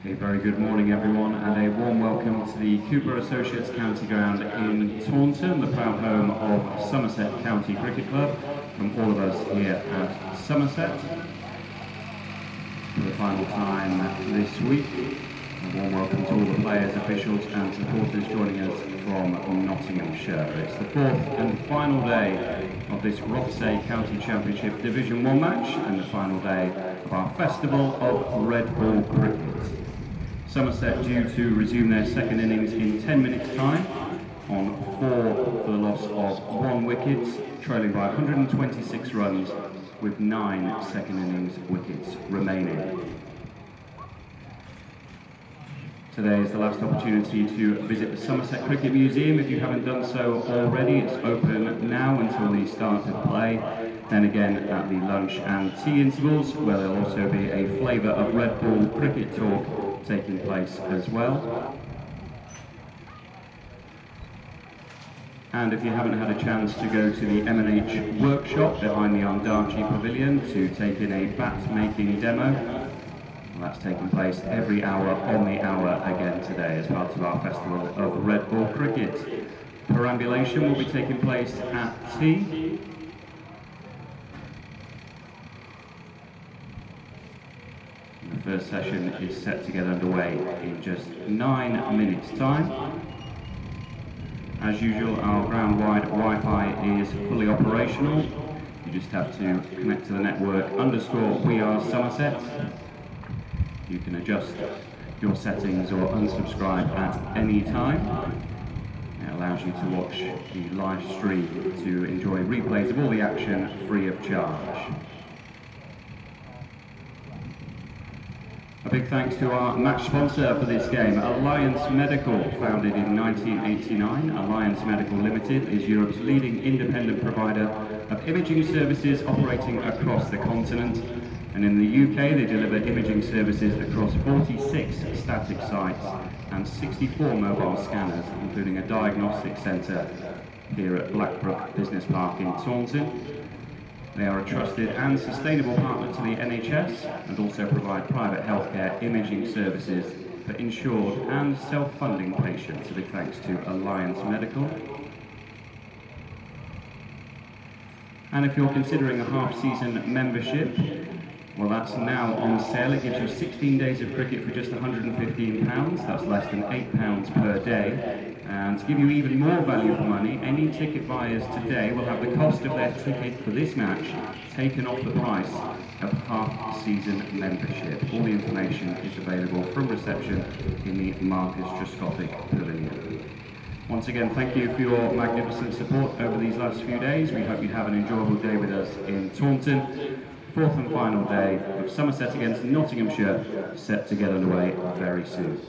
A very good morning everyone and a warm welcome to the Cooper Associates County Ground in Taunton, the proud home of Somerset County Cricket Club, from all of us here at Somerset. For the final time this week, a warm welcome to all the players, officials and supporters joining us from Nottinghamshire. It's the fourth and final day of this Rothesay County Championship Division 1 match and the final day of our Festival of Red Ball Cricket. Somerset due to resume their second innings in 10 minutes time on 4 for the loss of 1 wicket, trailing by 126 runs with 9 second innings wickets remaining. Today is the last opportunity to visit the Somerset Cricket Museum. If you haven't done so already, it's open now until the start of play. Then again at the lunch and tea intervals, where there'll also be a flavour of Red Ball cricket talk taking place as well. And if you haven't had a chance to go to the M&H workshop behind the Armdarchi Pavilion to take in a bat making demo, well, that's taking place every hour on the hour again today as part of our Festival of Red Ball Cricket. Perambulation will be taking place at tea. The first session is set to get underway in just 9 minutes time. As usual, our ground-wide Wi-Fi is fully operational. You just have to connect to the network _We Are Somerset. You can adjust your settings or unsubscribe at any time. It allows you to watch the live stream to enjoy replays of all the action free of charge. A big thanks to our match sponsor for this game, Alliance Medical. Founded in 1989, Alliance Medical Limited is Europe's leading independent provider of imaging services operating across the continent. And in the UK, they deliver imaging services across 46 static sites and 64 mobile scanners, including a diagnostic centre here at Blackbrook Business Park in Taunton. They are a trusted and sustainable partner to the NHS and also provide private healthcare imaging services for insured and self-funding patients. A big thanks to Alliance Medical. And if you're considering a half-season membership, well, that's now on sale. It gives you 16 days of cricket for just £115. That's less than £8 per day. And to give you even more value for money, any ticket buyers today will have the cost of their ticket for this match taken off the price of half-season membership. All the information is available from reception in the Marcus Truscothic Pavilion. Once again, thank you for your magnificent support over these last few days. We hope you have an enjoyable day with us in Taunton. Fourth and final day of Somerset against Nottinghamshire, set to get underway very soon.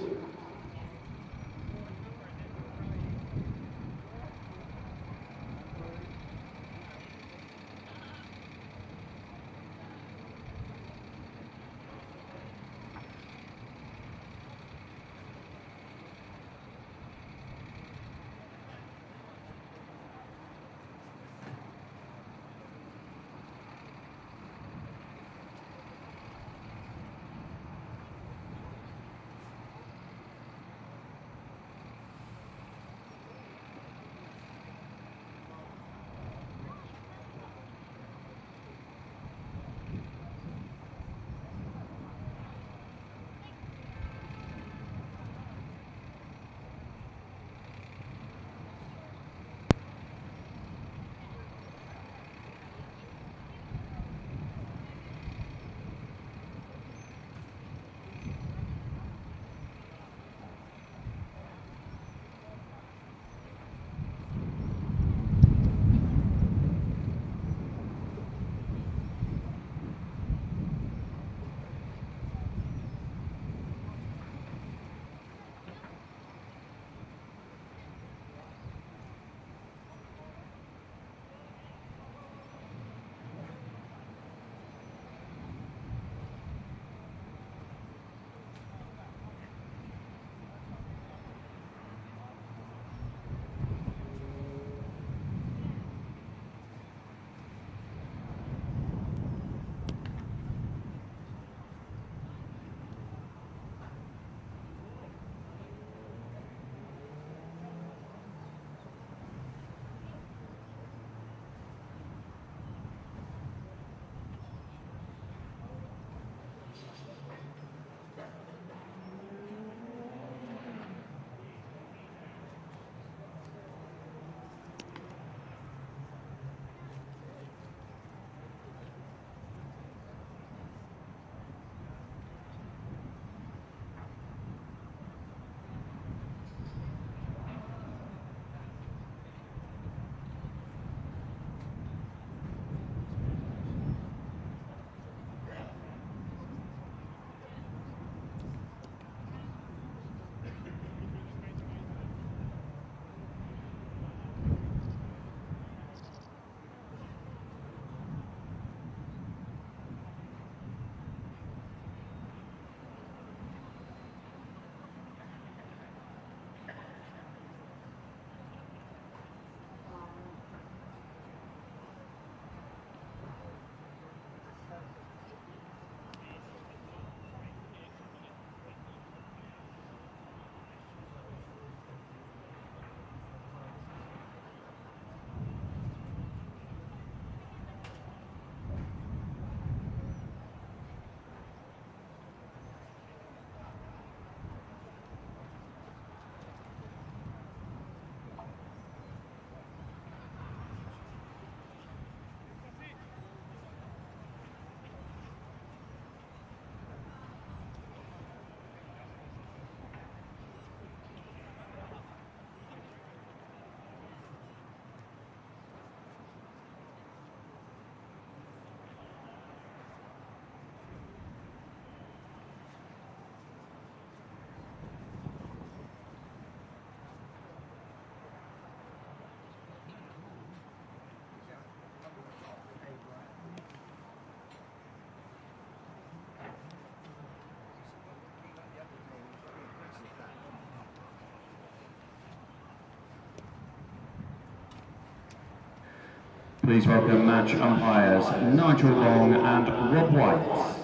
Please welcome match umpires Nigel Long and Rob White.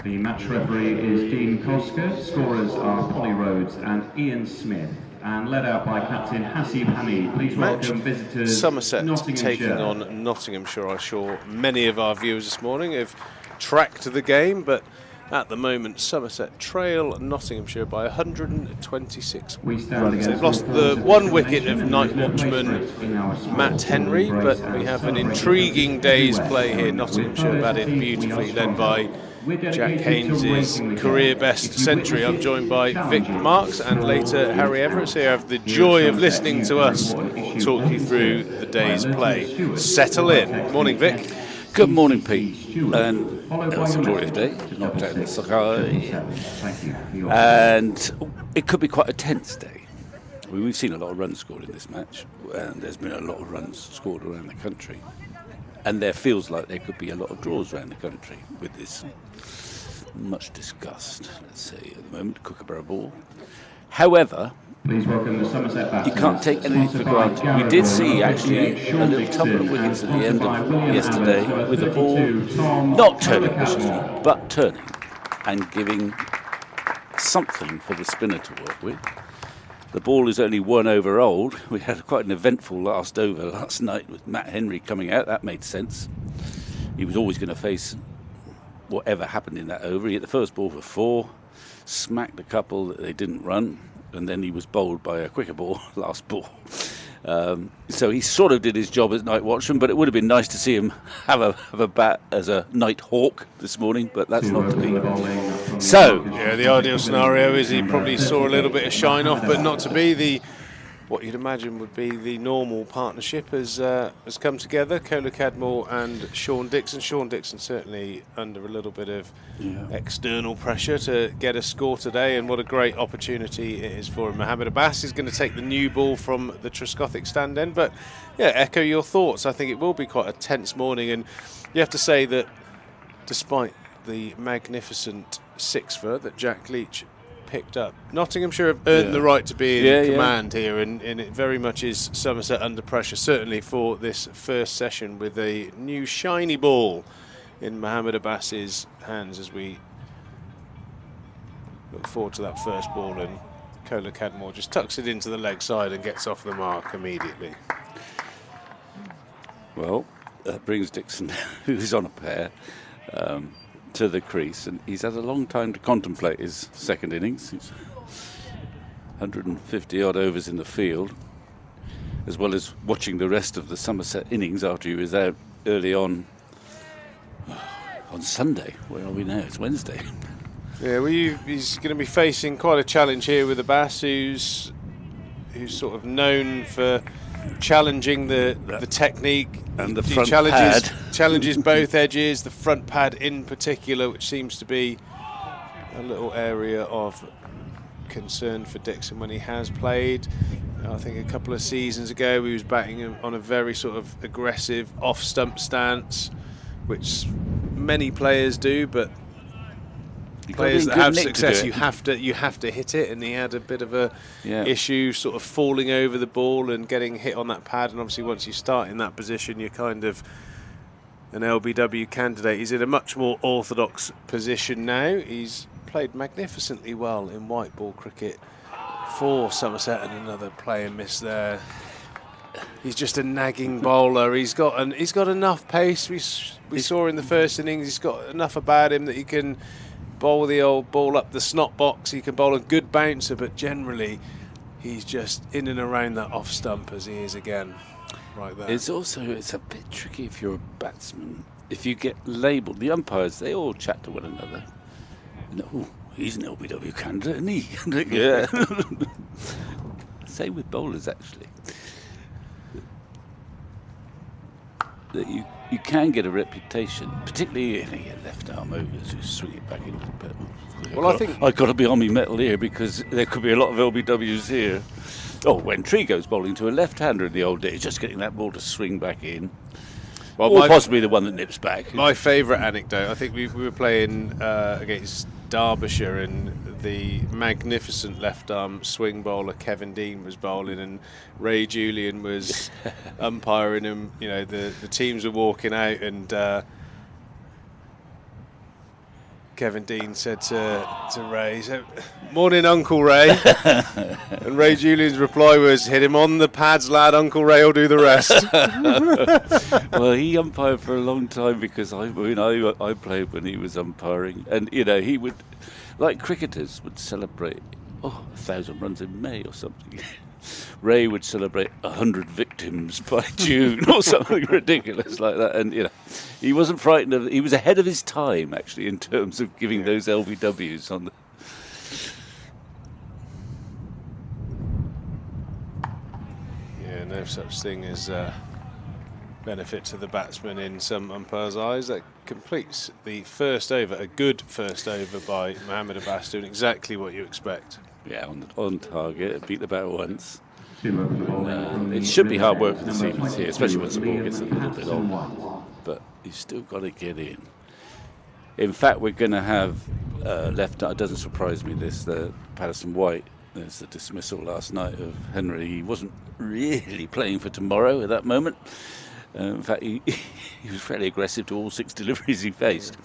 The match referee is Dean Kosker. Scorers are Polly Rhodes and Ian Smith, and led out by Captain Hasib Hani. Please welcome visitors Somerset Nottinghamshire. taking on Nottinghamshire. I'm sure many of our viewers this morning have tracked the game, but at the moment Somerset trail Nottinghamshire by 126 runs. They've lost the one wicket of night watchman Matt Henry, but we have an intriguing day's play here. Nottinghamshire batted beautifully, led by Jack Haynes' career best century. I'm joined by Vic Marks and later Harry Everett, so you have the joy of listening to us talk you through the day's play. Settle in. Morning, Vic. Good morning, Pete. And it's a glorious day, not out in the sky. And it could be quite a tense day. We've seen a lot of runs scored in this match, and there's been a lot of runs scored around the country. And there feels like there could be a lot of draws around the country with this much discussed, let's say, at the moment, Kookaburra ball. However, please welcome the Somerset you can't take anything for granted. We did see actually a little tumble of wickets at the end of yesterday with the ball not turning viciously, but turning and giving something for the spinner to work with. The ball is only 1 over old. We had quite an eventful last over last night with Matt Henry coming out. That made sense. He was always going to face whatever happened in that over. He hit the first ball for 4, smacked a couple that they didn't run, and then he was bowled by a quicker ball last ball. So he sort of did his job as night watchman, but it would have been nice to see him have a bat as a night hawk this morning, but that's not to be. So yeah, the ideal scenario is he probably saw a little bit of shine off, but not to be. What you'd imagine would be the normal partnership has come together. Cadmore and Sean Dixon. Sean Dixon certainly under a little bit of external pressure to get a score today, and what a great opportunity it is for him. Mohammed Abbas is going to take the new ball from the Trescothick stand end, but yeah, echo your thoughts. I think it will be quite a tense morning, and you have to say that despite the magnificent 6-for that Jack Leach picked up, Nottinghamshire have earned the right to be in command here, and it very much is Somerset under pressure, certainly for this first session, with a new shiny ball in Mohammed Abbas's hands as we look forward to that first ball, and Cadmore just tucks it into the leg side and gets off the mark immediately. Well, that brings Dixon, who's on a pair, to the crease, and he's had a long time to contemplate his second innings. He's 150 odd overs in the field, as well as watching the rest of the Somerset innings after he was out early on Sunday. Where are we now? It's Wednesday. Yeah, well, he's going to be facing quite a challenge here with Abbas, who's sort of known for challenging the technique and the front pad. Challenges both edges, the front pad in particular, which seems to be a little area of concern for Dixon when he has played. I think a couple of seasons ago he was batting on a very sort of aggressive off-stump stance, which many players do, but players that have success, you have to hit it, and he had a bit of a issue sort of falling over the ball and getting hit on that pad, and obviously once you start in that position you're kind of an LBW candidate. He's in a much more orthodox position now. He's played magnificently well in white ball cricket for Somerset, and another player missed there. He's just a nagging bowler. He's got enough pace. We saw in the first innings he's got enough about him that he can bowl the old ball up the snot box. He can bowl a good bouncer, but generally he's just in and around that off stump as he is again right there. It's a bit tricky if you're a batsman. If you get labelled, the umpires, they all chat to one another. No, he's an LBW candidate, isn't he? Yeah. Same with bowlers, actually. That you can get a reputation, particularly in your left arm overs, who swing it back into the pit. Well, I think I've got to be on my metal here because there could be a lot of LBWs here. Oh, when Tree goes bowling to a left-hander in the old days, just getting that ball to swing back in. Well, or possibly the one that nips back. My favourite anecdote, I think we were playing against Derbyshire, and the magnificent left-arm swing bowler Kevin Dean was bowling, and Ray Julian was umpiring him. You know, the teams were walking out, and Kevin Dean said to Ray, so, "Morning, Uncle Ray." And Ray Julian's reply was, "Hit him on the pads, lad. Uncle Ray will do the rest." Well, he umpired for a long time, because I played when he was umpiring, and you know, he would, like cricketers would celebrate 1,000 runs in May or something. Ray would celebrate 100 victims by June or something ridiculous like that, and you know, he wasn't frightened of. He was ahead of his time, actually, in terms of giving those LBWs on the. Yeah, no such thing as benefit to the batsman in some umpires' eyes. That completes the first over, a good first over by Mohammed Abbas, doing exactly what you expect. Yeah, on target, beat the bat once. It should be hard work for the seamers here, especially once the ball gets a little bit on. But you've still got to get in. In fact, we're going to have left. It doesn't surprise me. Patterson White. There's the dismissal last night of Henry. He wasn't really playing for tomorrow at that moment. In fact, he was fairly aggressive to all 6 deliveries he faced.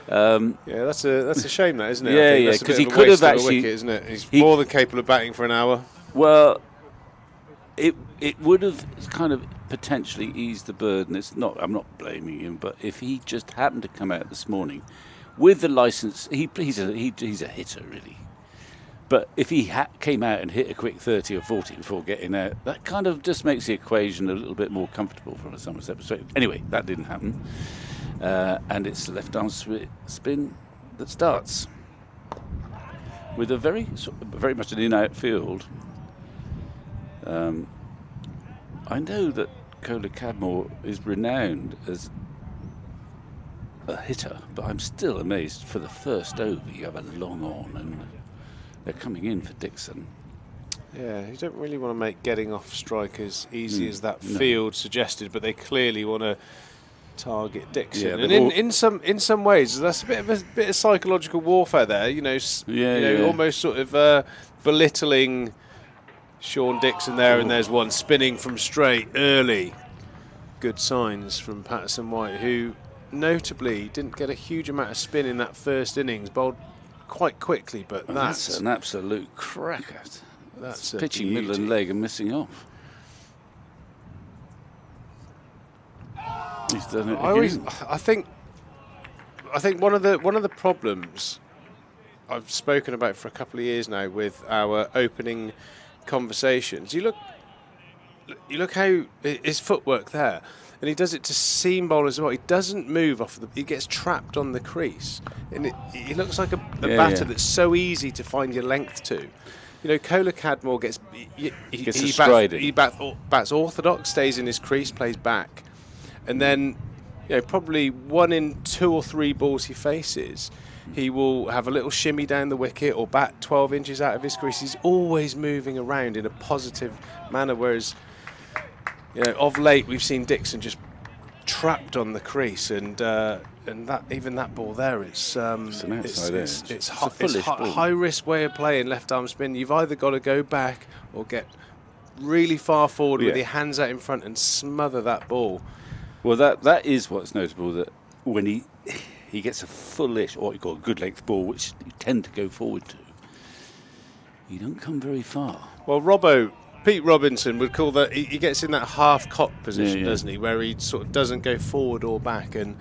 Yeah, that's a shame, that, isn't it? Yeah, because he could have actually, wicket, isn't it? He's more than capable of batting for an hour. Well, it would have kind of potentially eased the burden. It's not. I'm not blaming him, but if he just happened to come out this morning with the licence, he's a hitter really. But if he came out and hit a quick 30 or 40 before getting out, that kind of just makes the equation a little bit more comfortable from a Somerset perspective. Anyway, that didn't happen. And it's the left-arm spin that starts with a very much an in-out field. I know that Cadmore is renowned as a hitter, but I'm still amazed. For the first over, you have a long on, and they're coming in for Dixon. Yeah, you don't really want to make getting off strike as easy as that field suggested, but they clearly want to target Dixon. Yeah, and in some ways, that's a bit of psychological warfare there. You know, almost sort of belittling Sean Dixon there, and there's one spinning from straight early. Good signs from Patterson White, who notably didn't get a huge amount of spin in that first innings, bowled quite quickly, but that's an absolute cracker. That's pitching middle and leg and missing off. He's done it again. I think one of the problems I've spoken about for a couple of years now with our opening conversations. You look how his footwork there, and he does it to seam bowlers as well. He doesn't move off he gets trapped on the crease, and he looks like a batter that's so easy to find your length to. You know, Cadmore gets he bats orthodox, stays in his crease, plays back, and then probably 1 in 2 or 3 balls he faces, he will have a little shimmy down the wicket or bat 12 inches out of his crease. He's always moving around in a positive manner, whereas of late we've seen Dixon just trapped on the crease, and that ball there, it's high risk way of playing left arm spin. You've either got to go back or get really far forward with your hands out in front and smother that ball. Well, that is what's notable, that when he gets a fullish, or he got a good length ball, which you tend to go forward to, you don't come very far. Well, Pete Robinson would call that, he gets in that half-cock position, doesn't he, where he sort of doesn't go forward or back, and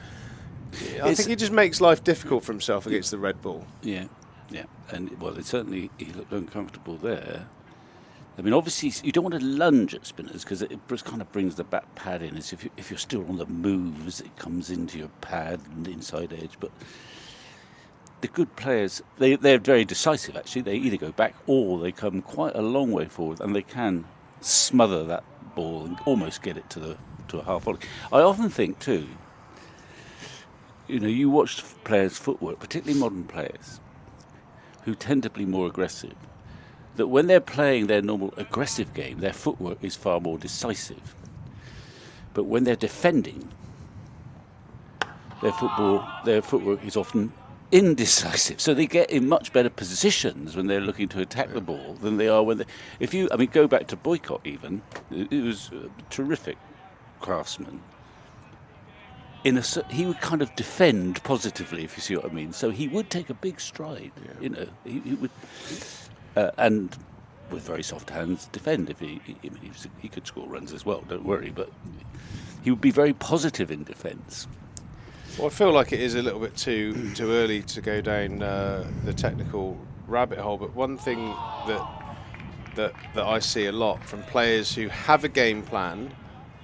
I think he just makes life difficult for himself against the red ball. Yeah, and he looked uncomfortable there. I mean, obviously, you don't want to lunge at spinners because it just kind of brings the bat pad in. As if you're still on the moves, it comes into your pad and inside edge. But the good players, they're very decisive, actually. They either go back or they come quite a long way forward, and they can smother that ball and almost get it to a half volley. I often think, too, you watch players' footwork, particularly modern players, who tend to be more aggressive, that when they're playing their normal aggressive game, their footwork is far more decisive. But when they're defending, their footwork is often indecisive. So they get in much better positions when they're looking to attack the ball than they are when they... go back to Boycott even, it was a terrific craftsman. He would kind of defend positively, if you see what I mean. So he would take a big stride, you know. He would, and with very soft hands, defend if he could score runs as well. Don't worry, but he would be very positive in defence. Well, I feel like it is a little bit too early to go down the technical rabbit hole. But one thing that I see a lot from players who have a game plan,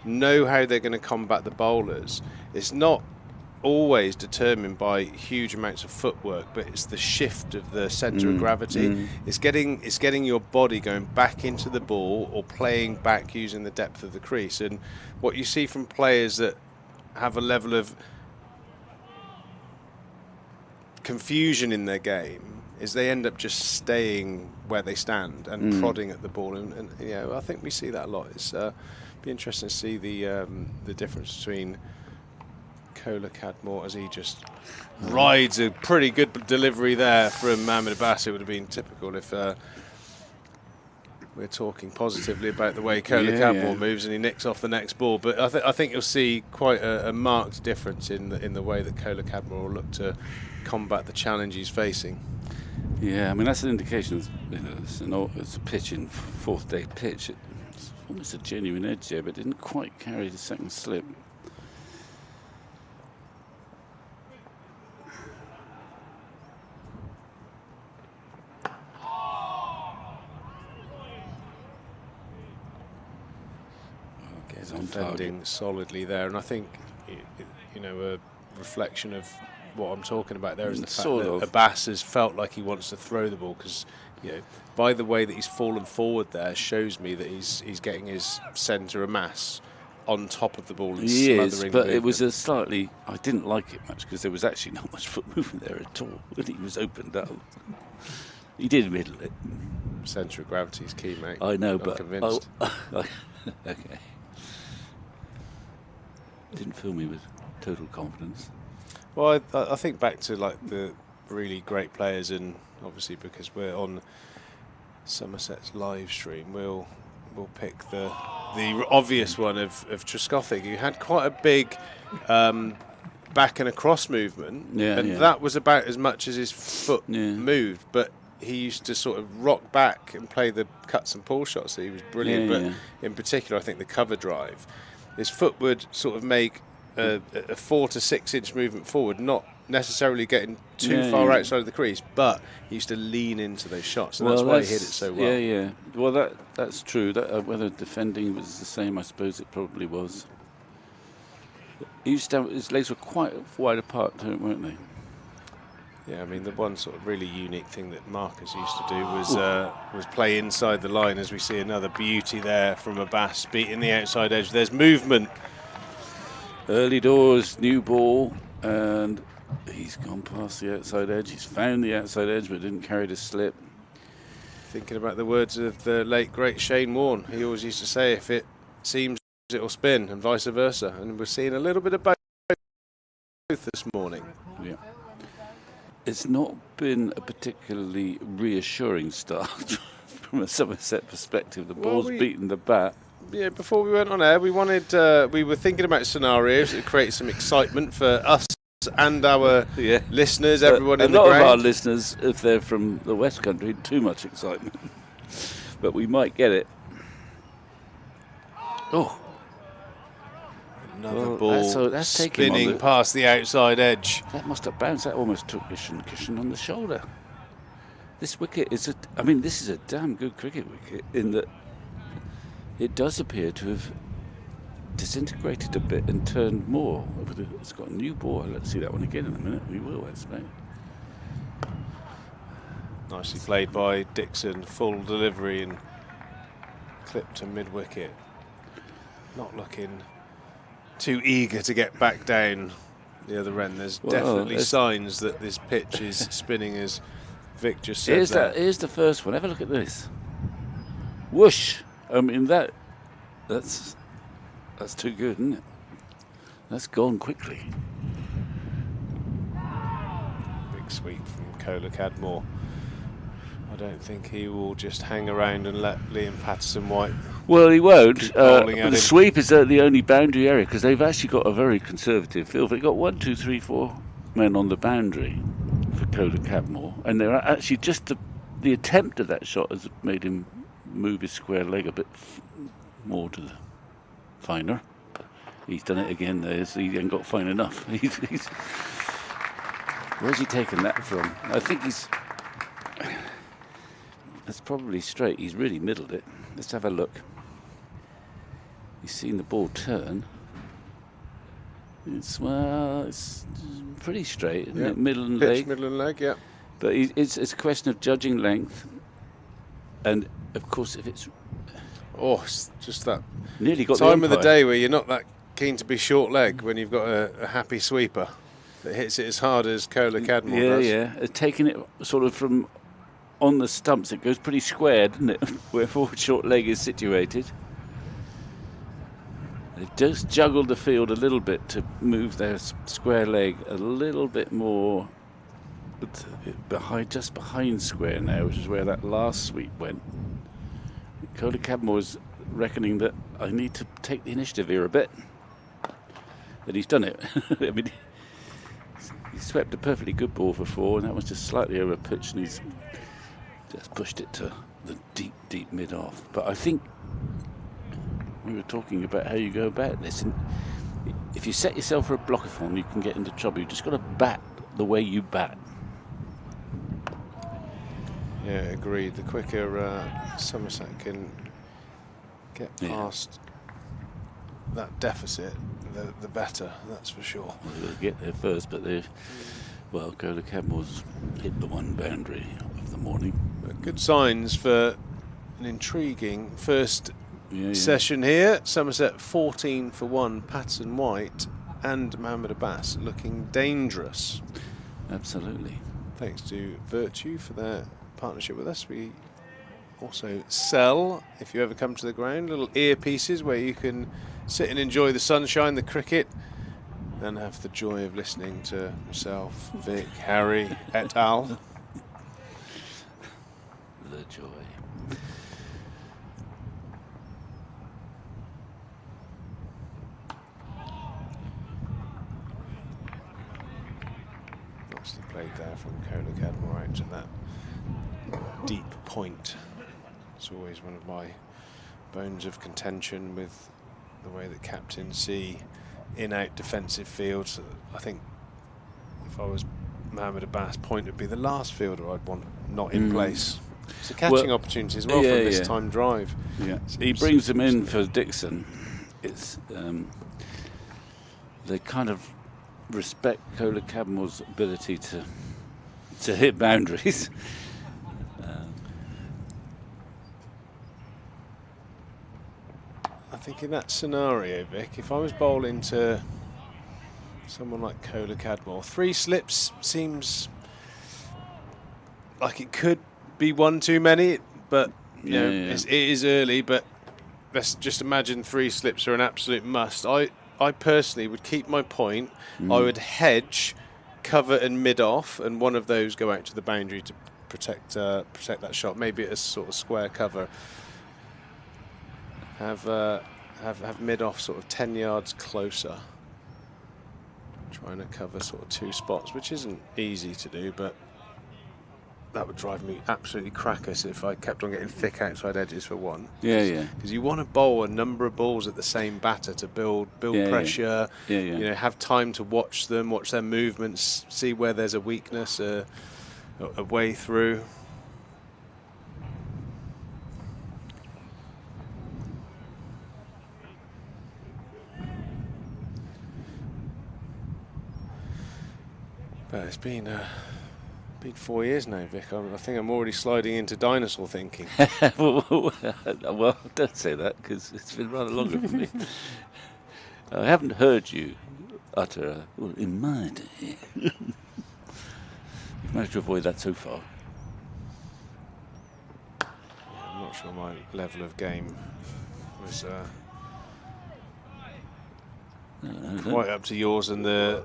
know how they're going to combat the bowlers. It's not always determined by huge amounts of footwork, but it's the shift of the centre of gravity. It's getting your body going back into the ball or playing back using the depth of the crease. And what you see from players that have a level of confusion in their game is they end up just staying where they stand and prodding at the ball. And I think we see that a lot. It's be interesting to see the difference between Joel Cadmore as he just rides a pretty good delivery there from Mohamed Abbas. It would have been typical if we're talking positively about the way Joel Cadmore moves and he nicks off the next ball. But I think you'll see quite a marked difference in the way that Joel Cadmore will look to combat the challenge he's facing. Yeah, I mean that's an indication of, it's a pitch in fourth day pitch. It's almost a genuine edge there, but didn't quite carry the second slip. Defending solidly there, and I think a reflection of what I'm talking about there is the fact that Abbas has felt like he wants to throw the ball, because by the way that he's fallen forward there shows me that he's getting his centre of mass on top of the ball and smothering. But it was I didn't like it much because there was actually not much foot movement there at all. When he was opened up, he did middle it. Centre of gravity is key, mate. I know, I'm but convinced. Okay. Didn't fill me with total confidence. Well, I think back to like the really great players, and obviously because we're on Somerset's live stream, we'll pick the obvious one of Trescothick, who had quite a big back and across movement, that was about as much as his foot moved, but he used to sort of rock back and play the cuts and pull shots. So he was brilliant, in particular I think the cover drive, his foot would sort of make a 4 to 6 inch movement forward, not necessarily getting too far outside of the crease, but he used to lean into those shots, and that's why he hit it so well. Well, that's true. Whether defending was the same, I suppose it probably was. His legs were quite wide apart, weren't they? Yeah, I mean, the one sort of really unique thing that Marcus used to do was play inside the line, as we see another beauty there from Abbas beating the outside edge. There's movement. Early doors, new ball, and he's gone past the outside edge. He's found the outside edge, but didn't carry the slip. Thinking about the words of the late, great Shane Warne, he always used to say, if it seems it'll spin, and vice versa. And we're seeing a little bit of both this morning. Yeah. It's not been a particularly reassuring start from a Somerset perspective. The ball's beaten the bat. Yeah, before we went on air, we were thinking about scenarios that create some excitement for us and our listeners, everyone in the ground. A lot of our listeners, if they're from the West Country, too much excitement. But we might get it. Another ball that's spinning past the outside edge. That must have bounced. That almost took Cushion on the shoulder. This wicket is this is a damn good cricket wicket in that it does appear to have disintegrated a bit and turned more. It's got a new ball. Let's see that one again in a minute. We will, I expect. Nicely played by Dixon. Full delivery and clipped to mid-wicket. Not looking too eager to get back down the other end. There's definitely signs that this pitch is spinning, as Vic just said. Here's the first one. Have a look at this. Whoosh! I mean that's too good, isn't it? That's gone quickly. Big sweep from Cadmore. I don't think he will just hang around and let Liam Patterson-White. Well, he won't. The sweep is the only boundary area, because they've actually got a very conservative field. They've got 1, 2, 3, 4 men on the boundary for Cadmore, and they're actually just the attempt of that shot has made him move his square leg a bit more to the finer. He's done it again. He ain't got fine enough. Where's he taken that from? I think that's probably straight. He's really middled it. Let's have a look. He's seen the ball turn. It's pretty straight, isn't it? Middle and leg. Middle and leg, yeah. But it's a question of judging length, and of course, if it's it's just that nearly got time of the day where you're not that keen to be short leg when you've got a happy sweeper that hits it as hard as Cadmore does. Yeah. Taking it sort of from on the stumps, it goes pretty square, doesn't it? Where forward short leg is situated. They've just juggled the field a little bit to move their square leg a little bit more just behind square now, which is where that last sweep went. Cadmore's reckoning that I need to take the initiative here a bit. And he's done it. I mean, he swept a perfectly good ball for 4, and that was just slightly over pitch, and he's just pushed it to the deep mid-off. But I think we were talking about how you go about this. And if you set yourself for a blockathon, you can get into trouble. You've just got to bat the way you bat. Yeah, agreed. The quicker Somerset can get past that deficit, the better, that's for sure. Well, they'll get there first, but Cadmore's hit the one boundary of the morning. But good signs for an intriguing first session here. Somerset 14 for 1, Patterson-White and Mohamed Abbas looking dangerous. Absolutely. Thanks to Virtue for their partnership with us. We also sell, if you ever come to the ground, little earpieces where you can sit and enjoy the sunshine, the cricket, and have the joy of listening to myself, Vic, Harry, et al. The joy. Nicely played there from Cadmore out to that deep point. It's always one of my bones of contention with the way that captains see in-out defensive fields. I think if I was Mohamed Abbas, point would be the last fielder I'd want not in place. It's a catching opportunity as well from this time drive. Yeah, he brings them in for Dixon. It's they kind of respect Cadmore's ability to hit boundaries. I think in that scenario, Vic, if I was bowling to someone like Cadmore, 3 slips seems like it could be one too many, but you know, it is early. But let's just imagine 3 slips are an absolute must. I personally would keep my point. I would hedge, cover and mid off, and one of those go out to the boundary to protect that shot. Maybe it's sort of square cover. Have mid off sort of 10 yards closer, trying to cover sort of 2 spots, which isn't easy to do, but that would drive me absolutely crackers if I kept on getting thick outside edges for 1. Because you want to bowl a number of balls at the same batter to build pressure. You know, have time to watch them, watch their movements, see where there's a weakness, a way through. But it's been 4 years now, Vic. I think I'm already sliding into dinosaur thinking. Well, don't say that, because it's been rather longer for me. I haven't heard you utter, well, in my day. You've managed to avoid that so far. Yeah, I'm not sure my level of game was quite up to yours and the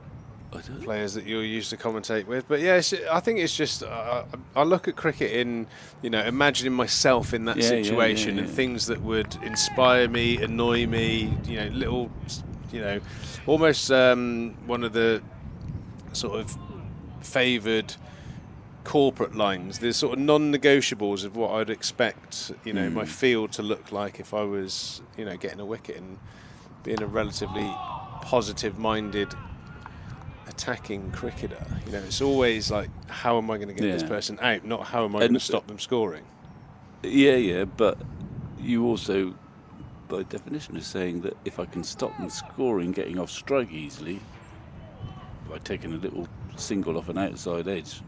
players that you're used to commentate with. But yeah, I think it's just I look at cricket in, imagining myself in that situation and things that would inspire me, annoy me, little, almost one of the sort of favoured corporate lines, the sort of non-negotiables of what I'd expect, my field to look like if I was, getting a wicket, and being a relatively positive-minded attacking cricketer. It's always like, how am I going to get this person out, not how am I going to stop them scoring. But you also, by definition, are saying that if I can stop them scoring, getting off strike easily, by taking a little single off an outside edge,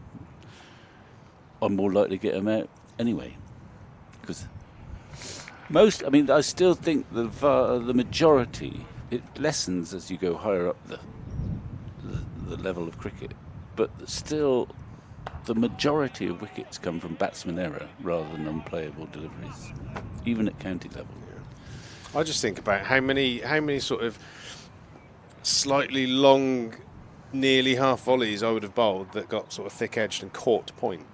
I'm more likely to get them out anyway. Because I still think the majority, it lessens as you go higher up the level of cricket, but still the majority of wickets come from batsman error rather than unplayable deliveries, even at county level. I just think about how many sort of slightly long, nearly half volleys I would have bowled that got sort of thick-edged and caught point.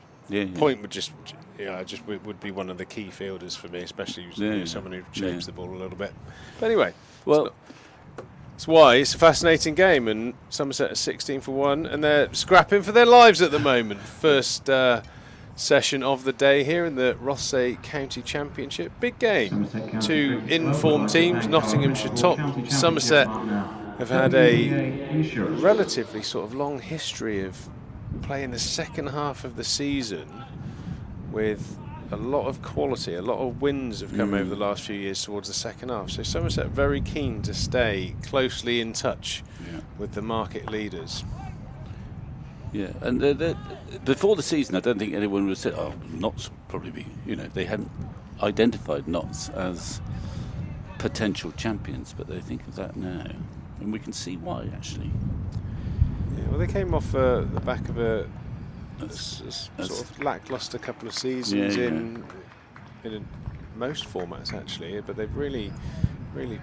Point would just would be one of the key fielders for me, especially someone who shapes the ball a little bit. But anyway, it's why it's a fascinating game, and Somerset are 16 for 1, and they're scrapping for their lives at the moment. First session of the day here in the Rothesay County Championship. Big game. Two in-form teams, Nottinghamshire top. Somerset have had a relatively sort of long history of playing the second half of the season with a lot of quality. A lot of wins have come over the last few years towards the second half. So Somerset very keen to stay closely in touch with the market leaders. Yeah, and before the season, I don't think anyone would have said, Notts would probably be, they hadn't identified Notts as potential champions, but they think of that now. And we can see why, actually. Yeah, well, they came off the back of a sort of lacklustre couple of seasons in most formats, actually, but they've really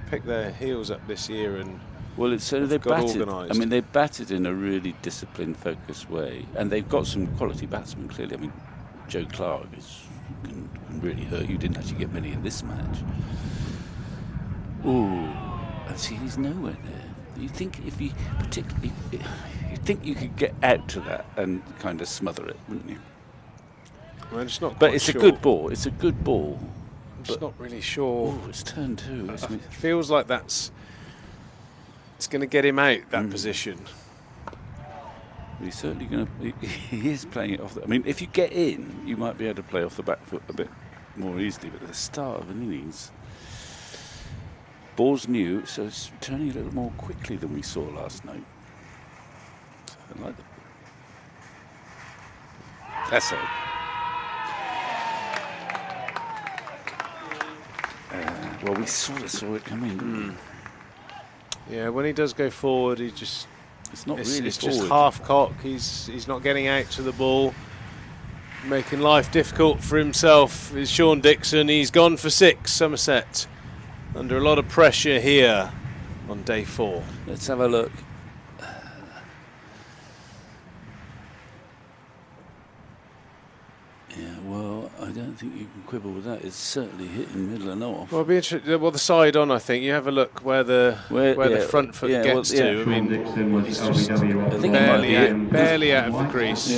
picked their heels up this year, and they batted. Organised. I mean, they batted in a really disciplined, focused way, and they've got some quality batsmen. Clearly, I mean, Joe Clark can really hurt. You didn't actually get many in this match. And see, he's nowhere there. You think you could get out to that and kind of smother it, wouldn't you? Well, it's not. But it's a good ball. It's a good ball. I'm just not really sure. It's turn two. It feels like it's going to get him out that position. He's certainly going to. He is playing it off. I mean, if you get in, you might be able to play off the back foot a bit more easily. But at the start of an innings, ball's new, so it's turning a little more quickly than we saw last night. So I like that. That's it. Well, we sort of saw it coming, didn't we? Yeah, when he does go forward, it's just half cock. He's not getting out to the ball, making life difficult for himself. Is Sean Dixon. He's gone for 6. Somerset under a lot of pressure here on day 4. Let's have a look. Yeah, well, I don't think you can quibble with that. It's certainly hitting middle and off. Well, the side on, I think. You have a look where the front foot gets to. I mean, he's just barely out of the crease.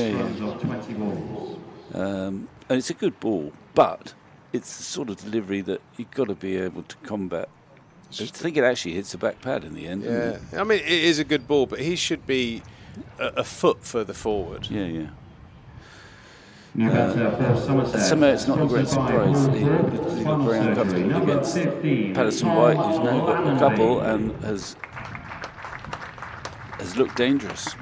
And it's a good ball, but it's the sort of delivery that you've got to be able to combat. I think it actually hits the back pad in the end. Yeah, I mean, it is a good ball, but he should be a foot further forward. Yeah. Somewhere's not a great surprise. He got very uncomfortable against Patterson White, who's now got a couple and has looked dangerous.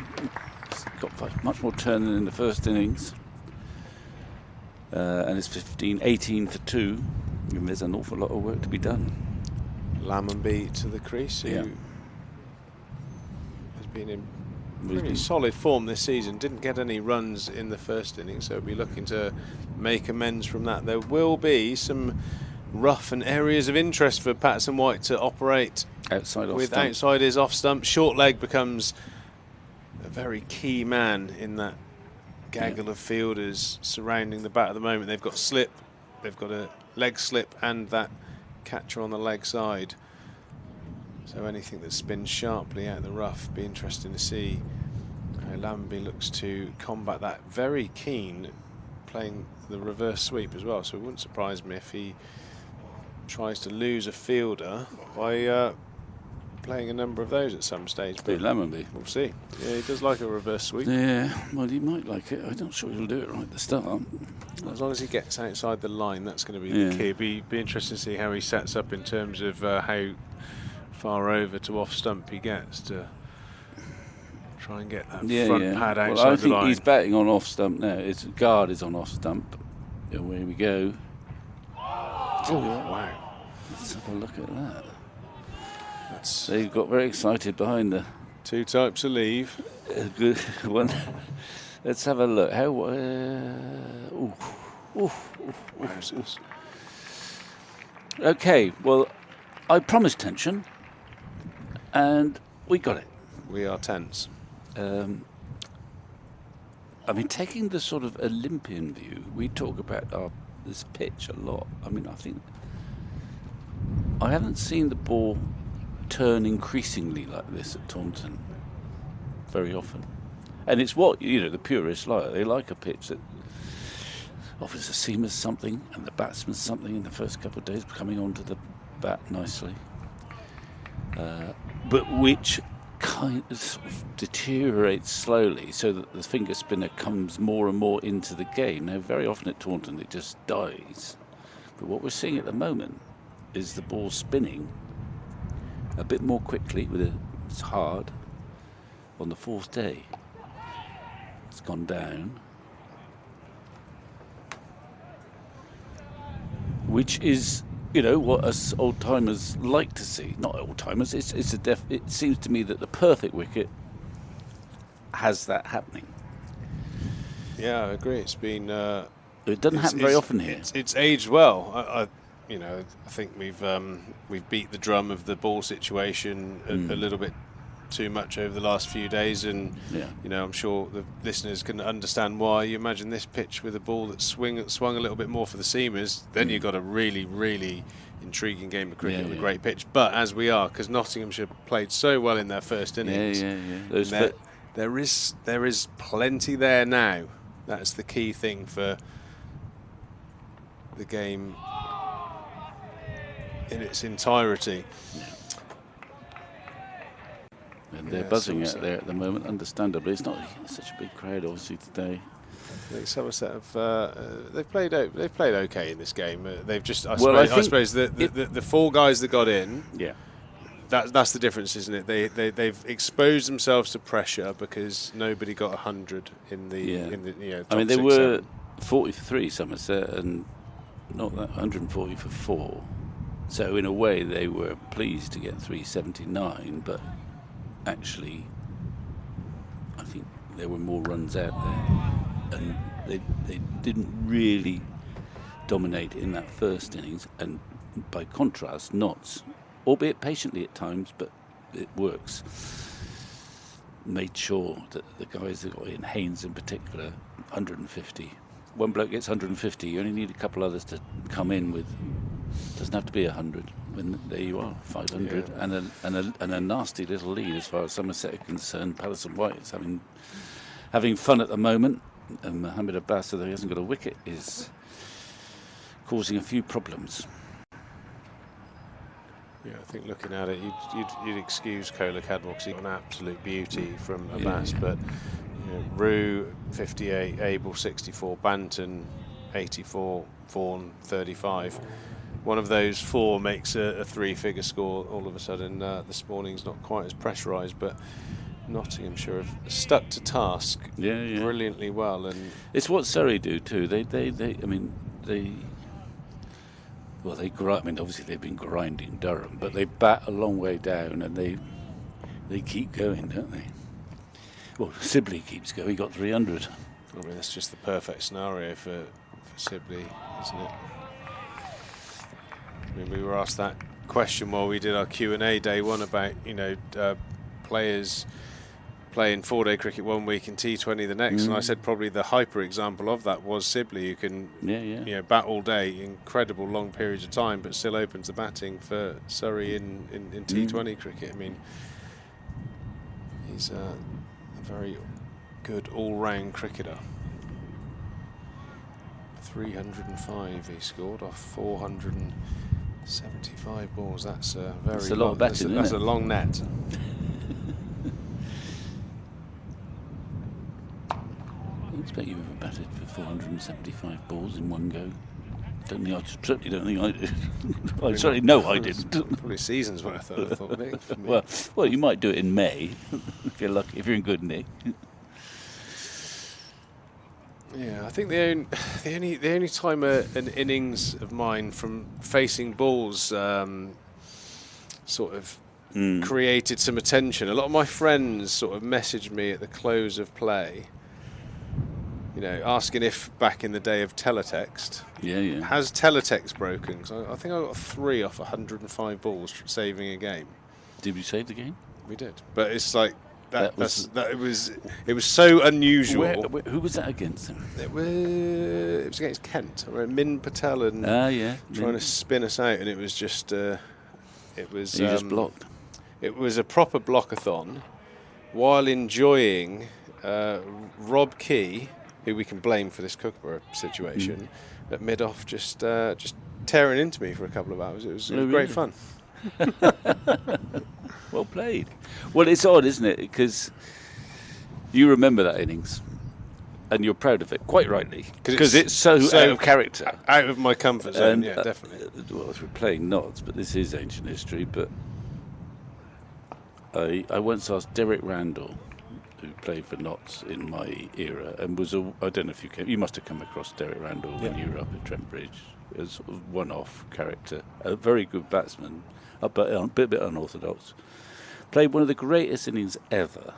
He's got much more turn than in the first innings. And it's 18 for 2. And there's an awful lot of work to be done. Lammonby to the crease, who has been in really solid form this season. Didn't get any runs in the first innings, so we'll be looking to make amends from that. There will be some rough and areas of interest for Patterson White to operate outside his off stump. Short leg becomes very key man in that gaggle of fielders surrounding the bat at the moment. They've got slip, they've got a leg slip and that catcher on the leg side. So anything that spins sharply out of the rough, be interesting to see how Lamby looks to combat that. Very keen playing the reverse sweep as well, so it wouldn't surprise me if he tries to lose a fielder by playing a number of those at some stage. But Lamby. We'll see. Yeah, he does like a reverse sweep. Yeah, well, he might like it. I'm not sure he'll do it right at the start. As long as he gets outside the line, that's going to be the key. Be interesting to see how he sets up in terms of how far over to off stump he gets to try and get that front pad outside the line. Well, I think he's batting on off stump now. His guard is on off stump. Away we go. Oh, wow. Let's have a look at that. They got very excited behind the... Two types of leave. Good one. Let's have a look. How... Okay, well, I promised tension, and we got it. We are tense. I mean, taking the sort of Olympian view, we talk about this pitch a lot. I mean, I haven't seen the ball turn increasingly like this at Taunton very often. And it's what, the purists like. They like a pitch that offers the seamers something and the batsmen something in the first couple of days, coming onto the bat nicely. But which kind of sort of deteriorates slowly so that the finger spinner comes more and more into the game. Now, very often at Taunton it just dies. But what we're seeing at the moment is the ball spinning a bit more quickly. It's hard. On the fourth day, it's gone down, which is, what us old timers like to see. Not old timers. It seems to me that the perfect wicket has that happening. Yeah, I agree. It's been. It doesn't happen very often here. It's aged well. I think we've beat the drum of the ball situation a little bit too much over the last few days, and I'm sure the listeners can understand why. You imagine this pitch with a ball that swung a little bit more for the seamers, then you've got a really, really intriguing game of cricket with a great pitch. But as we are, because Nottinghamshire played so well in their first innings, there is plenty there now. That's the key thing for the game in its entirety. And they're buzzing out there at the moment, understandably. It's not such a big crowd, obviously, today. I think Somerset have they've played okay in this game. They've just I suppose the four guys that got in. Yeah. That's the difference, isn't it? They've exposed themselves to pressure because nobody got 100 in the top they were 40 for 3 Somerset and not that 140 for 4. So in a way they were pleased to get 379, but actually I think there were more runs out there, and they didn't really dominate in that first innings. And by contrast, Notts, albeit patiently at times, but it works, made sure that the guys that got in, Haynes in particular, 150. One bloke gets 150, you only need a couple others to come in with. Doesn't have to be 100. When there you are, 500, and a nasty little lead as far as Somerset are concerned. Patterson White is having fun at the moment, and Mohammed Abbas, although he hasn't got a wicket, is causing a few problems. Yeah, I think looking at it, you'd excuse Kohler Cadmore because he's an absolute beauty from Abbas, but Rue 58, Abel 64, Banton 84, Vaughan 35. One of those four makes a three-figure score. All of a sudden, this morning's not quite as pressurised, but Nottinghamshire have stuck to task brilliantly well. And it's what Surrey do too. They obviously they've been grinding Durham, but they bat a long way down and they keep going, don't they? Well, Sibley keeps going. He got 300. I mean, that's just the perfect scenario for Sibley, isn't it? I mean, we were asked that question while we did our Q&A day one about, players playing 4-day cricket one week and T20 the next. And I said probably the hyper example of that was Sibley, who can you know, bat all day, incredible long periods of time, but still opens the batting for Surrey in T20 cricket. I mean, he's a very good all-round cricketer. 305 he scored off 475 balls. That's a very that's a lot of batting, that's a long net. I expect you've ever batted for 475 balls in one go. Certainly don't think I did. I certainly know I didn't. Probably seasons worth, I thought. Nick, for me. Well, you might do it in May if you're lucky, if you're in good nick. Yeah, I think the only time an innings of mine from facing balls sort of created some attention. A lot of my friends sort of messaged me at the close of play, you know, asking if back in the day of teletext, has teletext broken? Because I think I got 3 off 105 balls saving a game. Did we save the game? We did, but it's like. It was so unusual. Who was that against him? It was against Kent. I remember Min Patel and trying to spin us out, and it was just you just blocked. It was a proper blockathon, while enjoying Rob Key, who we can blame for this Kookaburra situation, at mid-off just tearing into me for a couple of hours. It was great fun. Well played. Well, it's odd, isn't it? Because you remember that innings, and you're proud of it, quite rightly, because it's so out of character, out of my comfort zone. Yeah, definitely. Well, we're playing Notts, but this is ancient history. But I once asked Derek Randall, who played for Notts in my era, and was I don't know if you must have come across Derek Randall when you were up at Trent Bridge. A sort of one-off character, a very good batsman, but a bit unorthodox. Played one of the greatest innings ever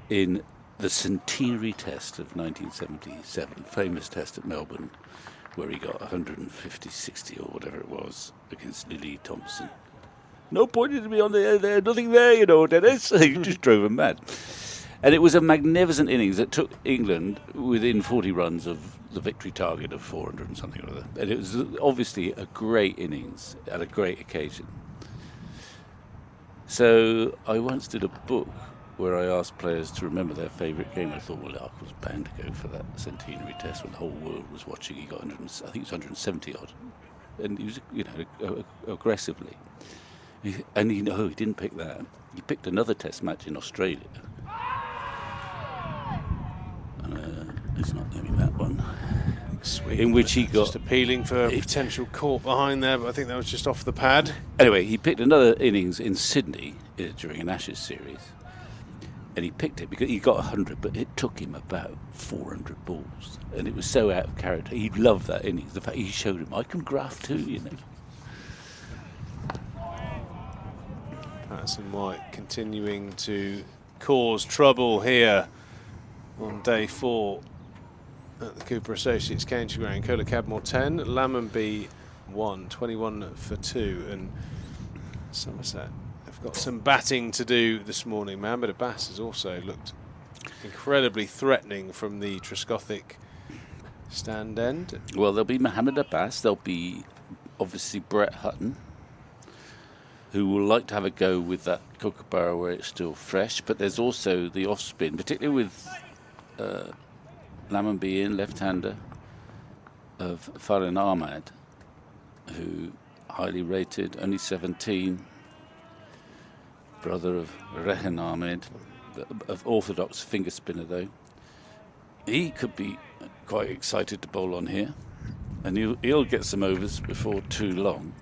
in the centenary test of 1977, famous test at Melbourne, where he got 150-60 or whatever it was against Lily Thompson. No point to me on there, nothing there, you know, Dennis. He just drove him mad. And it was a magnificent innings that took England within 40 runs of the victory target of 400 and something or other. And it was obviously a great innings at a great occasion. So I once did a book where I asked players to remember their favourite game. I thought, well, Lark was bound to go for that centenary test when the whole world was watching. He got 100, I think it was 170 odd. And he was, you know, aggressively. He didn't pick that. He picked another test match in Australia. It's not going to be that one. Sweet. In which he got... Just appealing for a potential caught behind there, but I think that was just off the pad. Anyway, he picked another innings in Sydney during an Ashes series. And he picked it because he got 100, but it took him about 400 balls. And it was so out of character. He loved that innings. The fact he showed him, I can graft too, you know. Patterson White continuing to cause trouble here on day 4 at the Cooper Associates County Ground. Cadmore 10, Lammonby 1, 21 for 2, and Somerset have got some batting to do this morning. Mohamed Abbas has also looked incredibly threatening from the Trescothick stand end. Well, there'll be Mohamed Abbas, there'll be obviously Brett Hutton, who will like to have a go with that Kookaburra where it's still fresh, but there's also the off-spin, particularly with Lammonby in, left-hander, of Farhan Ahmad, who highly rated, only 17, brother of Rehan Ahmed, of orthodox finger spinner though. He could be quite excited to bowl on here, and he'll get some overs before too long.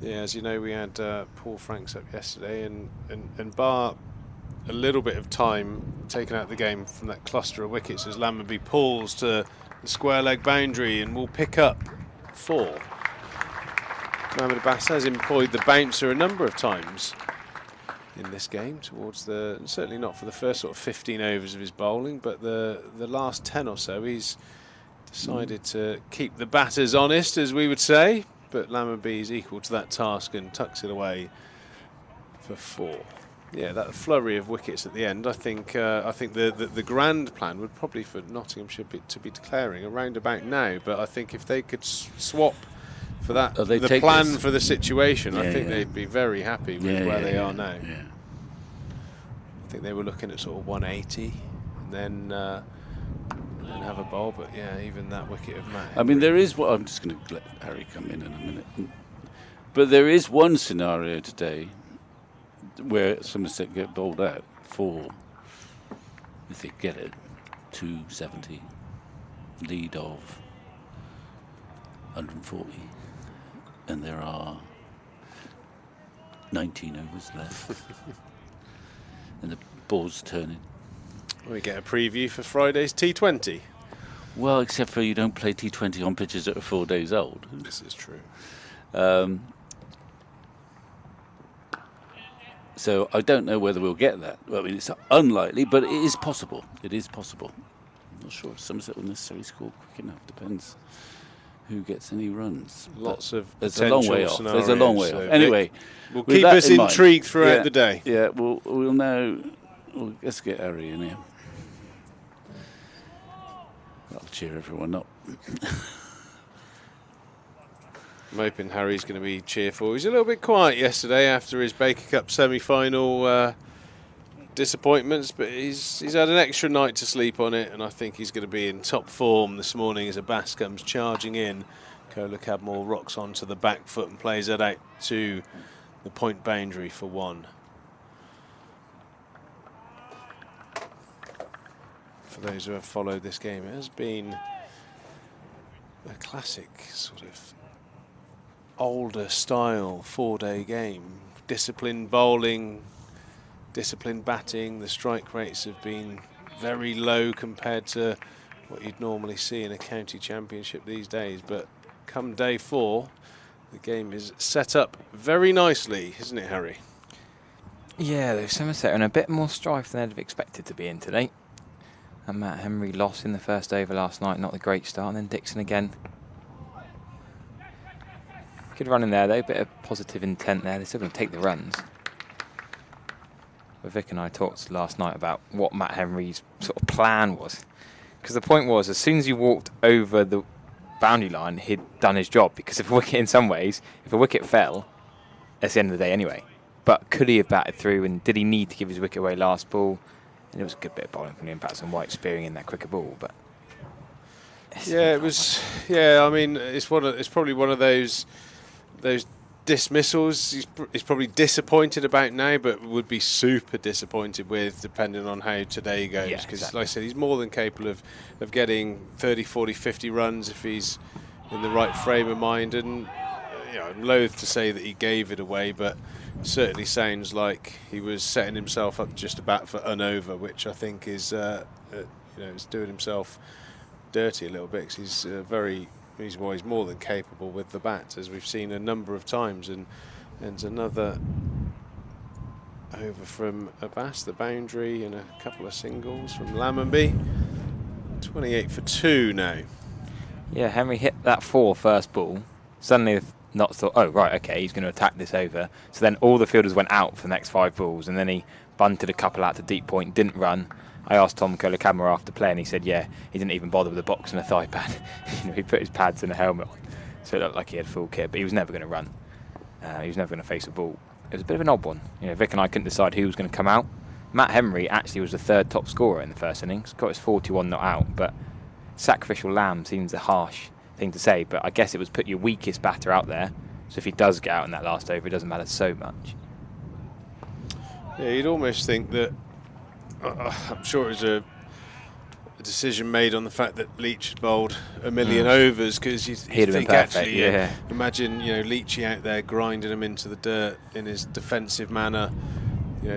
Yeah, as you know, we had Paul Franks up yesterday, and bar a little bit of time taken out of the game from that cluster of wickets as Lammonby pulls to the square leg boundary and will pick up 4. Mohamed Abbas has employed the bouncer a number of times in this game towards certainly not for the first sort of 15 overs of his bowling, but the last 10 or so he's decided to keep the batters honest, as we would say. But Lammonby is equal to that task and tucks it away for 4. Yeah, that flurry of wickets at the end. I think the grand plan would probably for Nottinghamshire to be declaring around about now. But I think if they could swap for that, the plan for the situation, I think they'd be very happy with where they are now. Yeah. I think they were looking at sort of 180, and then have a bowl. But yeah, even that wicket of Matt Henry. I mean, there is what I'm just going to let Harry come in a minute. But there is one scenario today where Somerset get bowled out for, if they get it, 270, lead of 140, and there are 19 overs left, and the ball's turning. We get a preview for Friday's T20. Well, except for you don't play T20 on pitches that are 4 days old. This is true. So I don't know whether we'll get that. I mean, it's unlikely, but it is possible. It is possible. I'm not sure if Somerset will necessarily score quick enough. Depends who gets any runs. Lots of there's a long way off. Scenarios, there's a long way off. Anyway, we'll keep us intrigued throughout the day. Yeah, we'll now. Let's get Harry in here. That'll cheer everyone up. I'm hoping Harry's going to be cheerful. He's a little bit quiet yesterday after his Baker Cup semi-final disappointments, but he's had an extra night to sleep on it, and I think he's going to be in top form this morning as Abbas comes charging in. Cadmore rocks onto the back foot and plays that out to the point boundary for 1. For those who have followed this game, it has been a classic sort of older style 4-day game. Disciplined bowling, disciplined batting. The strike rates have been very low compared to what you'd normally see in a county championship these days. But come day 4, the game is set up very nicely, isn't it, Harry? Yeah, the Somerset are in a bit more strife than I'd have expected to be in today. And Matt Henry lost in the first over last night, not the great start, and then Dixon again. Good run in there though, bit of positive intent there. They're still going to take the runs. But Vic and I talked last night about what Matt Henry's sort of plan was. Because the point was, as soon as you walked over the boundary line, he'd done his job. Because if a wicket, in some ways, if a wicket fell, that's the end of the day anyway. But could he have batted through, and did he need to give his wicket away last ball? And it was a good bit of bowling from the impacts on White, spearing in that quicker ball. But yeah, it was. Yeah, I mean, it's probably one of those dismissals he's probably disappointed about now, but would be super disappointed with, depending on how today goes. Because, exactly. Like I said, he's more than capable of getting 30, 40, 50 runs if he's in the right frame of mind. And I'm loath to say that he gave it away, but it certainly sounds like he was setting himself up just about for an over, which I think is, is doing himself dirty a little bit. Because he's more than capable with the bat, as we've seen a number of times. And another over from Abbas, the boundary, and a couple of singles from Lammonby. 28 for 2 now. Yeah, Henry hit that 4 first ball. Suddenly not thought, oh right, okay, he's going to attack this over. So then all the fielders went out for the next 5 balls, and then he bunted a couple out to deep point, didn't run. I asked Tom Cadmore after play, and he said, yeah, he didn't even bother with a box and a thigh pad. He put his pads and a helmet on, so it looked like he had full kit, but he was never going to run. He was never going to face a ball. It was a bit of an odd one. Vic and I couldn't decide who was going to come out. Matt Henry actually was the 3rd top scorer in the first innings, got his 41 not out, but sacrificial lamb seems a harsh thing to say, but I guess it was put your weakest batter out there, so if he does get out in that last over, it doesn't matter so much. Yeah, you'd almost think that, I'm sure it was a decision made on the fact that Leach had bowled a million overs, because you think actually, imagine Leachy out there grinding them into the dirt in his defensive manner,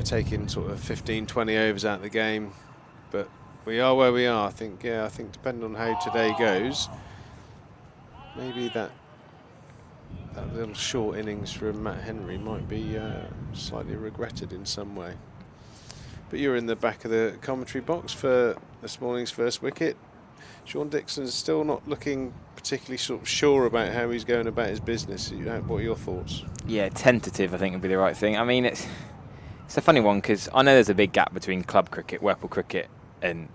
taking sort of 15, 20 overs out of the game. But we are where we are. I think depending on how today goes, maybe that little short innings from Matt Henry might be slightly regretted in some way. But you're in the back of the commentary box for this morning's first wicket. Sean Dixon's still not looking particularly sort of sure about how he's going about his business. What are your thoughts? Yeah, tentative, I think, would be the right thing. I mean, It's a funny one because I know there's a big gap between club cricket, Whirlpool cricket, and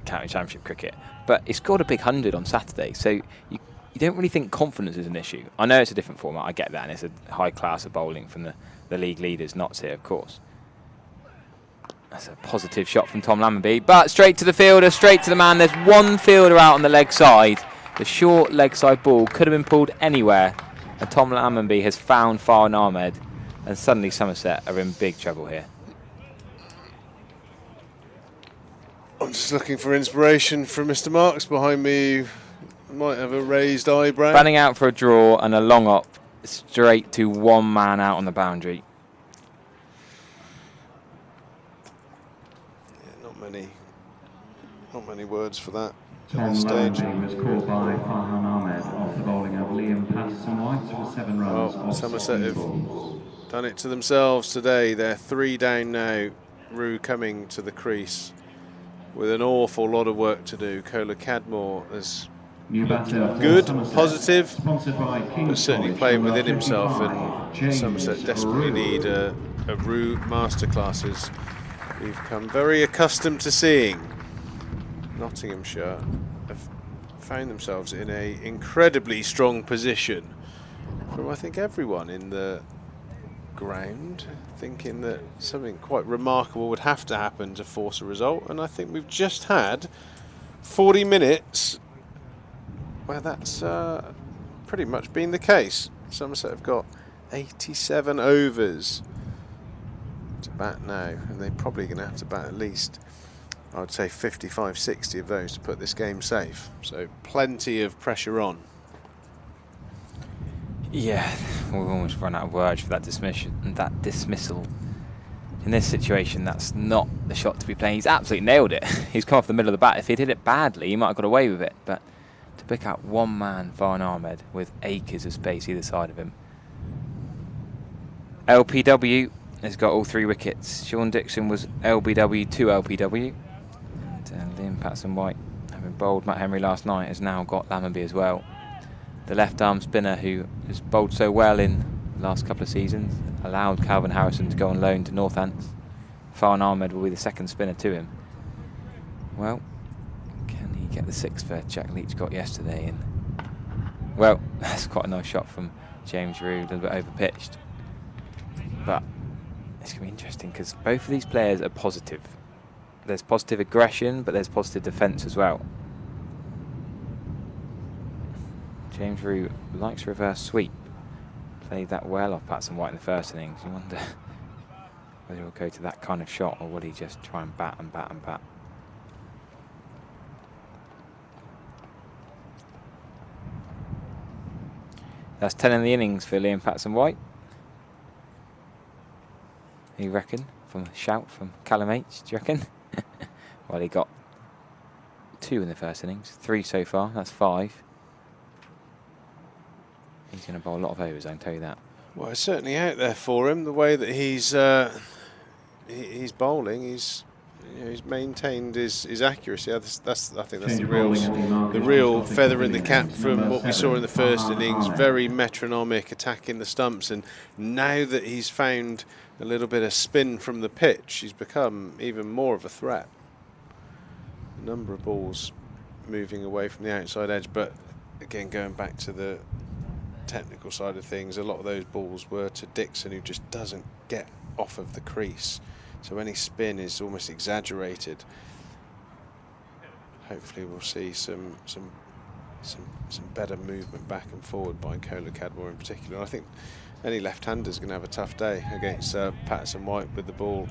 county championship cricket, but he scored a big 100 on Saturday, so you don't really think confidence is an issue. I know it's a different format, I get that, and it's a high class of bowling from the league leaders, Notts here, of course. That's a positive shot from Tom Lammonby, but straight to the fielder, straight to the man. There's one fielder out on the leg side. The short leg side ball could have been pulled anywhere, and Tom Lammonby has found Farhan Ahmed, and suddenly Somerset are in big trouble here. I'm just looking for inspiration from Mr. Marks behind me. Might have a raised eyebrow. Banning out for a draw and a long up straight to one man out on the boundary. Yeah, not many words for that. Tom Lammonby was caught by Farhan Ahmed off the bowling of Liam Patterson-White for 7 runs. Well, Somerset have done it to themselves today. They're 3 down now. Rue coming to the crease with an awful lot of work to do. Cadmore is good, positive, but certainly playing within himself, and Somerset desperately need a Rue masterclasses we've come very accustomed to seeing. Nottinghamshire have found themselves in an incredibly strong position from, I think, everyone in the ground, thinking that something quite remarkable would have to happen to force a result, and I think we've just had 40 minutes where that's pretty much been the case. Somerset have got 87 overs to bat now, and they're probably going to have to bat at least, I would say, 55, 60 of those to put this game safe. So plenty of pressure on. Yeah, we've almost run out of words for that dismissal. In this situation, that's not the shot to be playing. He's absolutely nailed it. He's come off the middle of the bat. If he'd hit it badly, he might have got away with it. But to pick out one man, Farhan Ahmed, with acres of space either side of him. LPW has got all 3 wickets. Sean Dixon was LBW to LPW. And Liam Patterson-White, having bowled Matt Henry last night, has now got Lammonby as well. The left-arm spinner who has bowled so well in the last couple of seasons, allowed Calvin Harrison to go on loan to Northants. Farhan Ahmed will be the second spinner to him. Well, can he get the 6 for Jack Leach got yesterday? And well, that's quite a nice shot from James Rue, a little bit over-pitched. But it's going to be interesting because both of these players are positive. There's positive aggression, but there's positive defence as well. James Rue likes reverse sweep. Played that well off Patterson-White in the first innings. You wonder whether he'll go to that kind of shot, or will he just try and bat and bat and bat? That's 10 in the innings for Liam Patterson-White. You reckon? From a shout from Callum H, do you reckon? Well, he got 2 in the first innings, 3 so far, that's 5. He's going to bowl a lot of overs, I can tell you that. Well, it's certainly out there for him, the way that he's bowling. He's maintained his accuracy. I think that's the real feather in the cap from what we saw in the first innings. Very metronomic, attacking the stumps, and now that he's found a little bit of spin from the pitch, he's become even more of a threat. A number of balls moving away from the outside edge, but again, going back to the technical side of things, a lot of those balls were to Dixon, who just doesn't get off of the crease, so any spin is almost exaggerated. Hopefully we'll see some better movement back and forward by Cadmore in particular. I think any left-hander is going to have a tough day against Patterson-White with the ball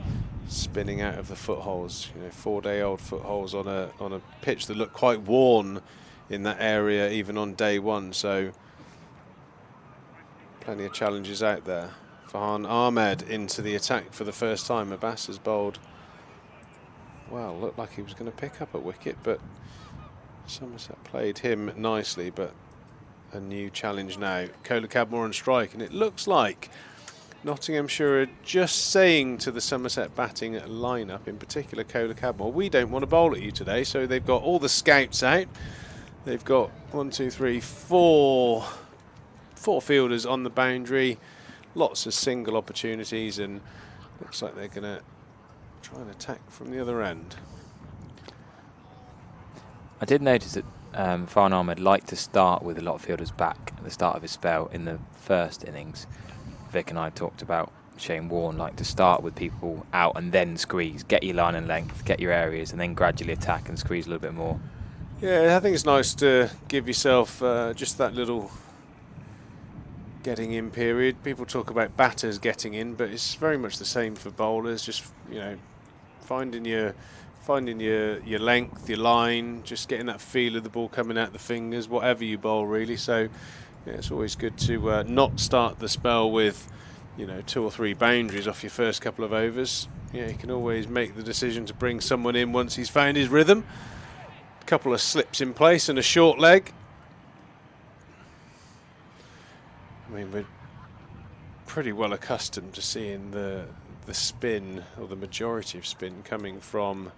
spinning out of the footholes. 4-day-old footholes on a pitch that looked quite worn in that area even on day 1. So plenty of challenges out there. Farhan Ahmed into the attack for the first time. Abbas has bowled well, looked like he was going to pick up a wicket, but Somerset played him nicely. But a new challenge now. Cadmore on strike, and it looks like Nottinghamshire are just saying to the Somerset batting lineup, in particular Cadmore, we don't want to bowl at you today. So they've got all the scouts out. They've got 1, 2, 3, 4 fielders on the boundary, lots of single opportunities, and Looks like they're going to try and attack from the other end. I did notice that Farn Ahmed liked to start with a lot of fielders back at the start of his spell in the first innings. Vic and I talked about Shane Warne liked to start with people out and then squeeze, get your line and length, get your areas, and then gradually attack and squeeze a little bit more. Yeah, I think it's nice to give yourself just that little getting in period. People talk about batters getting in, but it's very much the same for bowlers. Just, you know, finding your length, your line, just getting that feel of the ball coming out the fingers, whatever you bowl really. So yeah, it's always good to not start the spell with, you know, 2 or 3 boundaries off your first couple of overs. Yeah, you can always make the decision to bring someone in once he's found his rhythm. A couple of slips in place and a short leg. I mean, we're pretty well accustomed to seeing the spin, or the majority of spin, coming from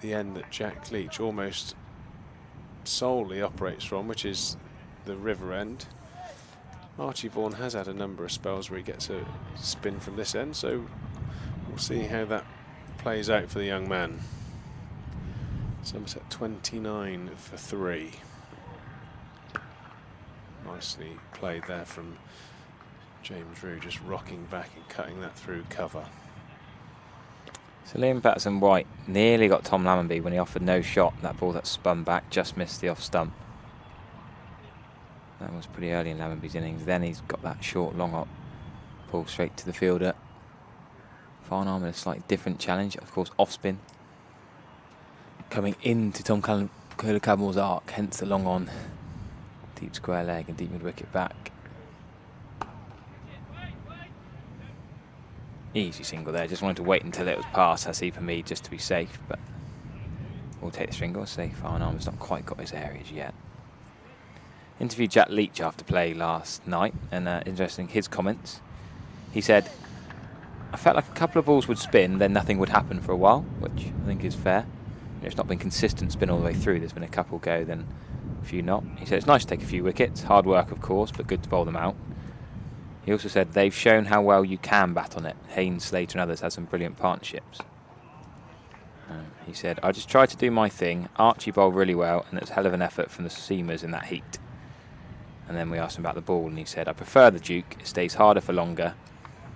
the end that Jack Leach almost solely operates from, which is the river end. Archie Vaughan has had a number of spells where he gets a spin from this end, so we'll see how that plays out for the young man. Somerset 29 for 3. Nicely played there from James Rew, just rocking back and cutting that through cover. So Liam Patterson-White nearly got Tom Lammonby when he offered no shot. That ball that spun back just missed the off stump. That was pretty early in Lammonby's innings. Then he's got that short long hop ball straight to the fielder. Farn Ahmed, a slightly different challenge, of course, off spin. Coming into Tom Cadmore's arc, hence the long on. Deep square leg and deep mid wicket back. Easy single there, just wanted to wait until it was past Hasib Hamid just to be safe, but we'll take the single. Say Farn Ahmed's not quite got his areas yet. Interviewed Jack Leach after play last night, and interesting his comments. He said, I felt like a couple of balls would spin, then nothing would happen for a while, which I think is fair. It's not been consistent spin all the way through. There's been a couple go, then a few not. He said it's nice to take a few wickets, hard work of course, but good to bowl them out. He also said they've shown how well you can bat on it. Haynes, Slater and others had some brilliant partnerships. He said, I just tried to do my thing. Archie bowled really well, and it was a hell of an effort from the seamers in that heat. And then we asked him about the ball, and he said, I prefer the Duke. It stays harder for longer.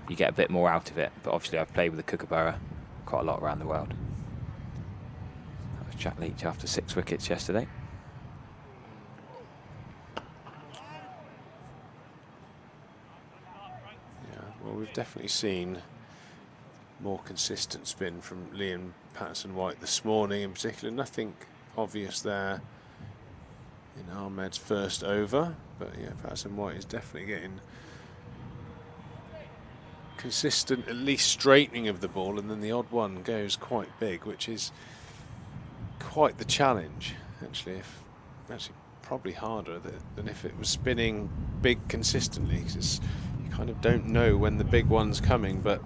You get a bit more out of it. But obviously I've played with the Kookaburra quite a lot around the world. That was Jack Leach after 6 wickets yesterday. Well, we've definitely seen more consistent spin from Liam Patterson-White this morning in particular. Nothing obvious there in Ahmed's first over, but yeah, Patterson-White is definitely getting consistent, at least straightening of the ball, and then the odd one goes quite big, which is quite the challenge, actually. Actually probably harder than if it was spinning big consistently, because you kind of don't know when the big one's coming. But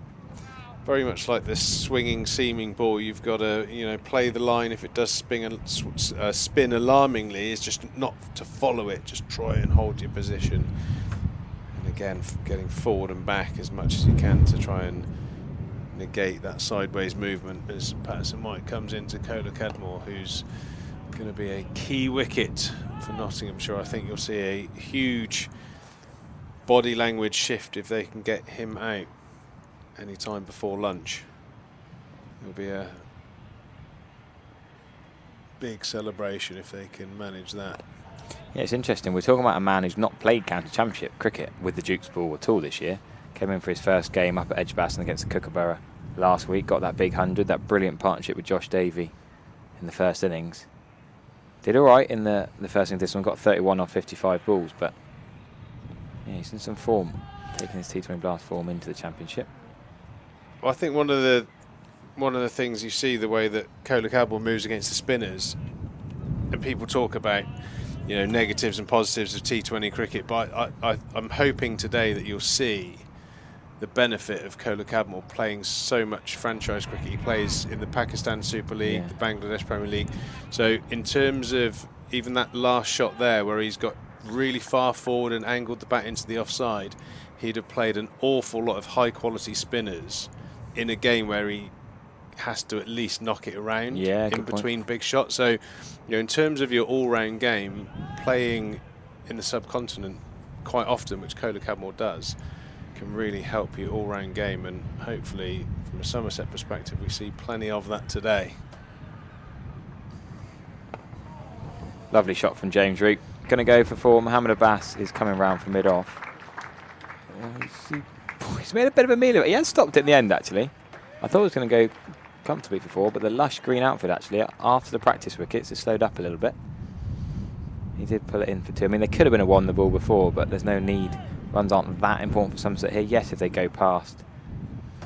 very much like this swinging seaming ball, you've got to, you know, play the line. If it does spin alarmingly, it's just not to follow it, just try and hold your position, and again getting forward and back as much as you can to try and negate that sideways movement as Patterson-White comes into Cadmore, who's going to be a key wicket for Nottinghamshire. I think you'll see a huge body language shift if they can get him out any time before lunch. It'll be a big celebration if they can manage that. Yeah, it's interesting. We're talking about a man who's not played county championship cricket with the Duke's ball at all this year. Came in for his first game up at Edgbaston against the Kookaburra last week. Got that big 100, that brilliant partnership with Josh Davey in the first innings. Did all right in the first innings. This one got 31 on 55 balls, but yeah, he's in some form, taking his T20 Blast form into the championship. Well, I think one of the things you see, the way that Cadmore moves against the spinners, and people talk about, you know, negatives and positives of T20 cricket, but I'm hoping today that you'll see the benefit of Cadmore playing so much franchise cricket. He plays in the Pakistan Super League, the Bangladesh Premier League. So in terms of even that last shot there, where he's got really far forward and angled the bat into the offside, he'd have played an awful lot of high quality spinners in a game where he has to at least knock it around in between big shots. So, you know, in terms of your all-round game, playing in the subcontinent quite often, which Cadmore does, can really help your all-round game, and hopefully from a Somerset perspective we see plenty of that today. Lovely shot from James Root. Going to go for 4. Mohammed Abbas is coming round for mid-off. He's made a bit of a meal of it. He has stopped it in the end, actually. I thought it was going to go comfortably for 4, but the lush green outfit, actually, after the practice wickets, it slowed up a little bit. He did pull it in for 2. I mean, they could have been a 1 the ball before, but there's no need. Runs aren't that important for Somerset here. Yes, if they go past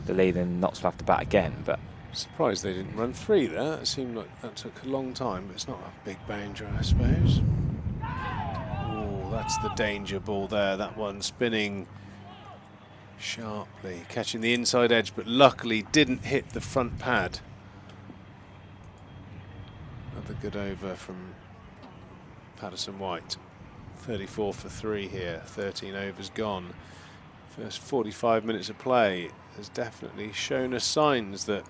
the lead, then Notts will have to bat again, but... Surprised they didn't run 3 there. It seemed like that took a long time, but it's not a big boundary, I suppose. Oh, that's the danger ball there. That one spinning sharply, catching the inside edge, but luckily didn't hit the front pad. Another good over from Patterson White. 34 for 3 here, 13 overs gone. First 45 minutes of play has definitely shown us signs that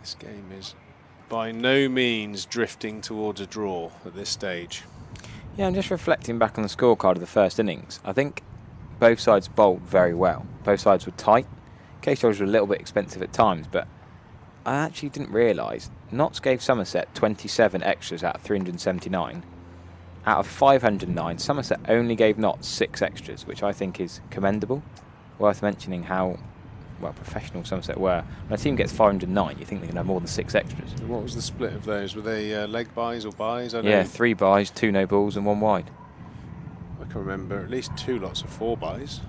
this game is by no means drifting towards a draw at this stage. Yeah, I'm just reflecting back on the scorecard of the first innings. I think both sides bowled very well. Both sides were tight. Case shots were a little bit expensive at times, but I actually didn't realise Notts gave Somerset 27 extras out of 379. Out of 509, Somerset only gave Notts 6 extras, which I think is commendable. Worth mentioning how well professional Somerset were. When a team gets 509, you think they can have more than 6 extras. And what was the split of those? Were they leg buys or buys? Yeah, 3 buys, 2 no balls and 1 wide. I can remember at least 2 lots of 4 buys.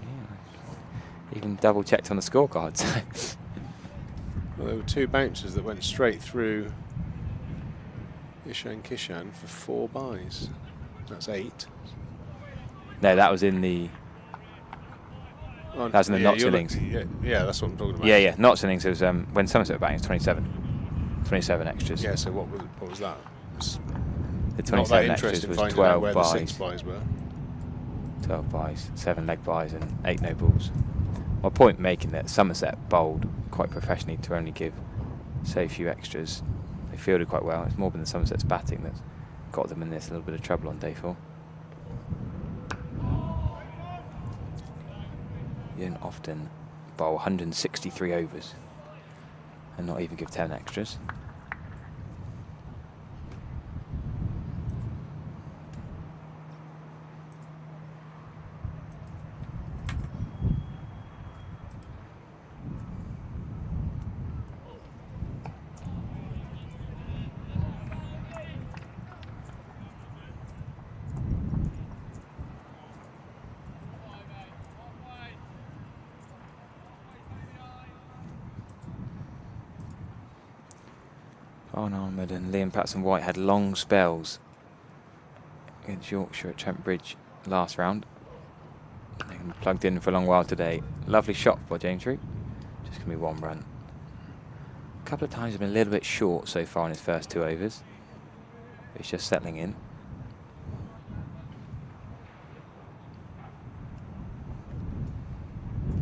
Yeah. Even double checked on the scorecards. Well, there were 2 bouncers that went straight through Ishan Kishan for 4 buys. That's 8. No, that was in the... That was in the Notts innings. Yeah, that's what I'm talking about. Yeah. Notts innings was when Somerset were batting, it was 27. 27 extras. Yeah, so what was that? The 27 extras was 12 buys. buys. The 6 buys were. 12 buys, 7 leg buys and 8 no balls. My point making that Somerset bowled quite professionally to only give so few extras. They fielded quite well. It's more than Somerset's batting that's got them in this little bit of trouble on day 4. You don't often bowl 163 overs and not even give 10 extras. Barn Ahmed and Liam Patterson-White had long spells against Yorkshire at Trent Bridge last round. They've been plugged in for a long while today. Lovely shot by James Root. Just going to be 1 run. A couple of times he's been a little bit short so far in his first 2 overs. But he's just settling in.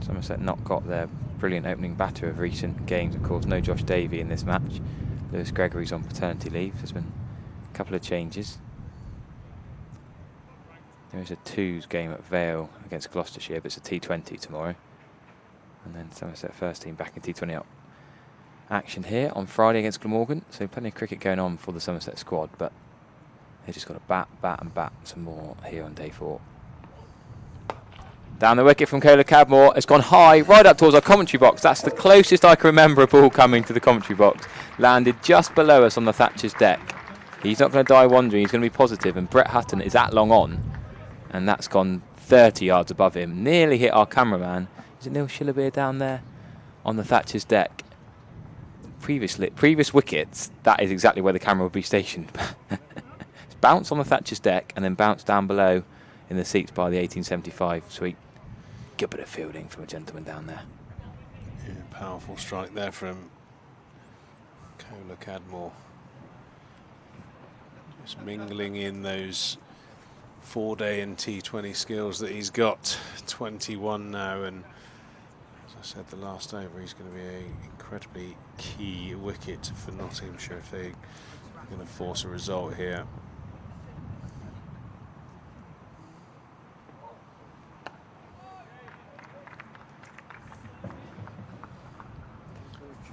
Somerset not got their brilliant opening batter of recent games, of course. No Josh Davey in this match. Lewis Gregory's on paternity leave. There's been a couple of changes. There is a 2s game at Vale against Gloucestershire, but it's a T20 tomorrow. And then Somerset first team back in T20 action here on Friday against Glamorgan. So plenty of cricket going on for the Somerset squad, but they've just got to bat some more here on day 4. Down the wicket from Cadmore. It's gone high, right up towards our commentary box. That's the closest I can remember a ball coming to the commentary box. Landed just below us on the Thatcher's deck. He's not going to die wandering. He's going to be positive. And Brett Hutton is that long on. And that's gone 30 yards above him. Nearly hit our cameraman. Is it Neil Shillabeer down there on the Thatcher's deck? Previous wickets, that is exactly where the camera would be stationed. It's bounced on the Thatcher's deck and then bounced down below in the seats by the 1875 suite. Good bit of fielding from a gentleman down there. Yeah, powerful strike there from Cadmore. Just mingling in those 4-day and T20 skills that he's got. 21 now, and as I said the last over, he's going to be an incredibly key wicket for Nottinghamshire if they're going to force a result here.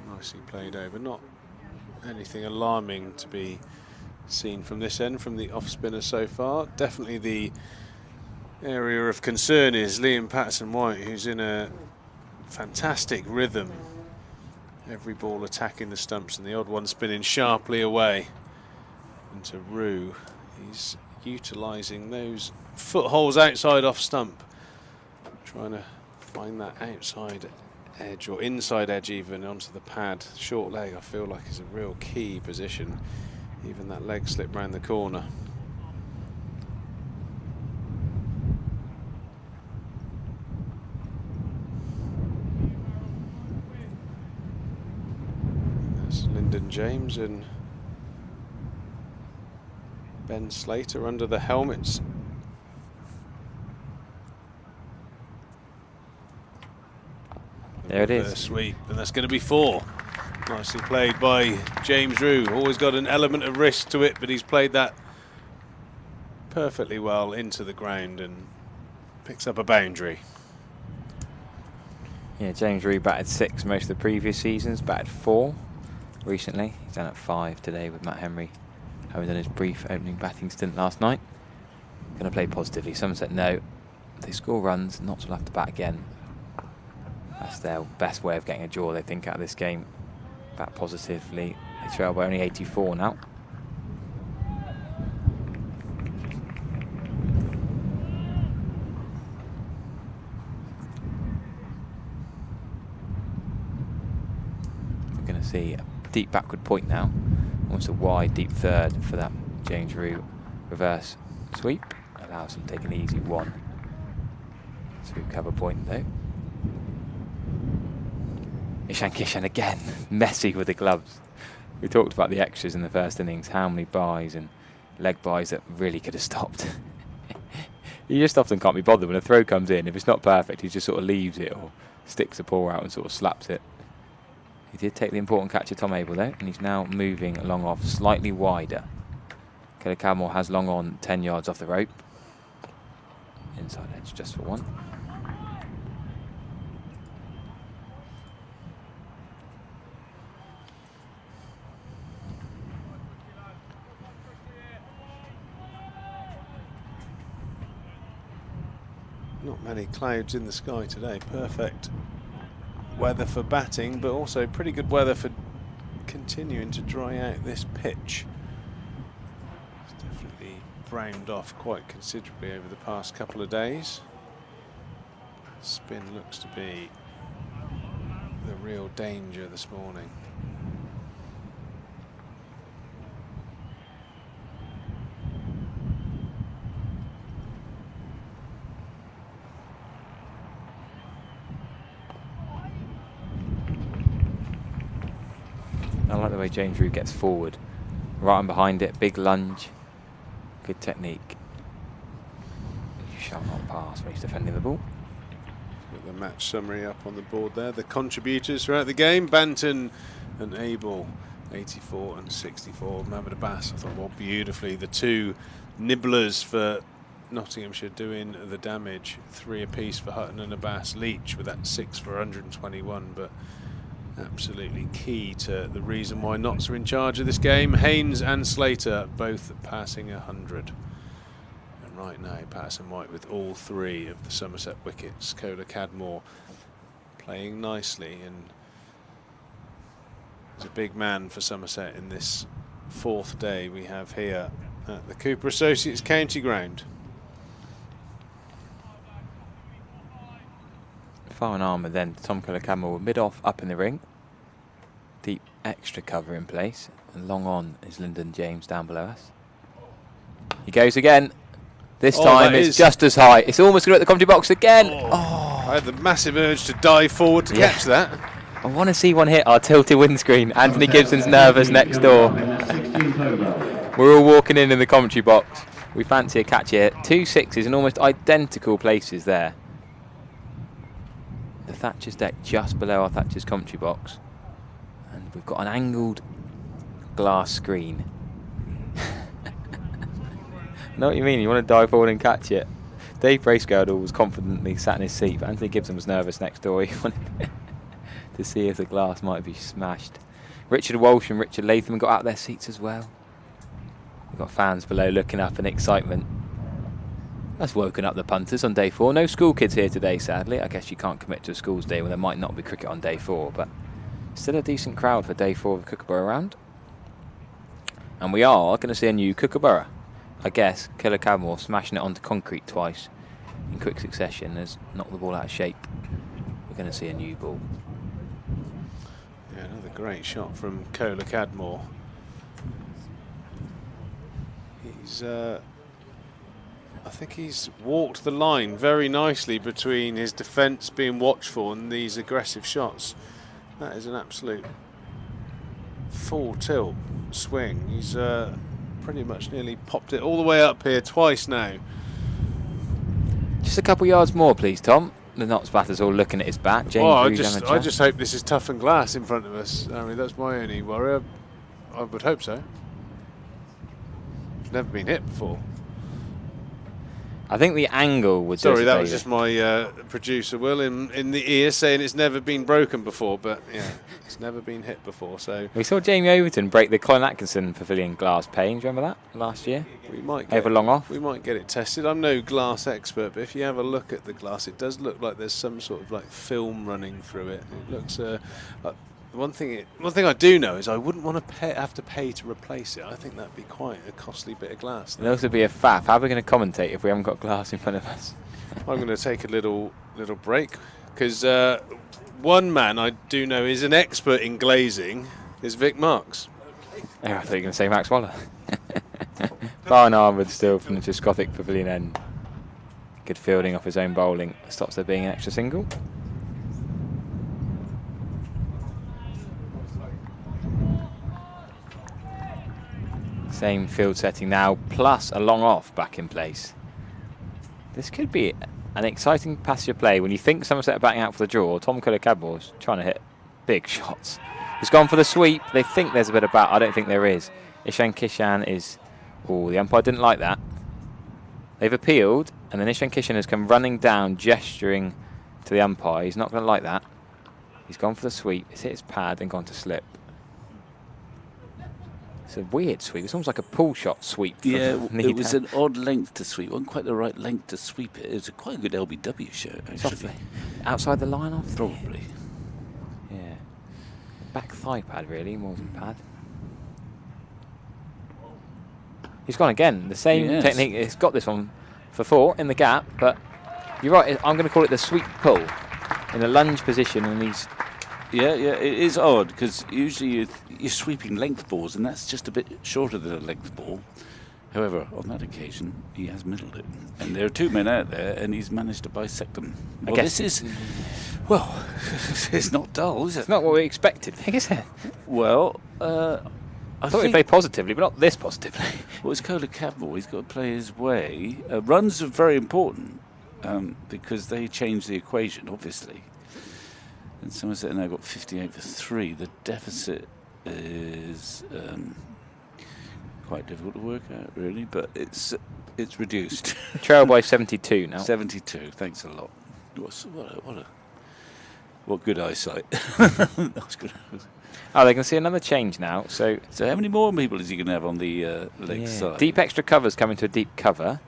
Nicely played over, not anything alarming to be seen from this end, from the off spinner so far. Definitely the area of concern is Liam Patterson-White, who's in a fantastic rhythm. Every ball attacking the stumps and the odd one spinning sharply away. And to Rue, he's utilising those footholes outside off stump, trying to find that outside edge or inside edge even onto the pad. Short leg I feel like is a real key position. Even that leg slip round the corner. That's Lyndon James and Ben Slater under the helmets. There it is. Sweep, and that's going to be 4. Nicely played by James Rue. Always got an element of risk to it, but he's played that perfectly well into the ground and picks up a boundary. Yeah, James Rue batted 6 most of the previous seasons, batted 4 recently. He's down at 5 today with Matt Henry having done his brief opening batting stint last night. Going to play positively. Somerset no. If they score runs, Notts will have to bat again. That's their best way of getting a draw, they think, out of this game. Bat positively. They trail by only 84 now. We're going to see a deep backward point now. Almost a wide, deep third for that James Rue reverse sweep. Allows them to take an easy 1. Sweep cover point though. Ishan Kishan again, messy with the gloves. We talked about the extras in the first innings, how many byes and leg byes that really could have stopped. You just often can't be bothered when a throw comes in. If it's not perfect, he just sort of leaves it or sticks the paw out and sort of slaps it. He did take the important catch of Tom Abel though, and he's now moving along off slightly wider. Cadmore has long on 10 yards off the rope. Inside edge just for 1. Not many clouds in the sky today. Perfect weather for batting, but also pretty good weather for continuing to dry out this pitch. It's definitely browned off quite considerably over the past couple of days. Spin looks to be the real danger this morning. I like the way James Rue gets forward. Right on behind it, big lunge. Good technique. Shot not pass when he's defending the ball. Got the match summary up on the board there. The contributors throughout the game, Banton and Abel, 84 and 64. Mohamed Abbas, I thought, well, beautifully. The 2 nibblers for Nottinghamshire doing the damage. 3 apiece for Hutton and Abbas. Leach with that 6 for 121, but absolutely key to the reason why Notts are in charge of this game. Haynes and Slater both passing 100. And right now, Patterson-White with all 3 of the Somerset wickets. Cadmore playing nicely, and he's a big man for Somerset in this 4th day we have here at the Cooper Associates County Ground. Far and armour then, Tom Cadmore mid-off up in the ring. Deep extra cover in place. And long on is Lyndon James down below us. He goes again. This time it's just as high. It's almost going to hit the commentary box again. I had the massive urge to dive forward to catch that. I want to see one hit our tilted windscreen. Anthony Gibson's nervous next door. We're all walking in the commentary box. We fancy a catch here. 2 sixes in almost identical places there. The Thatcher's deck just below our Thatcher's commentary box. And we've got an angled glass screen. Know what you mean? You want to dive forward and catch it. Dave Bracegirdle was confidently sat in his seat, but Anthony Gibson was nervous next door. He wanted to see if the glass might be smashed. Richard Walsh and Richard Latham got out of their seats as well. We've got fans below looking up in excitement. That's woken up the punters on day 4. No school kids here today, sadly. I guess you can't commit to a school's day when there might not be cricket on day 4, but still a decent crowd for day 4 of the Kookaburra round. And we are going to see a new Kookaburra. I guess Killer Cadmore smashing it onto concrete twice in quick succession has knocked the ball out of shape. We're going to see a new ball. Yeah, another great shot from Kola Cadmore. He's, I think he's walked the line very nicely between his defence being watchful and these aggressive shots. That is an absolute full tilt swing. He's pretty much nearly popped it all the way up here twice now. Just a couple yards more, please, Tom. The Notts batter's all looking at his bat. James I just hope this is tough and glass in front of us. I mean, that's my only worry. I would hope so. It's never been hit before. I think the angle would. Sorry, that was just my producer, Will, in the ear saying it's never been broken before, but yeah, it's never been hit before. So we saw Jamie Overton break the Colin Atkinson Pavilion glass panes. Remember that last year? We might over long off. We might get it tested. I'm no glass expert, but if you have a look at the glass, it does look like there's some sort of like film running through it. It looks like one thing I do know is I wouldn't want to have to pay to replace it. I think that'd be quite a costly bit of glass. It'd also be a faff. How are we going to commentate if we haven't got glass in front of us? I'm going to take a little break because one man I do know is an expert in glazing is Vic Marks. Oh, I thought you were going to say Max Waller. Barn Armwood still from the Triscothic Pavilion end. Good fielding off his own bowling. Stops there being an extra single. Same field setting now, plus a long off back in place. This could be an exciting passage of play when you think Somerset are batting out for the draw. Tom Cadmore's trying to hit big shots. He's gone for the sweep. They think there's a bit of bat. I don't think there is. Ishan Kishan is... Oh, the umpire didn't like that. They've appealed, and then Ishan Kishan has come running down, gesturing to the umpire. He's not going to like that. He's gone for the sweep. He's hit his pad and gone to slip. It's a weird sweep. It's almost like a pull shot sweep. Yeah, it was an odd length to sweep. It wasn't quite the right length to sweep it. It was quite a good LBW shot, actually. Outside the line off? Probably. Yeah. Back thigh pad, really, more than pad. He's gone again. The same technique. He's got this one for 4 in the gap, but you're right. I'm going to call it the sweep pull in a lunge position, and he's... Yeah, it is odd because usually you're sweeping length balls, and that's just a bit shorter than a length ball. However, on that occasion, he has middled it, and there are 2 men out there, and he's managed to bisect them. Well, this is, well, it's not dull, is it? It's not what we expected, is it? Well, I thought he'd play positively, but not this positively. Well, it's Kola Cadmore. He's got to play his way. Runs are very important because they change the equation, obviously. And Somerset now got 58 for 3. The deficit is quite difficult to work out, really, but it's reduced. Trail by 72 now. 72. Thanks a lot. What good eyesight. That was good. Oh, they can see another change now. So how many more people is he going to have on the leg side? Deep extra cover's coming to a deep cover.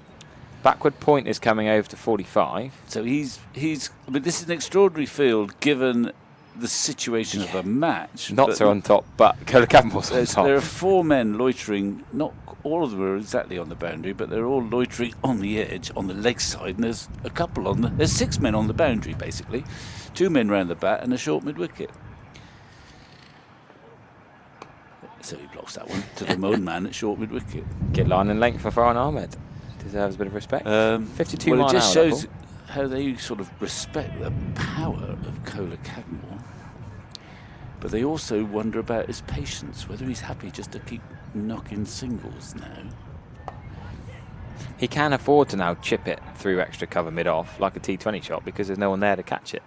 Backward point is coming over to 45. So he's. I mean, this is an extraordinary field given the situation of a match. Notts are on top, but Kola Cadmore's on top. There are 4 men loitering. Not all of them are exactly on the boundary, but they're all loitering on the edge, on the leg side. And there's a couple on the. There's 6 men on the boundary, basically. 2 men round the bat and a short mid wicket. So he blocks that one to the Moan man at short mid wicket. Get line and length for Farhan Ahmed. Deserves a bit of respect. 52 well, mile it just an hour shows how they sort of respect the power of Kola Cadmore, but they also wonder about his patience, whether he's happy just to keep knock-in singles now. He can afford to now chip it through extra cover mid-off like a T20 shot because there's no one there to catch it.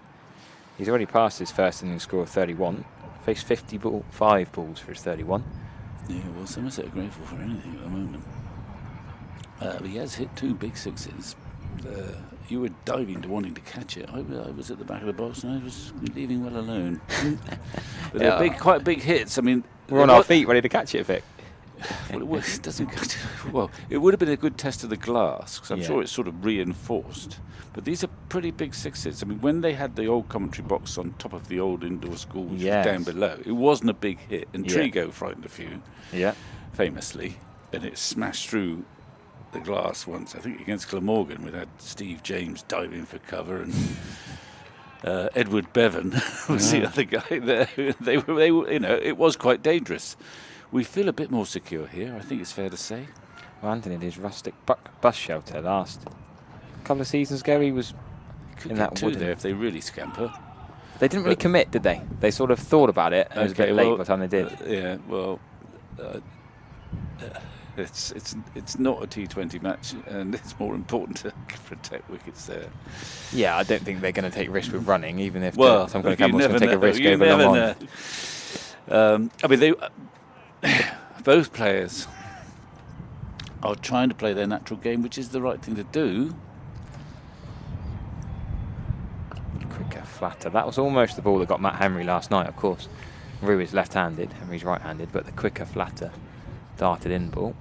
He's already passed his first innings score of 31. Faced 55 balls for his 31. Yeah, well, Somerset are grateful for anything at the moment. He has hit 2 big sixes. You were diving to wanting to catch it. I was at the back of the box and I was leaving well alone. But they're quite big hits. I mean, we're on our feet ready to catch it, Vic. Well, it doesn't catch it. Well, it would have been a good test of the glass because I'm sure it's sort of reinforced. But these are pretty big sixes. I mean, when they had the old commentary box on top of the old indoor school, which was down below, it wasn't a big hit. And Trigo frightened a few, famously, and it smashed through the glass once. I think against Glamorgan, we had Steve James diving for cover, and Edward Bevan was the other guy there. They were, you know, it was quite dangerous. We feel a bit more secure here, I think it's fair to say. Well, Anthony did his rustic bus shelter last couple of seasons ago. He was Could in get that 2 wood there if they really scamper. They didn't really commit, did they? They sort of thought about it, and it was a bit late by the time they did. It's not a T20 match, and it's more important to protect wickets there. Yeah, I don't think they're going to take risks with running, even if some kind of Cadmore's going to take a risk over long on. I mean, both players are trying to play their natural game, which is the right thing to do. Quicker, flatter. That was almost the ball that got Matt Henry last night, of course. Rue is left-handed, Henry's right-handed, but the quicker, flatter darted in ball.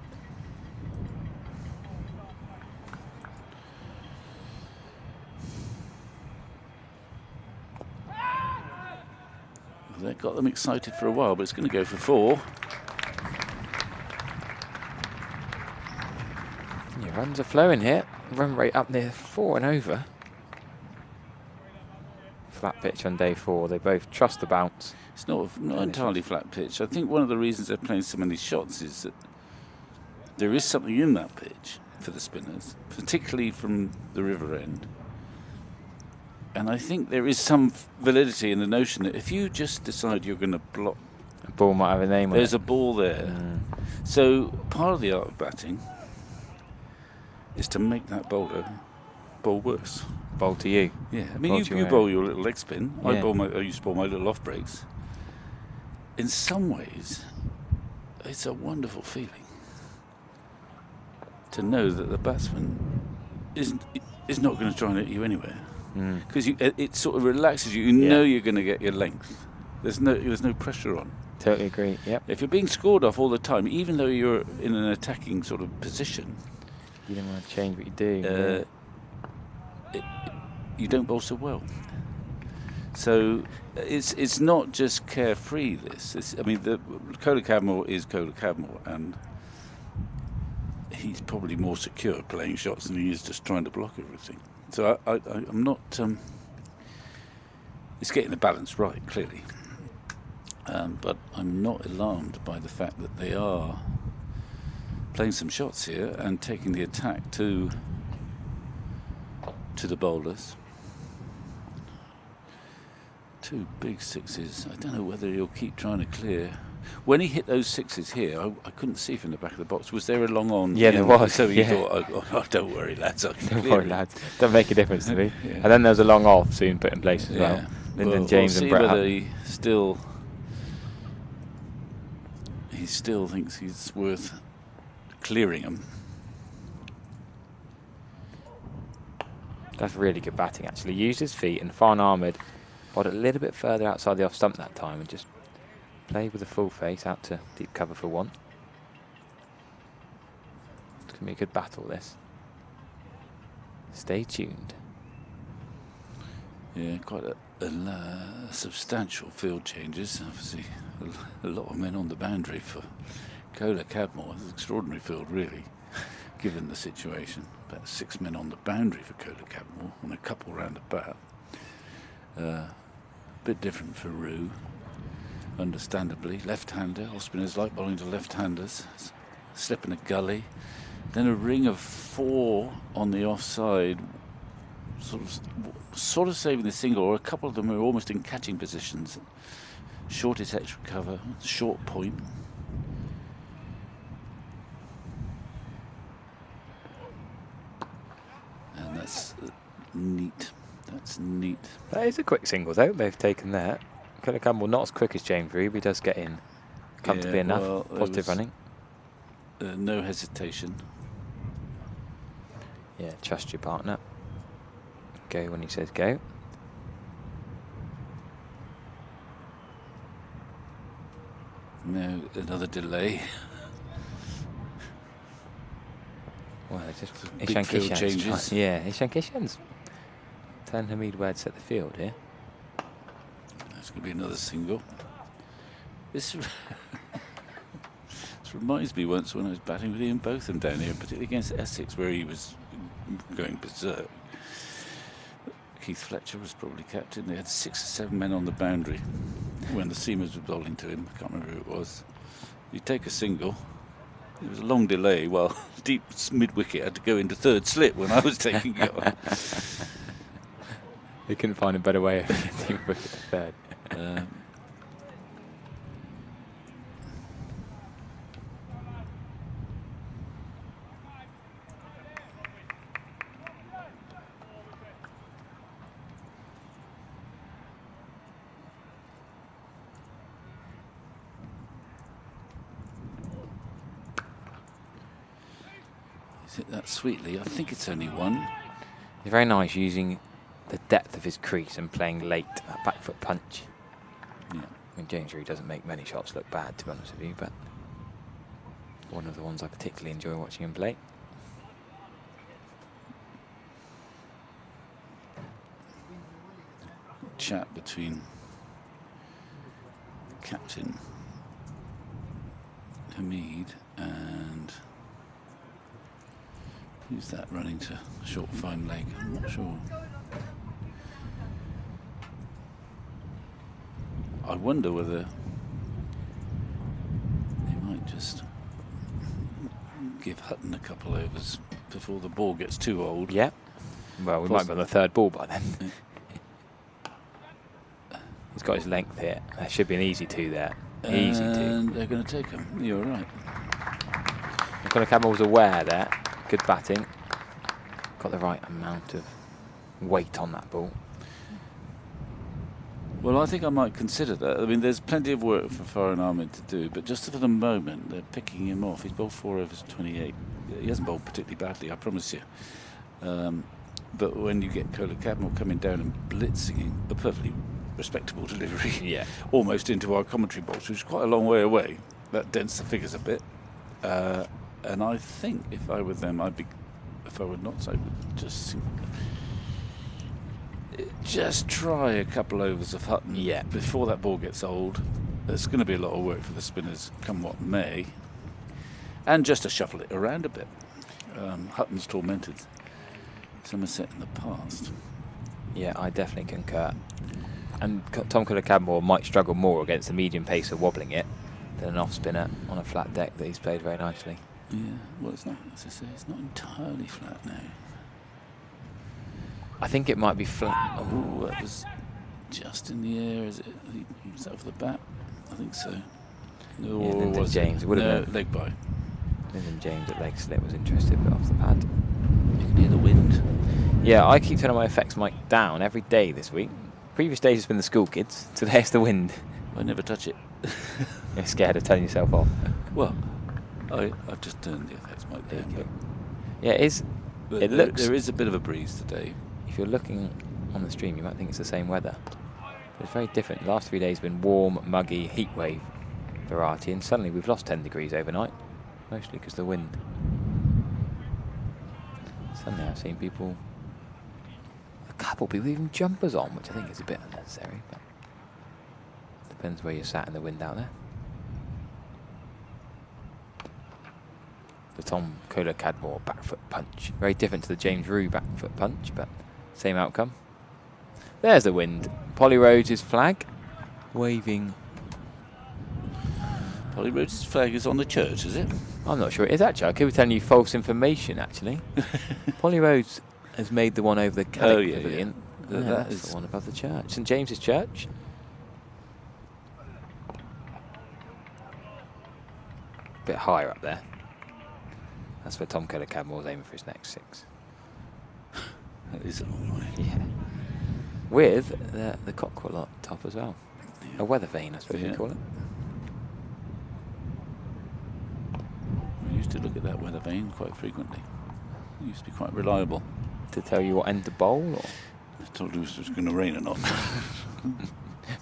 That got them excited for a while, but it's going to go for 4. Yeah, runs are flowing here. Run rate up near 4 and over. Flat pitch on day 4. They both trust the bounce. It's not entirely flat pitch. I think one of the reasons they're playing so many shots is that there is something in that pitch for the spinners, particularly from the river end. And I think there is some validity in the notion that if you just decide you're going to block, The ball might have a name on it. there's a ball there. So part of the art of batting is to make that bowler bowl worse. Bowl to you. Yeah, I mean, Bowl you to your bowl own. your little leg spin. Yeah. I used to bowl my little off breaks. In some ways, it's a wonderful feeling to know that the batsman is not going to try and hit you anywhere, because it sort of relaxes you. You know you're going to get your length. There's no pressure on. Totally agree. Yep. If you're being scored off all the time, even though you're in an attacking sort of position, You don't want to change what you do. you don't bowl so well. So it's not just carefree. I mean, the Kohler Cadmore is Kohler Cadmore, and he's probably more secure playing shots than he is just trying to block everything. So I'm not. It's getting the balance right, clearly, but I'm not alarmed by the fact that they are playing some shots here and taking the attack to the bowlers. 2 big sixes. I don't know whether he'll keep trying to clear. When he hit those sixes here, I couldn't see from the back of the box. Was there a long on? Yeah, there was. So he thought, oh, don't worry, lads. I can Don't clear worry, it." lads. Don't make a difference to me. Yeah. And then there was a long off soon put in place as well. Lyndon James we'll and see Brett whether Hutton. he still thinks he's worth clearing them. That's really good batting, actually. Used his feet, and Farn Ahmed bowled a little bit further outside the off stump that time and just played with a full face out to deep cover for 1. It's going to be a good battle, this. Stay tuned. Yeah, quite a substantial field changes. Obviously, a lot of men on the boundary for Kohler Cadmore. It's an extraordinary field, really, given the situation. About 6 men on the boundary for Kohler Cadmore and a couple round the bat. A bit different for Rue, understandably. Left-hander. All spinners like bowling to left-handers. Slip in a gully. Then a ring of 4 on the offside, sort of saving the single, or a couple of them were almost in catching positions. Shortest extra cover, short point. That's neat. That's neat. That is a quick single, though. They've taken that. Cadmore not as quick as James Reed, but he does get in comfortably enough. Well, Positive running. No hesitation. Yeah, trust your partner. Go when he says go. No, another delay. Well, just big field changes. Yeah, Ishan Kishan's telling Hamid where to set the field here. That's going to be another single. This reminds me once when I was batting with Ian Botham down here, particularly against Essex, where he was going berserk. Keith Fletcher was probably captain. They had 6 or 7 men on the boundary when the seamers were bowling to him. I can't remember who it was. You take a single. It was a long delay while deep mid-wicket had to go into third slip when I was taking it on. They couldn't find a better way of getting wicket to third. Hit that sweetly. I think it's only one. He's very nice using the depth of his crease and playing late, that back foot punch. Yeah. I mean, James Reed doesn't make many shots look bad, to be honest with you, but one of the ones I particularly enjoy watching him play. Chat between the captain Hamid and who's that running to short fine leg? I'm not sure. I wonder whether they might just give Hutton a couple overs before the ball gets too old. Yeah. Well, we might be on the third ball by then. He's got his length here. That should be an easy 2 there. Easy 2. And they're going to take him. You're right. Cadmore was aware there. Good batting. Got the right amount of weight on that ball. Well, I think I might consider that. I mean, there's plenty of work for Farhan Ahmed to do, but just for the moment, they're picking him off. He's bowled 4 overs 28. He hasn't bowled particularly badly, I promise you. But when you get Cadmore coming down and blitzing him, a perfectly respectable delivery, Yeah. almost into our commentary box, which is quite a long way away, that dents the figures a bit. And I think if I were them, if I were not, I would just try a couple overs of Hutton before that ball gets old. There's going to be a lot of work for the spinners, come what may, and just to shuffle it around a bit. Hutton's tormented Somerset in the past. Yeah, I definitely concur. And Tom Cadmore might struggle more against the medium pacer wobbling it than an off spinner on a flat deck that he's played very nicely. Yeah, well, it's not, as I say, it's not entirely flat now. I think it might be flat. Oh, that was just in the air. Is that off the bat? I think so. No, Yeah, Lyndon was James. It would have been leg by. Lyndon James at leg slip was interested, but off the pad. You can hear the wind. Yeah, I keep turning my effects mic down every day this week. Previous days it's been the school kids. Today it's the wind. I never touch it. You're scared of turning yourself off. Well, I've just turned the effects mic down. But yeah, it is. but It there, looks. there is a bit of a breeze today. If you're looking on the stream, you might think it's the same weather. But it's very different. The last 3 days have been warm, muggy, heat wave variety, and suddenly we've lost 10 degrees overnight, mostly because of the wind. Suddenly I've seen people, a couple people even jumpers on, which I think is a bit unnecessary, but depends where you're sat in the wind out there. The Tom Cadmore back foot punch. Very different to the James Reed back foot punch, but same outcome. There's the wind. Polly Rhodes' flag waving. Polly Rhodes' flag is on the church, is it? I'm not sure it is actually. I could be telling you false information actually. Polly Rhodes has made the one over the Caddick Pavilion. Yeah. Yeah, that's the one above the church. St James's Church. Bit higher up there. That's where Tom Cadmore's aiming for his next 6. That is a long way. Yeah. With the Cockerel on top as well. Yeah. A weather vane, I suppose you call it. We used to look at that weather vane quite frequently. It used to be quite reliable. To tell you what end to bowl? Or? I told you it was going to rain or not.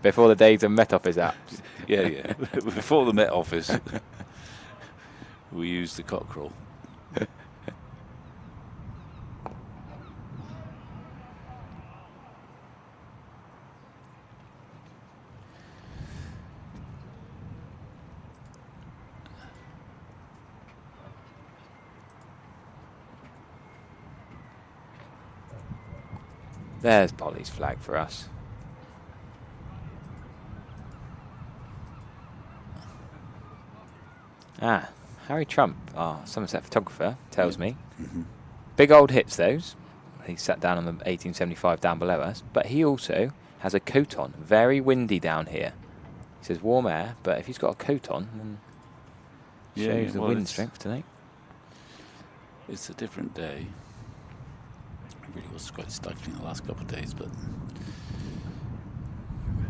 Before the days of Met Office apps. Yeah. Before the Met Office, we used the Cockerel. There's Polly's flag for us. Ah, Harry Trump, our Somerset photographer, tells me. Big old hits, those. He sat down on the 1875 down below us, but he also has a coat on. Very windy down here. He says warm air, but if he's got a coat on, then shows the wind strength tonight. It's a different day. It really was quite stifling the last couple of days, but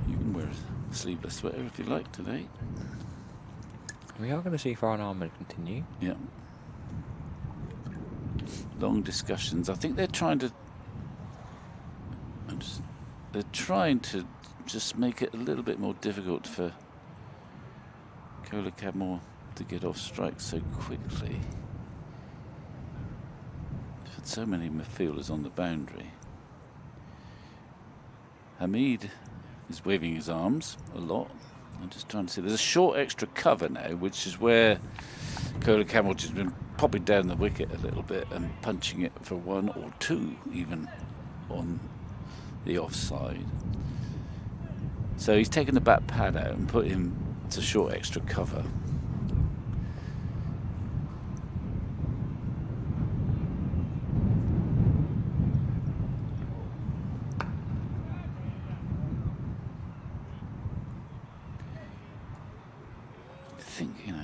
you can wear a sleeveless sweater if you like today. We are going to see Foreign Armour continue. Yeah. Long discussions. I think they're trying to. They're trying to just make it a little bit more difficult for Cadmore to get off strike so quickly. They've had so many midfielders on the boundary. Hamid is waving his arms a lot. I'm just trying to see. There's a short extra cover now, which is where Cadmore has been popping down the wicket a little bit and punching it for one or two, even on the offside. So he's taken the back pad out and put him to short extra cover.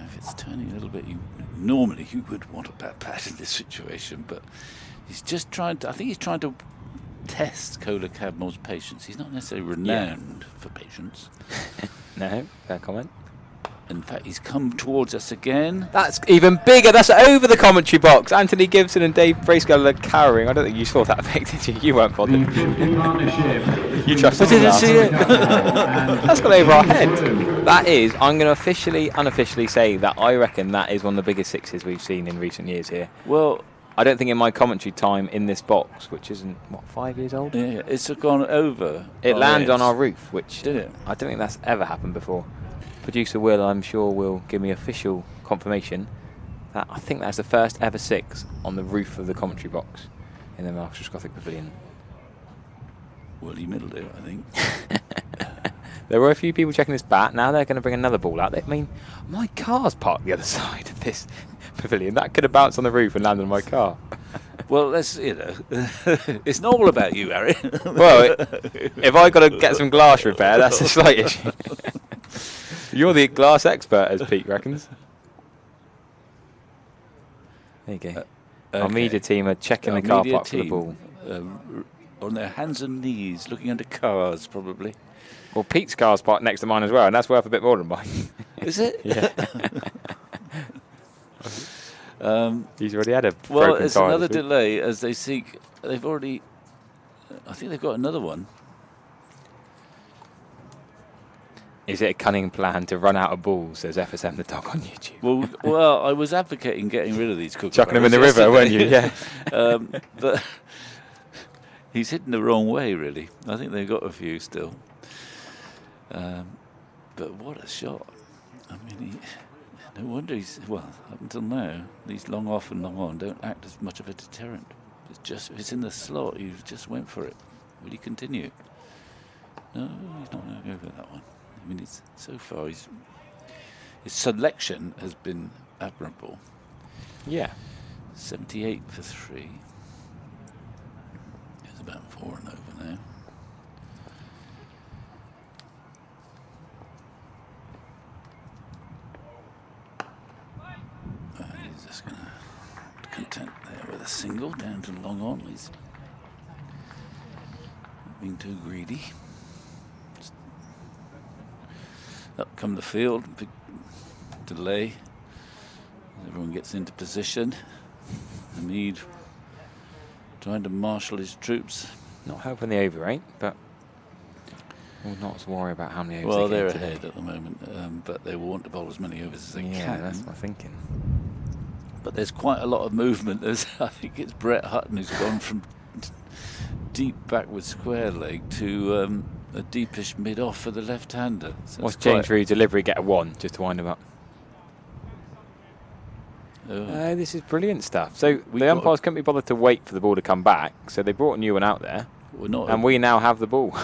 If it's turning a little bit, normally you would want a back pad in this situation, but he's just trying to. I think he's trying to test Cadmore's patience. He's not necessarily renowned for patience. No, fair comment. In fact, he's come towards us again. That's even bigger. That's over the commentary box. Anthony Gibson and Dave Bracegirdle are cowering. I don't think you saw that pic, did you? You weren't bothered. You trusted I didn't see it. That's gone over our head. That is, I'm going to unofficially say that I reckon that is one of the biggest sixes we've seen in recent years here. Well, I don't think in my commentary time in this box, which isn't, 5 years old? Yeah, it's gone over. It landed on our roof, which did it? I don't think that's ever happened before. Producer Will, I'm sure, will give me official confirmation that I think that's the first ever six on the roof of the commentary box in the Marshall Gothic Pavilion. Well, he middled it, I think. There were a few people checking this bat. Now they're going to bring another ball out. I mean, my car's parked the other side of this pavilion. That could have bounced on the roof and landed on my car. Well, let's, it's not all about you, Harry. Well, if I got to get some glass repair, that's a slight issue. You're the glass expert, as Pete reckons. There you go. Okay. Our media team are checking the car park for the ball. On their hands and knees, looking under cars, probably. Well, Pete's car's parked next to mine as well, and that's worth a bit more than mine. Is it? Yeah. He's already had a well, it's another delay as they seek. They've already. I think they've got another one. Is it a cunning plan to run out of balls, says FSM the dog on YouTube? Well, I was advocating getting rid of these kookaburras. Chucking them in the river, weren't you? Yeah. But he's hitting the wrong way, really. I think they've got a few still. But what a shot. I mean, no wonder he's, well, up until now, these long off and long on don't act as much of a deterrent. It's just, if it's in the slot, you just went for it. Will he continue? No, he's not going to go for that one. I mean, so far, his selection has been admirable. Yeah. 78 for 3. It's about 4 and over now. He's just going to content there with a single down to long on. He's being too greedy. Up come the field, big delay. Everyone gets into position. Hamid trying to marshal his troops. Not helping the over 8, but we'll not worry about how many overs. Well, they're ahead at the moment, but they will want to bowl as many overs as they can. Yeah, that's my thinking. But there's quite a lot of movement. I think it's Brett Hutton who's gone from deep backward square leg to a deepish mid-off for the left-hander. So What's James Reed's delivery? Get a 1 just to wind him up. This is brilliant stuff. So the umpires couldn't be bothered to wait for the ball to come back, so they brought a new one out there, and we now have the ball.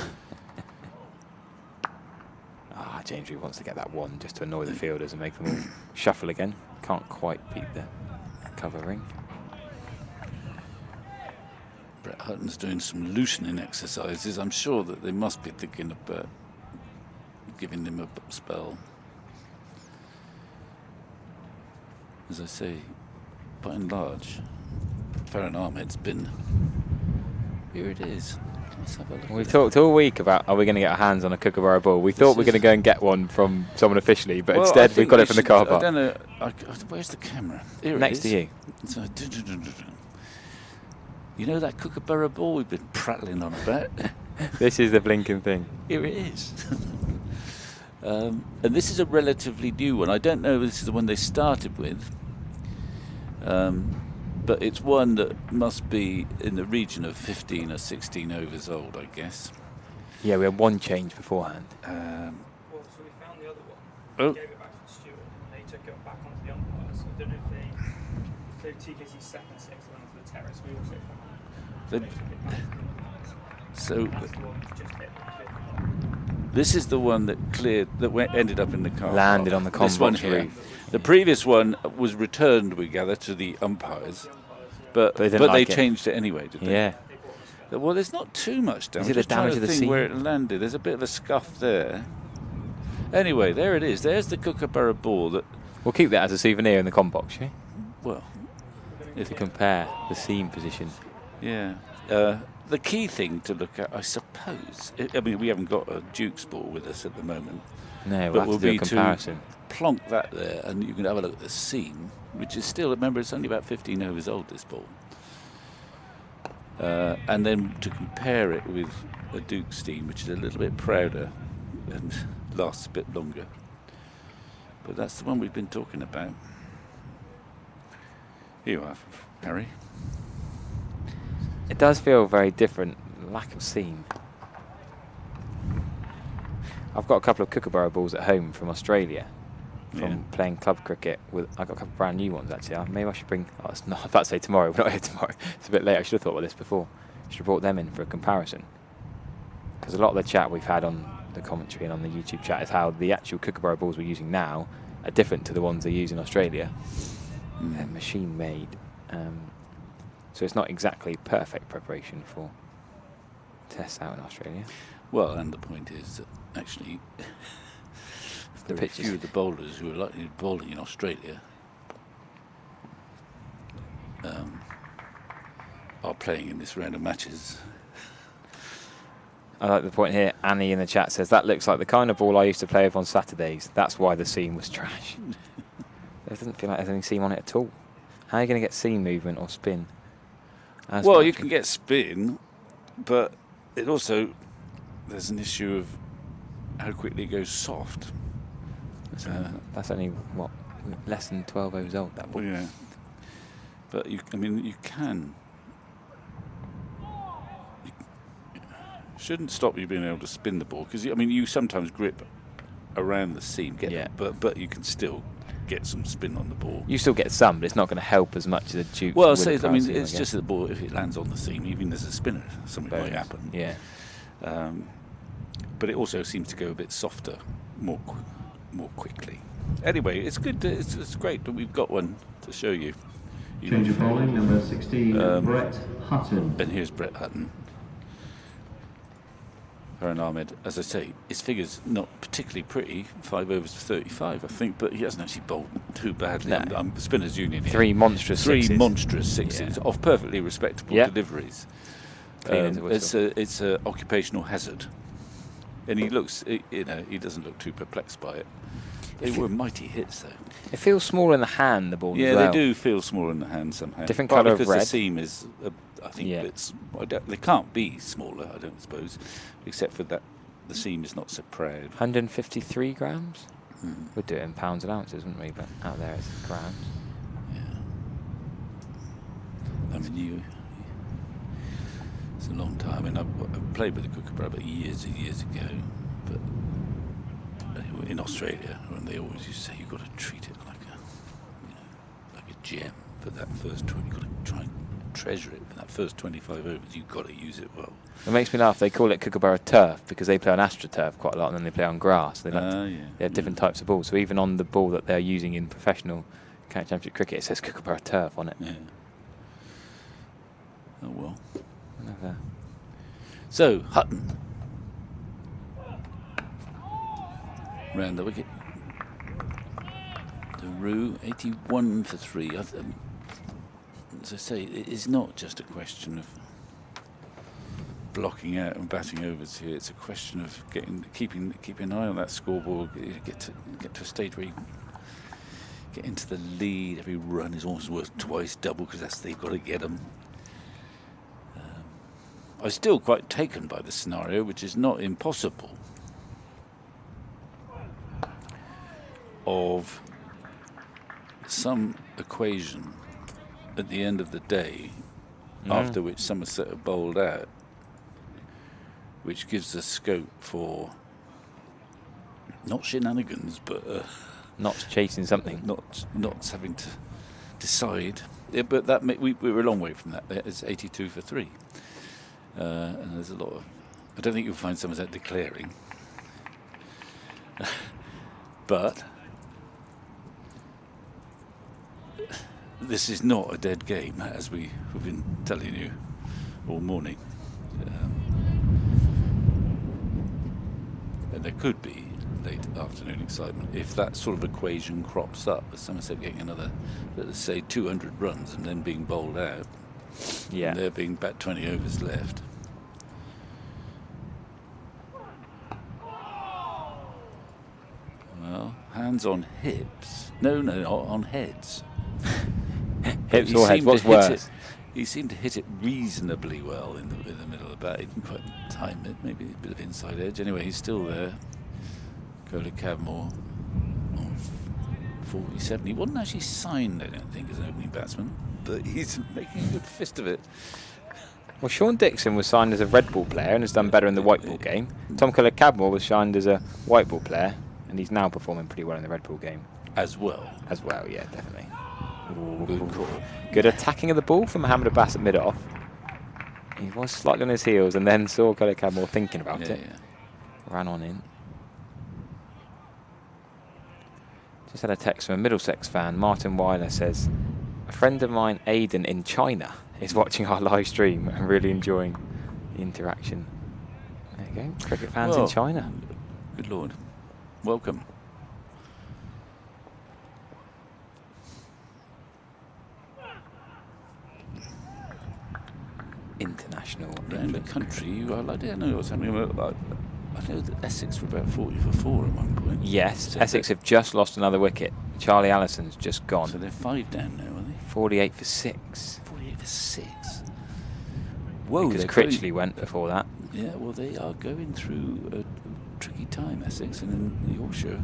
James Reed wants to get that 1 just to annoy the fielders and make them all shuffle again. Can't quite beat the covering. Brett Hutton's doing some loosening exercises. I'm sure that they must be thinking about giving him a spell. As I say, by and large, Farhan Ahmed's been... Here it is. Let's have a look. We've talked all week about, are we going to get our hands on a Kookaburra ball? We thought we were going to go and get one from someone officially, but instead we've got it from the car park. I don't know. Where's the camera? Here Next it to you. So, you know that Kookaburra ball we've been prattling on about? This is the blinking thing. Here it is. And this is a relatively new one. I don't know if this is the one they started with. But it's one that must be in the region of 15 or 16 overs old, I guess. Yeah, we had 1 change beforehand. So we found the other one. Oh. We gave it back to the steward, and they took it back onto the umpires. I don't know if they TKC's second 6 went onto the terrace. We also found They took it back to the umpires. So That's the one that's just hit. this is the one that cleared, ended up in the car. Landed on the This one combox here. roof. The previous one was returned, we gather, to the umpires, but they didn't they like it. changed it anyway, did they? Yeah. Well, there's not too much damage. Is it the Just trying damage to of the think seam? where it landed. There's a bit of a scuff there. Anyway, there it is. There's the Kookaburra ball that, We'll keep that as a souvenir in the combox, yeah? well, To compare the seam position. yeah. The key thing to look at, I suppose, I mean, we haven't got a Duke's ball with us at the moment. No, But we'll will have to do be a to- comparison. Plonk that there, and you can have a look at the seam, which is still, remember, it's only about 15 overs old, this ball. And then to compare it with a Duke steam, which is a little bit prouder and lasts a bit longer. But that's the one we've been talking about. Here you are, Harry. It does feel very different. Lack of seam. I've got a couple of Kookaburra balls at home from Australia. From playing club cricket with, I got a couple of brand new ones actually. Maybe I should bring. Oh, it's not. I was about to say tomorrow. We're not here tomorrow. It's a bit late. I should have thought about this before. I should have brought them in for a comparison. Because a lot of the chat we've had on the commentary and on the YouTube chat is how the actual Kookaburra balls we're using now are different to the ones they use in Australia. They're machine made, so it's not exactly perfect preparation for tests out in Australia. Well, and the point is that actually, The very pitches. few of the bowlers who are likely to be bowling in Australia are playing in this round of matches. I like the point here. Annie in the chat says that looks like the kind of ball I used to play with on Saturdays. That's why the seam was trash. It doesn't feel like there's any seam on it at all. How are you going to get seam movement or spin? Well, you can get spin, but it also, there's an issue of how quickly it goes soft. That's only, what, less than 12 overs old, that ball. Yeah. But, I mean, you can. Shouldn't stop you being able to spin the ball, because, I mean, you sometimes grip around the seam, but you can still get some spin on the ball. You still get some, but it's not going to help as much as a Duke. Well, it's just the ball, if it lands on the seam, even as a spinner, something might happen. Yeah. But it also seems to go a bit softer, more quickly. Anyway, it's good. It's great that we've got one to show you. Change of bowling, number 16, Brett Hutton. And here's Brett Hutton. Farhan Ahmed, as I say, his figure's not particularly pretty, 5 overs to 35, I think, but he hasn't actually bowled too badly. No. I'm Spinners Union here. Three monstrous Three sixes. monstrous sixes of perfectly respectable deliveries. Clean as a whistle. It's a occupational hazard, and he looks, you know, he doesn't look too perplexed by it. They were mighty hits, though. It feels smaller in the hand, the ball. Yeah, as well. they do feel smaller in the hand somehow. Different Partly colour of because red. the seam is, I think, it's. They can't be smaller, I don't suppose, except for that the seam is not so proud. 153 grams. We'd do it in pounds and ounces, wouldn't we? But out there it's grams. Yeah. I mean, it's a long time. I mean, I've played with the kookaburra years and years ago, but in Australia, and they always used to say you've got to treat it like a gem for that first 20. You've got to try and treasure it for that first 25 overs. You've got to use it well. It makes me laugh. They call it kookaburra turf because they play on AstroTurf quite a lot, and then they play on grass. They they have different types of balls. So even on the ball that they're using in professional county championship cricket, it says kookaburra turf on it. Yeah. Oh well. Another. So Hutton round the wicket. The Roo 81 for 3. As I say, it is not just a question of blocking out and batting overs here. It's a question of keeping an eye on that scoreboard. Get to a stage where you get into the lead. Every run is almost worth twice double because they've got to get them. I'm still quite taken by the scenario, which is not impossible, of some equation at the end of the day, after which Somerset are bowled out, which gives us scope for not shenanigans, but not chasing something, not having to decide. Yeah, but that we were a long way from that. It's 82 for 3, and there's a lot of. I don't think you'll find Somerset declaring, but this is not a dead game, as we have been telling you all morning. And there could be late afternoon excitement if that sort of equation crops up, with Somerset getting another, let's say, 200 runs and then being bowled out. Yeah. And there being about 20 overs left. Well, hands on hips. No, on heads. Hips or heads, what's worse? He seemed to hit it reasonably well in the middle of the bat. He didn't quite time it, maybe a bit of inside edge. Anyway, he's still there. Joel Cadmore on 47. He wasn't actually signed, I don't think, as an opening batsman, but he's making a good fist of it. Well, Sean Dixon was signed as a red ball player and has done better in the white ball game. Tom Cadmore was signed as a white ball player, and he's now performing pretty well in the red ball game. As well, yeah, definitely. Good call. Good attacking of the ball from Mohammed Abbas at mid-off. He was slightly on his heels and then saw Joel Garner thinking about it. Yeah. Ran on in. Just had a text from a Middlesex fan. Martin Weiler says, a friend of mine, Aidan, in China, is watching our live stream and really enjoying the interaction. There you go. Cricket fans in China. Good Lord. Welcome. International around the country. I don't know what's happening. I know that Essex were about 40 for 4 at one point. Yes, so Essex have just lost another wicket. Charlie Allison's just gone. So they're 5 down now, are they? 48 for 6. 48 for 6. Whoa, because Critchley went before that. Yeah, well, they are going through a tricky time, Essex, and in Yorkshire.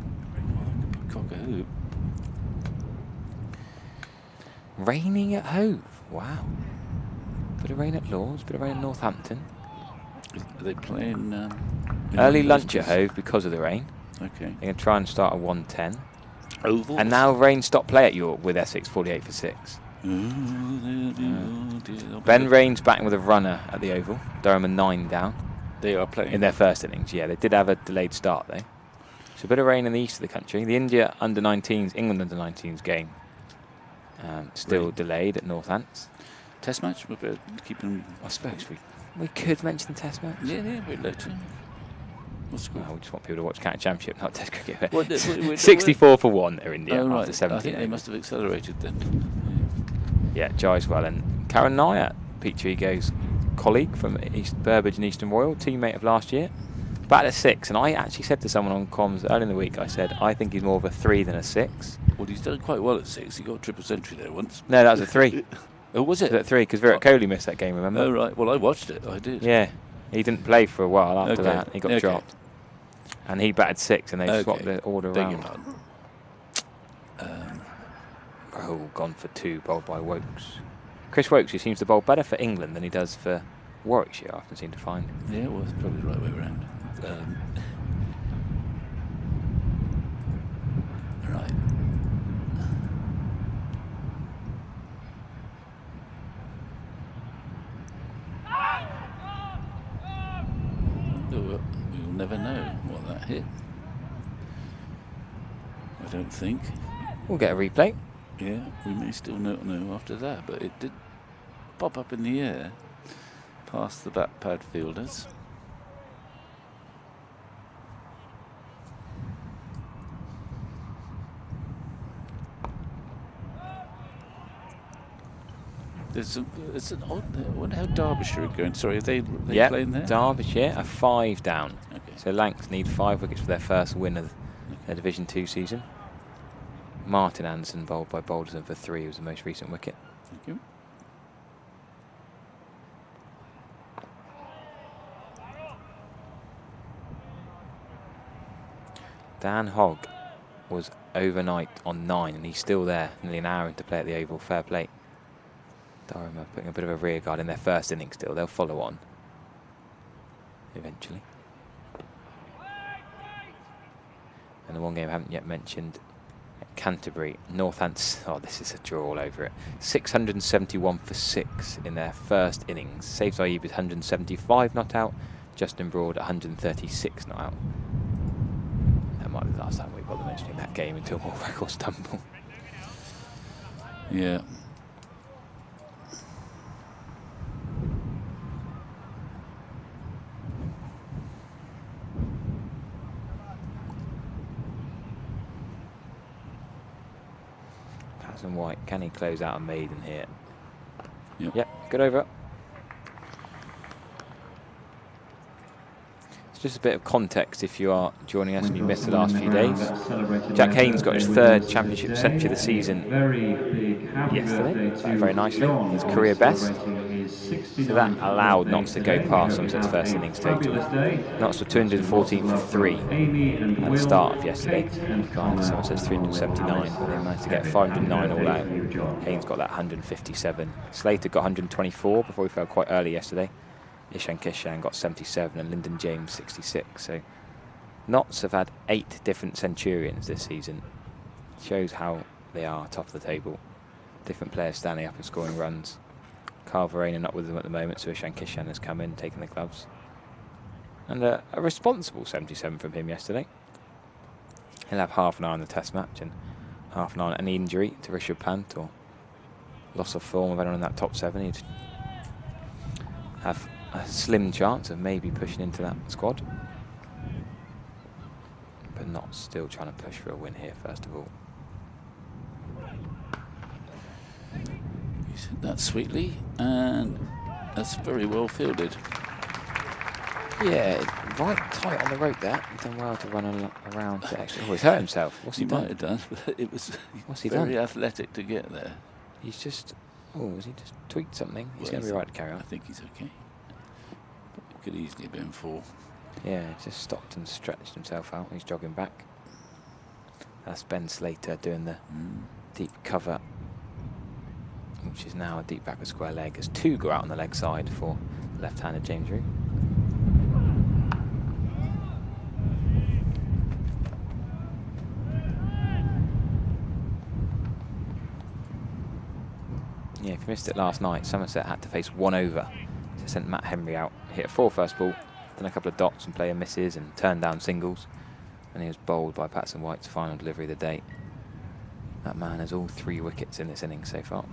Cock a hoop. Raining at Hove. Wow. Bit of rain at Lords, bit of rain at Northampton. Are they playing early lunch at Hove because of the rain? Okay. They're going to try and start at 1:10. Ovals. And now rain stopped play at York with Essex 48 for 6. Ben Rain's batting with a runner at the Oval. Durham are 9 down. They are playing in their first innings. Yeah, they did have a delayed start though. So a bit of rain in the east of the country. The India under-19s, England under-19s game still delayed at Northants. Test match? We're keeping. I suppose we could mention the Test match. Yeah, we'd like to. What's the we just want people to watch County Championship, not Test cricket. Well, 64 for 1 are India after right. 17. I think they must have accelerated then. Yeah, Jai's well. And Karen Nye at Petrie goes colleague from East Burbage and Eastern Royal, teammate of last year. Batted at 6, and I actually said to someone on comms early in the week, I said, I think he's more of a 3 than a 6. Well, he's done quite well at 6. He got a triple century there once. No, that was a 3. Oh, was it? It was at 3, because Virat Kohli missed that game, remember? Oh, right. Well, I watched it. I did. Yeah. He didn't play for a while after that. He got Okay. dropped. And he batted 6, and they Okay. swapped the order Beg your around. pardon. Oh, gone for 2, bowled by Wokes. Chris Wokes, who seems to bowl better for England than he does for Warwickshire, I often seem to find. Yeah, well, it's probably the right way around. Right. We'll never know what that hit. I don't think. We'll get a replay. Yeah, we may still not know after that, but it did pop up in the air past the back pad fielders. It's an odd. I wonder how Derbyshire are going. Sorry, are they playing there? Derbyshire are 5 down. Okay. So Lancs need 5 wickets for their first win of their Division 2 season. Martin Anderson bowled by Balderson for 3 was the most recent wicket. Thank you. Dan Hogg was overnight on 9, and he's still there, nearly an hour into play at the Oval. Fair play. Durham are putting a bit of a rear guard in their first innings still. They'll follow on eventually. And the one game I haven't yet mentioned, at Canterbury, Northants. Oh, this is a draw all over it. 671 for 6 in their first innings. Saif Zaid with 175 not out. Justin Broad 136 not out. That might be the last time we bother mentioning that game until more records tumble. Yeah. And White, can he close out a maiden here? Yep. Good over. It's just a bit of context if you are joining us and you missed the last few days. Jack Haynes got his 3rd championship century of the season yesterday, very nicely, his career best. So that allowed Notts to go past Somerset's first innings total. Notts were 214 for 3 at the start of yesterday, behind Somerset's 379, but they managed to get 509 all out. Haynes got that 157. Slater got 124 before he fell quite early yesterday. Ishan Kishan got 77 and Lyndon James 66. So Notts have had 8 different centurions this season. Shows how they are top of the table. Different players standing up and scoring runs. Carl Verena not with them at the moment, so Ishan Kishan has come in, taking the gloves. And a responsible 77 from him yesterday. He'll have half an hour on the test match and half an hour on any injury to Rishabh Pant or loss of form of anyone in that top 7. He'd have a slim chance of maybe pushing into that squad. But not still trying to push for a win here, first of all. He's hit that sweetly, and that's very well fielded. Yeah, right tight on the rope there. Done well to run around to extra. Oh, he's hurt himself. What's he done? Might have done, but it was What's he very done? athletic to get there. He's just. Oh, has he just tweaked something? He's Well, going to be right to carry I on. think he's okay. But it could easily have been 4. Yeah, just stopped and stretched himself out. He's jogging back. That's Ben Slater doing the deep cover, which is now a deep backward square leg, as 2 go out on the leg side for left-handed James Rew. Yeah, if you missed it last night, Somerset had to face 1 over. So sent Matt Henry out, hit a 4 first ball, done a couple of dots and player misses and turned down singles. And he was bowled by Patson White's final delivery of the day. That man has all 3 wickets in this innings so far.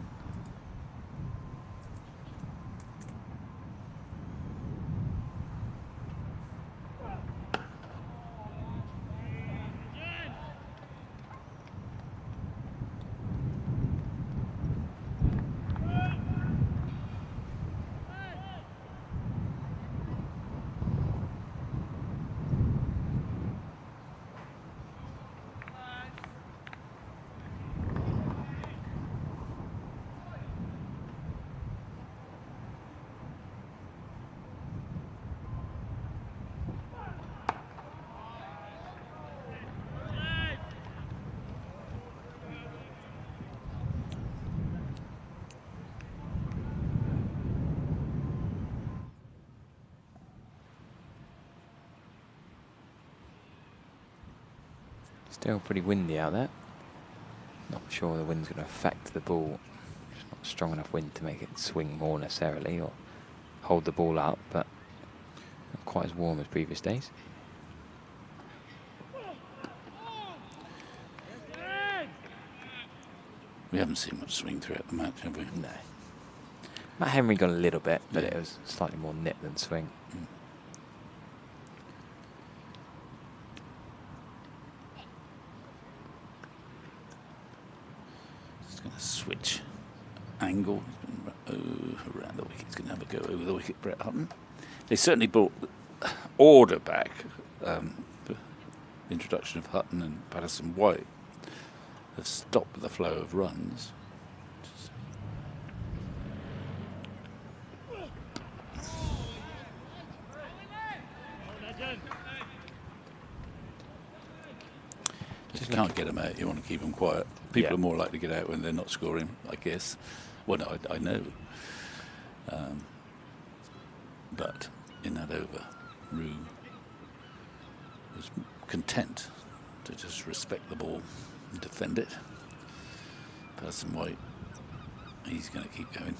Still pretty windy out there. Not sure the wind's going to affect the ball. It's not strong enough wind to make it swing more necessarily or hold the ball out, but not quite as warm as previous days. We haven't seen much swing throughout the match, have we? No. Matt Henry got a little bit, but it was slightly more nip than swing. Just going to switch angle. Around the wicket. He's going to have a go over the wicket, Brett Hutton. They certainly brought order back. The introduction of Hutton and Patterson White have stopped the flow of runs. If you can't get them out, you want to keep them quiet. People are more likely to get out when they're not scoring, I guess. Well, no, I know. But in that over, Rue was content to just respect the ball and defend it. Patterson White, he's going to keep going.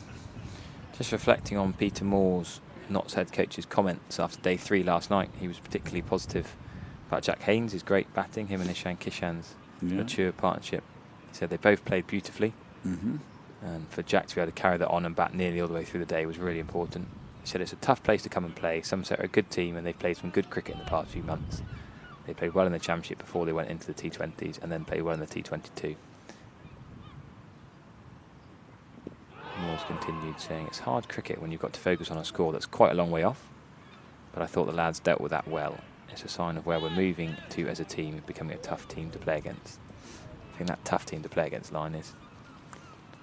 Just reflecting on Peter Moore's Notts head coach's comments after day 3 last night, he was particularly positive about Jack Haynes, his great batting, him and Ishan Kishan's mature partnership. He said they both played beautifully. And for Jack to be able to carry that on and bat nearly all the way through the day was really important. He said it's a tough place to come and play. Somerset are a good team and they've played some good cricket in the past few months. They played well in the Championship before they went into the T20s and then played well in the T22. Moore's continued saying it's hard cricket when you've got to focus on a score that's quite a long way off, but I thought the lads dealt with that well. It's a sign of where we're moving to as a team, becoming a tough team to play against. I think that tough team to play against line is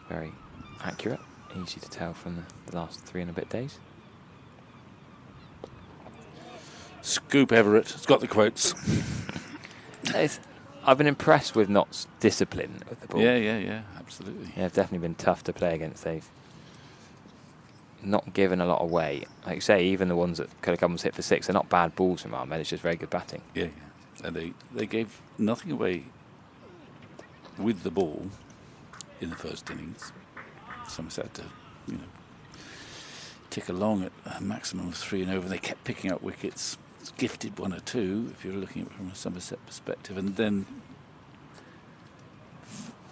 very accurate, easy to tell from the last 3 and a bit days. Scoop Everett has got the quotes. I've been impressed with Nott's discipline with the ball. Yeah, absolutely. Yeah, they've definitely been tough to play against. They've not given a lot away. Like you say, even the ones that could have come and hit for 6, they're not bad balls from Ahmed, it's just very good batting. Yeah. And they gave nothing away with the ball in the first innings. Somerset had to, tick along at a maximum of 3 and over. They kept picking up wickets. It's gifted 1 or 2 if you're looking at it from a Somerset perspective, and then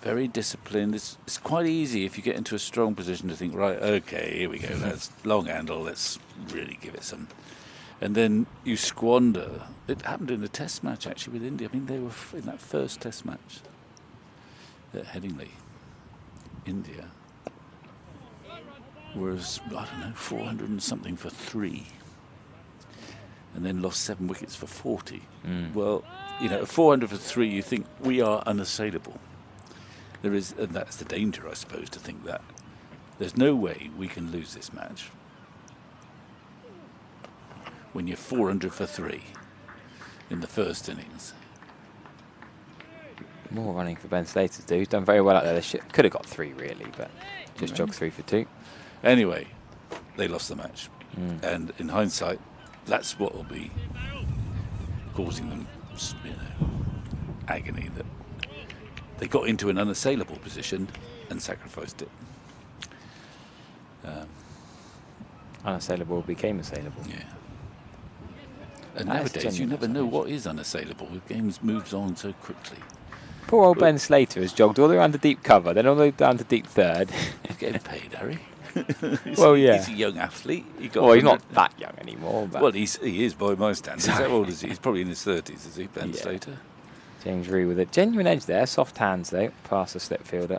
very disciplined. It's quite easy if you get into a strong position to think, right, okay, here we go, that's long handle, let's really give it some. And then you squander. It happened in the Test match actually with India. I mean, they were in that first Test match at Headingley, India. Was, I don't know, 400 and something for 3, and then lost 7 wickets for 40. Well, 400 for 3, you think we are unassailable. There is, and that's the danger, I suppose, to think that there's no way we can lose this match when you're 400 for 3 in the first innings. More running for Ben Slater to do. He's done very well out there. They could have got 3 really, but just jogged 3 for 2. Anyway, they lost the match. And in hindsight, that's what will be causing them agony, that they got into an unassailable position and sacrificed it. Unassailable became assailable. Yeah. And nowadays, you never know what is unassailable. The game moves on so quickly. Poor old Ben Slater has jogged all the way around to deep cover, then all the way down to deep third. He's getting paid, Harry. He's a young athlete. He's not that young anymore. But well, he is by my standards. How old is he? He's probably in his 30s, is he, Ben Slater? James Rue with a genuine edge there. Soft hands, though, past the slip fielder.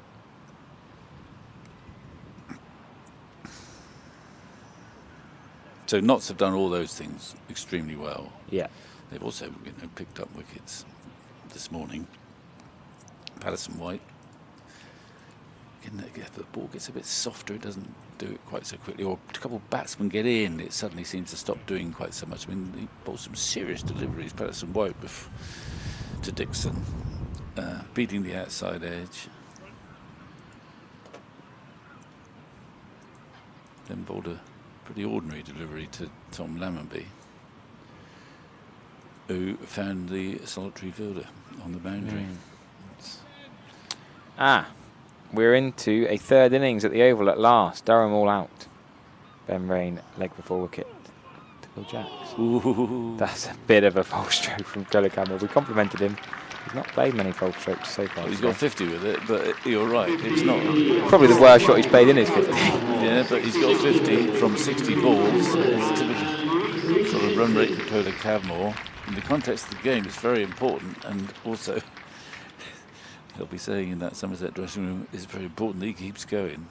So Notts have done all those things extremely well. Yeah. They've also picked up wickets this morning. Patterson White. If the ball gets a bit softer, it doesn't do it quite so quickly. Or a couple of batsmen get in, it suddenly seems to stop doing quite so much. I mean, he bowled some serious deliveries, Patterson White, to Dixon, beating the outside edge. Then bowled a pretty ordinary delivery to Tom Lammonby. who found the solitary fielder on the boundary. We're into a third innings at the Oval at last. Durham all out. Ben Rain, leg before wicket. To Will Jacks. Ooh. That's a bit of a false stroke from Joel Garner. We complimented him. He's not played many false strokes so far. Well, he's got 50 with it, but you're right. It's not probably the worst shot he's played in his 50. Yeah, but he's got 50 from 60 balls. It's typical sort of run rate for Joel Cadmore. In the context of the game, it's very important, and also he'll be saying in that Somerset dressing room, it's very important that he keeps going.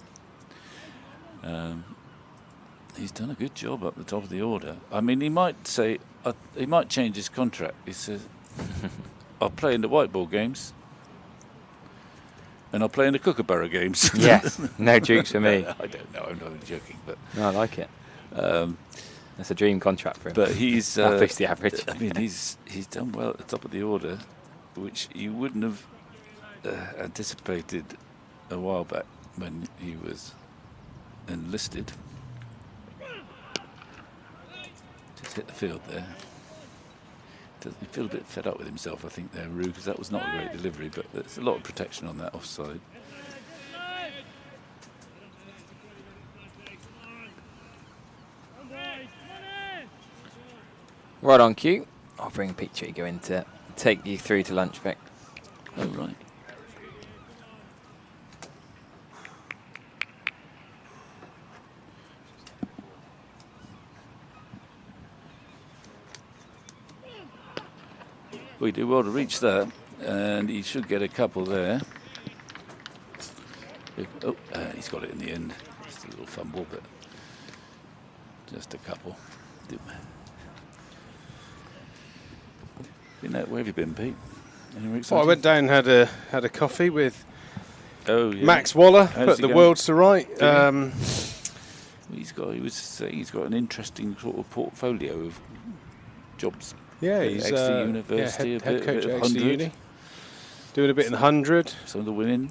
He's done a good job up the top of the order. I mean, he might say, he might change his contract. He says, I'll play in the white ball games and I'll play in the Kookaburra games. Yes, no jukes for me. I don't know, I'm not joking, but no, I like it. That's a dream contract for him. But he's that fixed the average. I mean, he's done well at the top of the order, which you wouldn't have anticipated a while back when he was enlisted. Just hit the field there. Doesn't he feel a bit fed up with himself, I think, there, Roo, because that was not a great delivery, but there's a lot of protection on that offside. Right on cue. I'll bring Pete Chico in to take you through to lunch, Vic. Oh, right. We do well to reach that, and he should get a couple there. He's got it in the end. Just a little fumble, but just a couple. Where have you been, Pete? Well, I went down and had a coffee with Max yeah. Waller, How's put he the going? worlds to right. He was saying he's got an interesting sort of portfolio of jobs. Yeah, he's Exeter University, head coach a at bit Exeter 100. Uni. Doing a bit in the 100. Some of the women,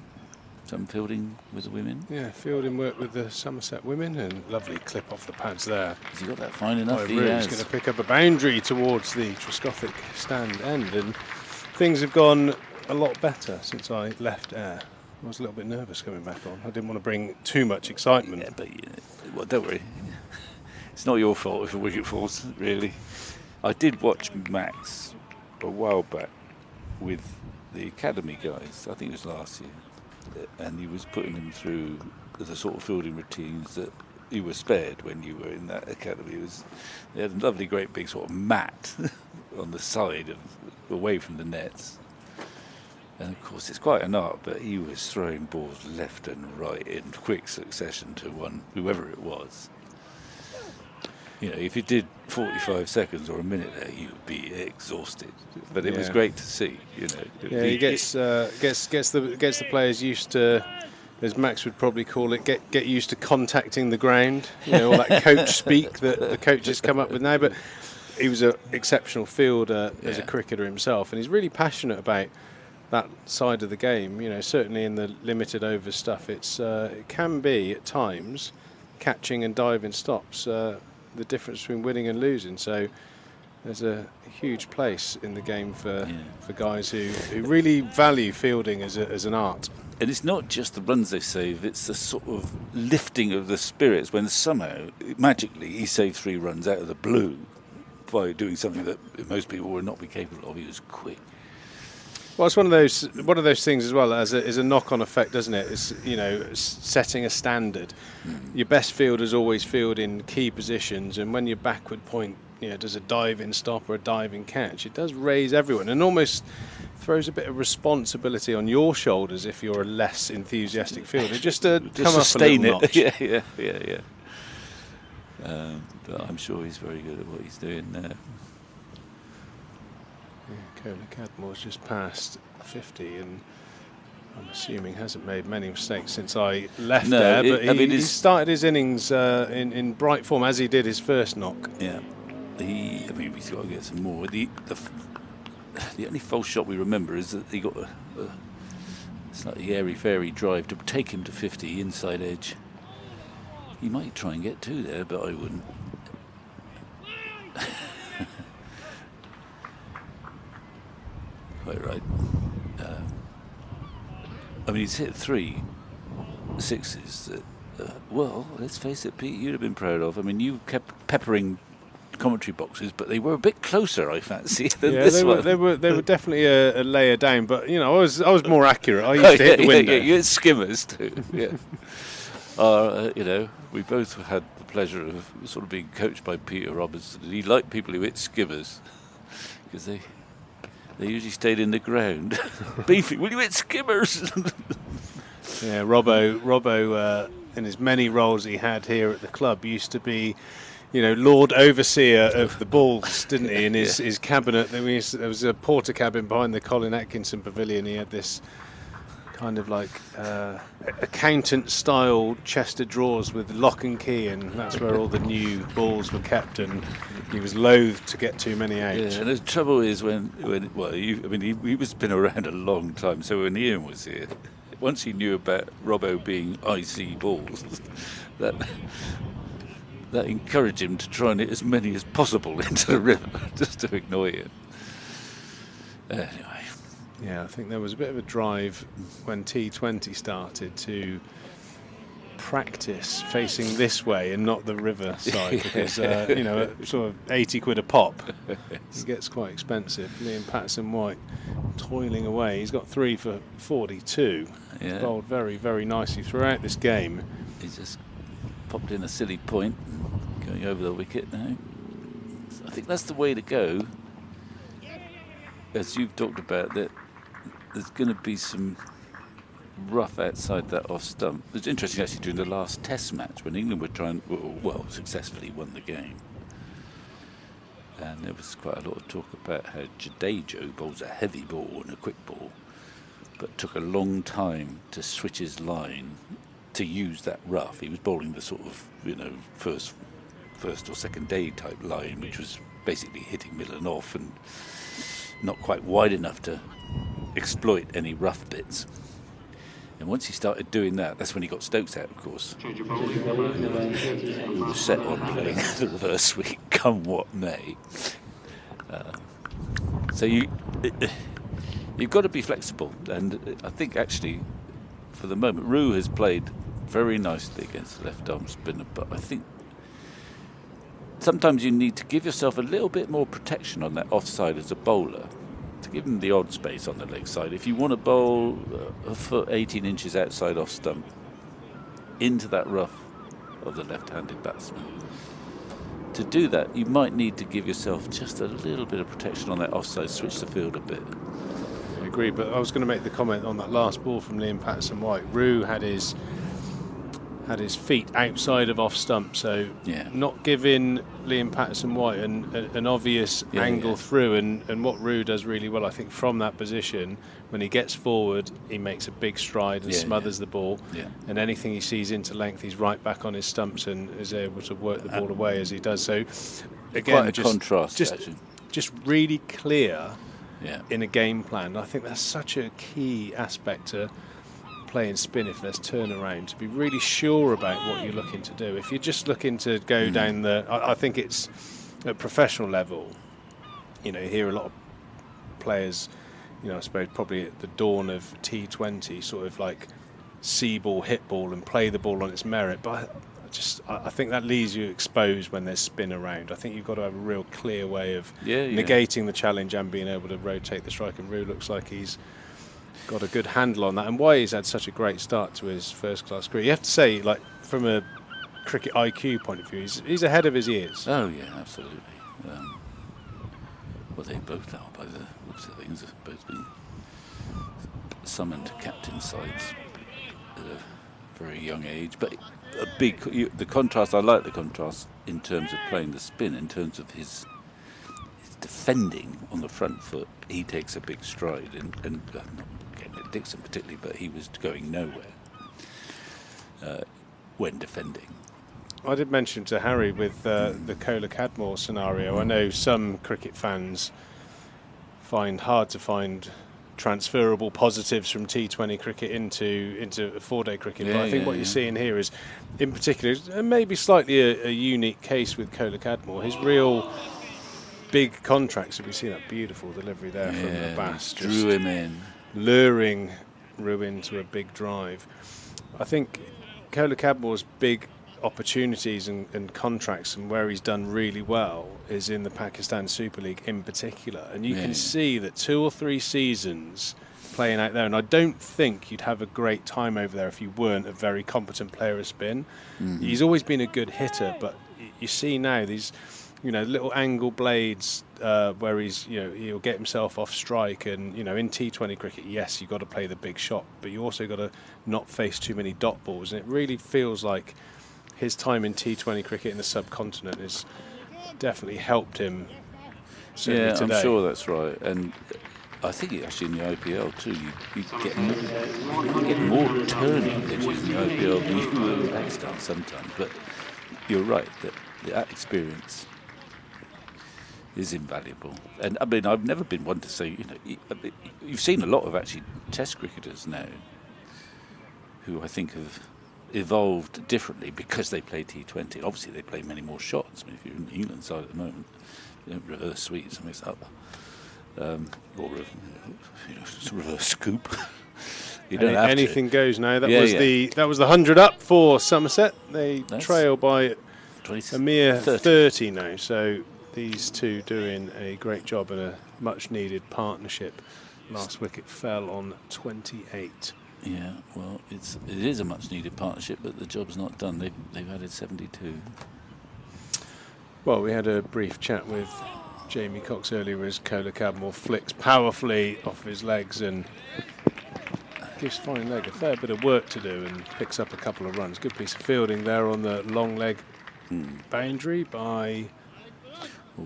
some fielding with the women. Yeah, fielding work with the Somerset women, and lovely clip off the pads there. Has he got that fine enough? He's going to pick up a boundary towards the Triscothic stand end, and things have gone a lot better since I left air. I was a little bit nervous coming back on. I didn't want to bring too much excitement. Yeah, but well, don't worry. It's not your fault if a wicket falls, really. I did watch Max a while back with the academy guys. I think it was last year, and he was putting them through the sort of fielding routines that you were spared when you were in that academy. They had a lovely, great big sort of mat on the side away from the nets. And of course, it's quite an art, but he was throwing balls left and right in quick succession to whoever it was. You know, if you did 45 seconds or a minute there, you'd be exhausted. But it was great to see. You know, yeah, he gets the players used to, as Max would probably call it, get used to contacting the ground. You know, all that coach speak that the coaches come up with now. But he was an exceptional fielder as a cricketer himself, and he's really passionate about that side of the game. You know, certainly in the limited over stuff, it can be at times catching and diving stops the difference between winning and losing. So there's a huge place in the game for guys who really value fielding as an art. And it's not just the runs they save, it's the sort of lifting of the spirits when somehow, magically, he saved 3 runs out of the blue by doing something that most people would not be capable of. He was quick. Well, it's one of those things as well as a knock-on effect, doesn't it? It's, you know, setting a standard. Your best fielders always field in key positions, and when your backward point, you know, does a dive-in stop or a dive-in catch, it does raise everyone and almost throws a bit of responsibility on your shoulders if you're a less enthusiastic fielder, just to come up a little notch. Yeah. But I'm sure he's very good at what he's doing there. Joel Cadmore's just passed 50, and I'm assuming hasn't made many mistakes since I left there. But he started his innings in bright form, as he did his first knock. Yeah, he's got to get some more. The only false shot we remember is that he got a slightly airy-fairy drive to take him to 50 inside edge. He might try and get 2 there, but I wouldn't. quite right. I mean, he's hit 3 sixes that, well, let's face it, Pete, you'd have been proud of. I mean, you kept peppering commentary boxes, but they were a bit closer, I fancy, than this one. They were definitely a layer down, but you know, I was more accurate. I used to hit the window. Yeah, you had skimmers too. Yeah. You know, we both had the pleasure of sort of being coached by Peter Robertson. He liked people who hit skimmers because they usually stayed in the ground. Beefy, will you hit skimmers? Yeah, Robbo, in his many roles he had here at the club, used to be, you know, Lord Overseer of the balls, didn't he? In his cabinet, there was a porter cabin behind the Colin Atkinson Pavilion. He had this kind of like accountant-style chest of drawers with lock and key, and that's where all the new balls were kept. And he was loath to get too many out. Yeah, and the trouble is he was been around a long time. So when Ian was here, once he knew about Robbo being IC balls, that encouraged him to try and hit as many as possible into the river, just to ignore it. Anyway. Yeah, I think there was a bit of a drive when T20 started to practice facing this way and not the river side, because you know, sort of 80 quid a pop, it gets quite expensive. Liam Patterson-White toiling away. He's got 3 for 42. Yeah. He's bowled very, very nicely throughout this game. He just popped in a silly point, going over the wicket now. So I think that's the way to go. As you've talked about, that there's going to be some rough outside that off stump. It was interesting actually during the last Test match when England were successfully won the game. And there was quite a lot of talk about how Jadejo bowls a heavy ball and a quick ball, but took a long time to switch his line to use that rough. He was bowling the sort of, you know, first or second day type line, which was basically hitting middle and off and not quite wide enough to exploit any rough bits. And once he started doing that, that's when he got Stokes out, of course. We were set on playing the reverse sweep, come what may. So you've got to be flexible. And I think actually, for the moment, Rue has played very nicely against the left-arm spinner, but I think sometimes you need to give yourself a little bit more protection on that offside as a bowler, to give him the odd space on the leg side. If you want to bowl a foot 18 inches outside off stump into that rough of the left-handed batsman, to do that you might need to give yourself just a little bit of protection on that offside, switch the field a bit. I agree, but I was going to make the comment on that last ball from Liam Patterson-White. Rue had his feet outside of off stump, so not giving Liam Patterson-White an obvious angle through, and what Rue does really well, I think, from that position, when he gets forward, he makes a big stride and smothers the ball, and anything he sees into length, he's right back on his stumps and is able to work the ball away as he does. So again, quite a contrast, just really clear in a game plan. I think that's such a key aspect to playing spin if there's turnaround, to be really sure about what you're looking to do. If you're just looking to go down I think it's at professional level, you know, you hear a lot of players, you know, I suppose probably at the dawn of T20, sort of like see ball, hit ball and play the ball on its merit, but I think that leaves you exposed when there's spin around. I think you've got to have a real clear way of negating the challenge and being able to rotate the strike, and Rue looks like he's got a good handle on that, and why he's had such a great start to his first-class career. You have to say, like, from a cricket IQ point of view, he's ahead of his years. Oh yeah, absolutely. Well, they both are by the looks of things. They've both been summoned to captain sides at a very young age. But the contrast, I like the contrast in terms of playing the spin, in terms of his defending on the front foot. He takes a big stride, and not getting at Dixon particularly, but he was going nowhere when defending. I did mention to Harry with the Cadmore scenario, I know some cricket fans find hard to find transferable positives from T20 cricket into four-day cricket, but I think what you're seeing here is, in particular, maybe slightly a unique case with Cadmore. His real big contracts. We see that beautiful delivery there from the Bass. Drew him in. Luring Rue into a big drive. I think Cadmore's big opportunities and contracts and where he's done really well is in the Pakistan Super League in particular. And you can see that 2 or 3 seasons playing out there, and I don't think you'd have a great time over there if you weren't a very competent player of spin. He's always been a good hitter, but you see now these, little angle blades where he'll get himself off strike, and in T20 cricket, yes, you've got to play the big shot, but you also got to not face too many dot balls, and it really feels like his time in T20 cricket in the subcontinent has definitely helped him. Yeah, today. I'm sure that's right, and I think actually in the IPL too, you get more turning pitches in the IPL than you will in Pakistan sometimes. But you're right that experience is invaluable. And I mean, I've never been one to say, you've seen a lot of actually Test cricketers now who I think have evolved differently because they play T20. Obviously, they play many more shots. I mean, if you're in the England side at the moment, you don't reverse sweep, something's up. Or reverse scoop. You don't have anything to. Goes now. That was the 100 up for Somerset. They trail by a mere 30 now. So these two doing a great job and a much needed partnership. Last wicket fell on 28. Yeah, well, it is a much needed partnership, but the job's not done. They've added 72. Well, we had a brief chat with Jamie Cox earlier as Cadmore flicks powerfully off his legs and gives fine leg a fair bit of work to do and picks up a couple of runs. Good piece of fielding there on the long leg boundary by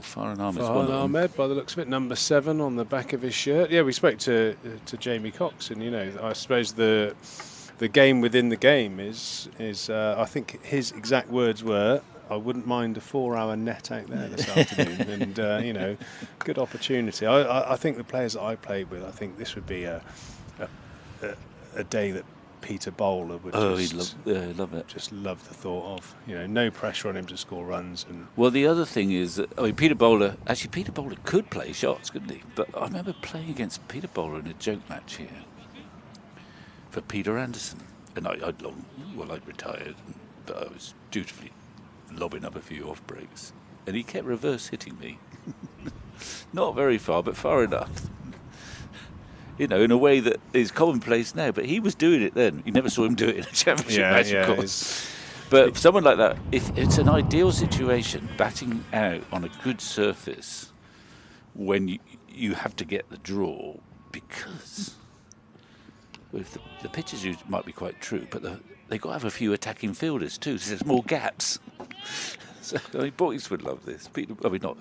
Farhan Ahmed, by the looks of it, number 7 on the back of his shirt. Yeah, we spoke to Jamie Cox, and I suppose the game within the game is I think his exact words were, I wouldn't mind a 4-hour net out there this afternoon, and good opportunity. I think the players that I played with, I think this would be a day that Peter Bowler would love it. Just love the thought of, no pressure on him to score runs. And well, the other thing is that, Peter Bowler could play shots, couldn't he? But I remember playing against Peter Bowler in a joke match here for Peter Anderson, and I'd retired, but I was dutifully lobbing up a few off breaks, and he kept reverse hitting me. Not very far, but far enough. In a way that is commonplace now, but he was doing it then. You never saw him do it in a championship match, of course. But someone like that, if it's an ideal situation, batting out on a good surface when you have to get the draw, because with the pitches might be quite true, but they've got to have a few attacking fielders too, so there's more gaps. So boys would love this. Not.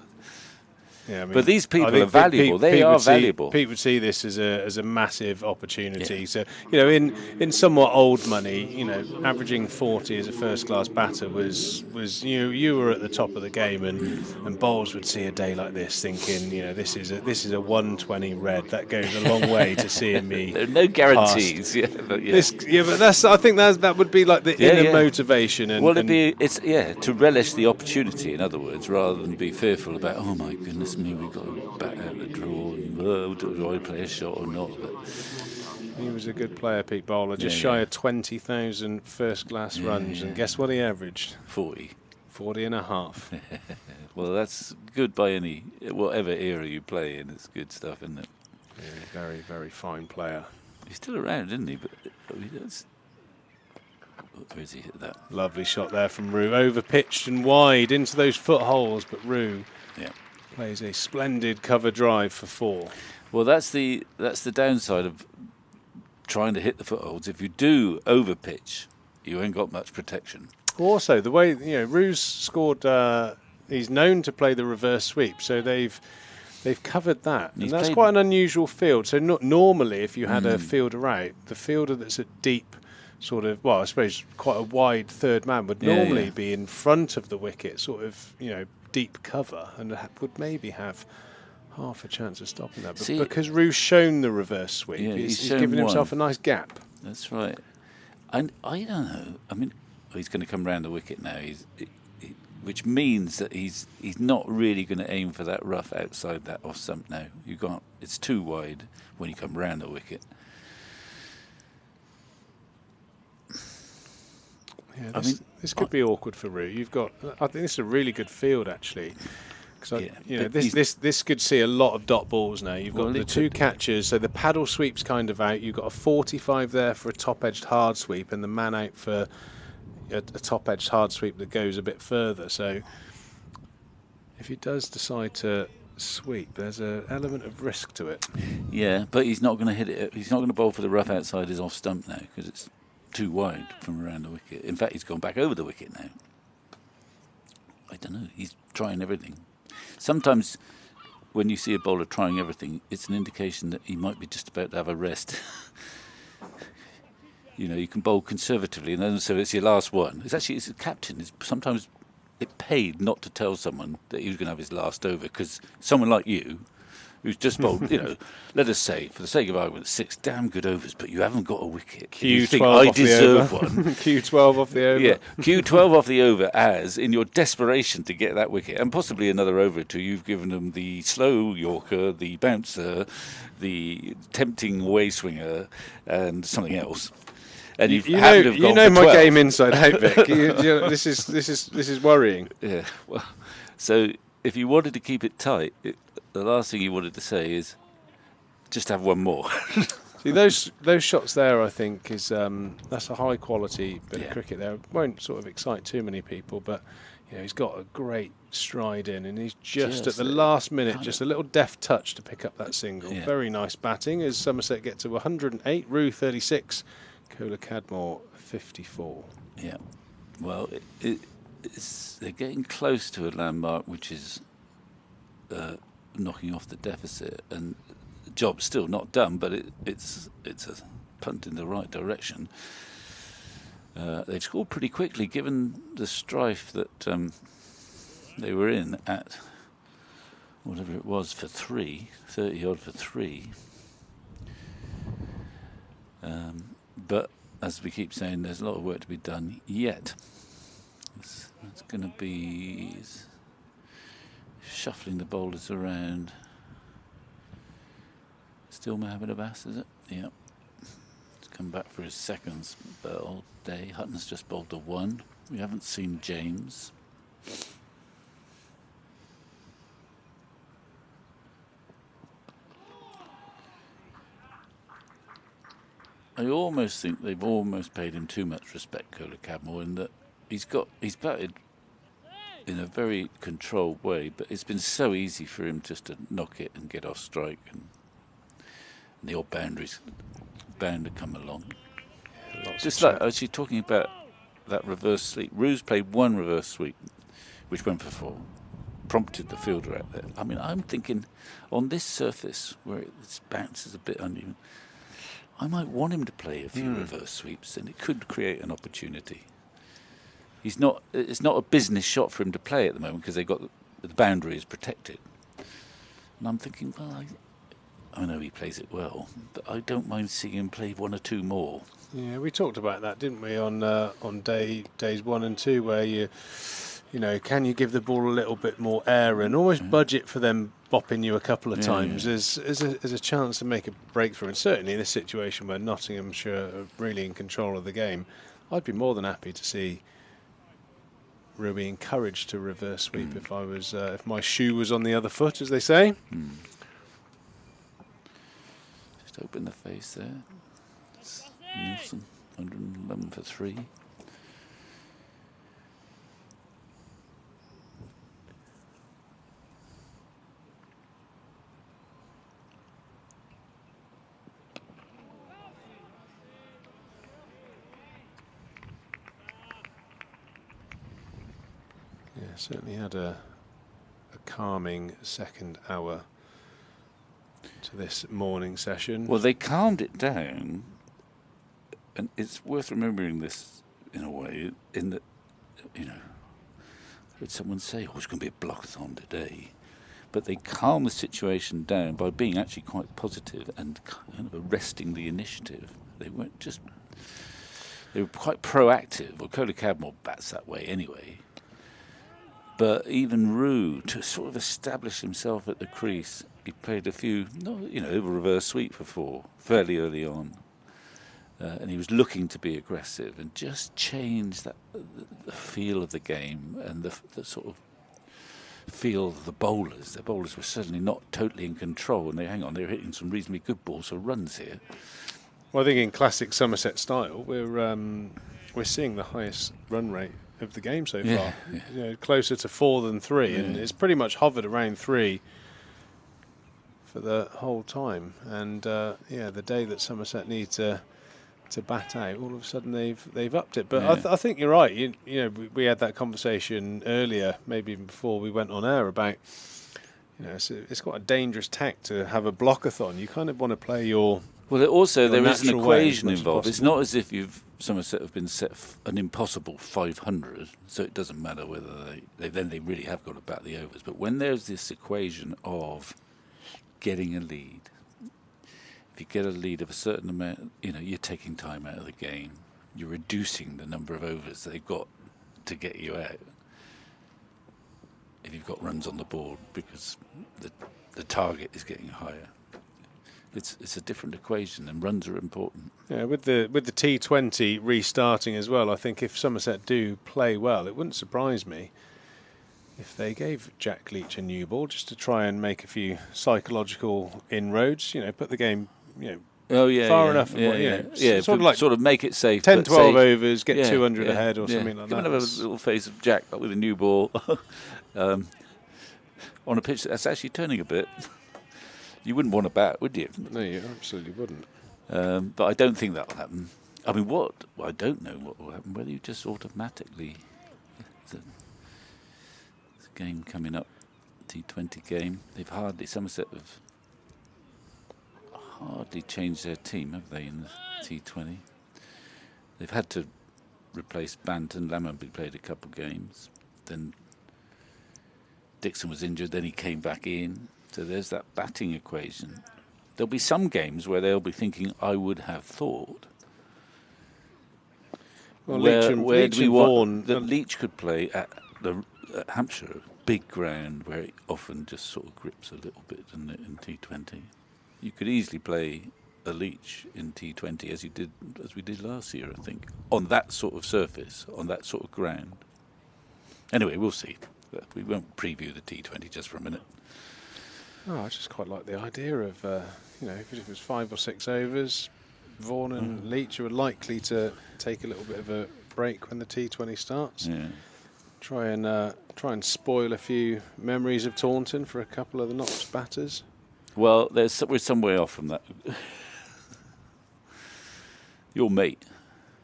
Yeah, but these people are valuable. They are valuable. Pete would see this as a massive opportunity. Yeah. So in somewhat old money, averaging 40 as a first class batter was you were at the top of the game, and bowls would see a day like this thinking, this is a 120 red. That goes a long way to seeing me. There are no guarantees. I think that would be like the inner motivation. To relish the opportunity. In other words, rather than be fearful about, oh my goodness me, we've got to bat out the draw, and do I play a shot or not? But he was a good player, Pete Bowler, just shy of 20,000 first-class runs, and guess what he averaged? 40 and a half. Well, that's good by whatever era you play in. It's good stuff, isn't it? Yeah, very, very fine player. He's still around, isn't he? But he does. Where has he hit that? Lovely shot there from Rue, over pitched and wide into those footholes, but Rue plays a splendid cover drive for 4. Well, that's the downside of trying to hit the footholds. If you do over pitch, you ain't got much protection. Also, the way Rue's scored, he's known to play the reverse sweep, so they've covered that, and that's quite an unusual field. So not normally, if you had a fielder out, the fielder that's at deep, sort of, I suppose quite a wide third man would normally be in front of the wicket, sort of, deep cover, and would maybe have half a chance of stopping that. But because Rue's shown the reverse sweep, he's given himself a nice gap. That's right. And I don't know. I mean, he's going to come round the wicket now. which means that he's not really going to aim for that rough outside that off stump now. You can't. It's too wide when you come round the wicket. Yeah, this could be awkward for Roo. I think this is a really good field actually. This could see a lot of dot balls now. You've got the two catchers, so the paddle sweep's kind of out. You've got a 45 there for a top-edged hard sweep, and the man out for a top-edged hard sweep that goes a bit further. So if he does decide to sweep, there's an element of risk to it. Yeah, but he's not going to hit it. He's not going to bowl for the rough outside his off stump now because it's too wide from around the wicket. In fact, he's gone back over the wicket now. I don't know. He's trying everything. Sometimes when you see a bowler trying everything, it's an indication that he might be just about to have a rest. You can bowl conservatively, and then so it's your last one. It's a captain. Sometimes it paid not to tell someone that he was going to have his last over, because someone like you, who's just bowled, let us say, for the sake of argument, 6 damn good overs, but you haven't got a wicket. Q12 I deserve one. Q12 off the over. Yeah, Q12 off the over, as in your desperation to get that wicket, and possibly another over or two, you've given them the slow Yorker, the bouncer, the tempting away swinger, and something else. And you know my 12. game inside out, Vic. This is worrying. Yeah. Well, so if you wanted to keep it tight, the last thing you wanted to say is just have one more. See, those shots there, I think, is that's a high quality bit of cricket there. It won't sort of excite too many people, but he's got a great stride in, and he's just at the last minute, just a little deft touch to pick up that single. Yeah. Very nice batting as Somerset get to 108, Roo 36, Kohler Cadmore 54. Yeah. Well, they're getting close to a landmark, which is knocking off the deficit, and the job's still not done, but it's a punt in the right direction. They've scored pretty quickly, given the strife that they were in at whatever it was for 30 odd for 3. But as we keep saying, there's a lot of work to be done yet. It's going to be shuffling the bowlers around. Still Mohammed Abbas, is it? Yeah. He's come back for his second spell day. Hutton's just bowled a 1. We haven't seen James. I almost think they've almost paid him too much respect, Kohler Cadmore, in that he's batted in a very controlled way, but it's been so easy for him just to knock it and get off strike, and the odd boundaries bound to come along. Yeah, just like actually talking about that reverse sweep. Roo's played 1 reverse sweep, which went for 4, prompted the fielder out there. I mean, I'm thinking on this surface where it bounces a bit uneven, I might want him to play a few reverse sweeps, and it could create an opportunity. It's not a business shot for him to play at the moment because they've got the boundary is protected. And I'm thinking, well, I know he plays it well, but I don't mind seeing him play 1 or 2 more. Yeah, we talked about that, didn't we, on days 1 and 2, where you can you give the ball a little bit more air and almost budget for them bopping you a couple of times as a chance to make a breakthrough. And certainly in this situation where Nottinghamshire are really in control of the game, I'd be more than happy to see Ruby encouraged to reverse sweep if I was if my shoe was on the other foot, as they say. Just open the face there. Nielsen, 111 for 3. Yeah, certainly had a calming second hour to this morning session. Well, they calmed it down, and it's worth remembering this in a way, in that, I heard someone say, it's going to be a blockathon today. But they calmed the situation down by being actually quite positive and kind of arresting the initiative. They weren't just... They were quite proactive. Well, Kohler Cadmore bats that way anyway. But even Roux, to sort of establish himself at the crease, he played a few, reverse sweep for 4 fairly early on. And he was looking to be aggressive and just change the feel of the game and the sort of feel of the bowlers. The bowlers were certainly not totally in control, and they're hitting some reasonably good balls for runs here. Well, I think in classic Somerset style, we're seeing the highest run rate of the game so far. Yeah. Closer to 4 than 3, and it's pretty much hovered around 3 for the whole time. And the day that Somerset need to bat out, all of a sudden they've upped it. But I think you're right. We had that conversation earlier, maybe even before we went on air, about it's quite a dangerous tack to have a blockathon. You kind of want to play your there is an equation involved. It's not as if Somerset have been set an impossible 500, so it doesn't matter whether they really have got to bat the overs. But when there's this equation of getting a lead, if you get a lead of a certain amount, you're taking time out of the game. You're reducing the number of overs they've got to get you out. If you've got runs on the board, because the target is getting higher. It's a different equation, and runs are important. Yeah, with the T20 restarting as well, I think if Somerset do play well, it wouldn't surprise me if they gave Jack Leach a new ball just to try and make a few psychological inroads. Put the game far enough. Sort of make it safe. 10, 12 overs, get 200 ahead or something like that. Give another little phase of Jack, but with a new ball on a pitch that's actually turning a bit. You wouldn't want to bat, would you? No, you absolutely wouldn't. But I don't think that will happen. I mean, I don't know what will happen. Whether you just automatically... There's a game coming up, T20 game. Somerset have hardly changed their team, have they, in the T20? They've had to replace Banton. Lammonby played a couple games. Then Dixon was injured, then he came back in. So there's that batting equation. There'll be some games where they'll be thinking, I would have thought. Well, Leach could play at Hampshire, big ground where it often just sort of grips a little bit in T20. You could easily play a Leach in T20 as we did last year, I think, on that sort of surface, on that sort of ground. Anyway, we'll see. We won't preview the T20 just for a minute. Oh, I just quite like the idea of, if it was 5 or 6 overs, Vaughan and Leach are likely to take a little bit of a break when the T20 starts. Yeah. Try and spoil a few memories of Taunton for a couple of the Notts batters. Well, we're some way off from that. Your mate,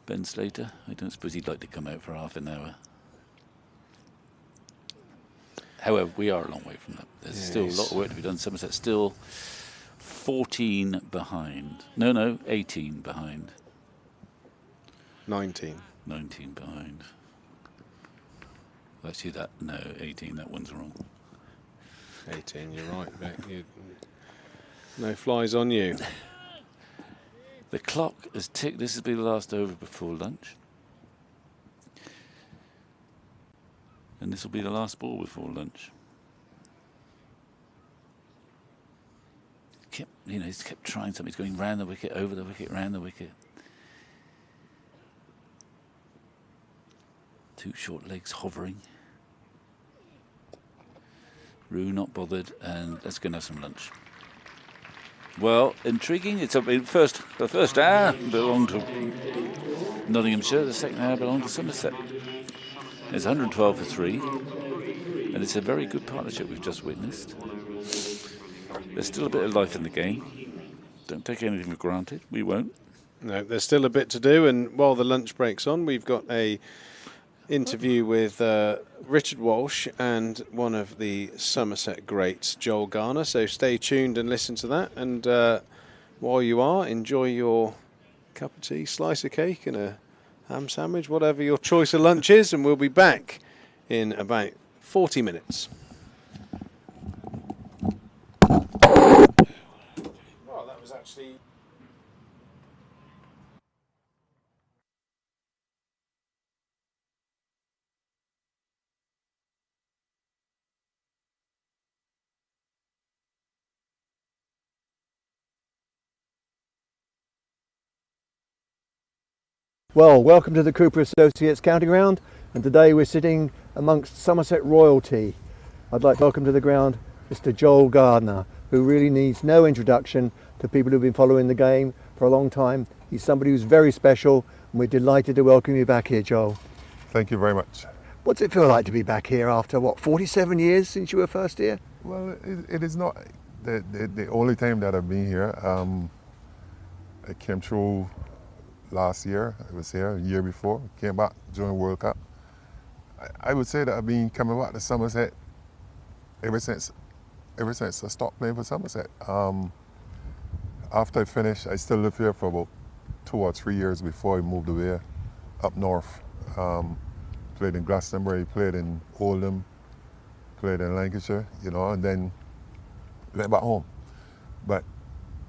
Ben Slater, I don't suppose he'd like to come out for half an hour. However, we are a long way from that. There's still a lot of work to be done. Somerset's still 14 behind. No, 18 behind. 19 behind. Actually, 18, that one's wrong. 18, you're right, Vic. No flies on you. The clock has ticked. This will be the last over before lunch. And this will be the last ball before lunch. He's kept trying something. He's going round the wicket, over the wicket, round the wicket. 2 short legs hovering. Roux not bothered, and let's go and have some lunch. Well, intriguing. The first hour belonged to Nottinghamshire. The second hour belonged to Somerset. It's 112 for 3, and it's a very good partnership we've just witnessed. There's still a bit of life in the game. Don't take anything for granted. We won't. No, there's still a bit to do, and while the lunch break's on, we've got a interview with Richard Walsh and one of the Somerset greats, Joel Garner. So stay tuned and listen to that. And while you are, enjoy your cup of tea, slice of cake, and a ham sandwich, whatever your choice of lunch is, and we'll be back in about 40 minutes. Well, that was actually... Well, welcome to the Cooper Associates County Ground, and today we're sitting amongst Somerset royalty. I'd like to welcome to the ground Mr. Joel Garner, who really needs no introduction to people who've been following the game for a long time. He's somebody who's very special, and we're delighted to welcome you back here, Joel. Thank you very much. What's it feel like to be back here after, 47 years since you were first here? Well, it is not the only time that I've been here. I came through last year. I was here a year before. Came back during World Cup. I would say that I've been coming back to Somerset ever since I stopped playing for Somerset. After I finished, I still lived here for about 2 or 3 years before I moved away up north. Played in Glastonbury, played in Oldham, played in Lancashire, and then went back home. But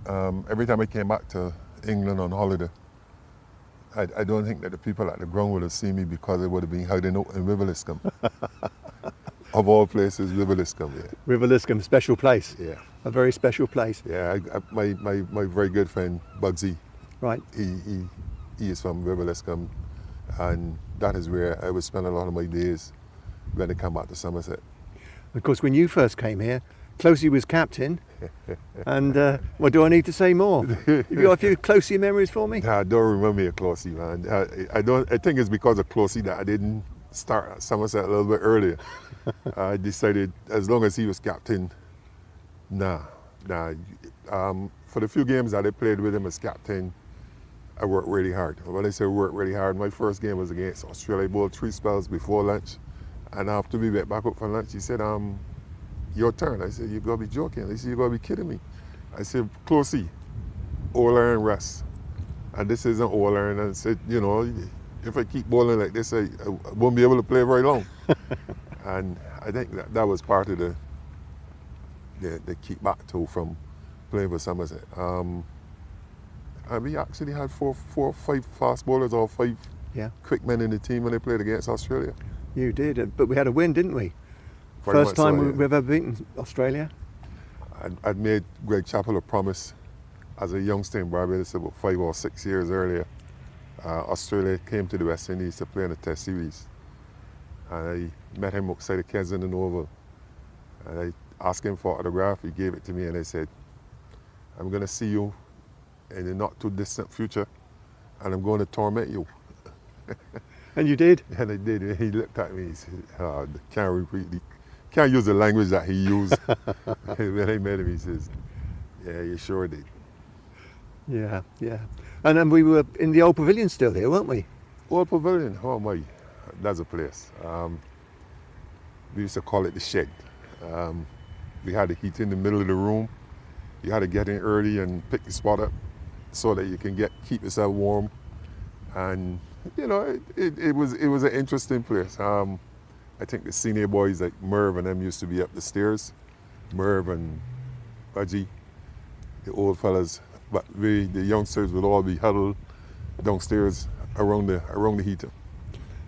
every time I came back to England on holiday, I don't think that the people at the ground would have seen me because they would have been hiding out in River Liscombe. Of all places, River Liscombe, yeah. River Liscombe, special place. Yeah. A very special place. Yeah, my very good friend, Bugsy, Right. he is from River Liscombe, and that is where I would spend a lot of my days when I come back to Somerset. Of course, when you first came here, Closey was captain, and what do I need to say more? Have you got a few Closey memories for me? I don't remember a Closey, man. I think it's because of Closey that I didn't start at Somerset a little bit earlier. I decided, as long as he was captain, nah. For the few games that I played with him as captain, I worked really hard. When I say work really hard, my first game was against Australia. I bowled 3 spells before lunch, and after we went back up for lunch, he said, your turn. I said, you gotta be joking. He said, you gotta be kidding me. I said, Closey, all iron rest. And this isn't all iron. And I said, if I keep bowling like this, I won't be able to play very long. And I think that was part of the keep back to from playing for Somerset. And we actually had four or five fast bowlers or 5 quick men in the team when they played against Australia. You did, but we had a win, didn't we? Very First much time so, yeah. we've ever beaten Australia. I'd made Greg Chappell a promise as a youngster in Barbados about 5 or 6 years earlier. Australia came to the West Indies to play in a test series. And I met him outside of Kensington Oval. And I asked him for an autograph. He gave it to me, and I said, I'm going to see you in the not too distant future, and I'm going to torment you. And you did? And I did. And he looked at me. He said, can't use the language that he used. When I met him, he says, yeah, you sure did. Yeah. And then we were in the old pavilion still here, weren't we? Old Pavilion, oh my, that's a place. We used to call it the shed. We had the heat in the middle of the room. You had to get in early and pick the spot up so that you can keep yourself warm. And it was an interesting place. I think the senior boys like Merv and them used to be up the stairs. Merv and Budgie, the old fellas, but the youngsters would all be huddled downstairs around the heater.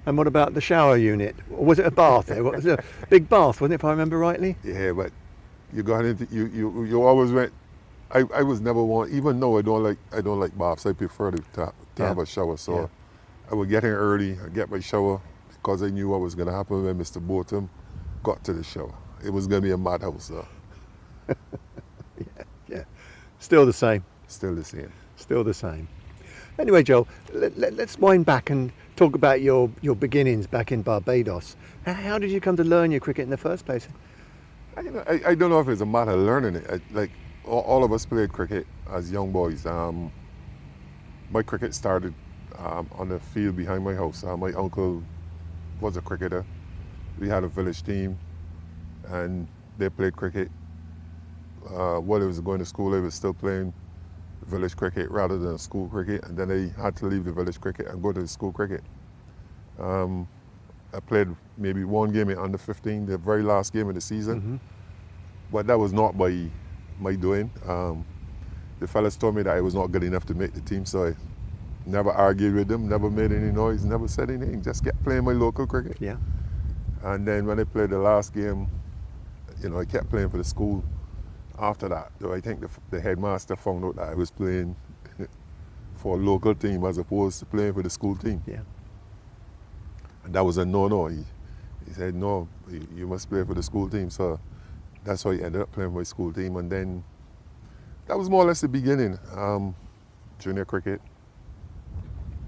And what about the shower unit? Or was it a bath there? What was it? A big bath, wasn't it, if I remember rightly? Yeah, but you got into you always went. I was never one, even though I don't like baths. I prefer to have a shower. So I would get in early, I'd get my shower because I knew what was going to happen when Mr. Botham got to the shower. It was going to be a madhouse. Yeah. Still the same. Still the same. Still the same. Anyway, Joel, let's wind back and talk about your beginnings back in Barbados. How did you come to learn your cricket in the first place? I don't know if it's a matter of learning it. Like all of us played cricket as young boys. My cricket started on the field behind my house. My uncle was a cricketer. We had a village team, and they played cricket. While I was going to school, I was still playing village cricket rather than school cricket, and then I had to leave the village cricket and go to the school cricket. I played maybe 1 game in under 15, the very last game of the season, but that was not by my doing. The fellas told me that I was not good enough to make the team, so I never argued with them, never made any noise, never said anything, just kept playing my local cricket. Yeah. And then when I played the last game, I kept playing for the school. After that, though, I think the headmaster found out that I was playing for a local team as opposed to playing for the school team. Yeah. And that was a no-no. He said, no, you must play for the school team. So that's why he ended up playing for his school team. And then that was more or less the beginning. Junior cricket.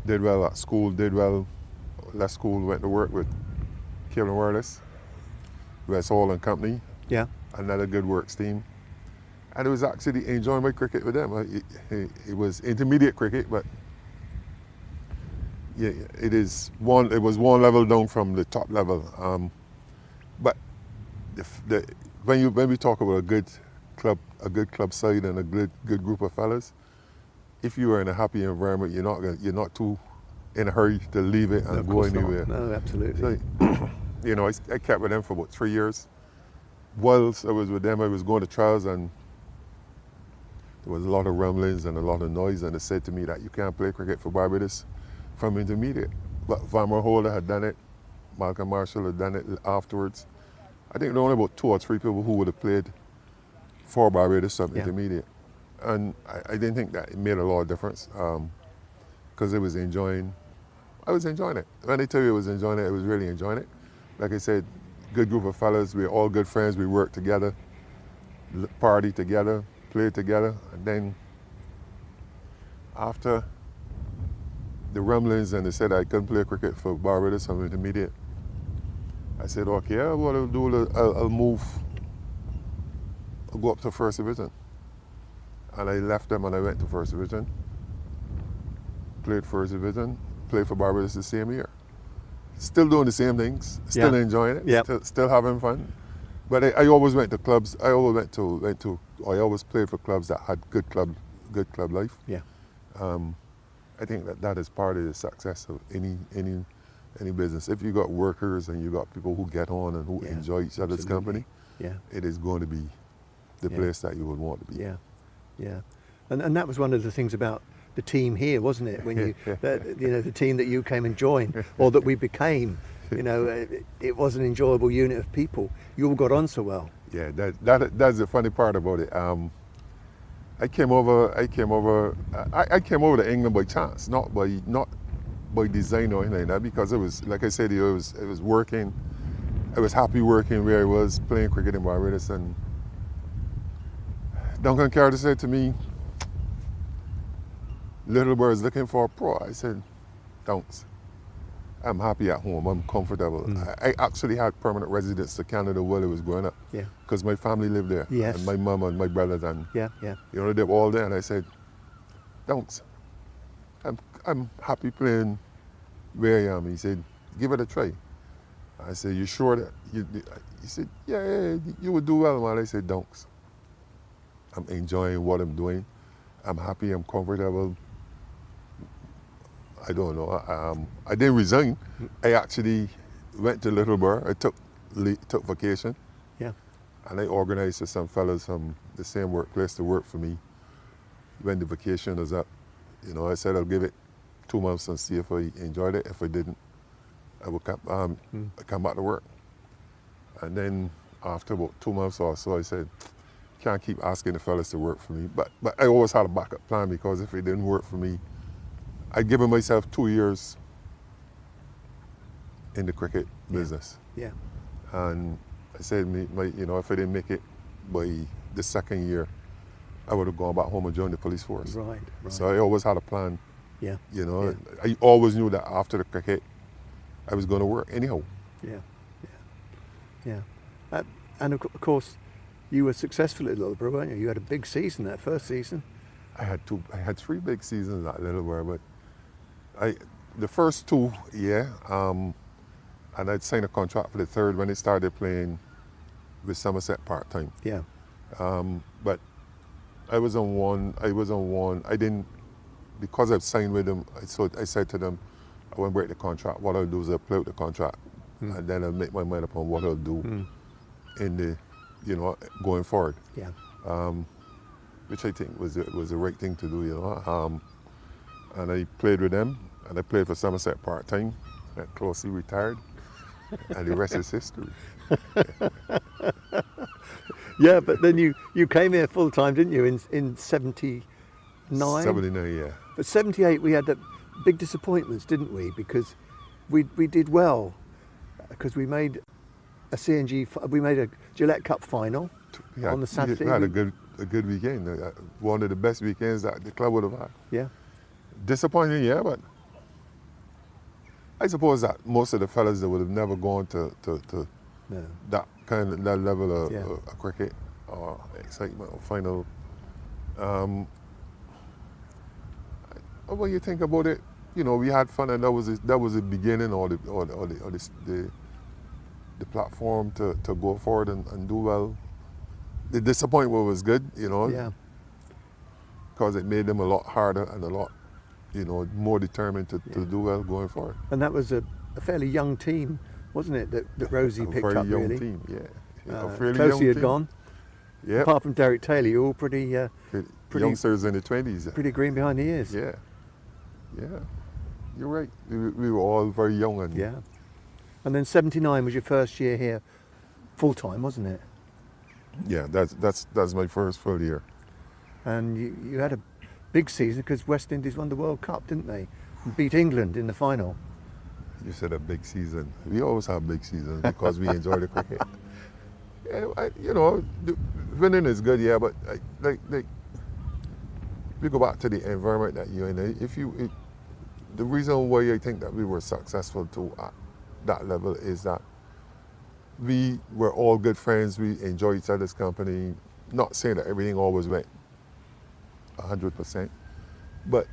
Did well at school, did well. Left school, went to work with Cable and Wireless, West Hall and Company. Yeah. Another good works team. And it was actually enjoying my cricket with them. It was intermediate cricket, but yeah, it was one level down from the top level. But when we talk about a good club side and a good group of fellas, if you are in a happy environment, you're not too in a hurry to leave it and go anywhere. No, absolutely. So, I kept with them for about 3 years. Whilst I was with them, I was going to trials, and there was a lot of rumblings and a lot of noise, and they said to me that you can't play cricket for Barbados from intermediate. But Van Holder had done it, Malcolm Marshall had done it afterwards. I think there were only about 2 or 3 people who would have played for Barbados from intermediate. And I didn't think that it made a lot of difference because I was enjoying it. When I tell you I was enjoying it, I was really enjoying it. Like I said, good group of fellas, we were all good friends, we worked together, party together, played together. And then after the rumblings and they said I couldn't play cricket for Barbados from intermediate, I said, okay, what I'll do, I'll move, I'll go up to First Division. And I left them and I went to First Division, played First Division, played for Barbados the same year. Still doing the same things, still enjoying it, still having fun. But I always went to clubs. I always played for clubs that had good club life. Yeah. I think that is part of the success of any business. If you got workers and you got people who get on and who enjoy each other's company, it is going to be the place that you would want to be. Yeah. Yeah, and that was one of the things about the team here, wasn't it? When you, the team that you came and joined, or that we became, it was an enjoyable unit of people. You all got on so well. Yeah, that's the funny part about it. I came over to England by chance, not by design or anything like that, because it was, like I said, it was working. I was happy working where I was playing cricket in Barbados, and Duncan Carter said to me, Littleborough is looking for a pro. I said, don't. I'm happy at home, I'm comfortable. I actually had permanent residence to Canada while I was growing up. Yeah. Because my family lived there. Yes. And my mum and my brothers and they were all there, and I said, don't. I'm happy playing where I am. He said, give it a try. I said, you sure that he said, yeah, you would do well, man. I said, don't. I'm enjoying what I'm doing. I'm happy, I'm comfortable. I don't know. I didn't resign. I actually went to Littleborough. I took vacation. Yeah. And I organized with some fellas from the same workplace to work for me when the vacation was up. I said I'll give it 2 months and see if I enjoyed it. If I didn't, I would come back to work. And then after about 2 months or so, I said, can't keep asking the fellas to work for me. But I always had a backup plan, because if it didn't work for me, I'd given myself 2 years in the cricket business. Yeah. And I said, if I didn't make it by the second year, I would have gone back home and joined the police force. Right. So I always had a plan. Yeah. I always knew that after the cricket, I was going to work anyhow. Yeah. And of course, you were successful at Littleborough, weren't you? You had a big season that first season. I had 3 big seasons at Littleborough, but the first 2, and I'd signed a contract for the third when I started playing with Somerset part-time. Yeah. But I was on one. I didn't, because I've signed with them, so I said to them, I won't break the contract. What I'll do is I'll play out the contract, and then I'll make my mind up on what I'll do in the, going forward. Yeah. Which I think was the right thing to do, and I played with them, and I played for Somerset part-time, and closely retired, and the rest is history. Yeah, but then you came here full-time, didn't you, in 70, 79. 79, yeah. But 78 we had the big disappointments, didn't we? Because we did well, because we made we made a Gillette Cup final on the Saturday. We had a good weekend. One of the best weekends that the club would have had. Yeah. Disappointing, yeah, but I suppose that most of the fellas that would have never gone to No. that level of, Yeah. of cricket or excitement or final. When you think about it, you know, we had fun, and that was the beginning or the platform to go forward and do well. The disappointment was good, you know, Yeah. because it made them a lot harder and a lot, you know, more determined to do well going forward. And that was a fairly young team, wasn't it, that Rosie picked a very up, young really? team, yeah. A fairly Closey young had team. gone. Yeah. Apart from Derek Taylor, you're all pretty Youngsters in the 20s. pretty green behind the ears. Yeah. Yeah. You're right. We were all very young. And Yeah. And then 79 was your first year here, full time, wasn't it? yeah, that's my first full year. And you had a big season because West Indies won the World Cup, didn't they? And beat England in the final. You said a big season. We always have big seasons because we enjoy the cricket. Yeah, you know, winning is good, yeah, but like we go back to the environment that you're in. The reason why I think that we were successful too at that level is that we were all good friends. We enjoyed each other's company. Not saying that everything always went 100%, but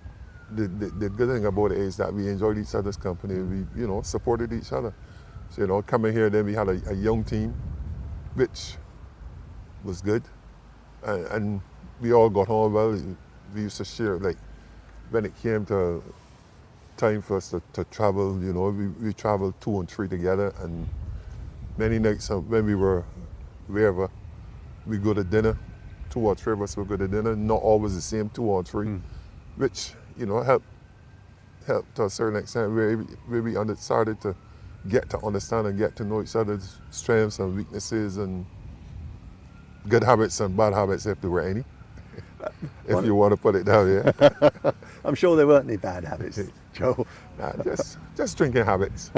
the good thing about it is that we enjoyed each other's company. We, you know, supported each other. So, you know, coming here, then we had a young team, which was good, and we all got on well. We used to share, like, when it came to time for us to travel, you know, we traveled 2 and 3 together, and many nights when we were wherever, we go to dinner, 2 or 3 of us would go to dinner, not always the same 2 or 3, which, you know, helped to a certain extent where we started to get to understand and get to know each other's strengths and weaknesses and good habits and bad habits, if there were any. If you want to put it down, yeah. I'm sure there weren't any bad habits, Joel. Nah, just drinking habits.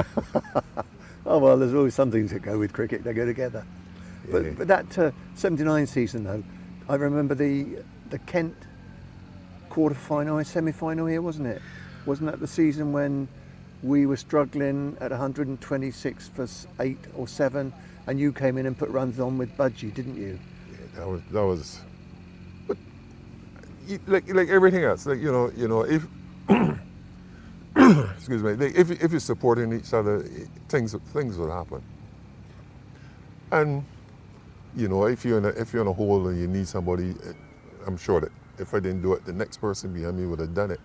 Oh, well, there's always some things that go with cricket, they go together. Yeah. But that 79 season, though, I remember the Kent quarter-final, semi-final here, wasn't it? Wasn't that the season when we were struggling at 126 for 8 or 7, and you came in and put runs on with Budgie, didn't you? Yeah, that was. But like everything else, like you know, if excuse me, like if you're supporting each other, things will happen. And you know, if you're in a hole and you need somebody, I'm sure that if I didn't do it, the next person behind me would have done it.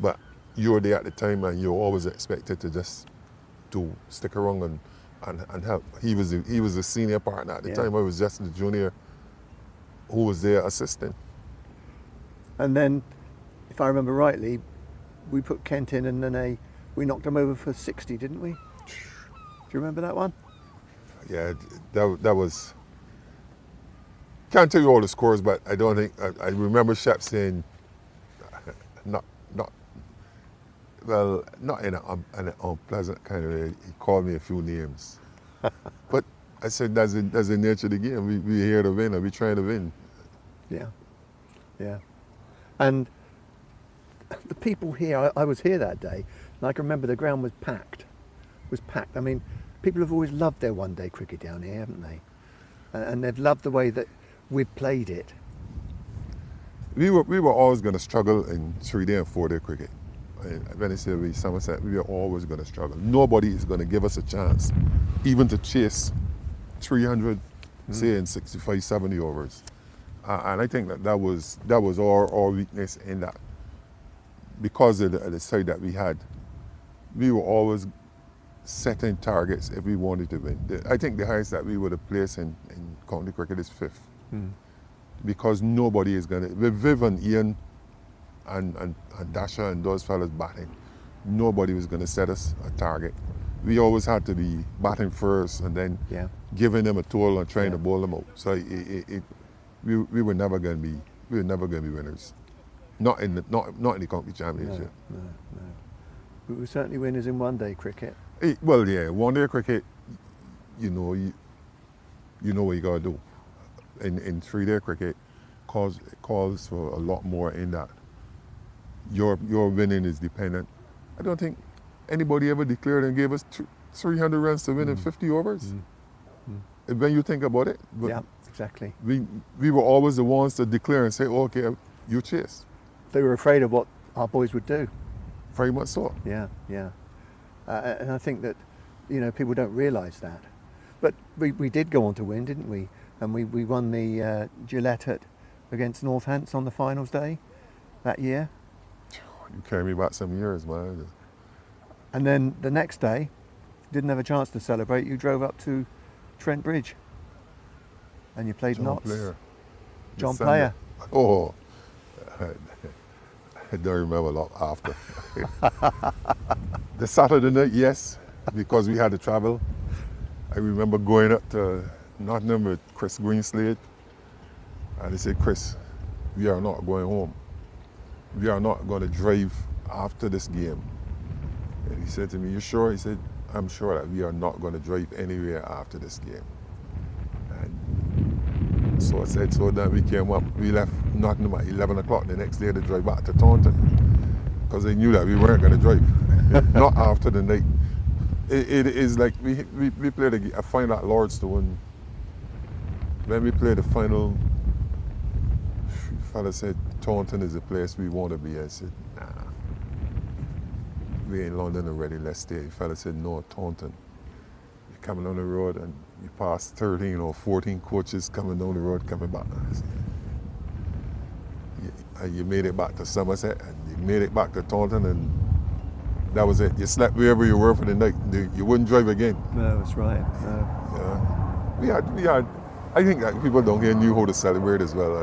But you were there at the time, and you're always expected to just stick around and help. He was a senior partner at the time. I was just the junior who was there assisting. And then, if I remember rightly, we put Kent in, and then we knocked him over for 60, didn't we? Do you remember that one? Yeah, that was. Can't tell you all the scores, but I don't think I remember Shep saying, not in an unpleasant kind of way. He called me a few names, but I said that's the nature of the game. We here to win, and we trying to win. Yeah. And the people here, I was here that day, and I can remember the ground was packed. I mean, people have always loved their one-day cricket down here, haven't they? And they've loved the way that we've played it. We were always going to struggle in 3-day and 4-day cricket. When I say we Somerset, we were always going to struggle. Nobody is going to give us a chance, even to chase 300, say in 65, 70 overs. And I think that was our weakness in that. Because of the side that we had, we were always setting targets if we wanted to win. I think the highest that we would have placed in county cricket is 5th. Because nobody is going to, with Viv and Ian and Dasha and those fellas batting, nobody was going to set us a target. We always had to be batting first and then giving them a toll and trying to bowl them out. So we were never going to be winners. Not in the county championship. No. But we're certainly winners in one-day cricket. Well, yeah, one-day cricket, you know what you gotta do. In three-day cricket, calls for a lot more in that. Your winning is dependent. I don't think anybody ever declared and gave us 300 runs to win in 50 overs. When you think about it, Yeah, exactly. we were always the ones to declare and say, okay, you chase. They were afraid of what our boys would do. Very much so. Yeah. And I think that, people don't realise that. But we did go on to win, didn't we? And we won the Gillette against Northants on the finals day that year. You carry me back some years, man. And then the next day, didn't have a chance to celebrate. You drove up to Trent Bridge and you played Notts. John Player. Oh, I don't remember a lot after. The Saturday night, yes, because we had to travel. I remember going up to Nottingham with Chris Greenslade, and they said, Chris, we are not going home. We are not going to drive after this game. And he said to me, you sure? He said, I'm sure that we are not going to drive anywhere after this game. And so I said, so then we came up, we left Nottingham at 11 o'clock the next day to drive back to Taunton, because they knew that we weren't going to drive, not after the night. It is like we played a final at Lordstown. When we played the final, the fella said, Taunton is the place we want to be. I said, nah, we in London already, let's stay. The fella said, no, Taunton. You're coming on the road and you pass 13 or 14 coaches coming down the road, coming back. You made it back to Somerset and you made it back to Taunton, and that was it. You slept wherever you were for the night. You wouldn't drive again. No, that's right. No. Yeah. We had. I think that people down here knew how to celebrate as well.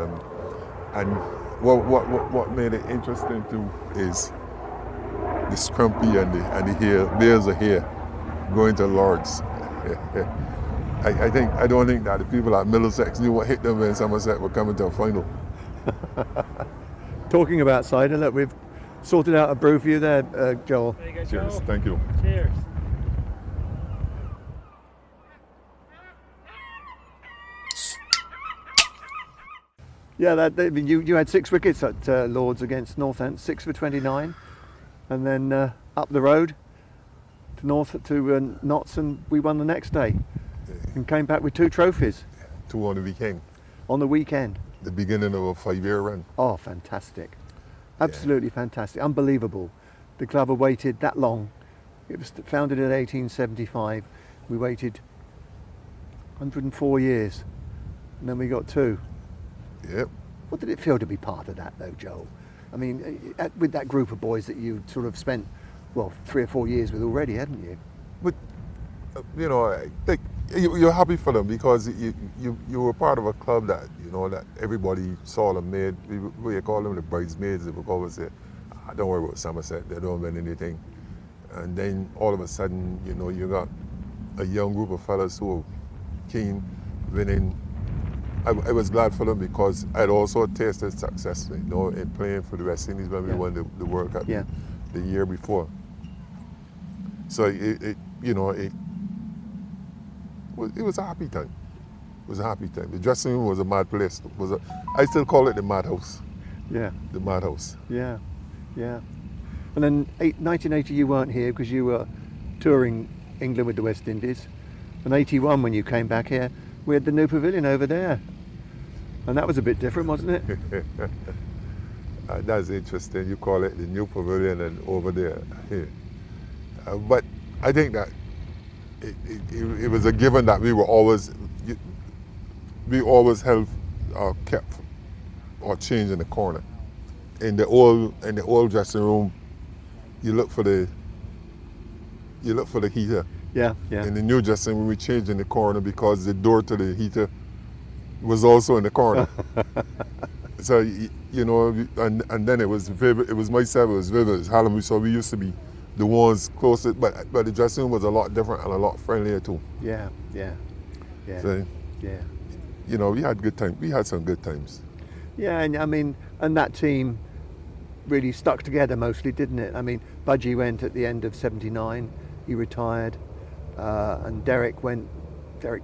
And what made it interesting too is the Scrumpy and the Bears are here, going to Lords. I don't think that the people at Middlesex knew what hit them when Somerset were coming to a final. Talking about cider, look, we've sorted out a brew for you there, Joel. There you go, Joel. Cheers, thank you. Cheers. Yeah, you had 6 wickets at Lords against Northants, 6 for 29, and then up the road to Notts, and we won the next day and came back with 2 trophies. 2 on the weekend. On the weekend. The beginning of a 5-year run. Oh, fantastic. Absolutely fantastic. Unbelievable. The club have waited that long. It was founded in 1875. We waited 104 years, and then we got 2. Yep. What did it feel to be part of that, though, Joel? I mean, with that group of boys that you sort of spent, 3 or 4 years with already, hadn't you? But, you're happy for them because you were part of a club that, that everybody saw them made. We call them the bridesmaids. They would always say, don't worry about Somerset, they don't win anything. And then all of a sudden, you got a young group of fellas who were keen, winning. I was glad for them because I'd also tasted success, in playing for the West Indies when we won the World Cup the year before. So it was a happy time. It was a happy time. The dressing room was a mad place. I still call it the madhouse. Yeah. The madhouse. Yeah. And then 1980 you weren't here because you were touring England with the West Indies. And 81 when you came back here, we had the new pavilion over there. And that was a bit different, wasn't it? That's interesting. You call it the new pavilion and over there. But I think that it was a given that we always held or kept or changed in the corner. In the old dressing room, you look for the heater. Yeah. In the new dressing room, we changed in the corner because the door to the heater was also in the corner. So and then it was Vivid. It was myself. It was Vivid. It was Hallam. So we used to be the ones closest, but the dressing room was a lot different and a lot friendlier too. Yeah. So, we had good times. We had some good times. Yeah, and I mean, and that team, really stuck together mostly, didn't it? I mean, Budgie went at the end of '79, he retired, and Derek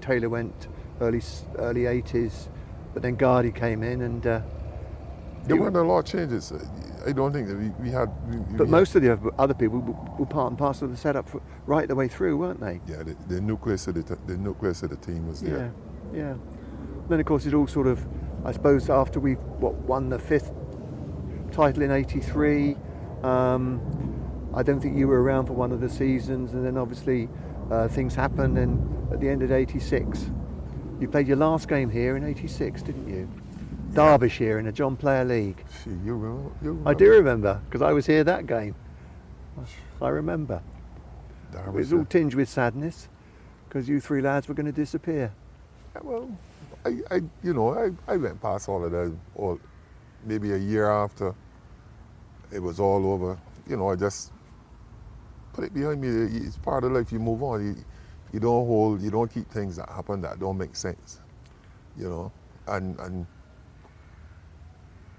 Taylor went early '80s, but then Gardy came in, and there weren't a lot of changes. I don't think that we had. But most of the other people were part and parcel of the setup right the way through, weren't they? Yeah, the nucleus of the nucleus of the team was there. Yeah. Then of course it all sort of, I suppose, after we won the 5th title in '83. I don't think you were around for one of the seasons, and then obviously things happened. And at the end of '86, you played your last game here in '86, didn't you? Derbyshire in a John Player League. See, you remember? I do remember, because I was here that game. I remember. It was all tinged with sadness, because you 3 lads were going to disappear. Yeah, well, I went past all of that, or maybe a year after it was all over. I just put it behind me. It's part of life. You move on. You don't keep things that happen that don't make sense. And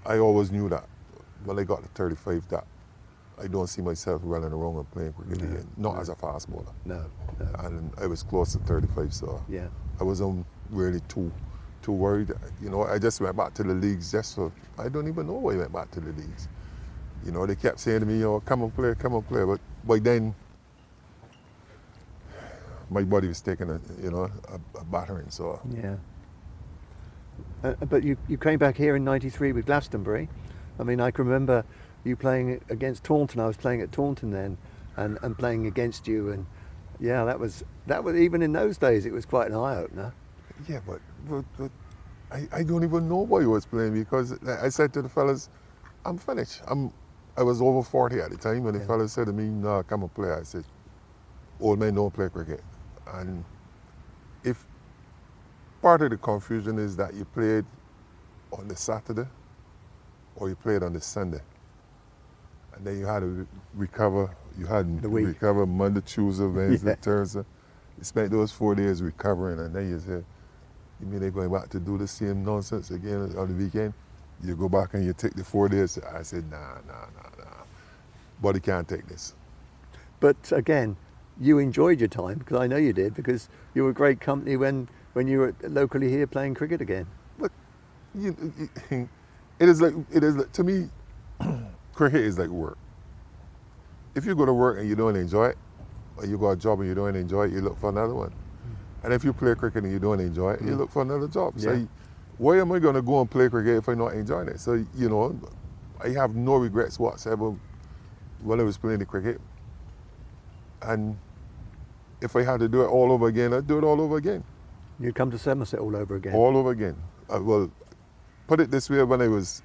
I always knew that when I got to 35 that I don't see myself running around and playing cricket again, not as a fast bowler. No. And I was close to 35, so yeah. I wasn't really too worried. I just went back to the leagues just so, I don't even know why I went back to the leagues. They kept saying to me, come and play, but by then my body was taking a battering, so. Yeah. But you came back here in '93 with Glastonbury. I mean, I can remember you playing against Taunton. I was playing at Taunton then, and playing against you, and yeah, that was even in those days it was quite an eye opener. Yeah, but I don't even know why I was playing, because I said to the fellas, I'm finished. I was over 40 at the time, and the fellas said to me, no, come and play. I said, old men don't play cricket. And if part of the confusion is that you played on the Saturday or you played on the Sunday, and then you had to recover. You had to recover Monday, Tuesday, Wednesday, Thursday. You spent those 4 days recovering, and then you said, you mean they're going back to do the same nonsense again on the weekend? You go back and you take the 4 days. I said, nah. Body can't take this. But again, you enjoyed your time, because I know you did, because you were great company when you were locally here playing cricket again. But it is like to me, cricket is like work. If you go to work and you don't enjoy it, or you got a job and you don't enjoy it, you look for another one. And if you play cricket and you don't enjoy it, you look for another job. Yeah. So why am I going to go and play cricket if I'm not enjoying it? So, I have no regrets whatsoever when I was playing the cricket. And if I had to do it all over again, I'd do it all over again. You'd come to Somerset all over again? All over again. Well, put it this way, when I was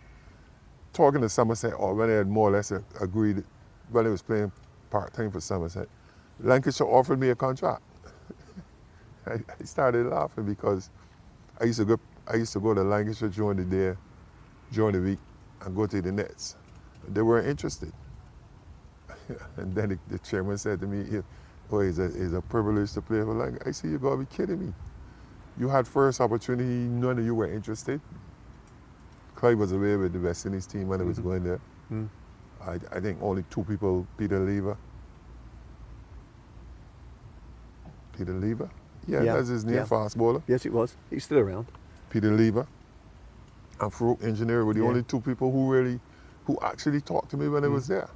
talking to Somerset, or when I had more or less agreed, when I was playing part-time for Somerset, Lancashire offered me a contract. I started laughing, because I used to go to Lancashire during the day, during the week, and go to the nets. They weren't interested. And then the chairman said to me, it's a privilege to play for Lancashire. I said, you gotta be kidding me. You had first opportunity, none of you were interested. Clive was away with the West Indies team when I was going there. I think only 2 people, Peter Lever. Yeah, that's his name, fast bowler. Yes, it was. He's still around. Peter Lever and Farouk Engineer were the only 2 people who actually talked to me when I was there.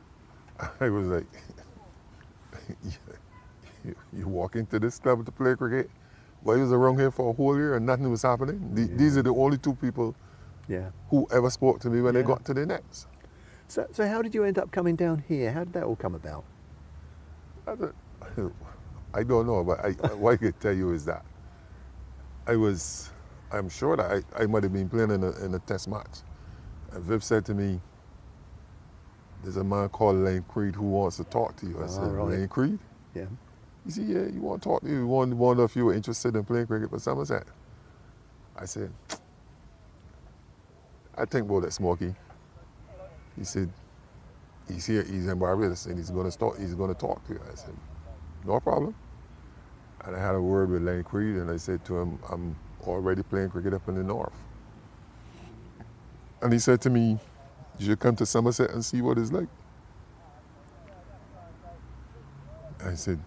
I was like, you walk into this club to play cricket, well, I was around here for a whole year and nothing was happening. These are the only 2 people who ever spoke to me when they got to the nets. So how did you end up coming down here? How did that all come about? I don't know, but what I could tell you is that I'm sure that I might have been playing in a test match. And Viv said to me, there's a man called Lane Creed who wants to talk to you. I said, Lane Creed? Yeah. He said, yeah, you want to talk to you. Wonder if you were interested in playing cricket for Somerset. I said, I think about that, Smokey. He said, he's here, he's in Barbados, and he's going to talk to you. I said, no problem. And I had a word with Lane Creed, and I said to him, I'm already playing cricket up in the north. And he said to me, you should come to Somerset and see what it's like. I said,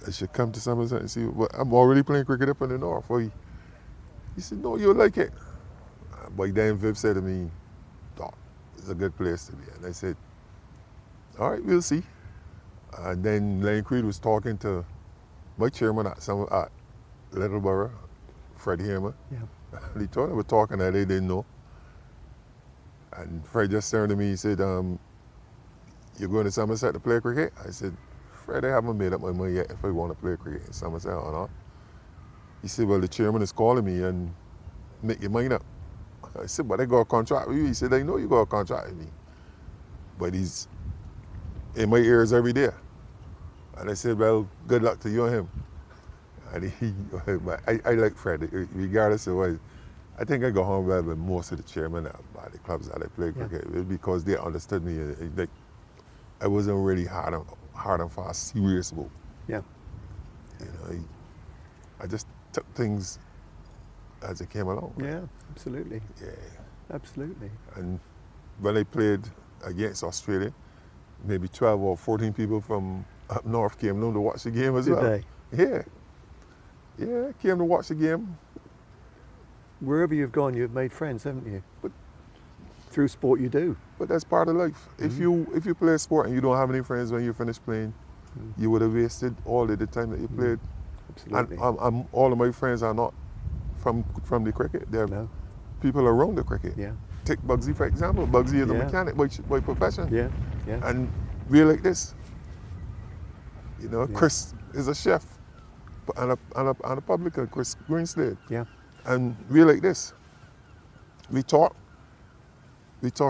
I should come to Somerset and see, but I'm already playing cricket up in the north. Well, he said, no, you'll like it. But then Viv said to me, oh, it's a good place to be. And I said, all right, we'll see. And then Lane Creed was talking to my chairman at Littleborough, Fred Hammer. Yeah. And he told him we were talking that they didn't know. And Fred just turned to me, he said, you're going to Somerset to play cricket? I said, Fred, I haven't made up my mind yet if I want to play cricket in Somerset or not. He said, well, the chairman is calling me and make your mind up. I said, but I got a contract with you. He said, I know you got a contract with me. But he's in my ears every day. And I said, well, good luck to you and him. And I like Fred, regardless of what. I think I got home well with most of the chairmen at the clubs that I played cricket because they understood me. I wasn't really hard and fast, serious about. Yeah. You know, I just took things as it came along. Yeah, absolutely. Yeah. Absolutely. And when I played against Australia, maybe 12 or 14 people from up north came down to watch the game as well. Did they? Yeah. Yeah, came to watch the game. Wherever you've gone, you've made friends, haven't you? But through sport you do. But that's part of life. Mm-hmm. If you play a sport and you don't have any friends when you finish playing, you would have wasted all of the time that you played. Absolutely. And all of my friends are not from the cricket. They're people around the cricket. Yeah. Take Bugsy, for example. Bugsy is a mechanic by profession. Yeah, yeah. And we're like this. You know, Chris is a chef and a publican, Chris Greenslade. Yeah. And we're like this. We talk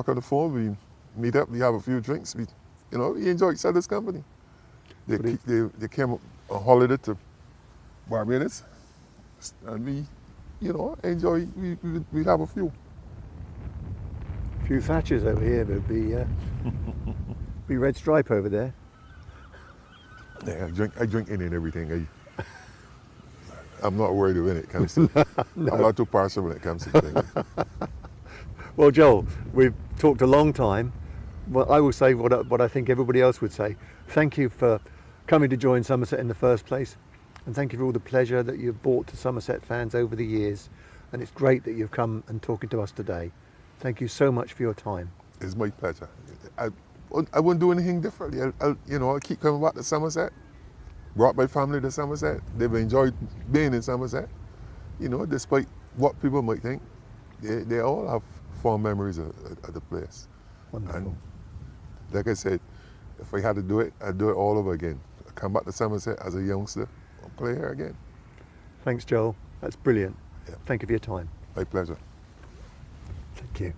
on the phone, we meet up, we have a few drinks, we enjoy each other's company. They came on holiday to Barbados, and we, enjoy, we have a few. A few Thatchers over here, there'd be red stripe over there. Yeah, I drink any and everything. I'm not worried when it comes to no. I'm not too partial when it comes to things. Well, Joel, we've talked a long time. Well, I will say what I think everybody else would say. Thank you for coming to join Somerset in the first place, and thank you for all the pleasure that you've brought to Somerset fans over the years. And it's great that you've come and talking to us today. Thank you so much for your time. It's my pleasure. I wouldn't do anything differently. I'll keep coming back to Somerset. Brought my family to Somerset. They've enjoyed being in Somerset. Despite what people might think, they all have fond memories of the place. Wonderful. And like I said, if I had to do it, I'd do it all over again. I'd come back to Somerset as a youngster and play here again. Thanks, Joel. That's brilliant. Yeah. Thank you for your time. My pleasure. Thank you.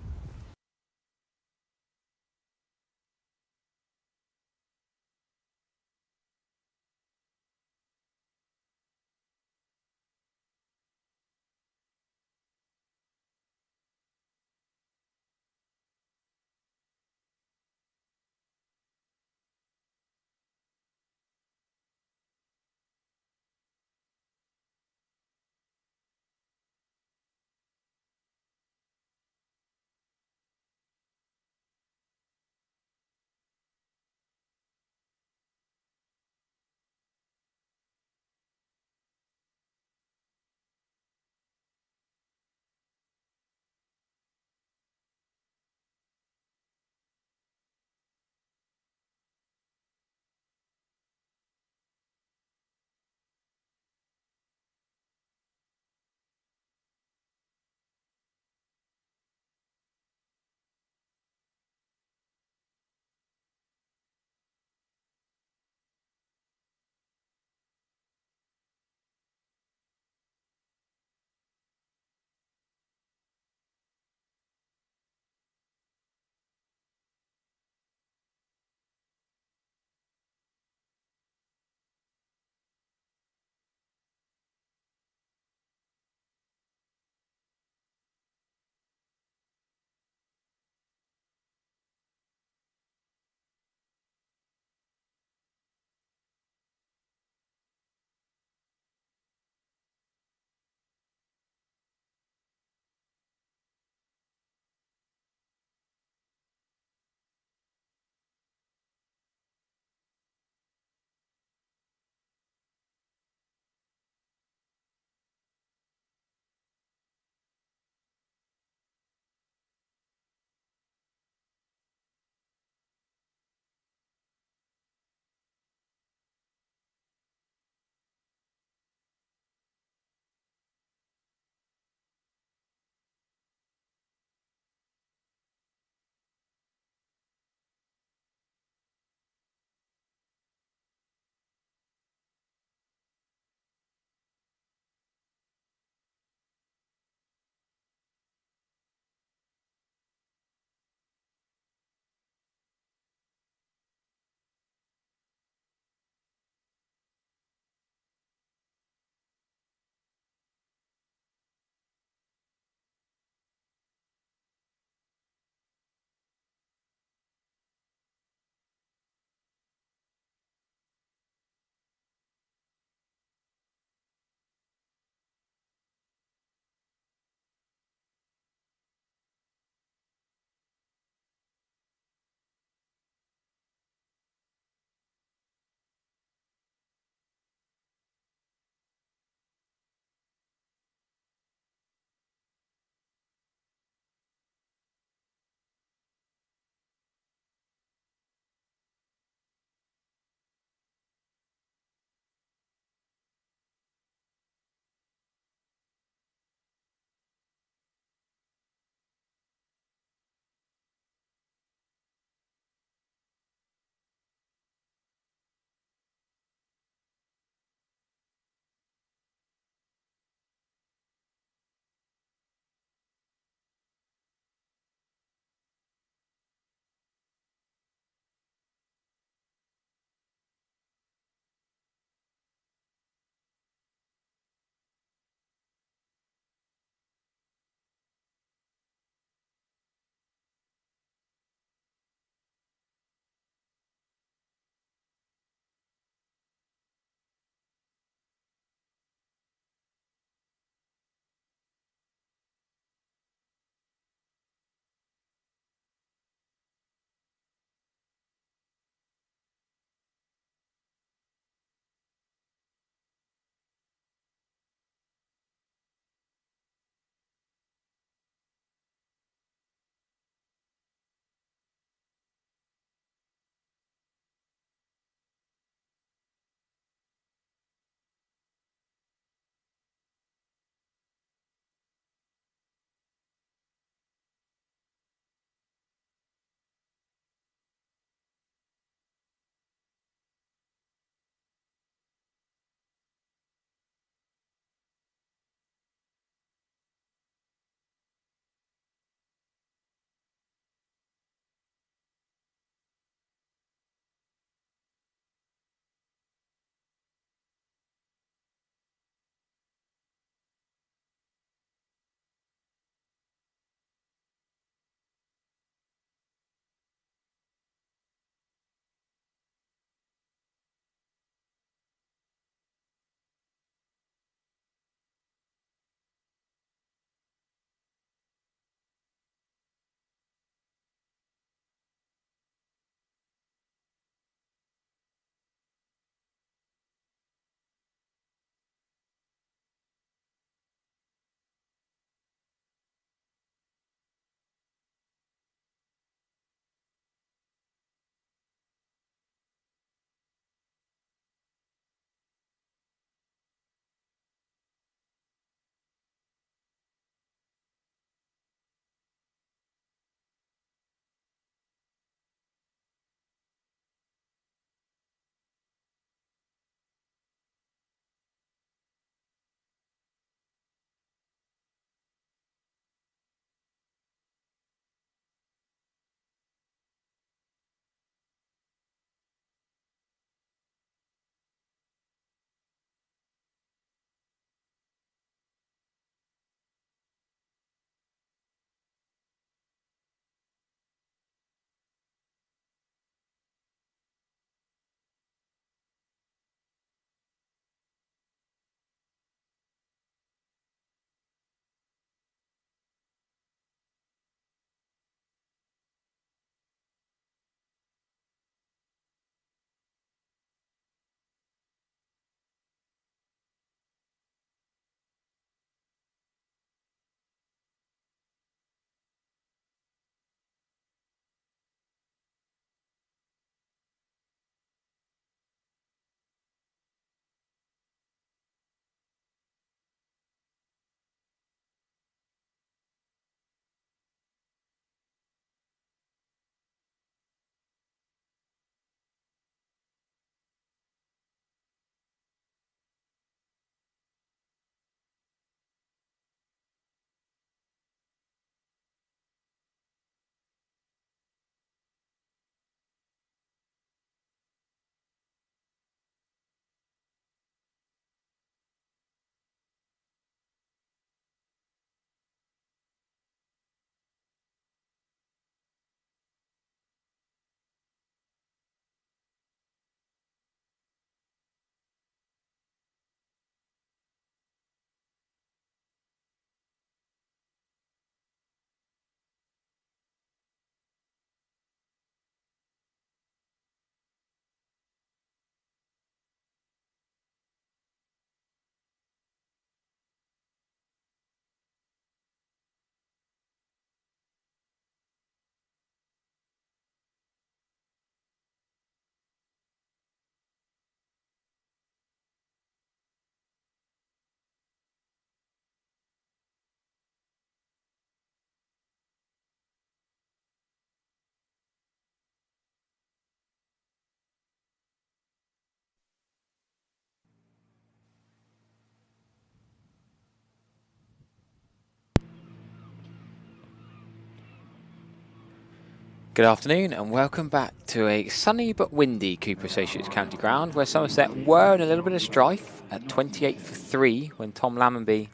Good afternoon and welcome back to a sunny but windy Cooper Associates County Ground where Somerset were in a little bit of strife at 28 for 3 when Tom Lammonby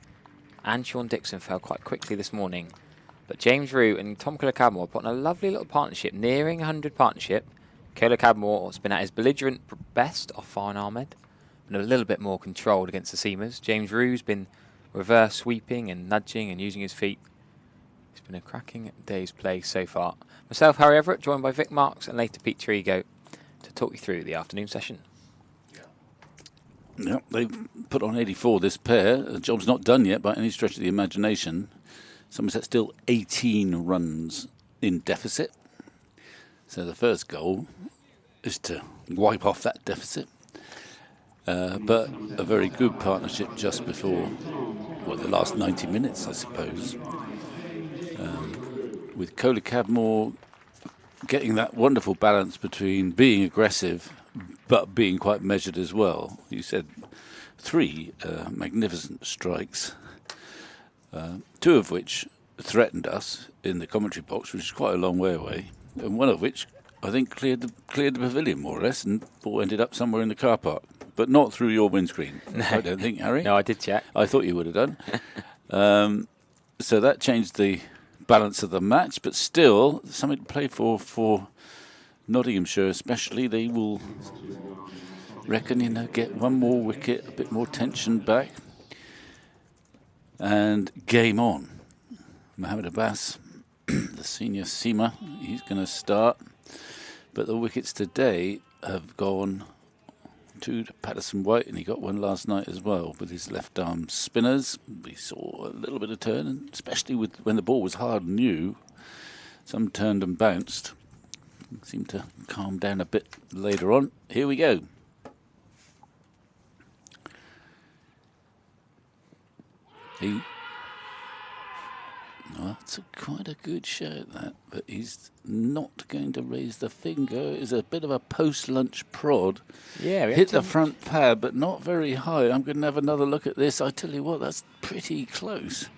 and Sean Dixon fell quite quickly this morning. But James Rue and Tom Cadmore put on a lovely little partnership, nearing 100 partnership. Cadmore has been at his belligerent best off Farn Ahmed and a little bit more controlled against the seamers. James Rue's been reverse sweeping and nudging and using his feet. It's been a cracking day's play so far. Myself, Harry Everett, joined by Vic Marks and later Pete Trigo to talk you through the afternoon session. Yeah, they've put on 84 this pair. The job's not done yet by any stretch of the imagination. Somerset still 18 runs in deficit. So the first goal is to wipe off that deficit. But a very good partnership just before, well, the last 90 minutes, I suppose. With Cadmore getting that wonderful balance between being aggressive but being quite measured as well. You said 3 magnificent strikes, 2 of which threatened us in the commentary box, which is quite a long way away, and one of which I think cleared the pavilion more or less, and ball ended up somewhere in the car park, but not through your windscreen. No. I don't think, Harry. No, I did check. I thought you would have done. So that changed the balance of the match, but still something to play for Nottinghamshire especially. They will reckon, get one more wicket, a bit more tension back, and game on. Mohammed Abbas, the senior seamer, he's going to start, but the wickets today have gone 2 to Patterson White, and he got one last night as well with his left arm spinners. We saw a little bit of turn, and especially when the ball was hard and new, some turned and bounced. Seemed to calm down a bit later on. Here we go. That's quite a good shot, that, but he's not going to raise the finger. It's a bit of a post-lunch prod. Yeah, hit the front pad, but not very high. I'm going to have another look at this. I tell you what, that's pretty close.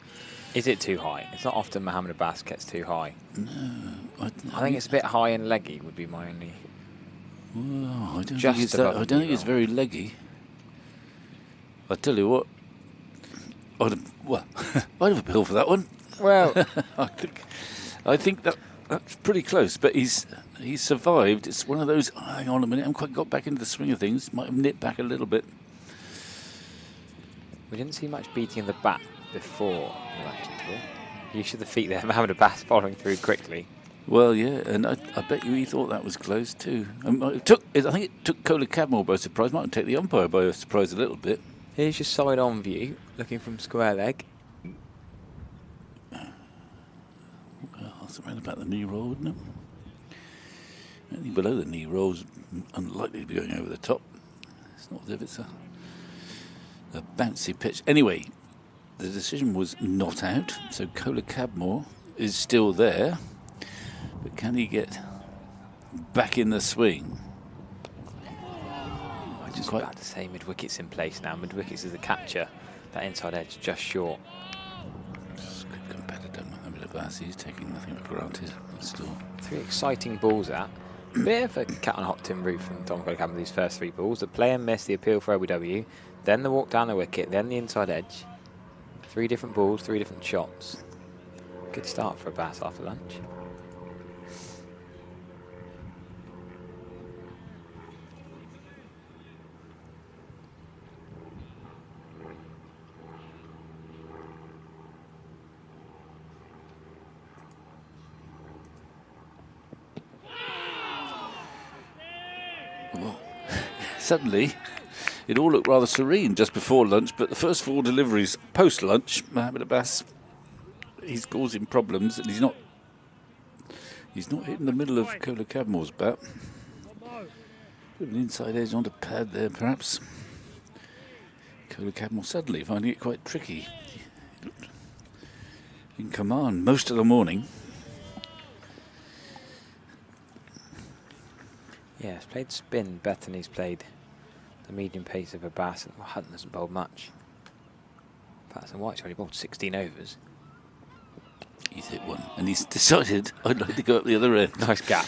Is it too high? It's not often Mohammed Abbas gets too high. No. I think it's a bit high and leggy would be my only... Well, I don't think it's very leggy. I tell you what, I'd have a bill for that one. Well, I think that's pretty close, but he's survived. It's one of those, hang on a minute, I haven't quite got back into the swing of things. Might have nipped back a little bit. We didn't see much beating in the bat before the match at all. Use of the feet there, Mohammed Abbas following through quickly. Well, yeah, and I bet you he thought that was close too. I think it took Cadmore by surprise. Might take the umpire by surprise a little bit. Here's your side-on view, looking from square leg. Around about the knee roll, wouldn't it? Anything below the knee roll is unlikely to be going over the top. It's not as if it's a bouncy pitch. Anyway, the decision was not out, so Cadmore is still there. But can he get back in the swing? I'm just about to say mid-wicket's in place now. Mid-wicket's is the catcher. That inside edge just short. Good competitor. He's taking nothing for granted. Still 3 exciting balls out. Bit of a cat on hot tin roof from Tom Cadmore with these first 3 balls. The play and miss, the appeal for OBW, then the walk down the wicket, then the inside edge. 3 different balls, 3 different shots. Good start for Abbas after lunch. Suddenly, it all looked rather serene just before lunch, but the first 4 deliveries post-lunch, Mohammed Abbas, he's causing problems, and he's not hitting the middle of Cadmore's bat. Put an inside edge onto pad there, perhaps. Cadmore suddenly finding it quite tricky. He looked in command most of the morning. Yeah, he's played spin better than he's played the medium pace of Abbas. Hunt hasn't bowled much. Patterson White's already bowled 16 overs. He's hit one, and he's decided I'd like to go up the other end. Nice gap.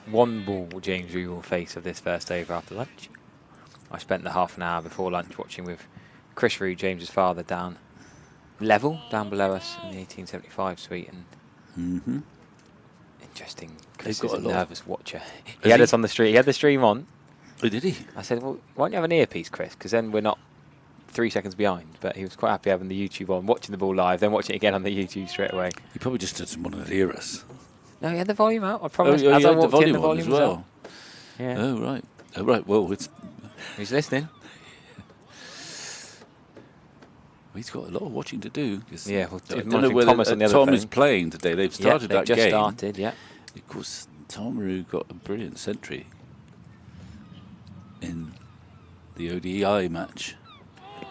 One ball James Rew will face of this first over after lunch. I spent the half an hour before lunch watching with Chris Rew, James's father, down below us in the 1875 suite, and interesting. Chris is a nervous watcher. He had us on the stream. He had the stream on. Oh, did he? I said, well, why don't you have an earpiece, Chris? Because then we're not 3 seconds behind. But he was quite happy having the YouTube on, watching the ball live, then watching it again on the YouTube straight away. He probably just doesn't want to hear us. No, he had the volume out. I promise. As I walked walked in, the volume as well. Yeah. Oh, right. Oh, right. Well, He's listening. he's got a lot of watching to do. Yeah, well, I don't know whether Thomas on the other Tom phone. is playing today. They've started that just game. started, yeah. Of course, Tom Rew got a brilliant century in the ODI match,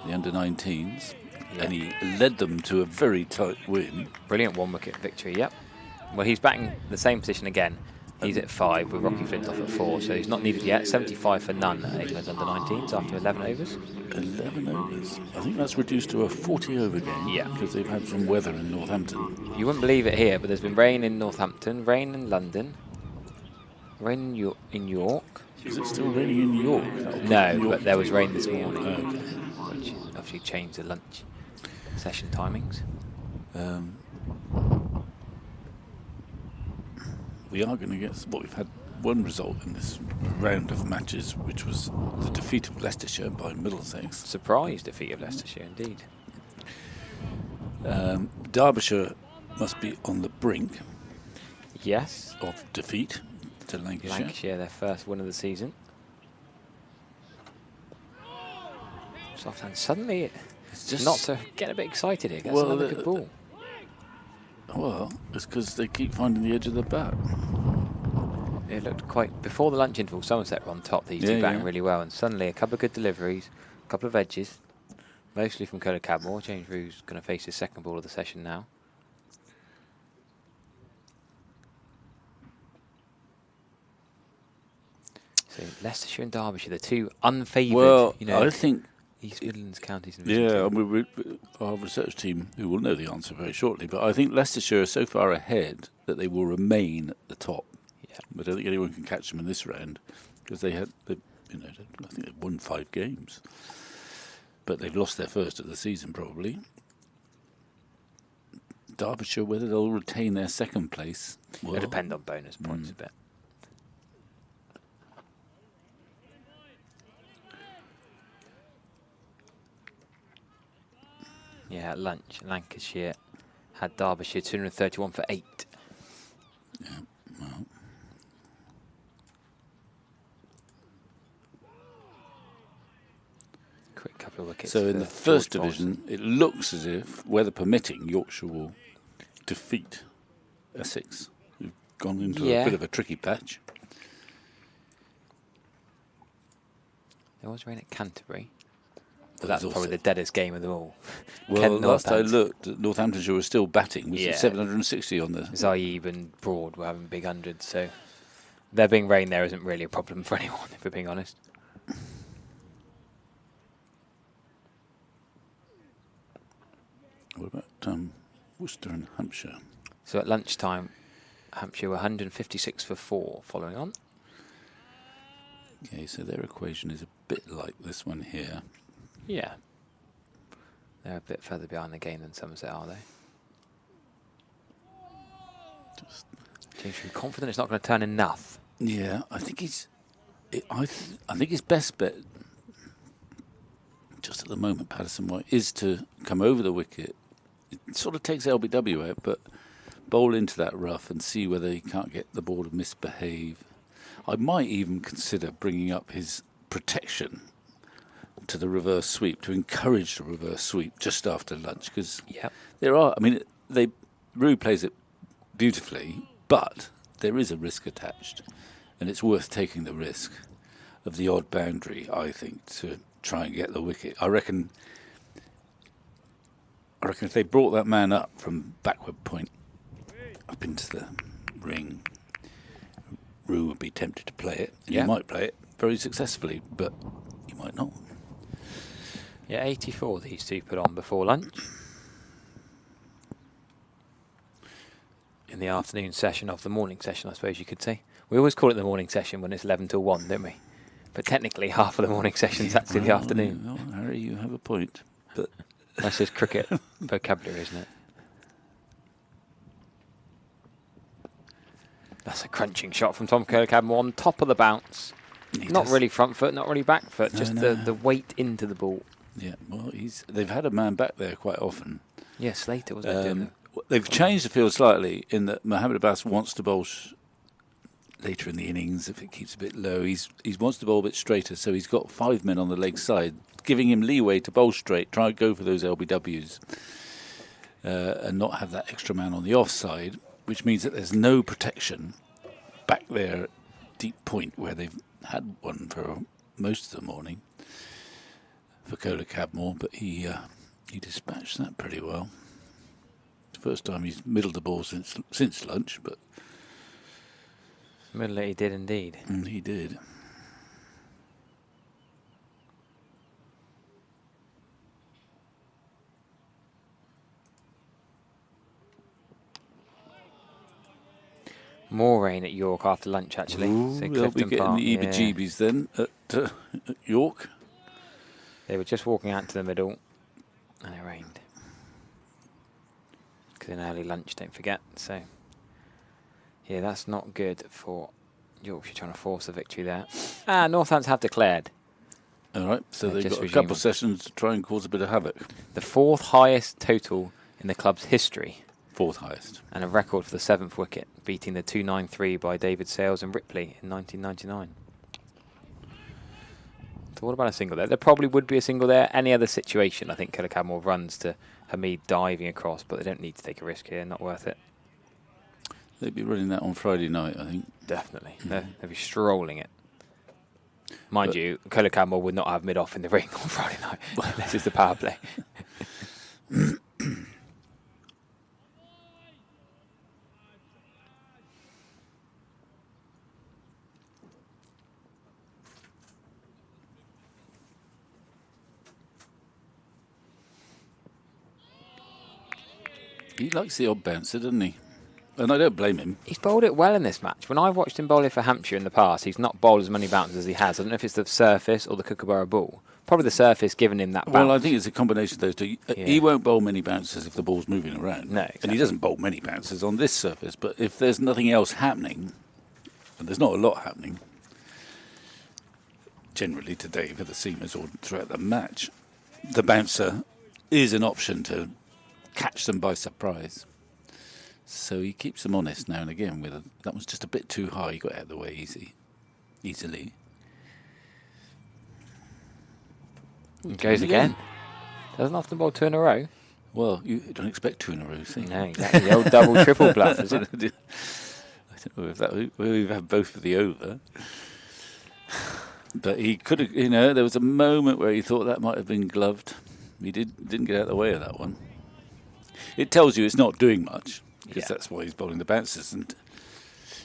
the under-19s, and he led them to a very tight win. Brilliant one-wicket victory, yep. Well, he's batting the same position again. He's at 5 with Rocky Flintoff at 4, so he's not needed yet. 75 for none at England under-19s after 11 overs. 11 overs. I think that's reduced to a 40-over game. Yeah. Because they've had some weather in Northampton. You wouldn't believe it here, but there's been rain in Northampton, rain in London, rain in York. Is it still raining in York? No, but there was rain this morning, which obviously changed the lunch session timings. We are going to get, well, we've had one result in this round of matches, which was the defeat of Leicestershire by Middlesex. Surprise defeat of Leicestershire, indeed. Derbyshire must be on the brink Yes. of defeat to Lancashire. Lancashire, their first win of the season. Soft hand. Suddenly, It's just not to get a bit excited here. Gets Well, another good ball. Well, it's because they keep finding the edge of the bat. It looked quite, before the lunch interval, Somerset were on top. These two batting really well, and suddenly a couple of good deliveries, a couple of edges, mostly from Cadmore. James Rew's going to face his second ball of the session now. So Leicestershire and Derbyshire, the two unfavoured, Well, you know, I think, East Midlands counties. And yeah, I mean, our research team, who will know the answer very shortly, but I think Leicestershire are so far ahead that they will remain at the top. Yeah. But I don't think anyone can catch them in this round because I think they've won 5 games, but they've lost their first of the season probably. Derbyshire, whether they'll retain their second place, It'll depend on bonus points a bit. Yeah, at lunch, Lancashire had Derbyshire 231 for 8. Yeah, well. Quick couple of wickets. So in the first division, it looks as if, weather permitting, Yorkshire will defeat Essex, who've gone into a bit of a tricky patch. There was rain at Canterbury. But that's probably the deadest game of them all. Well, last I looked, Northamptonshire was still batting, with 760 on the... Zaib and Broad were having big hundreds, so there being rain there isn't really a problem for anyone, if we're being honest. What about Worcester and Hampshire? So at lunchtime, Hampshire were 156 for 4, following on. Okay, so their equation is a bit like this one here. Yeah. They're a bit further behind the game than Somerset, are they? James Rew confident it's not going to turn enough. Yeah, I think he's... I think his best bet, just at the moment, Patterson White, is to come over the wicket. It sort of takes LBW out, but bowl into that rough and see whether he can't get the ball to misbehave. I might even consider bringing up his protection to the reverse sweep, to encourage the reverse sweep just after lunch, because there are, I mean, Rew plays it beautifully, but there is a risk attached, and it's worth taking the risk of the odd boundary, I think, to try and get the wicket. I reckon if they brought that man up from backward point up into the ring, Rew would be tempted to play it. And he might play it very successfully, but he might not. Yeah, 84 these two put on before lunch. the afternoon session of the morning session, I suppose you could say. We always call it the morning session when it's 11 till 1, don't we? But technically, half of the morning session's actually the afternoon. No, Harry, you have a point. But that's just cricket vocabulary, isn't it? That's a crunching shot from Tom Cadmore on top of the bounce. Not really front foot, not really back foot, just the weight into the ball. Yeah, well, they've had a man back there quite often. Yeah, Slater was there. They've changed the field slightly in that Mohammed Abbas wants to bowl later in the innings if it keeps a bit low. He wants to bowl a bit straighter, so he's got 5 men on the leg side, giving him leeway to bowl straight, try and go for those LBWs, and not have that extra man on the offside, which means that there's no protection back there at deep point where they've had one for most of the morning for Cadmore, but he dispatched that pretty well. First time he's middled the ball since lunch, but middle it he did indeed. He did. More rain at York after lunch, actually. Ooh, so they'll be getting the EBGBs then at York. They were just walking out to the middle, and it rained. Because an early lunch, don't forget. So, yeah, that's not good for Yorkshire trying to force a victory there. Northants have declared. All right, so they've got a couple of sessions to try and cause a bit of havoc. The 4th highest total in the club's history. 4th highest. And a record for the 7th wicket, beating the 293 by David Sales and Ripley in 1999. So what about a single there? There probably would be a single there. Any other situation, I think Cadmore runs to Hamid diving across, but they don't need to take a risk here. Not worth it. They'd be running that on Friday night, I think. Definitely. They'd be strolling it. Mind you, Cadmore would not have mid-off in the ring on Friday night. This is the power play. He likes the odd bouncer, doesn't he? And I don't blame him. He's bowled it well in this match. When I've watched him bowl it for Hampshire in the past, he's not bowled as many bounces as he has. I don't know if it's the surface or the Kookaburra ball. Probably the surface giving him that bounce. Well, I think it's a combination of those two. Yeah. He won't bowl many bounces if the ball's moving around. No, exactly. And he doesn't bowl many bounces on this surface. But if there's nothing else happening, and there's not a lot happening, generally today for the seamers or throughout the match, the bouncer is an option to catch them by surprise. So he keeps them honest now and again. That was just a bit too high. He got out of the way easily. It goes again. Doesn't often bowl 2 in a row. Well, you don't expect 2 in a row, see? No, exactly. The old double, triple bluff, is it? I don't know if we've had both for the over. But he could have, there was a moment where he thought that might have been gloved. He didn't get out of the way of that one. It tells you it's not doing much, because that's why he's bowling the bounces, and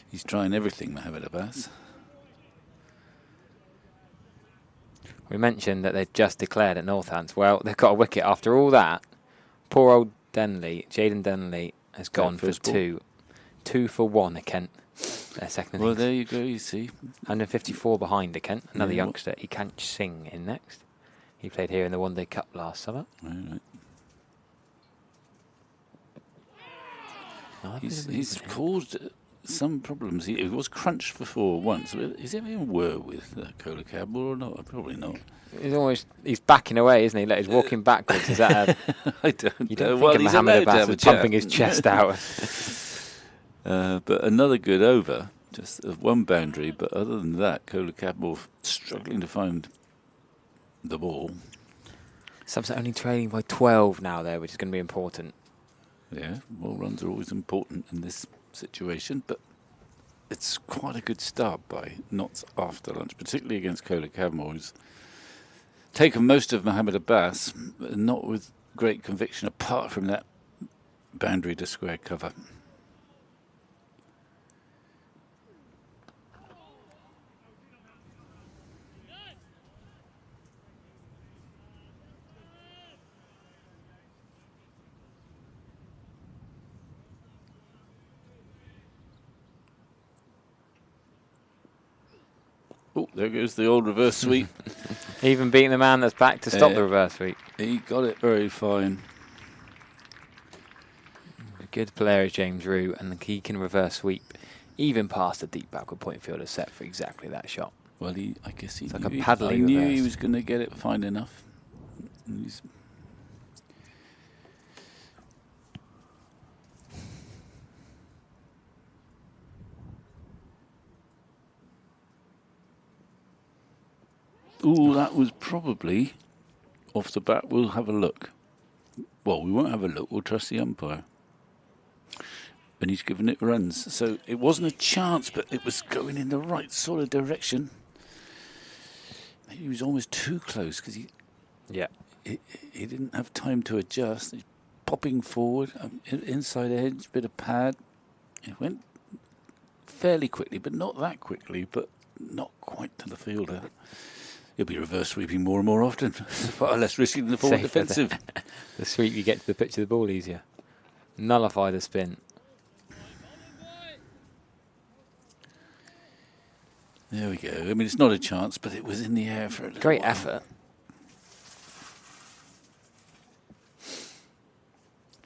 he's trying everything, Mohammed Abbas. We mentioned that they'd just declared at Northants. Well, they've got a wicket after all that. Poor old Jaden Denley has gone for 2. 2 for 1 at Kent. Their second innings. Well, there you go, you see. 154 behind at Kent. Another youngster, Ikanch Singh, in next. He played here in the One Day Cup last summer. Right. He's caused some problems. He was crunched for 4 once. Is he even were with Cadmore or not? Probably not. He's backing away, isn't he? Like he's walking backwards. Is that I don't know. You don't think of Mohammed Abbas as pumping his chest out. But another good over, just 1 boundary. But other than that, Cadmore struggling to find the ball. Somerset only trailing by 12 now there, which is going to be important. Yeah, well, runs are always important in this situation, but it's quite a good start by Notts after lunch, particularly against Cadmore, who's taken most of Mohammed Abbas, but not with great conviction, apart from that boundary to square cover. there goes the old reverse sweep. Even beating the man that's back to stop the reverse sweep. He got it very fine. A good player is James Rue, and he can reverse sweep even past the deep backward point fielder set for exactly that shot. Well, I guess he like knew, a paddling I knew reverse. he was going to get it fine enough. Ooh, that was probably off the bat. We'll have a look. Well, we won't have a look. We'll trust the umpire. And he's given it runs. So it wasn't a chance, but it was going in the right sort of direction. Maybe he was almost too close because he didn't have time to adjust. He's popping forward, inside edge, bit of pad. It went fairly quickly, but not that quickly, but not quite to the fielder. He'll be reverse sweeping more and more often. Far less risky than the forward defensive. The sweep, you get to the pitch of the ball easier. Nullify the spin. There we go. I mean, it's not a chance, but it was in the air for a little Great while. effort.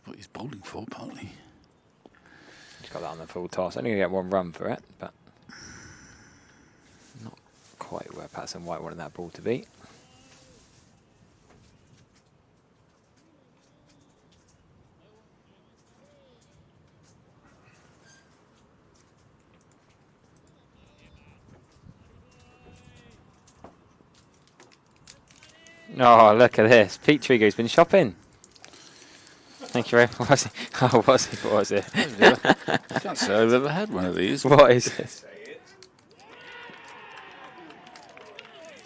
What he's bowling for, partly. He's got that on the full toss. Only going to get one run for it, but not quite where Patterson White wanted that ball to be. Oh, look at this. Pete Trigo's been shopping. Thank you very much. Oh, what was it? I can't say I've ever had one of these. What is this?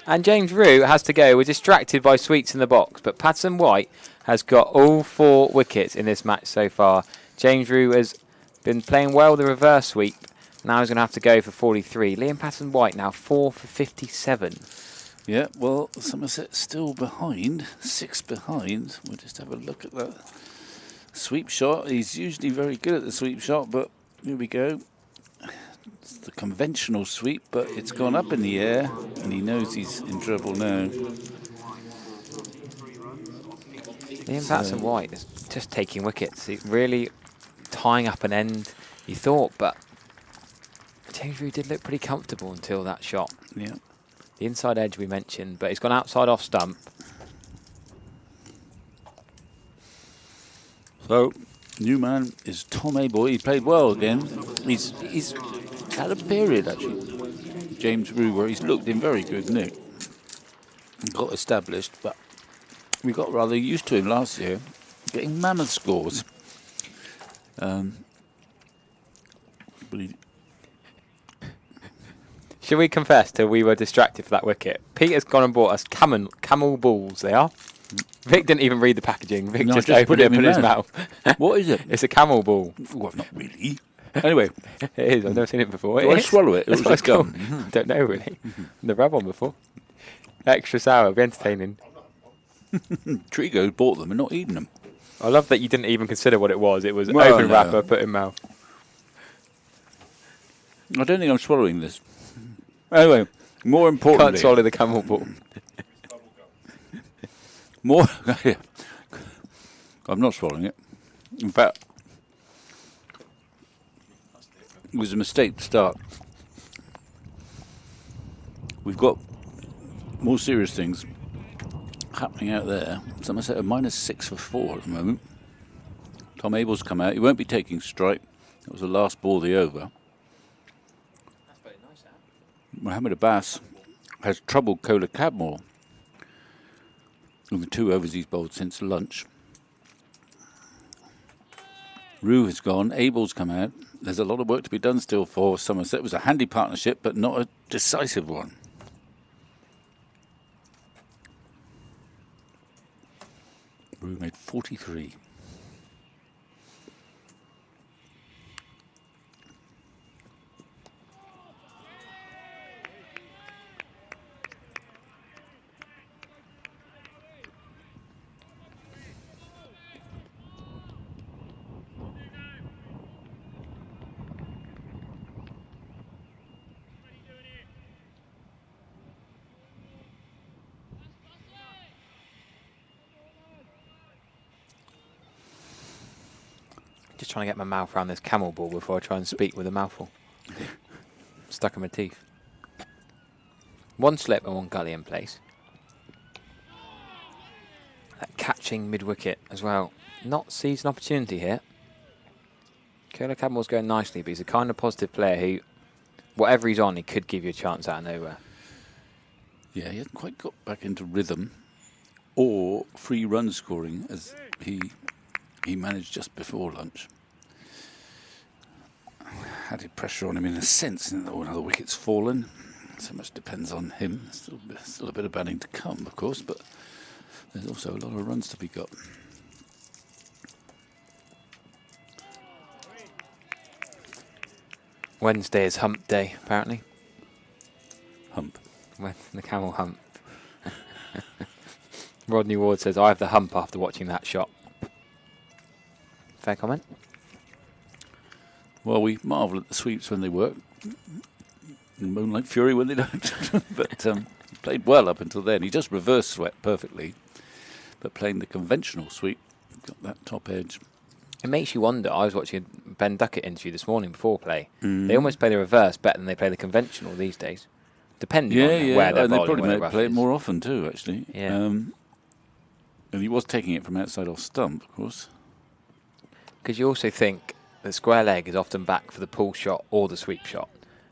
And James Rue has to go. We're distracted by sweeps in the box, but Patterson White has got all 4 wickets in this match so far. James Rue has been playing well the reverse sweep. Now he's going to have to go for 43. Liam Patterson White now 4 for 57. Yeah, well, Somerset's still behind, 6 behind. We'll just have a look at that sweep shot. He's usually very good at the sweep shot, but here we go. It's the conventional sweep, but it's gone up in the air, and he knows he's in trouble now. Liam Patterson White is just taking wickets. He's really tying up an end, you thought, but James Rue did look pretty comfortable until that shot. Yeah. The inside edge we mentioned, but he's gone outside off stump. So, new man is Tom Abel. He played well again. He's had a period, actually, James Rue, where he's looked in very good nick. Got established, but we got rather used to him last year, getting mammoth scores. But he, Should we confess till we were distracted for that wicket? Pete has gone and bought us camel balls, they are. Vic didn't even read the packaging. Vic just opened it and put it in his mouth. What is it? It's a camel ball. Well, not really. Anyway. It is, I've never seen it before. Do I swallow it? It was a gum. I don't know, really. Never had one before. Extra sour, it'll be entertaining. Trigo bought them and not eaten them. I love that you didn't even consider what it was. It was Well, open no. wrapper, put in mouth. I don't think I'm swallowing this. Anyway, more importantly... Can't swallow the camel ball. More... I'm not swallowing it. In fact, it was a mistake to start. We've got more serious things happening out there. Somerset are -6 for 4 at the moment. Tom Abel's come out. He won't be taking strike. That was the last ball of the over. That's very nice, that. Mohammed Abbas has troubled Cadmore with the 2 overs he's bowled since lunch. Rue has gone. Abel's come out. There's a lot of work to be done still for Somerset. It was a handy partnership, but not a decisive one. Rue made 43. Just trying to get my mouth around this camel ball before I try and speak with a mouthful. Stuck in my teeth. One slip and one gully in place. That catching mid-wicket as well. Not seized an opportunity here. Cadmore's going nicely, but he's a kind of positive player who, whatever he's on, he could give you a chance out of nowhere. Yeah, he hasn't quite got back into rhythm or free run scoring as he managed just before lunch. Added pressure on him in a sense, another wicket's fallen. So much depends on him. Still a bit of batting to come, of course, but there's also a lot of runs to be got. Wednesday is hump day, apparently. Hump. The camel hump. Rodney Ward says, I have the hump after watching that shot. Fair comment? Well, we marvel at the sweeps when they work. And Moonlight Fury when they don't. But he played well up until then. He just reverse swept perfectly. But playing the conventional sweep, got that top edge. It makes you wonder. I was watching a Ben Duckett interview this morning before play. They almost play the reverse better than they play the conventional these days. Depending on where they're and they bowling, probably play it more often too, actually. Yeah. And he was taking it from outside off stump, of course. Because you also think the square leg is often back for the pull shot or the sweep shot,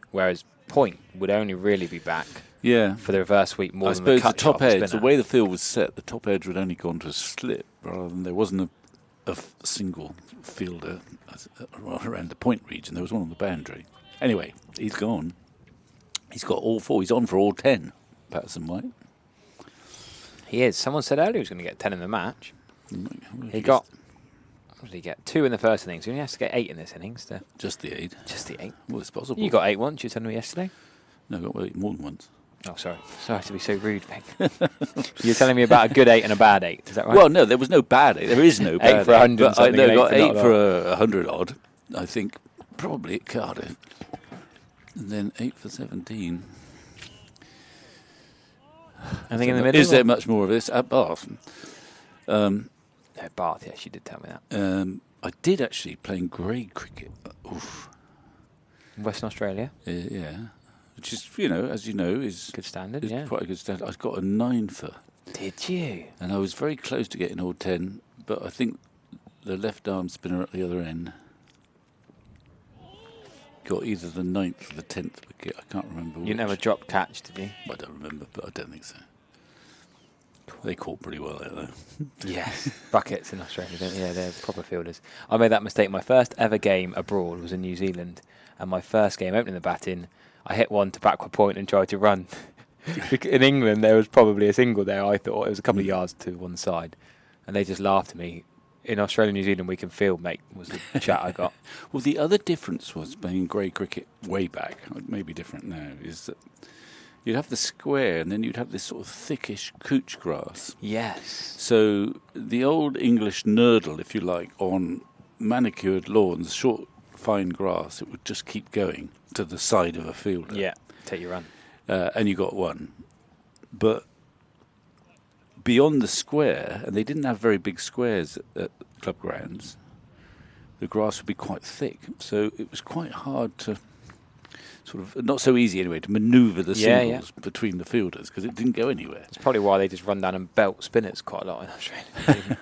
whereas point would only really be back for the reverse sweep more than the cut shot. I suppose the top edge, the way the field was set, the top edge would only gone to a slip rather than there wasn't a single fielder around the point region. There was one on the boundary. Anyway, he's gone. He's got all 4. He's on for all 10, Patterson White. He is. Someone said earlier he was going to get 10 in the match. He got... What did he get? 2 in the first innings. He only has to get 8 in this innings. Just the 8? Just the 8. Well, it's possible. You got 8 once, you told me yesterday. No, I got 8 more than once. Oh, sorry. Sorry to be so rude, Peg. You're telling me about a good 8 and a bad 8, is that right? Well, no, there was no bad 8. There is no bad 8 for 100 but something. I got 8 for 100 odd, I think, probably at Cardiff. And then 8 for 17. I think in the middle. Is there much more of this at Bath? No, Bath, yes, you did tell me that. I did actually playing grade cricket. Oof. Western Australia? Yeah. Which is, as you know, is good standard, quite a good standard. I got a 9 for. Did you? And I was very close to getting all 10, but I think the left arm spinner at the other end got either the 9th or the 10th wicket. I can't remember which. You never dropped catch, did you? I don't remember, but I don't think so. They caught pretty well there, though. Yes, buckets in Australia, don't they? Yeah, they're proper fielders. I made that mistake. My first ever game abroad was in New Zealand, and my first game opening the batting, I hit one to backward point and tried to run. In England, there was probably a single there, I thought. It was a couple of yards to one side, and they just laughed at me. In Australia and New Zealand, we can field, mate, was the chat I got. Well, the other difference was playing grade cricket way back, it may be different now, is that you'd have the square and then you'd have this sort of thickish couch grass. Yes. So the old English nurdle, if you like, on manicured lawns, short, fine grass, it would just keep going to the side of a fielder. Yeah, take your run. And you got one. But beyond the square, and they didn't have very big squares at club grounds, the grass would be quite thick. So it was quite hard to sort of, not so easy anyway, to manoeuvre the singles between the fielders because it didn't go anywhere. That's probably why they just run down and belt spinners quite a lot in Australia.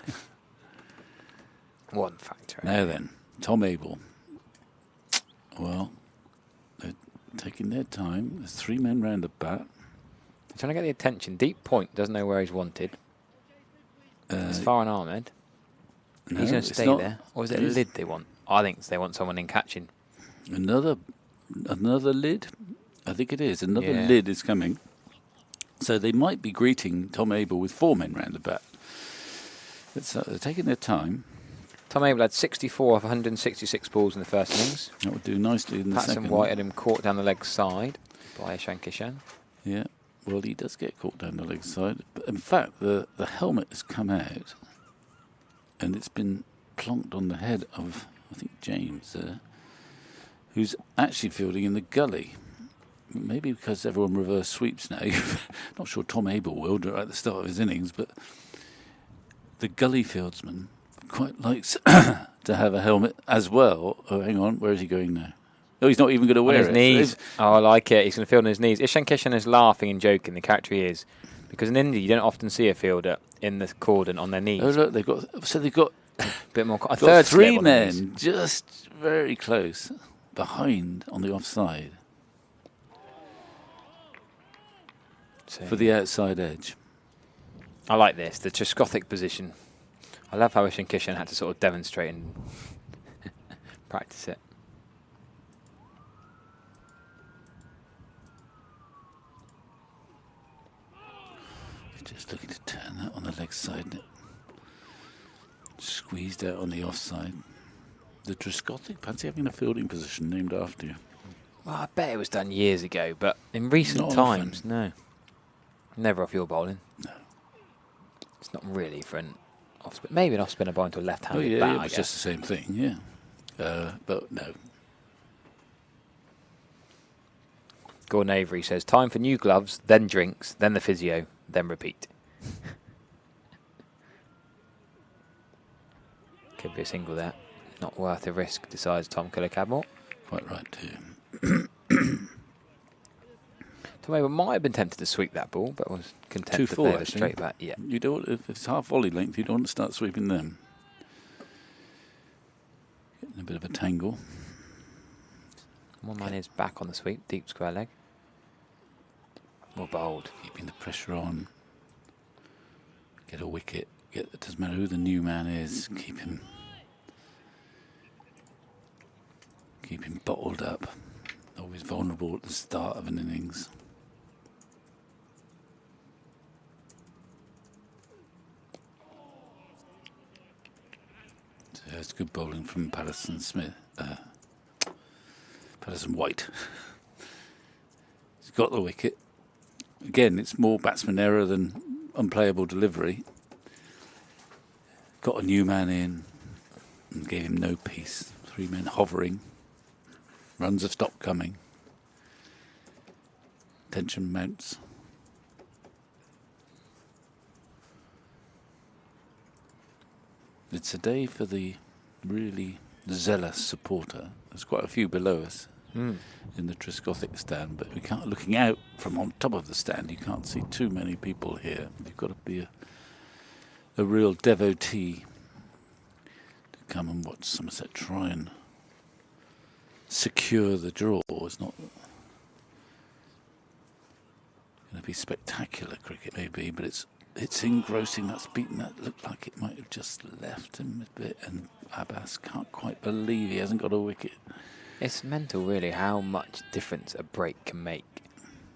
One factor. Now then, Tom Abel. Well, they're taking their time. There's 3 men round the bat. They're trying to get the attention. Deep point doesn't know where he's wanted. It's far and Ahmed. No, he's going to stay there. Or is it a lid they want? I think they want someone in catching. Another lid? I think it is. Another lid is coming. So they might be greeting Tom Abel with 4 men round the bat. They're taking their time. Tom Abel had 64 of 166 balls in the first innings. That would do nicely in the second. Patterson White had him caught down the leg side by Ishan Kishan. Yeah, well, he does get caught down the leg side. But in fact, the helmet has come out and it's been plonked on the head of, I think, James, who's actually fielding in the gully. Maybe because everyone reverse sweeps now. Not sure Tom Abel will do it at the start of his innings, but the gully fieldsman quite likes to have a helmet as well. Oh, hang on, where is he going now? Oh, he's not even going to wear his it. knees. Oh, I like it. He's going to field on his knees. Ishan Kishan is laughing and joking. The character he is, because in India you don't often see a fielder in the cordon on their knees. Oh look, they've got A bit more. A got third three slip on the knees. men just very close behind on the offside for the outside edge. I like this, the Trescothic position. I love how Ishan Kishan had to sort of demonstrate and practice it. Just looking to turn that on the leg side. Squeezed out on the offside. The Trescothic, fancy having a fielding position named after you. Well, I bet it was done years ago, but in recent Not times, often. no. Never off your bowling. No. It's not really for an off spin. Maybe an off spinner bowling to a left-handed Oh yeah, bat, it I was guess. just the same thing, yeah. But no. Gordon Avery says, time for new gloves, then drinks, then the physio, then repeat. Could be a single there. Not worth the risk, decides Tom Cadmore. Quite right too. Tom Abel might have been tempted to sweep that ball, but was content Too to full, play the actually. straight bat. Yeah. You don't. If it's half volley length, you don't want to start sweeping them. Getting a bit of a tangle. One man is back on the sweep, deep square leg. More bold. Keeping the pressure on. Get a wicket. It doesn't matter who the new man is. Keep him bottled up. Always vulnerable at the start of an innings. So it's good bowling from Patterson White. He's got the wicket. Again, it's more batsman error than unplayable delivery. Got a new man in and gave him no peace. Three men hovering. Runs have stopped coming. Tension mounts. It's a day for the really zealous supporter. There's quite a few below us in the Trescothic stand, but we can't. Looking out from on top of the stand, you can't see too many people here. You've got to be a real devotee to come and watch Somerset try and secure the draw. It's not going to be spectacular cricket, maybe, but it's engrossing. That's beaten. That looked like it might have just left him a bit, and Abbas can't quite believe he hasn't got a wicket. It's mental, really, how much difference a break can make.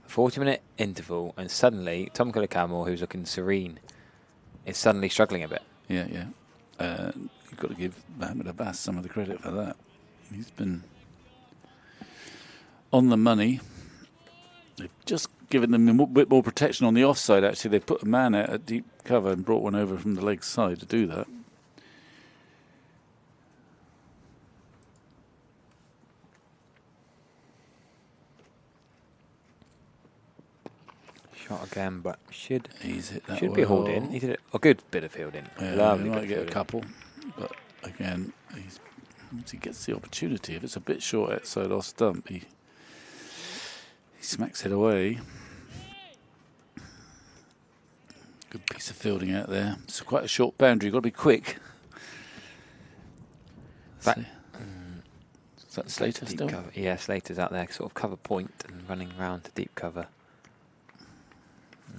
A 40-minute interval, and suddenly Tom Cadmore, who's looking serene, is suddenly struggling a bit. Yeah. You've got to give Mohammed Abbas some of the credit for that. He's been on the money. They've just given them a bit more protection on the offside, actually. They've put a man out at deep cover and brought one over from the leg side to do that. Shot again, but should He's hit that be hauled in. He did a good bit of fielding. Lovely he bit might of get a fielding. couple, but again, once he gets the opportunity, if it's a bit short outside off stump, he smacks it away. Good piece of fielding out there. It's quite a short boundary. You've got to be quick. Back- Is that Slater Deep still? cover. Yeah, Slater's out there, sort of cover point and running round to deep cover.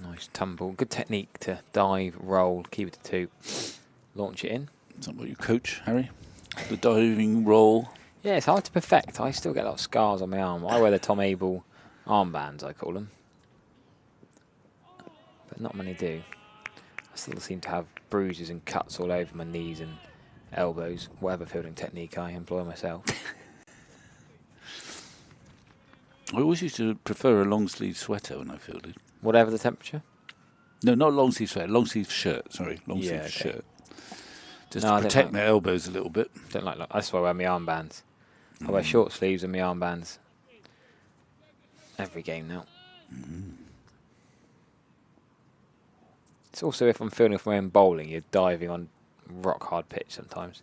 Nice tumble. Good technique to dive, roll, keep it to 2, launch it in. Is that what you coach, Harry? The diving roll. Yeah, it's hard to perfect. I still get a lot of scars on my arm. I wear the Tom Abel armbands, I call them. But not many do. I still seem to have bruises and cuts all over my knees and elbows, whatever fielding technique I employ myself. I always used to prefer a long sleeve sweater when I fielded. Whatever the temperature? No, not long sleeve sweater, long sleeve shirt. Sorry, long sleeve okay. shirt. Just No, I to don't protect like- my elbows a little bit. Don't like that's why I wear my armbands. I wear short sleeves and my armbands every game now. It's also if I'm fielding from my own bowling, you're diving on rock hard pitch sometimes.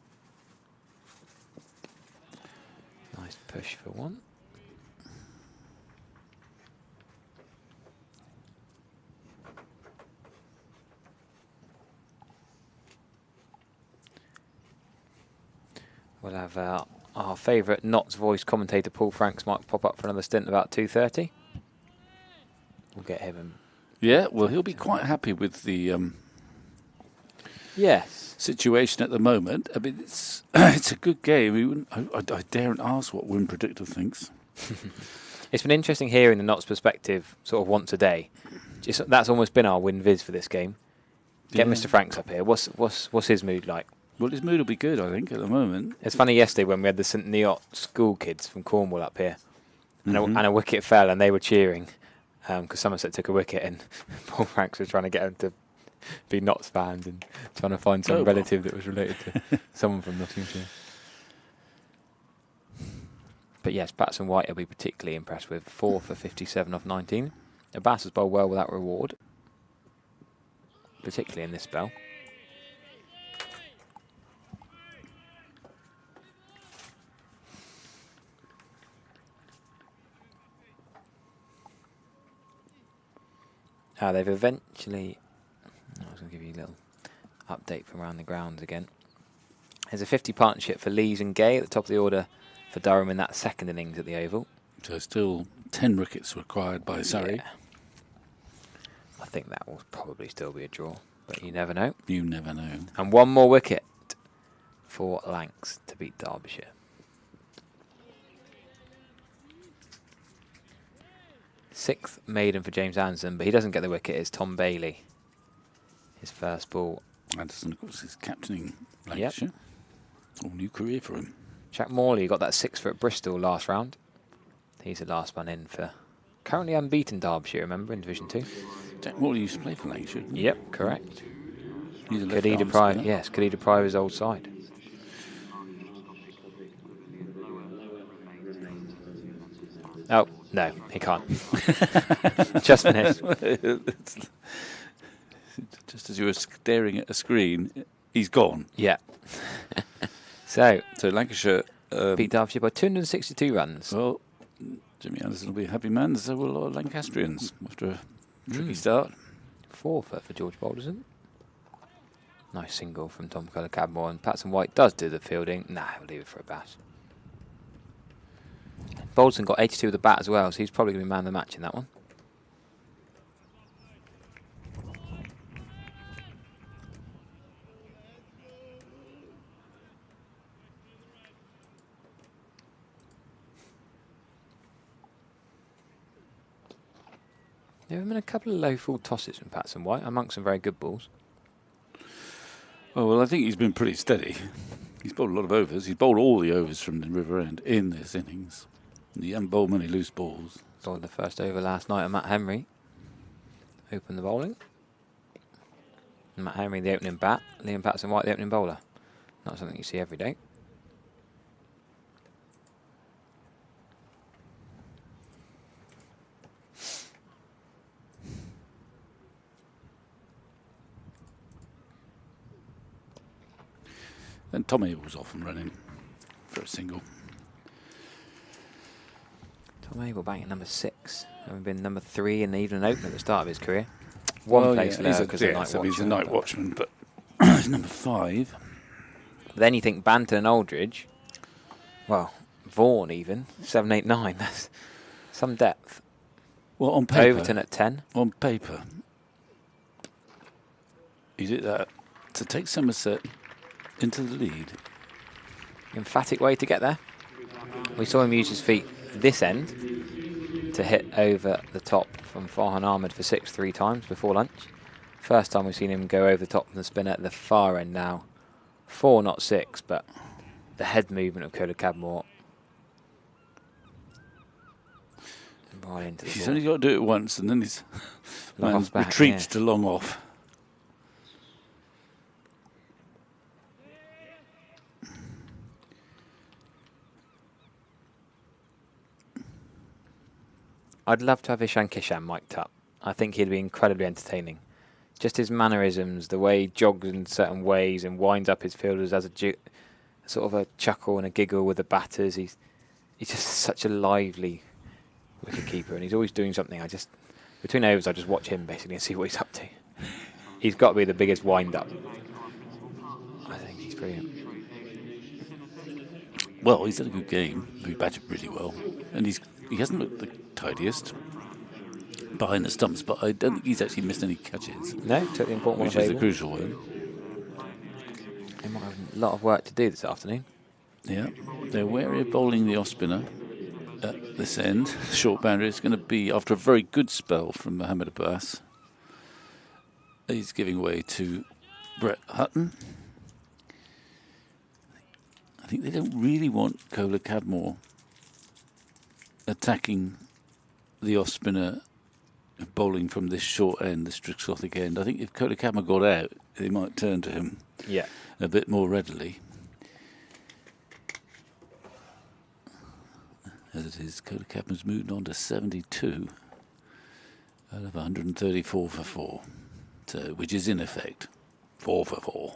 Nice push for one. We'll have our favourite Notts voice commentator Paul Franks might pop up for another stint about 2:30. We'll get him. Yeah, well, he'll be quite happy with the Yes. situation at the moment. I mean, it's it's a good game. I daren't ask what Win Predictor thinks. It's been interesting hearing the Notts perspective sort of once a day. That's almost been our win viz for this game. Get Mr. Franks up here. What's his mood like? Well, his mood will be good, I think, at the moment. It's funny yesterday when we had the St Neot school kids from Cornwall up here, and a wicket fell, and they were cheering because Somerset took a wicket, and Paul Franks was trying to get them to be Notts fans and trying to find some relative that was related to someone from Nottinghamshire. But yes, Batson White will be particularly impressed with 4 for 57 off 19. Abbas has bowled well without reward, particularly in this spell. They've eventually... I was going to give you a little update from around the grounds again. There's a 50 partnership for Lees and Gay at the top of the order for Durham in that second innings at the Oval. So still 10 wickets required by Surrey. Yeah. I think that will probably still be a draw, but you never know. You never know. And one more wicket for Lancs to beat Derbyshire. Sixth maiden for James Anderson, but he doesn't get the wicket. It's Tom Bailey. His first ball. Anderson, of course, is captaining Lancashire. All new career for him. Jack Morley got that 6 for at Bristol last round. He's the last one in for currently unbeaten Derbyshire, remember, in Division 2. Jack Morley used to play for Lancashire. Yep, correct. He's a Khadija Pryor, yes, Khadija Pryor's old side. Oh, no, he can't. Just finished. Just as you were staring at a screen, he's gone. Yeah. So Lancashire beat Derbyshire by 262 runs. Well, Jimmy Anderson will be a happy man, so will a lot of Lancastrians after a tricky start. 4 for George Balderson. Nice single from Tom Cadmore, and Patson White does do the fielding. Nah, we'll leave it for a bat. Balderson got 82 with the bat as well, so he's probably going to be man of the match in that one. There have been a couple of low full tosses from Patson White, amongst some very good balls. Oh, well, I think he's been pretty steady. He's bowled a lot of overs. He's bowled all the overs from the River End in this innings. He hasn't bowled many loose balls. Bowled the first over last night at Matt Henry. Opened the bowling. Matt Henry, the opening bat. Liam Patson White, the opening bowler. Not something you see every day. And Tom Abel's off and running for a single. Tom Abel banging number 6. Having been number 3 and even an opener at the start of his career. One place lower because he's a night watchman, but he's number 5. Then you think Banton and Aldridge. Well, Vaughan even. 7, 8, 9. That's some depth. Well, on paper. Overton at 10. On paper. He did that to take Somerset into the lead. Emphatic way to get there. We saw him use his feet this end to hit over the top from Farhan Ahmed for 6 3 times before lunch. First time we've seen him go over the top from the spin at the far end now. 4, not 6, but the head movement of Cadmore. Right into the He's ball. only got to do it once, and then his man back, retreats to long off. I'd love to have Ishan Kishan mic'd up. I think he'd be incredibly entertaining. Just his mannerisms, the way he jogs in certain ways and winds up his fielders as a sort of a chuckle and a giggle with the batters. He's he's just such a lively wicket keeper, and he's always doing something. Between overs, I just watch him basically and see what he's up to. He's got to be the biggest wind-up. I think he's brilliant. Well, he's had a good game. He batted really well, and he hasn't looked the tidiest behind the stumps, but I don't think he's actually missed any catches. No, took the important one, which is the crucial one. He might have a lot of work to do this afternoon. Yeah, they're wary of bowling the off-spinner at this end. Short boundary. It's going to be after a very good spell from Mohammed Abbas. He's giving way to Brett Hutton. I think they don't really want Kohler Cadmore attacking the off-spinner bowling from this short end, this Drixothic end. I think if Kohler Cadmore got out, they might turn to him a bit more readily. As it is, Kohler Cadmore's moved on to 72 out of 134 for 4. So, which is in effect 4 for 4.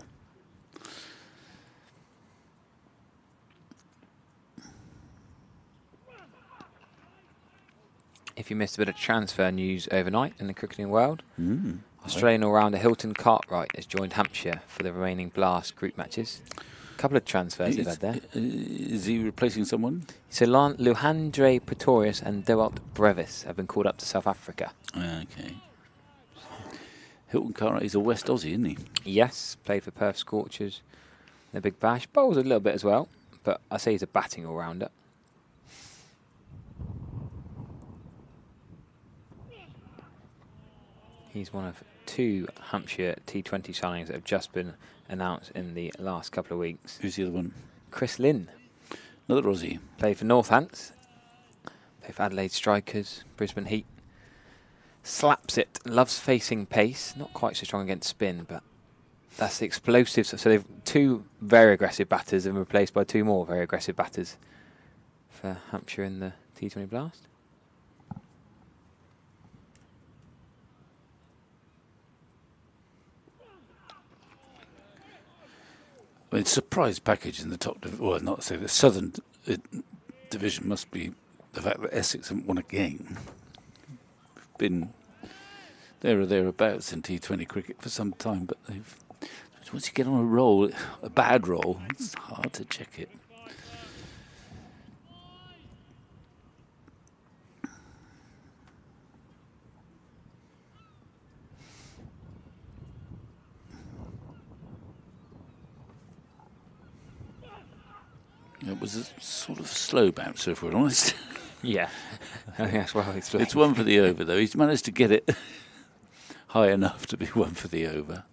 If you missed a bit of transfer news overnight in the cricketing world, Australian all-rounder Hilton Cartwright has joined Hampshire for the remaining Blast group matches. A couple of transfers they've had there. Is he replacing someone? So Luhandre Pretorius and Dewalt Brevis have been called up to South Africa. Okay. Hilton Cartwright is a West Aussie, isn't he? Yes, played for Perth Scorchers, the Big Bash. Bowls a little bit as well, but I say he's a batting all-rounder. He's one of 2 Hampshire T20 signings that have just been announced in the last couple of weeks. Who's the other one? Chris Lynn. Another Aussie. Played for Northants. Played for Adelaide Strikers, Brisbane Heat. Slaps it, loves facing pace. Not quite so strong against spin, but that's the explosive. So they've 2 very aggressive batters and replaced by 2 more very aggressive batters for Hampshire in the T20 Blast. I mean, surprise package in the top well, not to say the southern division must be the fact that Essex haven't won a game. Been there or thereabouts in T20 cricket for some time, but once you get on a roll, a bad roll, it's hard to check it. It was a sort of slow bouncer, if we're honest. Yeah. Yes, well, it's one for the over, though. He's managed to get it high enough to be one for the over.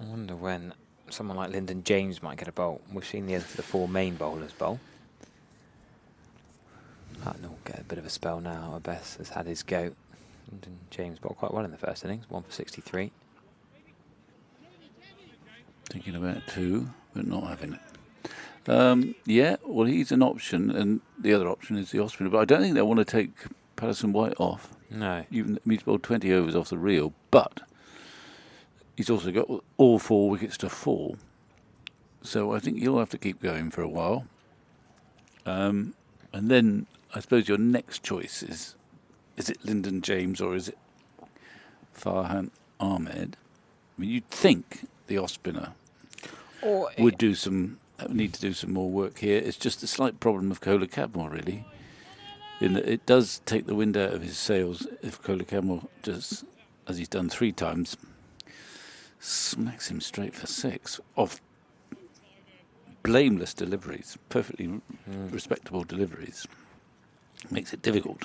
I wonder when someone like Lyndon James might get a bowl. We've seen the 4 main bowlers bowl. Hutton will get a bit of a spell now. Abbas has had his go. Lyndon James bowled quite well in the first innings, 1 for 63. Thinking about 2, but not having it. Yeah, well, he's an option, and the other option is the off-spinner. But I don't think they want to take Patterson White off. No. He's bowled 20 overs off the reel, but he's also got all 4 wickets to fall. So I think you'll have to keep going for a while. And then I suppose your next choice is it Lyndon James or is it Farhan Ahmed? I mean, you'd think the off-spinner would need to do some more work here. It's just a slight problem of Kohler Cadmore, really. In that it does take the wind out of his sails if Kohler Cadmore does, as he's done 3 times, smacks him straight for 6 off blameless deliveries, perfectly respectable deliveries. Makes it difficult.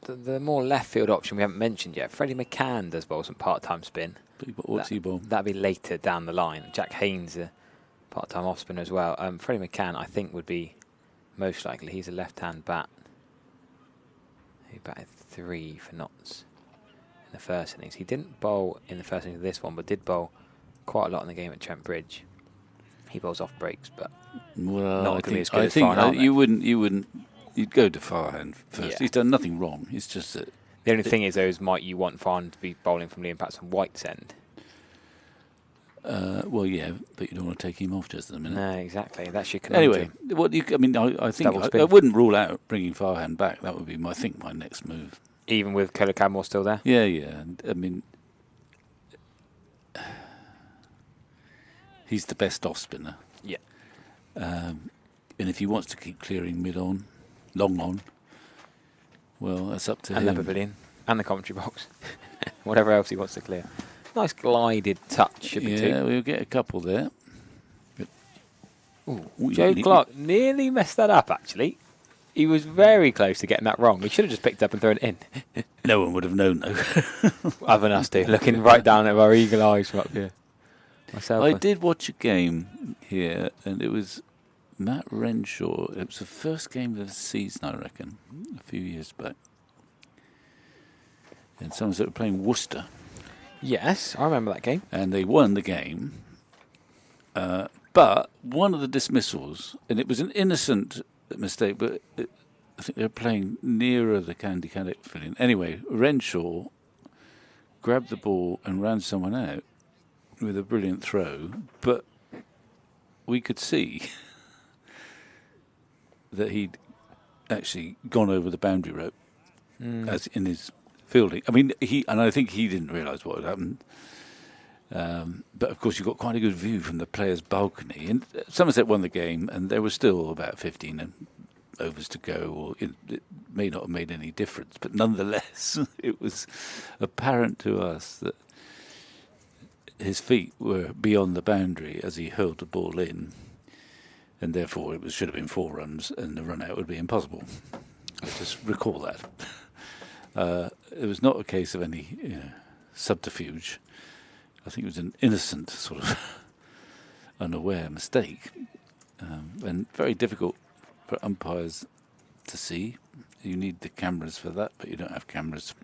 the more left field option we haven't mentioned yet, Freddie McCann does bowl some part-time spin. What's he bowl? That'd be later down the line. Jack Haynes, a part-time off spinner as well. Freddie McCann, I think, would be most likely. He's a left-hand bat. He batted 3 for Notts in the first innings. He didn't bowl in the first innings of this one, but did bowl quite a lot in the game at Trent Bridge. He bowls off breaks, but not going to be as good as Farhan. You'd go to Farhan first. Yeah. He's done nothing wrong. It's just that. The only thing is, though, might you want Farhan to be bowling from Liam Patson White's end? Well, yeah, but you don't want to take him off just at the minute. No, exactly. That's your conundrum. Anyway, I think I wouldn't rule out bringing Farhan back. That would be, my next move. Even with Cadmore still there? Yeah, yeah. And, I mean, he's the best off spinner. Yeah. And if he wants to keep clearing mid on, long on, well, that's up to him. And the pavilion, and the commentary box. Whatever else he wants to clear. Nice glided touch, should be 2. Yeah, we'll get a couple there. Joe Clark nearly messed that up, actually. He was very close to getting that wrong. He should have just picked it up and thrown it in. No one would have known, though. Other than us two, looking right down at our eagle eyes from up here. Myself, I did watch a game here, and it was Matt Renshaw. It was the first game of the season, I reckon, a few years back. And Somerset were playing Worcester. Yes, I remember that game. And they won the game. But one of the dismissals, and it was an innocent mistake, but I think they were playing nearer the Candy Caddick pavilion. Anyway, Renshaw grabbed the ball and ran someone out with a brilliant throw, but we could see that he'd actually gone over the boundary rope as in his fielding. I mean, I think he didn't realise what had happened. But of course, you got quite a good view from the players' balcony. And Somerset won the game, and there was still about 15 overs to go, or it may not have made any difference. But nonetheless, it was apparent to us that his feet were beyond the boundary as he hurled the ball in, and therefore should have been 4 runs, and the run out would be impossible. I just recall that. It was not a case of any subterfuge. I think it was an innocent sort of unaware mistake, and very difficult for umpires to see. You need the cameras for that, but you don't have cameras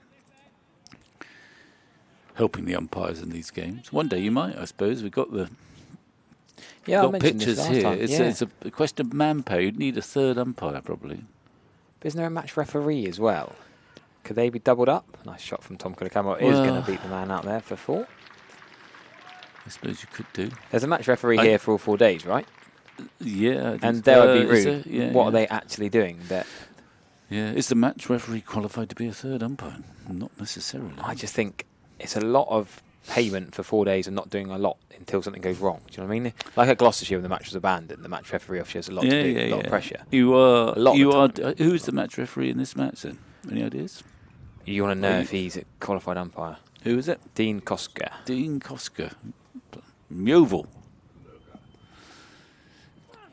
helping the umpires in these games. One day you might, I suppose. We've got got pictures here. It's a question of manpower. You'd need a third umpire probably. But isn't there a match referee as well? Could they be doubled up? Nice shot from Tom Cadmore. Is going to beat the man out there for 4. I suppose you could do. There's a match referee here for all 4 days, right? Yeah. And that would be rude. What are they actually doing? Is the match referee qualified to be a third umpire? Not necessarily. I just think it's a lot of payment for 4 days and not doing a lot until something goes wrong. Do you know what I mean? Like at Gloucestershire when the match was abandoned, the match referee obviously has a lot to do, a lot of pressure. Who's the match referee in this match then? Any ideas? You want to know if he's a qualified umpire? Who is it? Dean Kosker. Dean Kosker. Yeovil.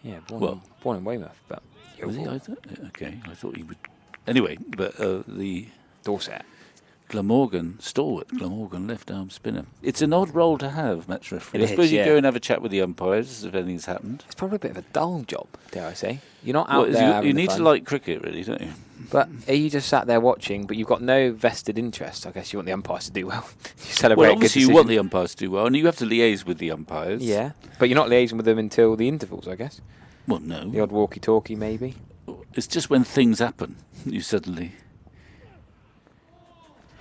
Yeah, born in Weymouth, but was he? I thought he would. Anyway, but the Dorset. Glamorgan, stalwart Glamorgan left arm spinner. It's an odd role to have, match referee. I suppose you go and have a chat with the umpires if anything's happened. It's probably a bit of a dull job, dare I say. You're not out there. You need to like cricket, really, don't you? But are you just sat there watching, but you've got no vested interest? I guess you want the umpires to do well. You celebrate obviously you want the umpires to do well, and you have to liaise with the umpires. Yeah, but you're not liaising with them until the intervals, I guess. Well, no. The odd walkie-talkie, maybe. It's just when things happen, you suddenly.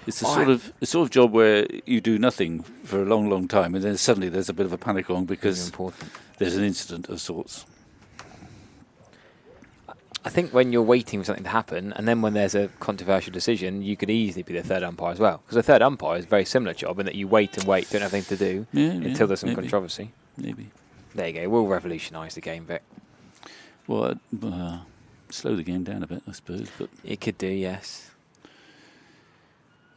It's a sort of job where you do nothing for a long, long time, and then suddenly there's a bit of a panic on because there's an incident of sorts. I think when you're waiting for something to happen, and then when there's a controversial decision, you could easily be the third umpire as well. Because the third umpire is a very similar job in that you wait and wait, don't have anything to do until there's some controversy. Maybe. There you go. We'll revolutionise the game, Vic. Well, slow the game down a bit, I suppose. But it could do, yes.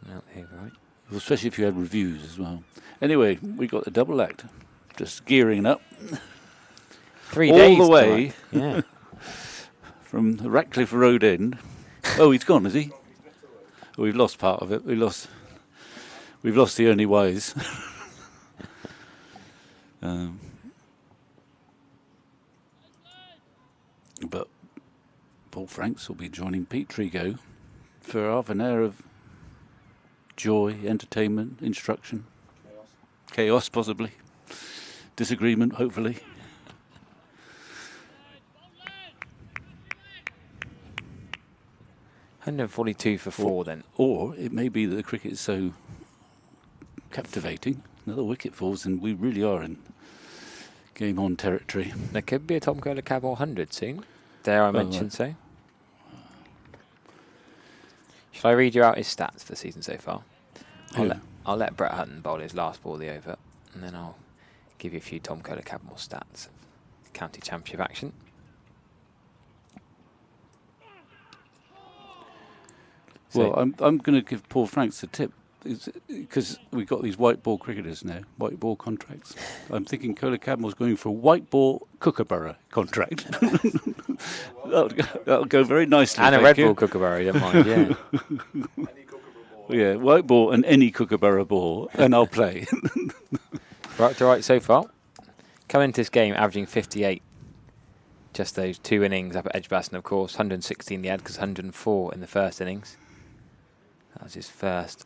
No, right. Well, especially if you had reviews as well. Anyway, we got the double act, just gearing up. 3 days all the way. Yeah. From the Ratcliffe Road end. Oh, he's gone, is he? We've lost part of it. We've lost the only wise. But Paul Franks will be joining Pete Trigo for half an hour of joy, entertainment, instruction, chaos possibly, disagreement hopefully. $142 for 4 then. Or it may be that the cricket is so captivating, another wicket falls and we really are in game on territory. There could be a Tom Kohler Cadmore 100 soon. Dare I mention so? Shall I read you out his stats for the season so far? I'll let Brett Hutton bowl his last ball of the over, and then I'll give you a few Tom Kohler Cadmore stats of county championship action. Well, I'm going to give Paul Franks a tip, because we've got these white ball cricketers now, white ball contracts. I'm thinking Kohler Cadmore's going for a white ball Kookaburra contract. that'll go very nicely. And a red ball Kookaburra, don't mind, yeah. Yeah, white ball and any Kookaburra ball, and I'll play. Right to right so far. Coming into this game averaging 58. Just those 2 innings up at Edgbaston, of course. 116 the ad, because 104 in the first innings. That was his first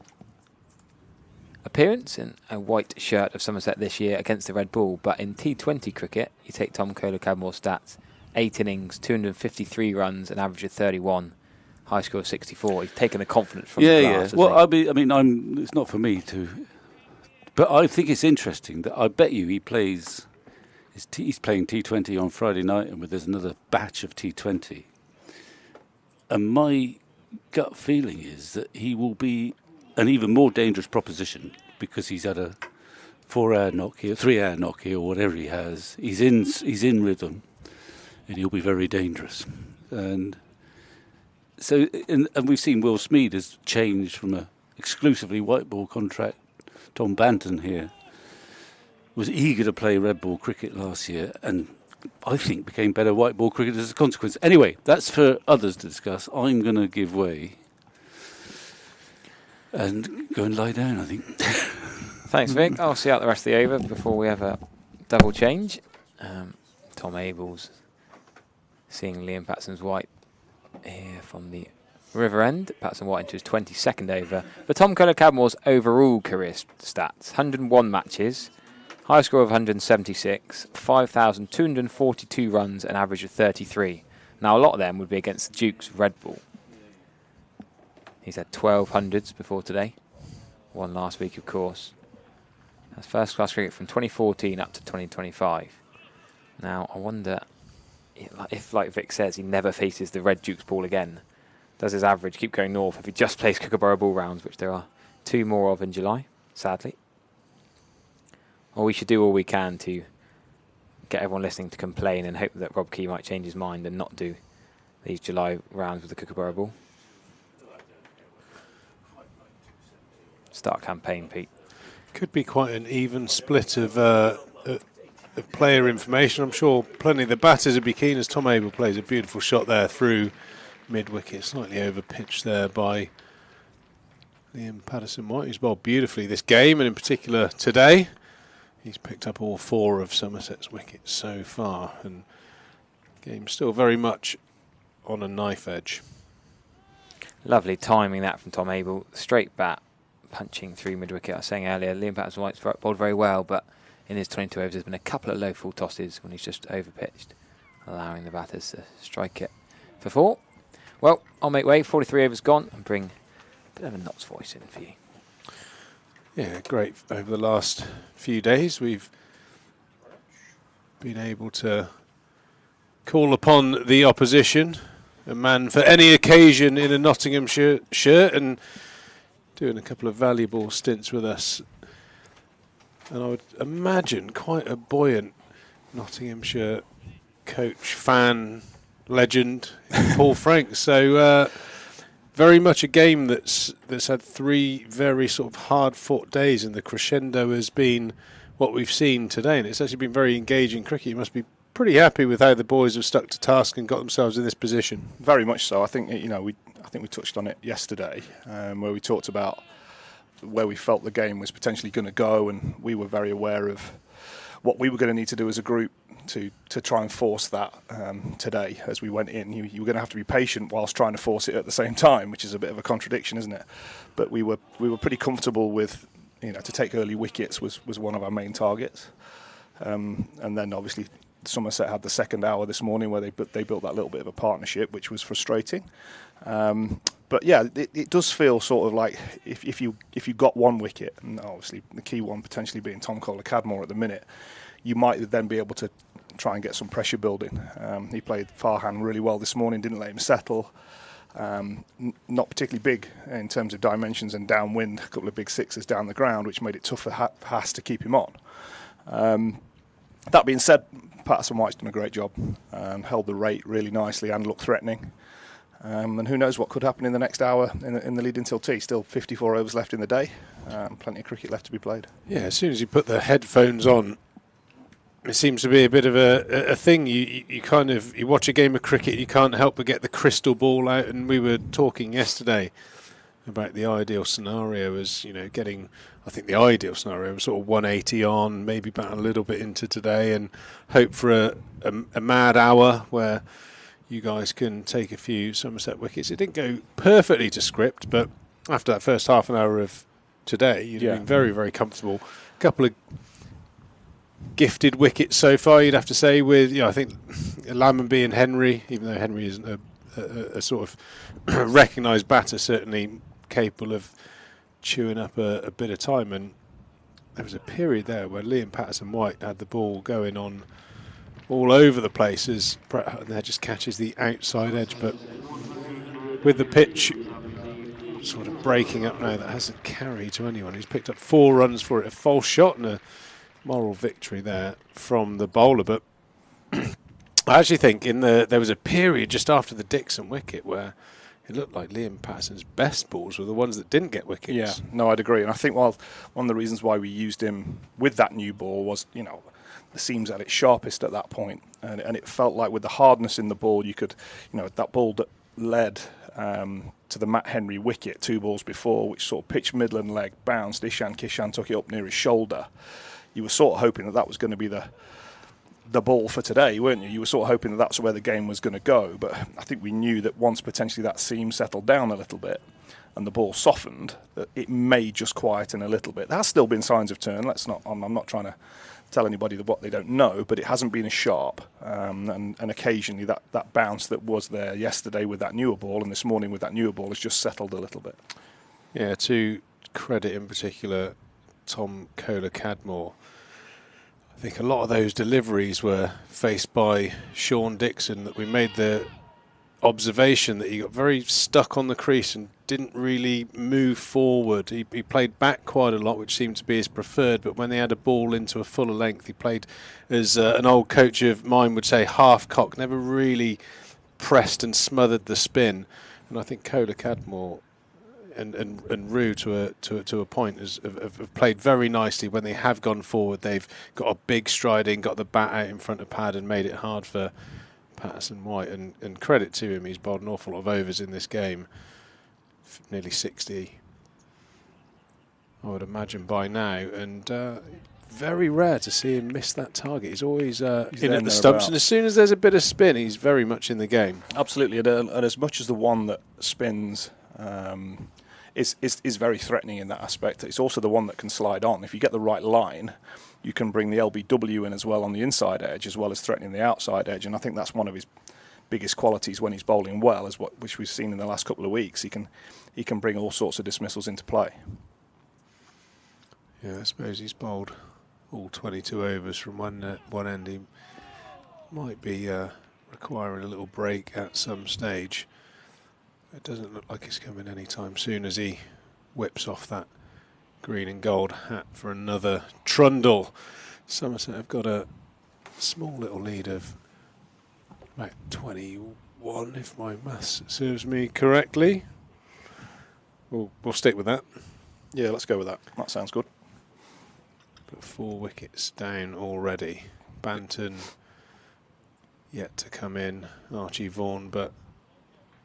appearance in a white shirt of Somerset this year against the red ball. But in T20 cricket, you take Tom Kohler Cadmore's stats. 8 innings, 253 runs, an average of 31. High score of 64. He's taken the confidence from the class. Well, I mean, it's not for me to, but I think it's interesting that I bet you he plays. He's playing T20 on Friday night, and there's another batch of T20. And my gut feeling is that he will be an even more dangerous proposition because he's had a 4-hour knock here, 3-hour knock here, or whatever he has. He's in rhythm, and he'll be very dangerous. And so, and we've seen Will Smead has changed from a exclusively white ball contract. Tom Banton here was eager to play red ball cricket last year, and I think became better white ball cricket as a consequence. Anyway, that's for others to discuss. I'm going to give way and go and lie down, I think. Thanks, Vic. I'll see out the rest of the over before we have a double change. Tom Abels seeing Liam Patson's white here from the River End. Patson White into his 22nd over. But Tom Kohler Cadmore's overall career stats: 101 matches, high score of 176, 5,242 runs, an average of 33. Now, a lot of them would be against the Duke's red ball. He's had 12 hundreds before today. One last week, of course. That's first-class cricket from 2014 up to 2025. Now, I wonder if, like Vic says, he never faces the red Duke's ball again. Does his average keep going north if he just plays Kookaburra ball rounds, which there are 2 more of in July, sadly? Or we should do all we can to get everyone listening to complain and hope that Rob Key might change his mind and not do these July rounds with the Kookaburra ball. Start a campaign, Pete. Could be quite an even split of player information. I'm sure plenty of the batters would be keen as Tom Abel plays a beautiful shot there through mid-wicket, slightly over-pitched there by Liam Patterson-White, who's bowled beautifully this game, and in particular today. He's picked up all 4 of Somerset's wickets so far, and the game's still very much on a knife edge. Lovely timing that from Tom Abel. Straight bat, punching through mid-wicket. I was saying earlier, Liam Patterson-White's bowled very well, but in his 22 overs there's been a couple of low full tosses when he's just over-pitched, allowing the batters to strike it for 4. Well, I'll make way. 43 overs gone, and bring a bit of a Knott's voice in for you. Yeah, great. Over the last few days, we've been able to call upon the opposition, a man for any occasion in a Nottinghamshire shirt, and doing a couple of valuable stints with us. And I would imagine quite a buoyant Nottinghamshire coach, fan, legend, Paul Franks. So very much a game that's had 3 very sort of hard-fought days, and the crescendo has been what we've seen today. And it's actually been very engaging cricket. You must be pretty happy with how the boys have stuck to task and got themselves in this position. Very much so. I think we touched on it yesterday, where we talked about where we felt the game was potentially going to go, and we were very aware of what we were going to need to do as a group to try and force that today as we went in. You were going to have to be patient whilst trying to force it at the same time, which is a bit of a contradiction, isn't it? But we were pretty comfortable with, to take early wickets was one of our main targets, and then obviously Somerset had the second hour this morning where they built that little bit of a partnership, which was frustrating. But yeah, it does feel sort of like if you got one wicket, and obviously the key one potentially being Tom Cadmore at the minute, you might then be able to try and get some pressure building. He played Farhan really well this morning, didn't let him settle. Not particularly big in terms of dimensions and downwind, a couple of big sixes down the ground, which made it tough for Haas to keep him on. That being said, Patterson White's done a great job, held the rate really nicely and looked threatening. And who knows what could happen in the next hour in the lead until tea. Still 54 overs left in the day, plenty of cricket left to be played. Yeah, as soon as you put the headphones on, it seems to be a bit of a thing. You watch a game of cricket, you can't help but get the crystal ball out. And we were talking yesterday about the ideal scenario as, getting, I think the ideal scenario was sort of 180 on, maybe about a little bit into today, and hope for a mad hour where you guys can take a few Somerset wickets. It didn't go perfectly to script, but after that first half an hour of today, you'd been very, very comfortable. A couple of gifted wickets so far, you'd have to say, with I think Lammonby and Henry, even though Henry isn't a sort of recognised batter, certainly capable of chewing up a bit of time. And there was a period there where Liam Patterson-White had the ball going on all over the place as Brett Hutton there just catches the outside edge, but with the pitch sort of breaking up now, that hasn't carried to anyone. He's picked up 4 runs for it, a false shot and a moral victory there from the bowler. But I actually think there was a period just after the Dixon wicket where it looked like Liam Patterson's best balls were the ones that didn't get wickets. Yeah, no, I'd agree. And I think one of the reasons why we used him with that new ball was, the seams at its sharpest at that point, and it felt like with the hardness in the ball, you could, that ball that led to the Matt Henry wicket 2 balls before, which sort of pitched middle and leg, bounced, Ishan Kishan took it up near his shoulder. You were sort of hoping that was going to be the ball for today, weren't you? You were sort of hoping that that's where the game was going to go, but I think we knew that once potentially that seam settled down a little bit and the ball softened, that it may just quieten a little bit. There has still been signs of turn. I'm not trying to tell anybody what they don't know, but it hasn't been as sharp, and occasionally that bounce that was there yesterday with that newer ball and this morning with that newer ball has just settled a little bit. Yeah, to credit in particular Tom Cadmore, I think a lot of those deliveries were faced by Sean Dixon, that we made the observation that he got very stuck on the crease and didn't really move forward. He played back quite a lot, which seemed to be his preferred, but when they had a ball into a fuller length, he played, as an old coach of mine would say, half-cock, never really pressed and smothered the spin. And I think Cadmore and Rue to a point have played very nicely. When they have gone forward, they've got a big stride in, got the bat out in front of pad and made it hard for Patterson-White, and credit to him, he's bowled an awful lot of overs in this game, nearly 60 I would imagine by now, and very rare to see him miss that target. He's always in at the stumps, and as soon as there's a bit of spin, he's very much in the game. Absolutely, and as much as the one that spins is very threatening in that aspect, it's also the one that can slide on. If you get the right line, you can bring the LBW in as well on the inside edge, as well as threatening the outside edge. And I think that's one of his biggest qualities when he's bowling well, which we've seen in the last couple of weeks. He can bring all sorts of dismissals into play. Yeah, I suppose he's bowled all 22 overs from one end. He might be requiring a little break at some stage. It doesn't look like it's coming anytime soon as he whips off that green and gold hat for another trundle. Somerset have got a small little lead of about 21, if my maths serves me correctly. We'll stick with that. Yeah, let's go with that. That sounds good. But 4 wickets down already. Banton yet to come in, Archie Vaughan, but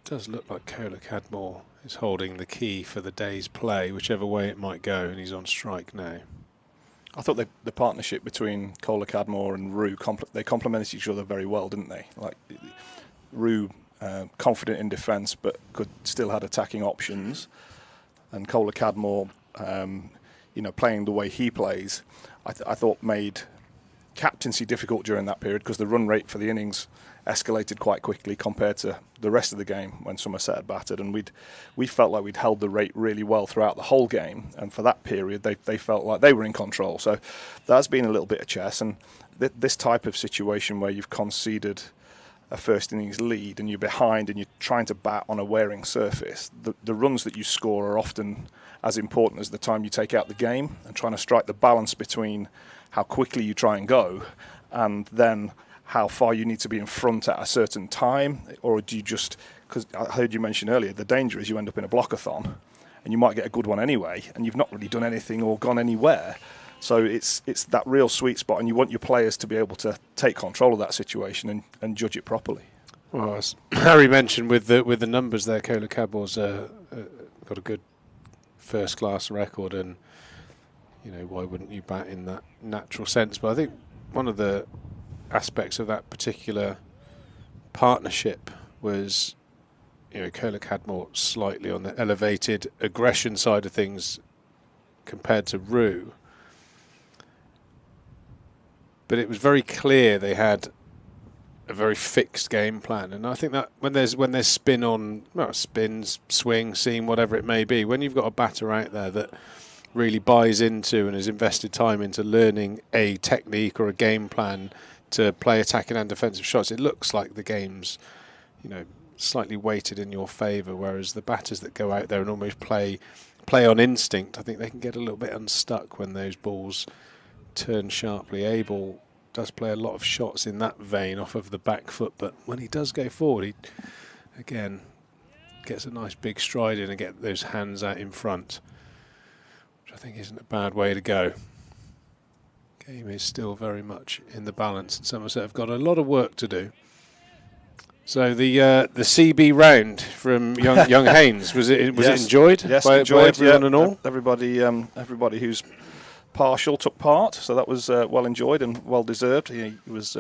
it does look like Cadmore is holding the key for the day's play, whichever way it might go, and he's on strike now. I thought the partnership between Cadmore and Rue, they complemented each other very well, didn't they? Like Rue, confident in defence, but still had attacking options, and Cadmore, playing the way he plays, I thought made captaincy difficult during that period because the run rate for the innings escalated quite quickly compared to the rest of the game when Somerset had battered, and we felt like we'd held the rate really well throughout the whole game, and for that period they felt like they were in control. So that's been a little bit of chess, and this type of situation where you've conceded a first innings lead and you're behind and you're trying to bat on a wearing surface, the runs that you score are often as important as the time you take out the game, and trying to strike the balance between how quickly you try and go and then how far you need to be in front at a certain time. Or do you just, because I heard you mention earlier, the danger is you end up in a blockathon and you might get a good one anyway and you've not really done anything or gone anywhere. So it's that real sweet spot, and you want your players to be able to take control of that situation and judge it properly. Well, as Harry mentioned with the numbers there, Cadmore's got a good first-class record, and why wouldn't you bat in that natural sense? But I think one of the aspects of that particular partnership was, Cadmore slightly on the elevated aggression side of things compared to Rue. But it was very clear they had a very fixed game plan, and I think that when there's spin on, spins, swing, seam, whatever it may be, when you've got a batter out there that really buys into and has invested time into learning a technique or a game plan to play attacking and defensive shots, it looks like the game's, slightly weighted in your favour. Whereas the batters that go out there and almost play on instinct, I think they can get a little bit unstuck when those balls turn sharply. Abel does play a lot of shots in that vein off of the back foot, but when he does go forward, he again gets a nice big stride in and get those hands out in front, which I think isn't a bad way to go. Game is still very much in the balance, and Somerset have got a lot of work to do. So the CB round from young Haynes, was it enjoyed? Yes, by enjoyed. Everyone and all. Everybody who's partial took part, so that was well enjoyed and well deserved. He was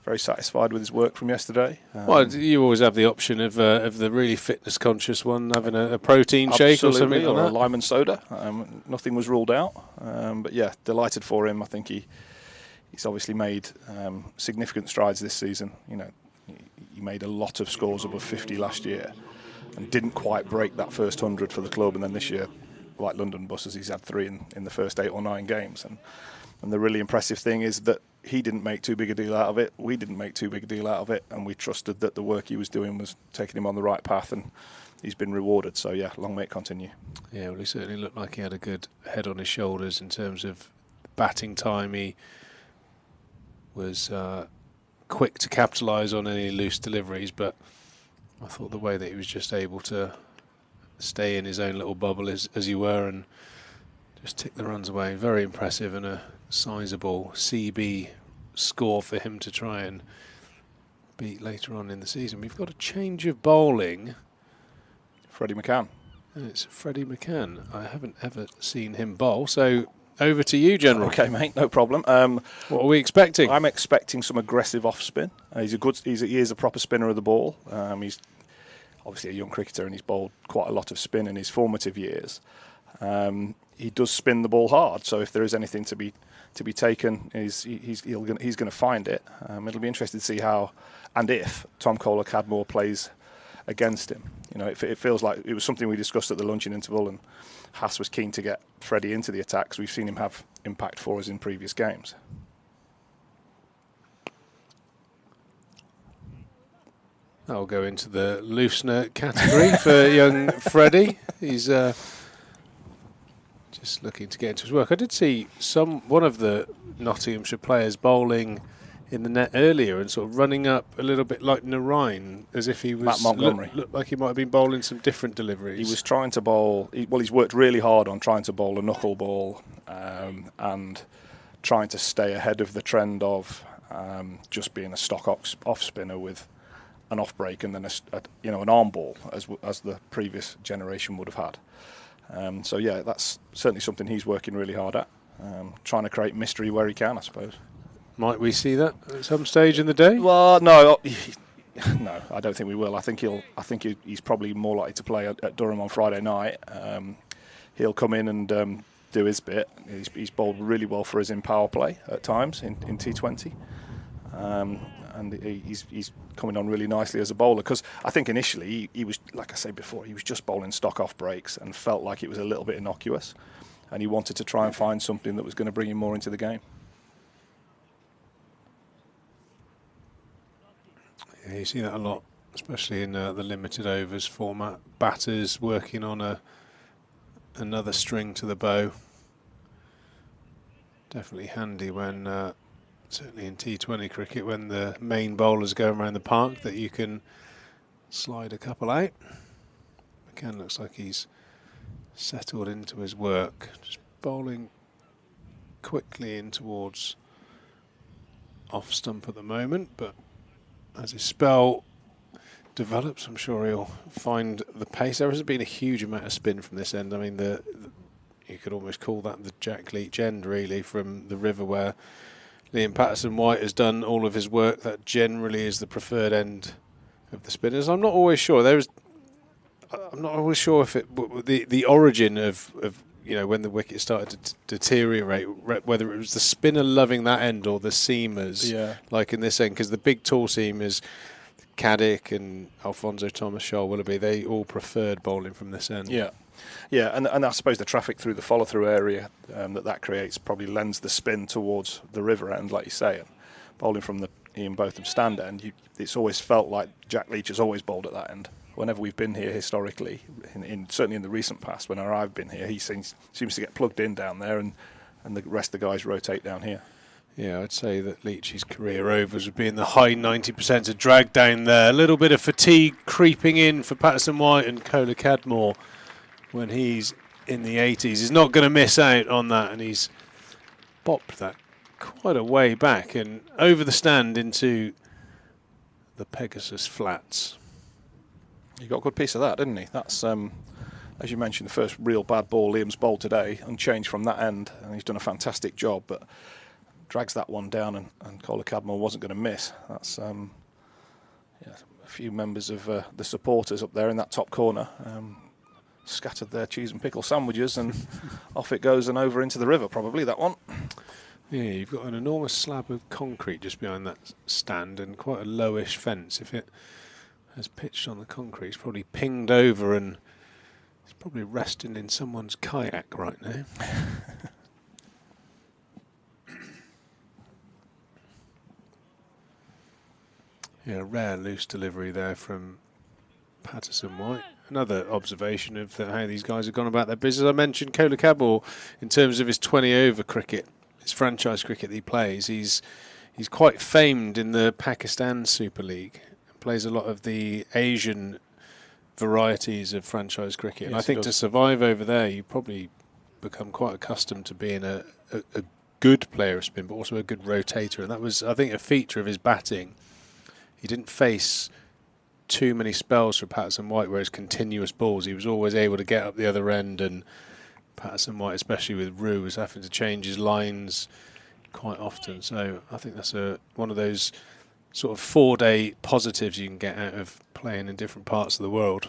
very satisfied with his work from yesterday. Well, you always have the option of the really fitness conscious one having a protein shake or something, or like a lime and soda. Nothing was ruled out, but yeah, delighted for him. I think he's obviously made significant strides this season. He made a lot of scores above 50 last year and didn't quite break that first 100 for the club, and then this year, like London buses, he's had 3 in the first 8 or 9 games. And the really impressive thing is that he didn't make too big a deal out of it. We didn't make too big a deal out of it, and we trusted that the work he was doing was taking him on the right path, and he's been rewarded. So yeah, long may it continue. Yeah, well, he certainly looked like he had a good head on his shoulders in terms of batting time. He was quick to capitalise on any loose deliveries, but I thought the way that he was just able to stay in his own little bubble as you were and just tick the runs away, very impressive, and a sizable CB score for him to try and beat later on in the season. We've got a change of bowling. Freddie McCann. And it's Freddie McCann. I haven't ever seen him bowl, so over to you, General. Okay, mate, no problem. What are we expecting? I'm expecting some aggressive off spin. He is a proper spinner of the ball. He's obviously a young cricketer, and he's bowled quite a lot of spin in his formative years. He does spin the ball hard, so if there is anything to be taken, he's going to find it. It'll be interesting to see how and if Tom Cadmore plays against him. It feels like it was something we discussed at the luncheon interval, and Haas was keen to get Freddie into the attacks. We've seen him have impact for us in previous games. I'll go into the loosener category for young Freddie. He's just looking to get into his work. I did see one of the Nottinghamshire players bowling in the net earlier and sort of running up a little bit like Narine, as if he was Matt Montgomery. Looked like he might have been bowling some different deliveries. He was trying to bowl. He's worked really hard on trying to bowl a knuckle ball and trying to stay ahead of the trend of just being a stock off spinner with an off break and then an arm ball as the previous generation would have had. So yeah, that's certainly something he's working really hard at, trying to create mystery where he can, I suppose. Might we see that at some stage in the day? Well, no, no, I don't think we will. I think he's probably more likely to play at Durham on Friday night. He'll come in and do his bit. He's bowled really well for us in power play at times in T20, and he's coming on really nicely as a bowler. Because I think initially he was, like I said before, he was just bowling stock off breaks and felt like it was a little bit innocuous, and he wanted to try and find something that was going to bring him more into the game. Yeah, you see that a lot, especially in the limited overs format. Batters working on another string to the bow. Definitely handy when, certainly in T20 cricket, when the main bowlers go around the park, that you can slide a couple out. McCann looks like he's settled into his work, just bowling quickly in towards off stump at the moment, but as his spell develops, I'm sure he'll find the pace. There hasn't been a huge amount of spin from this end. I mean, you could almost call that the Jack Leach end, really, from the river where Liam Patterson-White has done all of his work. That generally is the preferred end of the spinners. I'm not always sure. I'm not always sure if the origin of when the wicket started to deteriorate, whether it was the spinner loving that end or the seamers, like in this end, because the big tall seamers, Caddick and Alfonso Thomas, Shoal Willoughby, they all preferred bowling from this end. Yeah, and I suppose the traffic through the follow-through area that creates probably lends the spin towards the river end, like you say, and bowling from the Ian Botham stand end, it's always felt like Jack Leach has always bowled at that end. Whenever we've been here historically, certainly in the recent past, whenever I've been here, he seems to get plugged in down there, and the rest of the guys rotate down here. Yeah, I'd say that Leach's career overs would be in the high 90% of drag down there. A little bit of fatigue creeping in for Patterson-White and Kohler Cadmore when he's in the 80s. He's not going to miss out on that, and he's bopped that quite a way back and over the stand into the Pegasus flats. He got a good piece of that, didn't he? That's, as you mentioned, the first real bad ball Liam's bowled today, unchanged from that end, and he's done a fantastic job, but drags that one down, and Kohler Cadmore wasn't going to miss. That's a few members of the supporters up there in that top corner scattered their cheese and pickle sandwiches, and off it goes and over into the river, probably, that one. Yeah, you've got an enormous slab of concrete just behind that stand and quite a lowish fence. If it has pitched on the concrete, it's probably pinged over and it's probably resting in someone's kayak right now. Yeah, rare loose delivery there from Patterson-White. Another observation of how these guys have gone about their business. I mentioned Kohler Cadmore in terms of his 20-over cricket, his franchise cricket that he plays. He's quite famed in the Pakistan Super League. Plays a lot of the Asian varieties of franchise cricket. And I think to survive over there, you probably become quite accustomed to being a good player of spin, but also a good rotator. And that was, I think, a feature of his batting. He didn't face too many spells for Patterson-White, whereas continuous balls, he was always able to get up the other end, and Patterson-White, especially with Rue, was having to change his lines quite often. So I think that's one of those sort of 4-day positives you can get out of playing in different parts of the world.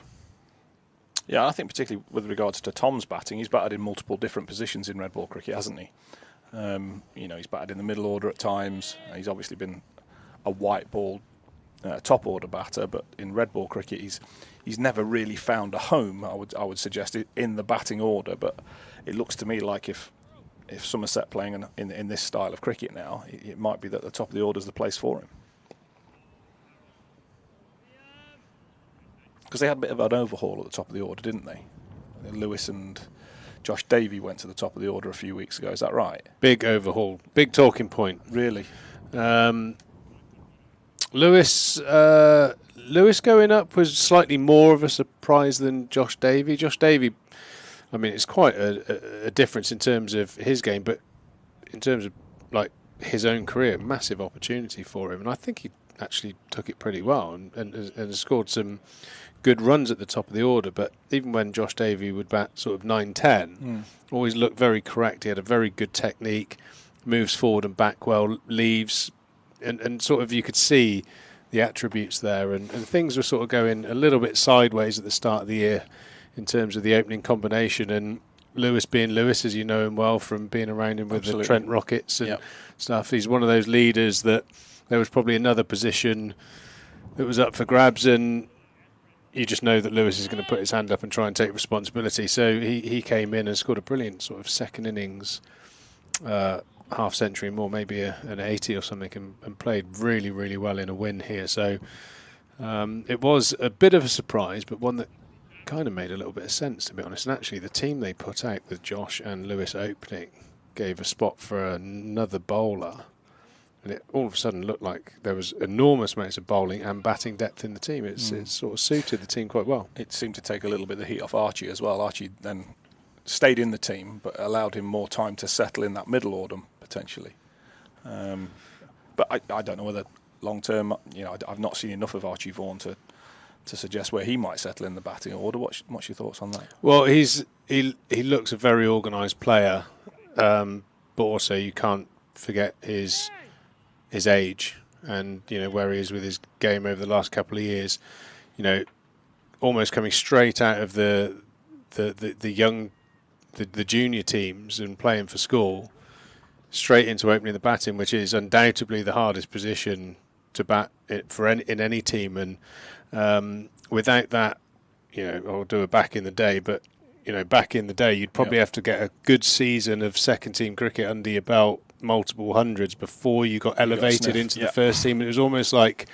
Yeah, I think particularly with regards to Tom's batting, he's batted in multiple different positions in red ball cricket, hasn't he? He's batted in the middle order at times. He's obviously been a white ball top order batter, but in red ball cricket he's never really found a home, I would suggest, in the batting order. But it looks to me like if Somerset playing in this style of cricket now, it might be that the top of the order is the place for him. Because they had a bit of an overhaul at the top of the order, didn't they? Lewis and Josh Davey went to the top of the order a few weeks ago, is that right? Big overhaul, big talking point. Really? Lewis going up was slightly more of a surprise than Josh Davey. Josh Davey, I mean, it's quite a difference in terms of his game, but in terms of like his own career, massive opportunity for him, and I think he actually took it pretty well and scored some good runs at the top of the order. But even when Josh Davey would bat sort of 9-10, always looked very correct. He had a very good technique, moves forward and back well, leaves, and sort of you could see the attributes there, and things were sort of going a little bit sideways at the start of the year in terms of the opening combination. And Lewis being Lewis, as you know him well from being around him with the Trent Rockets and stuff, he's one of those leaders that there was probably another position that was up for grabs, and you just know that Lewis is going to put his hand up and try and take responsibility. So he came in and scored a brilliant sort of second innings, half century more, maybe an 80 or something, and played really, really well in a win here. So it was a bit of a surprise, but one that kind of made a little bit of sense, to be honest. And actually the team they put out with Josh and Lewis opening gave a spot for another bowler, and it all of a sudden looked like there was enormous amounts of bowling and batting depth in the team. It sort of suited the team quite well. It seemed to take a little bit of the heat off Archie as well. Archie then stayed in the team, but allowed him more time to settle in that middle order potentially. But I don't know whether long term, I've not seen enough of Archie Vaughan to suggest where he might settle in the batting order. What's your thoughts on that? Well, he looks a very organised player, but also you can't forget his age and where he is with his game over the last couple of years. Almost coming straight out of the junior teams and playing for school, straight into opening the batting, which is undoubtedly the hardest position to bat in any team. And without that, I'll do it back in the day, but back in the day, you'd probably have to get a good season of second team cricket under your belt, multiple hundreds, before you got elevated into the first team. It was almost like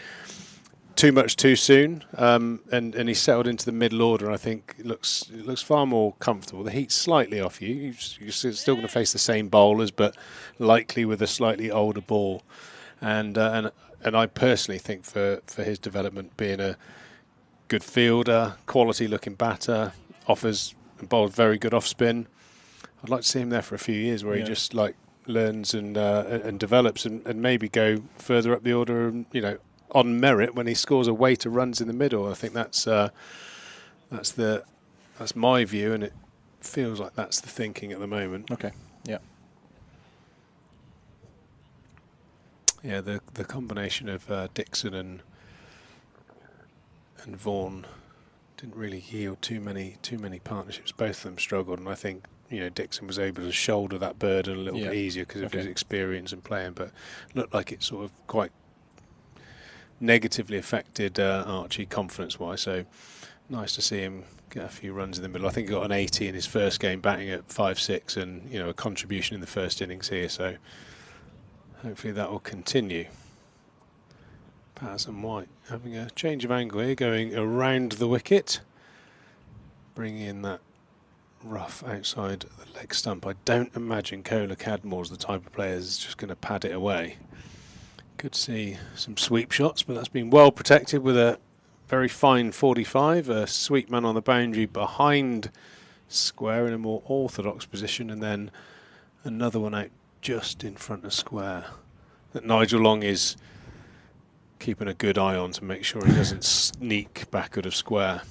too much too soon, and he settled into the middle order, and I think it looks far more comfortable. The heat's slightly off you. You're still going to face the same bowlers, but likely with a slightly older ball. And I personally think for his development, being a good fielder, quality looking batter, offers and bowls very good off spin, I'd like to see him there for a few years where he just learns and develops and maybe go further up the order, on merit when he scores a weight of runs in the middle. I think that's my view, and it feels like that's the thinking at the moment. Okay. Yeah. Yeah, the combination of Dixon and Vaughan didn't really yield too many partnerships. Both of them struggled, and I think Dixon was able to shoulder that burden a little bit easier because of his experience in playing, but looked like it sort of quite negatively affected Archie confidence-wise. So nice to see him get a few runs in the middle. I think he got an 80 in his first game, batting at 5-6, and a contribution in the first innings here. So hopefully that will continue. Patterson White having a change of angle here, going around the wicket, bringing in that rough outside the leg stump. I don't imagine Cadmore's the type of player that's just going to pad it away. Could see some sweep shots, but that's been well protected with a very fine 45, a sweep man on the boundary behind square in a more orthodox position, and then another one out just in front of square that Nigel Long is keeping a good eye on to make sure he doesn't sneak backward of square.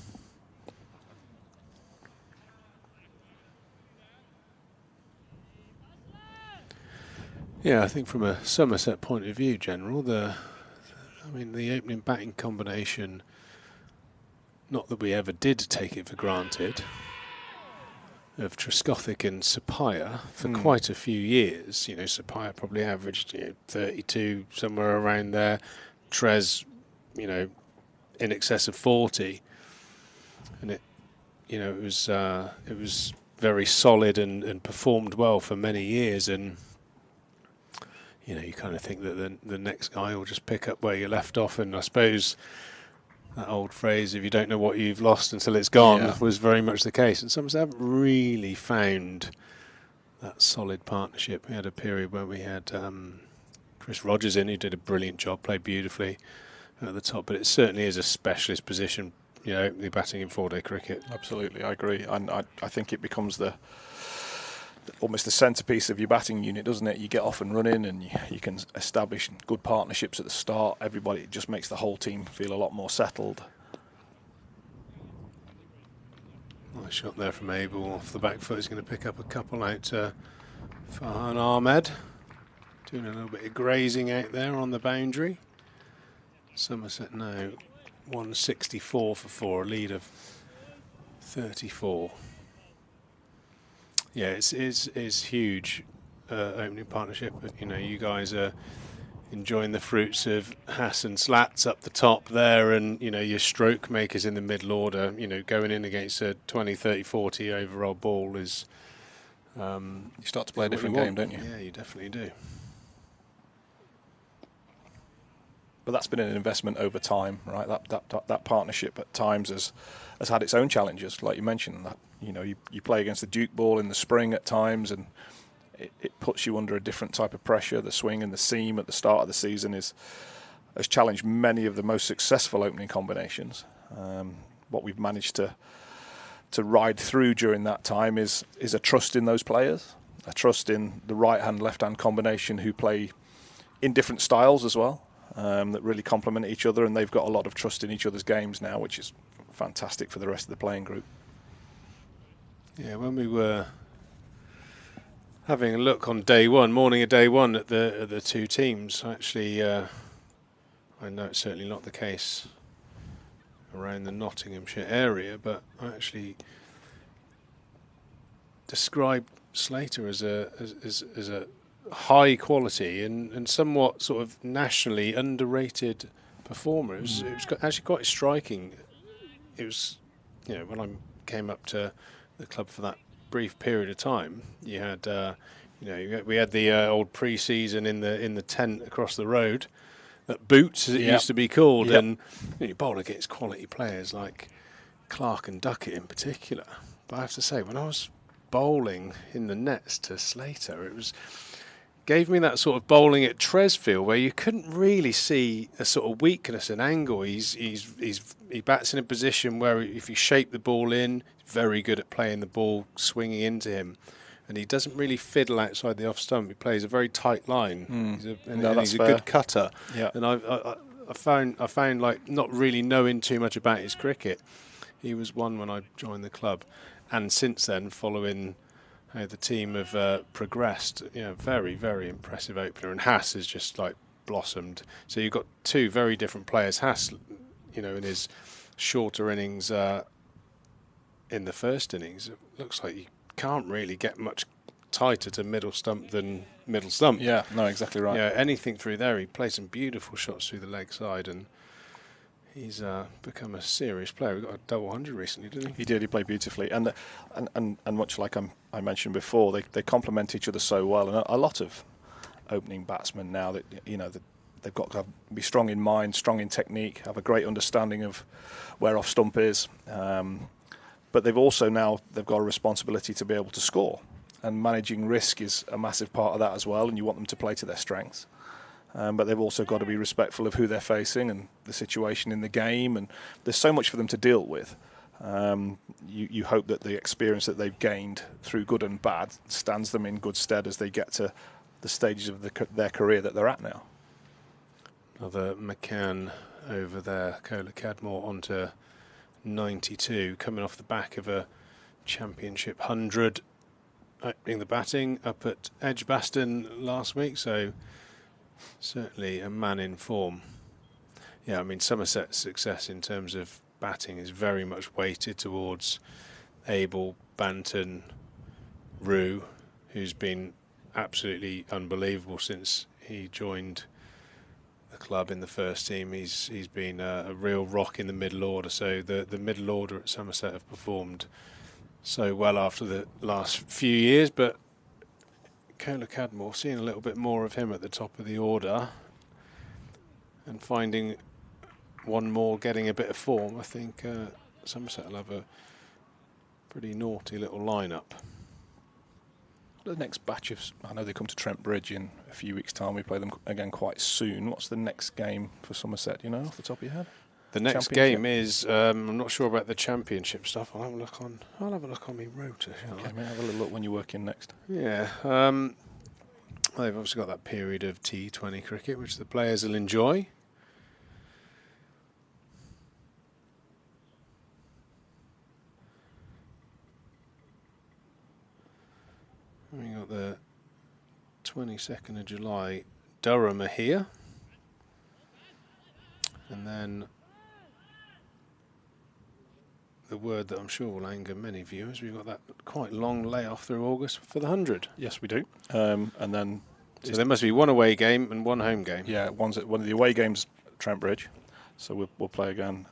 Yeah, I think from a Somerset point of view, General, the opening batting combination, not that we ever did take it for granted, of Trescothick and Sapaya for quite a few years. Sapaya probably averaged 32, somewhere around there. Tres, in excess of 40, and it was very solid and performed well for many years. And you kind of think that the next guy will just pick up where you left off. And I suppose that old phrase, if you don't know what you've lost until it's gone, was very much the case. And some haven't really found that solid partnership. We had a period where we had Chris Rogers in, who did a brilliant job, played beautifully at the top, but it certainly is a specialist position, opening batting in 4-day cricket. Absolutely, I agree. And I think it becomes the almost the centrepiece of your batting unit, doesn't it? You get off and running, and you can establish good partnerships at the start. Everybody, it just makes the whole team feel a lot more settled. Nice shot there from Abel off the back foot. He's going to pick up a couple out to Farhan Ahmed. Doing a little bit of grazing out there on the boundary. Somerset now 164 for 4, a lead of 34. Yeah, it's huge opening partnership. You know, you guys are enjoying the fruits of Hass and Slats up the top there, and you know your stroke makers in the middle order. You know, going in against a 20, 30, 40 overall ball is. You start to play a different game, don't you? Yeah, you definitely do. But that's been an investment over time, right? That partnership at times has had its own challenges, like you mentioned. That, you know, you play against the Duke ball in the spring at times, and it puts you under a different type of pressure. The swing and the seam at the start of the season has challenged many of the most successful opening combinations. What we've managed to ride through during that time is a trust in those players, a trust in the right-hand, left-hand combination who play in different styles as well. That really complement each other, and they've got a lot of trust in each other's games now, which is fantastic for the rest of the playing group. Yeah, when we were having a look on morning of day one at the two teams, actually, I know it's certainly not the case around the Nottinghamshire area, but I actually described Slater as a high quality and somewhat sort of nationally underrated performer. It was actually quite striking. It was, you know, when I came up to the club for that brief period of time, you had, you know, we had the old pre-season in the tent across the road, at Boots as it used to be called, and you bowl against quality players like Clark and Duckett in particular. But I have to say, when I was bowling in the nets to Slater, gave me that sort of bowling at Tresfield where you couldn't really see a sort of weakness and angle. He bats in a position where if you shape the ball in, he's very good at playing the ball, swinging into him. And he doesn't really fiddle outside the off stump. He plays a very tight line. He's a good cutter. Yeah. And I found like not really knowing too much about his cricket. He was one when I joined the club. And since then, following how the team have progressed, you know, very, very impressive opener. And Hass has just like blossomed. So you've got two very different players. Hass, you know, in his shorter innings, in the first innings, it looks like you can't really get much tighter to middle stump than middle stump. Yeah, no, exactly right. Yeah, anything through there. He played some beautiful shots through the leg side, and he's become a serious player. We got a double 100 recently, didn't he? He did. He played beautifully, and much like I mentioned before, they complement each other so well. And a lot of opening batsmen now that they've got to be strong in mind, strong in technique, have a great understanding of where off stump is. But they've got a responsibility to be able to score, and managing risk is a massive part of that as well. And you want them to play to their strengths. But they've also got to be respectful of who they're facing and the situation in the game. And there's so much for them to deal with. You hope that the experience that they've gained through good and bad stands them in good stead as they get to the stages of their career that they're at now. Another McCann over there, Cola Cadmore onto 92, coming off the back of a championship 100, opening the batting up at Edgbaston last week. So certainly a man in form. Yeah, I mean, Somerset's success in terms of batting is very much weighted towards Abel, Banton, Rue, who's been absolutely unbelievable since he joined the club in the first team. He's been a real rock in the middle order. So the middle order at Somerset have performed so well after the last few years, but Cola Cadmore, seeing a little bit more of him at the top of the order and finding one more getting a bit of form. I think Somerset will have a pretty naughty little lineup. The next batch of, I know they come to Trent Bridge in a few weeks' time. We play them again quite soon. What's the next game for Somerset? You know, off the top of your head? The next game is, I'm not sure about the championship stuff. I'll have a look on my rota. Okay, maybe have a little look when you work in next. Yeah. They've obviously got that period of T20 cricket, which the players will enjoy. We got the 22nd of July. Durham are here. And then the word that I'm sure will anger many viewers, we've got that quite long layoff through August for the 100. Yes, we do. And then... So there must be one away game and one home game. Yeah, one of the away games at Trent Bridge. So we'll play again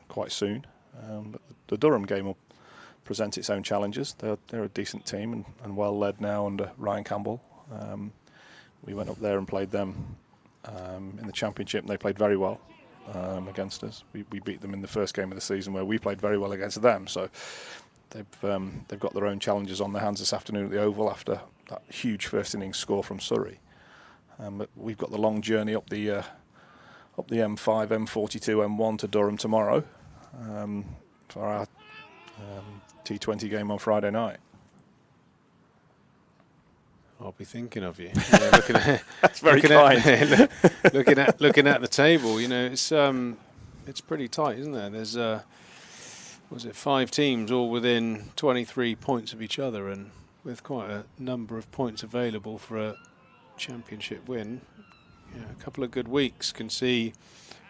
quite soon. But the Durham game will present its own challenges. They're a decent team and well led now under Ryan Campbell. We went up there and played them in the championship, and they played very well against us. We beat them in the first game of the season, where we played very well against them. So they've got their own challenges on their hands this afternoon at the Oval after that huge first innings score from Surrey. But we've got the long journey up the M5, M42, M1 to Durham tomorrow for our T20 game on Friday night. I'll be thinking of you. Yeah, looking at that's very kind. looking at the table, you know, it's pretty tight, isn't there? There's was it 5 teams all within 23 points of each other, and with quite a number of points available for a championship win. You know, a couple of good weeks can see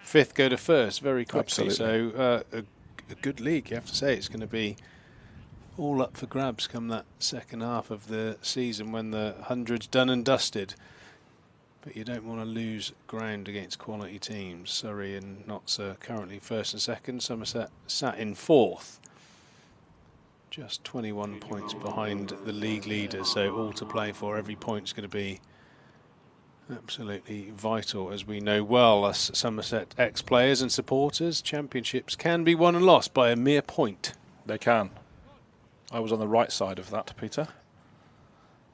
5th go to 1st very quickly. Absolutely. So a good league, you have to say. It's going to be all up for grabs come that second half of the season when the 100's done and dusted. But you don't want to lose ground against quality teams. Surrey and Notts are currently 1st and 2nd. Somerset sat in 4th. Just 21 points behind the league leaders, so all to play for. Every point's going to be absolutely vital, as we know well, us Somerset ex-players and supporters. Championships can be won and lost by a mere point. They can. I was on the right side of that, Peter,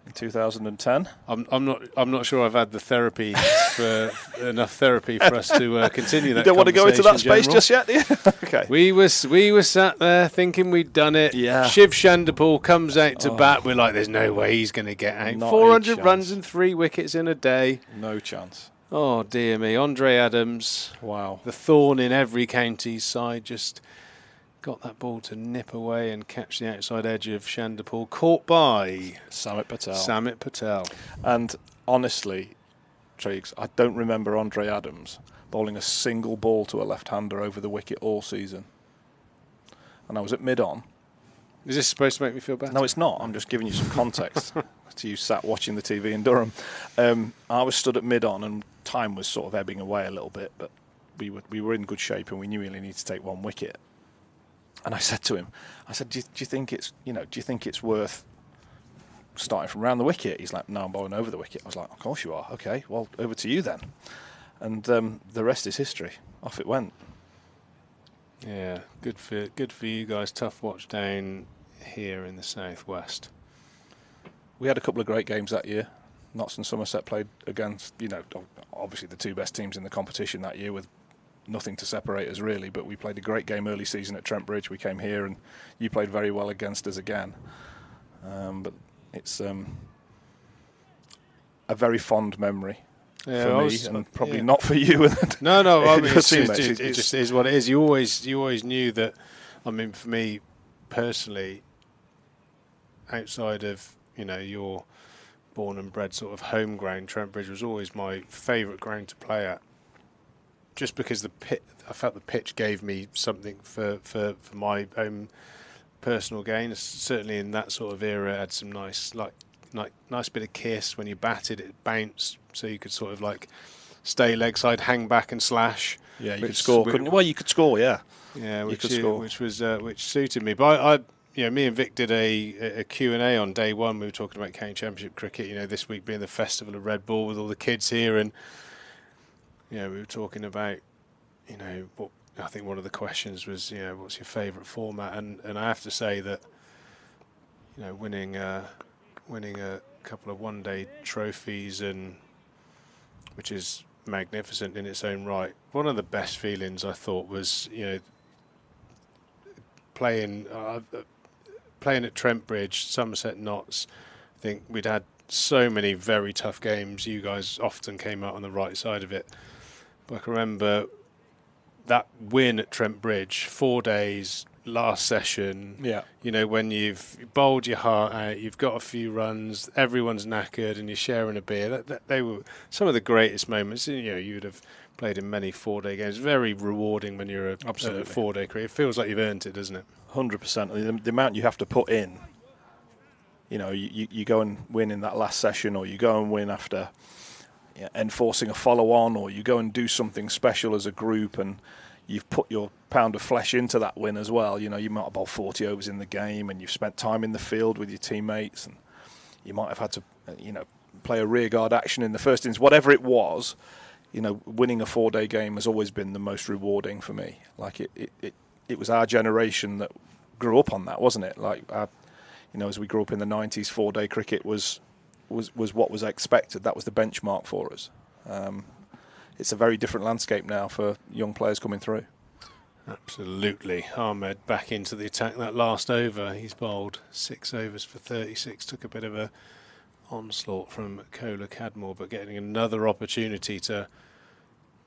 in 2010. I'm not sure I've had the therapy for enough therapy for us to continue that. You don't want to go into that space General. just yet, do you? Okay. We were sat there thinking we'd done it. Yeah. Shiv Chanderpaul comes out to bat. We're like, there's no way he's going to get out. Not 400 a runs chance. and 3 wickets in a day. No chance. Oh dear me, Andre Adams. Wow. The thorn in every county's side, just got that ball to nip away and catch the outside edge of Chanderpaul, caught by Samit Patel. And honestly, Triggs, I don't remember Andre Adams bowling a single ball to a left-hander over the wicket all season. And I was at mid-on. Is this supposed to make me feel better? No, it's not. I'm just giving you some context to you sat watching the TV in Durham. I was stood at mid-on, and time was sort of ebbing away a little bit, but we were in good shape, and we knew we only needed to take 1 wicket. And I said to him, do you think it's worth starting from around the wicket? He's like, no, I'm bowling over the wicket. I was like, of course you are. Okay, well, over to you then. And the rest is history. Off it went. Yeah, good for you guys. Tough watch down here in the southwest. We had a couple of great games that year. Notts and Somerset played against, obviously the 2 best teams in the competition that year, with nothing to separate us really, but we played a great game early season at Trent Bridge. We came here and you played very well against us again. But it's a very fond memory for me, and probably not for you. No, I mean, it just is what it is. You always knew that. I mean, for me personally, outside of your born and bred sort of home ground, Trent Bridge was always my favourite ground to play at. Just because I felt the pitch gave me something for my own personal gain. Certainly in that sort of era, it had some nice bit of kiss when you batted. It bounced, so you could sort of like stay leg side, hang back, and slash. Yeah, you could score, couldn't you? Well, you could score, yeah. Yeah, which suited me. But me and Vic did a Q&A on day 1. We were talking about county championship cricket. This week being the festival of Red Bull with all the kids here, and we were talking about, what I think one of the questions was, what's your favourite format? And I have to say that, winning a couple of one-day trophies, and which is magnificent in its own right. One of the best feelings I thought was, playing at Trent Bridge, Somerset Notts. I think we'd had so many very tough games. You guys often came out on the right side of it. But I can remember that win at Trent Bridge, 4 days, last session. Yeah. When you've bowled your heart out, you've got a few runs, everyone's knackered, and you're sharing a beer. They were some of the greatest moments. You would have played in many 4-day games. Very rewarding when you're a 4-day career. It feels like you've earned it, doesn't it? 100%. The amount you have to put in. You go and win in that last session, or you go and win after enforcing a follow-on, or you go and do something special as a group, and you've put your pound of flesh into that win as well. You might have bowled 40 overs in the game, and you've spent time in the field with your teammates, and you might have had to, play a rearguard action in the first innings. Whatever it was, winning a 4-day game has always been the most rewarding for me. Like it was our generation that grew up on that, wasn't it? Like as we grew up in the 90s, 4-day cricket was what was expected. That was the benchmark for us. It's a very different landscape now for young players coming through. Absolutely. Ahmed back into the attack. That last over, he's bowled 6 overs for 36. Took a bit of a onslaught from Joel Cadmore, but getting another opportunity to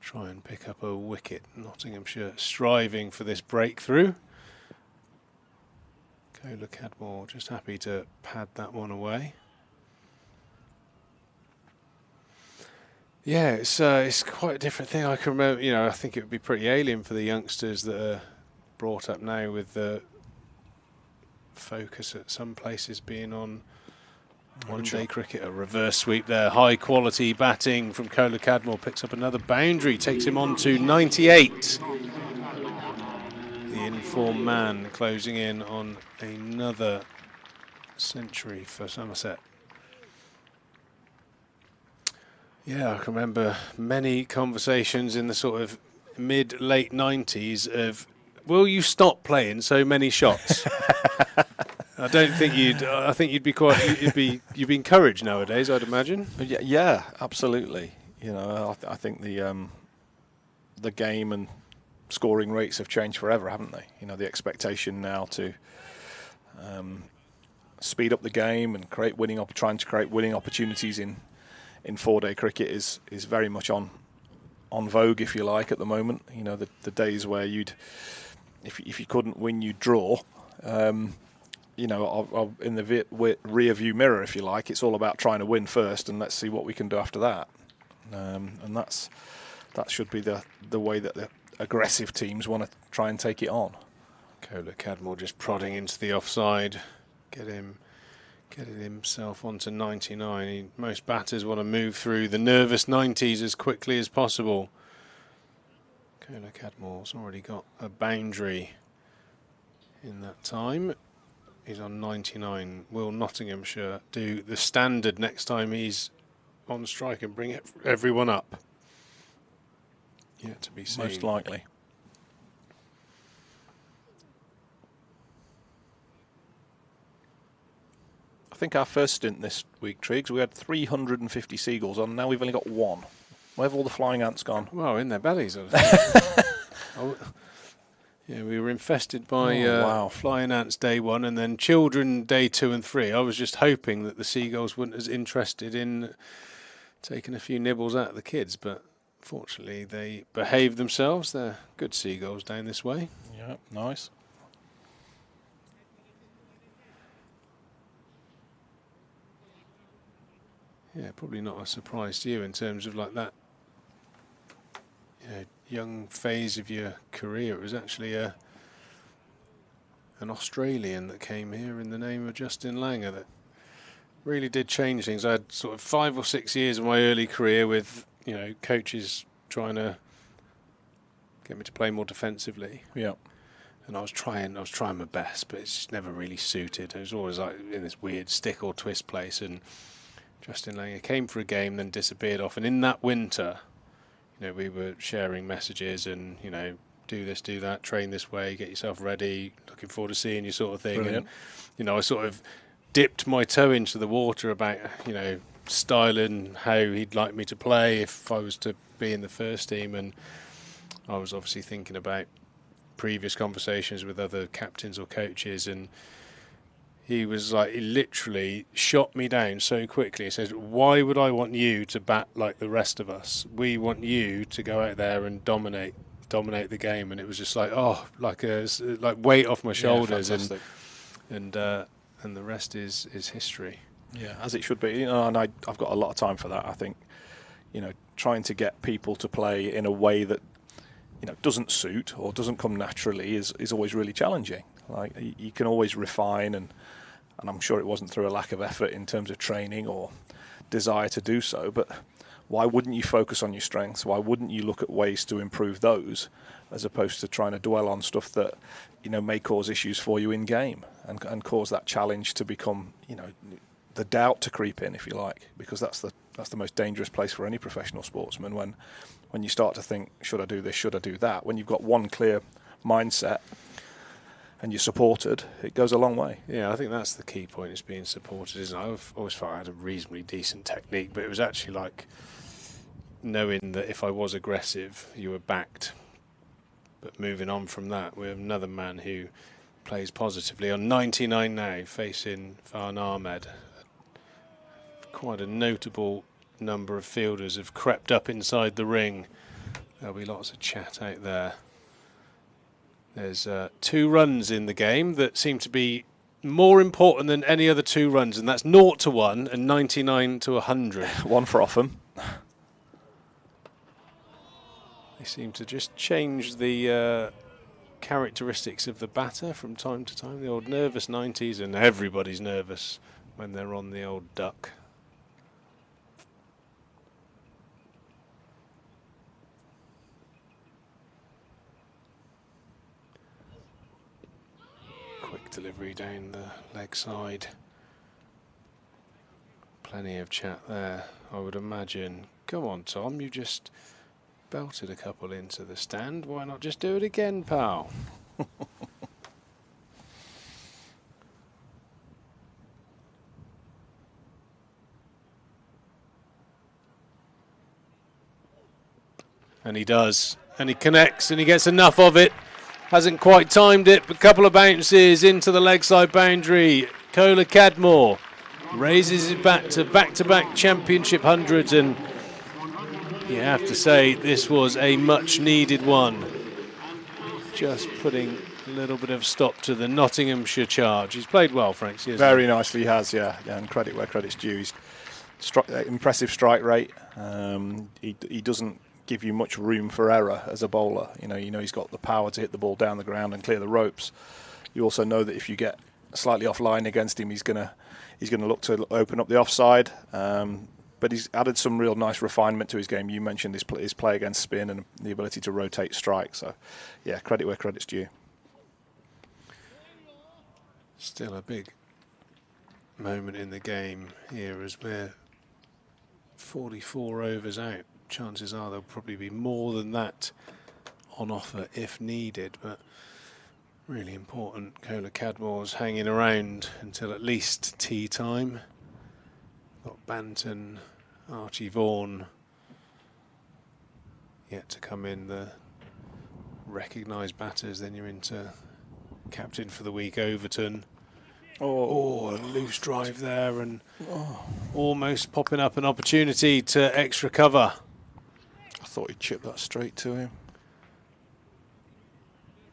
try and pick up a wicket. Nottinghamshire striving for this breakthrough. Joel Cadmore just happy to pad that one away. Yeah, it's quite a different thing. I can remember, I think it would be pretty alien for the youngsters that are brought up now with the focus at some places being on one-day cricket. A reverse sweep there, high quality batting from Joel Cadmore, picks up another boundary, takes him on to 98. The in-form man closing in on another century for Somerset. Yeah, I can remember many conversations in the sort of mid-late 90s of, will you stop playing so many shots? I don't think I think you'd be encouraged nowadays, I'd imagine. Yeah, absolutely. I think the game and scoring rates have changed forever, haven't they? The expectation now to speed up the game and trying to create winning opportunities in 4-day cricket is very much on vogue, if you like, at the moment. The days where if you couldn't win, you'd draw. In the rear view mirror, if you like, it's all about trying to win first, and let's see what we can do after that. And that should be the way that the aggressive teams want to try and take it on. Joel Cadmore just prodding into the offside, getting himself onto 99. Most batters want to move through the nervous 90s as quickly as possible. Joel Cadmore's already got a boundary in that time. He's on 99. Will Nottinghamshire do the standard next time he's on strike and bring everyone up? Yet to be seen. Most likely. I think our first stint this week, Triggs, we had 350 seagulls on. Now we've only got 1. Where have all the flying ants gone? Well, in their bellies, I think. Yeah, we were infested by flying ants day 1, and then children day 2 and 3. I was just hoping that the seagulls weren't as interested in taking a few nibbles out of the kids, but fortunately they behaved themselves. They're good seagulls down this way. Yeah, nice. Yeah, probably not a surprise to you in terms of like that young phase of your career. It was actually an Australian that came here in the name of Justin Langer that really did change things. I had sort of 5 or 6 years of my early career with coaches trying to get me to play more defensively. Yeah. And I was trying my best, but it's just never really suited. It was always like in this weird stick or twist place, and Justin Langer came for a game, then disappeared off. And in that winter, we were sharing messages and, do this, do that, train this way, get yourself ready, looking forward to seeing you sort of thing. Brilliant. And, I sort of dipped my toe into the water about, styling how he'd like me to play if I was to be in the first team. And I was obviously thinking about previous conversations with other captains or coaches, and he was like, he literally shot me down so quickly. He says, why would I want you to bat like the rest of us? We want you to go out there and dominate the game. And it was just like, oh, like weight off my shoulders. And the rest is history. Yeah, as it should be. You know, and I've got a lot of time for that. I think, you know, trying to get people to play in a way that, you know, doesn't suit or doesn't come naturally is always really challenging. Like, you can always refine, and I'm sure it wasn't through a lack of effort in terms of training or desire to do so, but why wouldn't you focus on your strengths? Why wouldn't you look at ways to improve those, as opposed to trying to dwell on stuff that, you know, may cause issues for you in game and cause that challenge to become, you know, the doubt to creep in, if you like, because that's the most dangerous place for any professional sportsman, when you start to think, should I do this, should I do that? When you've got one clear mindset and you're supported, it goes a long way. Yeah, I think that's the key point, is being supported, isn't it? I've always felt I had a reasonably decent technique, but it was actually like knowing that if I was aggressive, you were backed. But moving on from that, we have another man who plays positively on 99 now, facing Farn Ahmed. Quite a notable number of fielders have crept up inside the ring. There'll be lots of chat out there. There's 2 runs in the game that seem to be more important than any other 2 runs, and that's 0 to 1 and 99 to 100. One for Offham. They seem to just change the characteristics of the batter from time to time. The old nervous 90s, and everybody's nervous when they're on the old duck. Quick delivery down the leg side. Plenty of chat there, I would imagine. Come on, Tom, you just belted a couple into the stand. Why not just do it again, pal? And he does. And he connects, and he gets enough of it. Hasn't quite timed it, but a couple of bounces into the leg side boundary. Joel Cadmore raises it back to back-to-back championship hundreds, and you have to say this was a much-needed one. Just putting a little bit of stop to the Nottinghamshire charge. He's played well, Frank. Very nicely, he has, yeah. And credit where credit's due. He's impressive strike rate. He doesn't give you much room for error as a bowler. You know he's got the power to hit the ball down the ground and clear the ropes. You also know that if you get slightly offline against him, he's gonna look to open up the offside. But he's added some real nice refinement to his game. You mentioned his play against spin and the ability to rotate strike. So, yeah, credit where credit's due. Still a big moment in the game here as we're 44 overs out. Chances are there'll probably be more than that on offer if needed, but really important. Joel Cadmore's hanging around until at least tea time. Got Banton, Archie Vaughan yet to come in, the recognised batters. Then you're into captain for the week, Overton. Oh, a loose drive there, and almost popping up an opportunity to extra cover. I thought he'd chip that straight to him.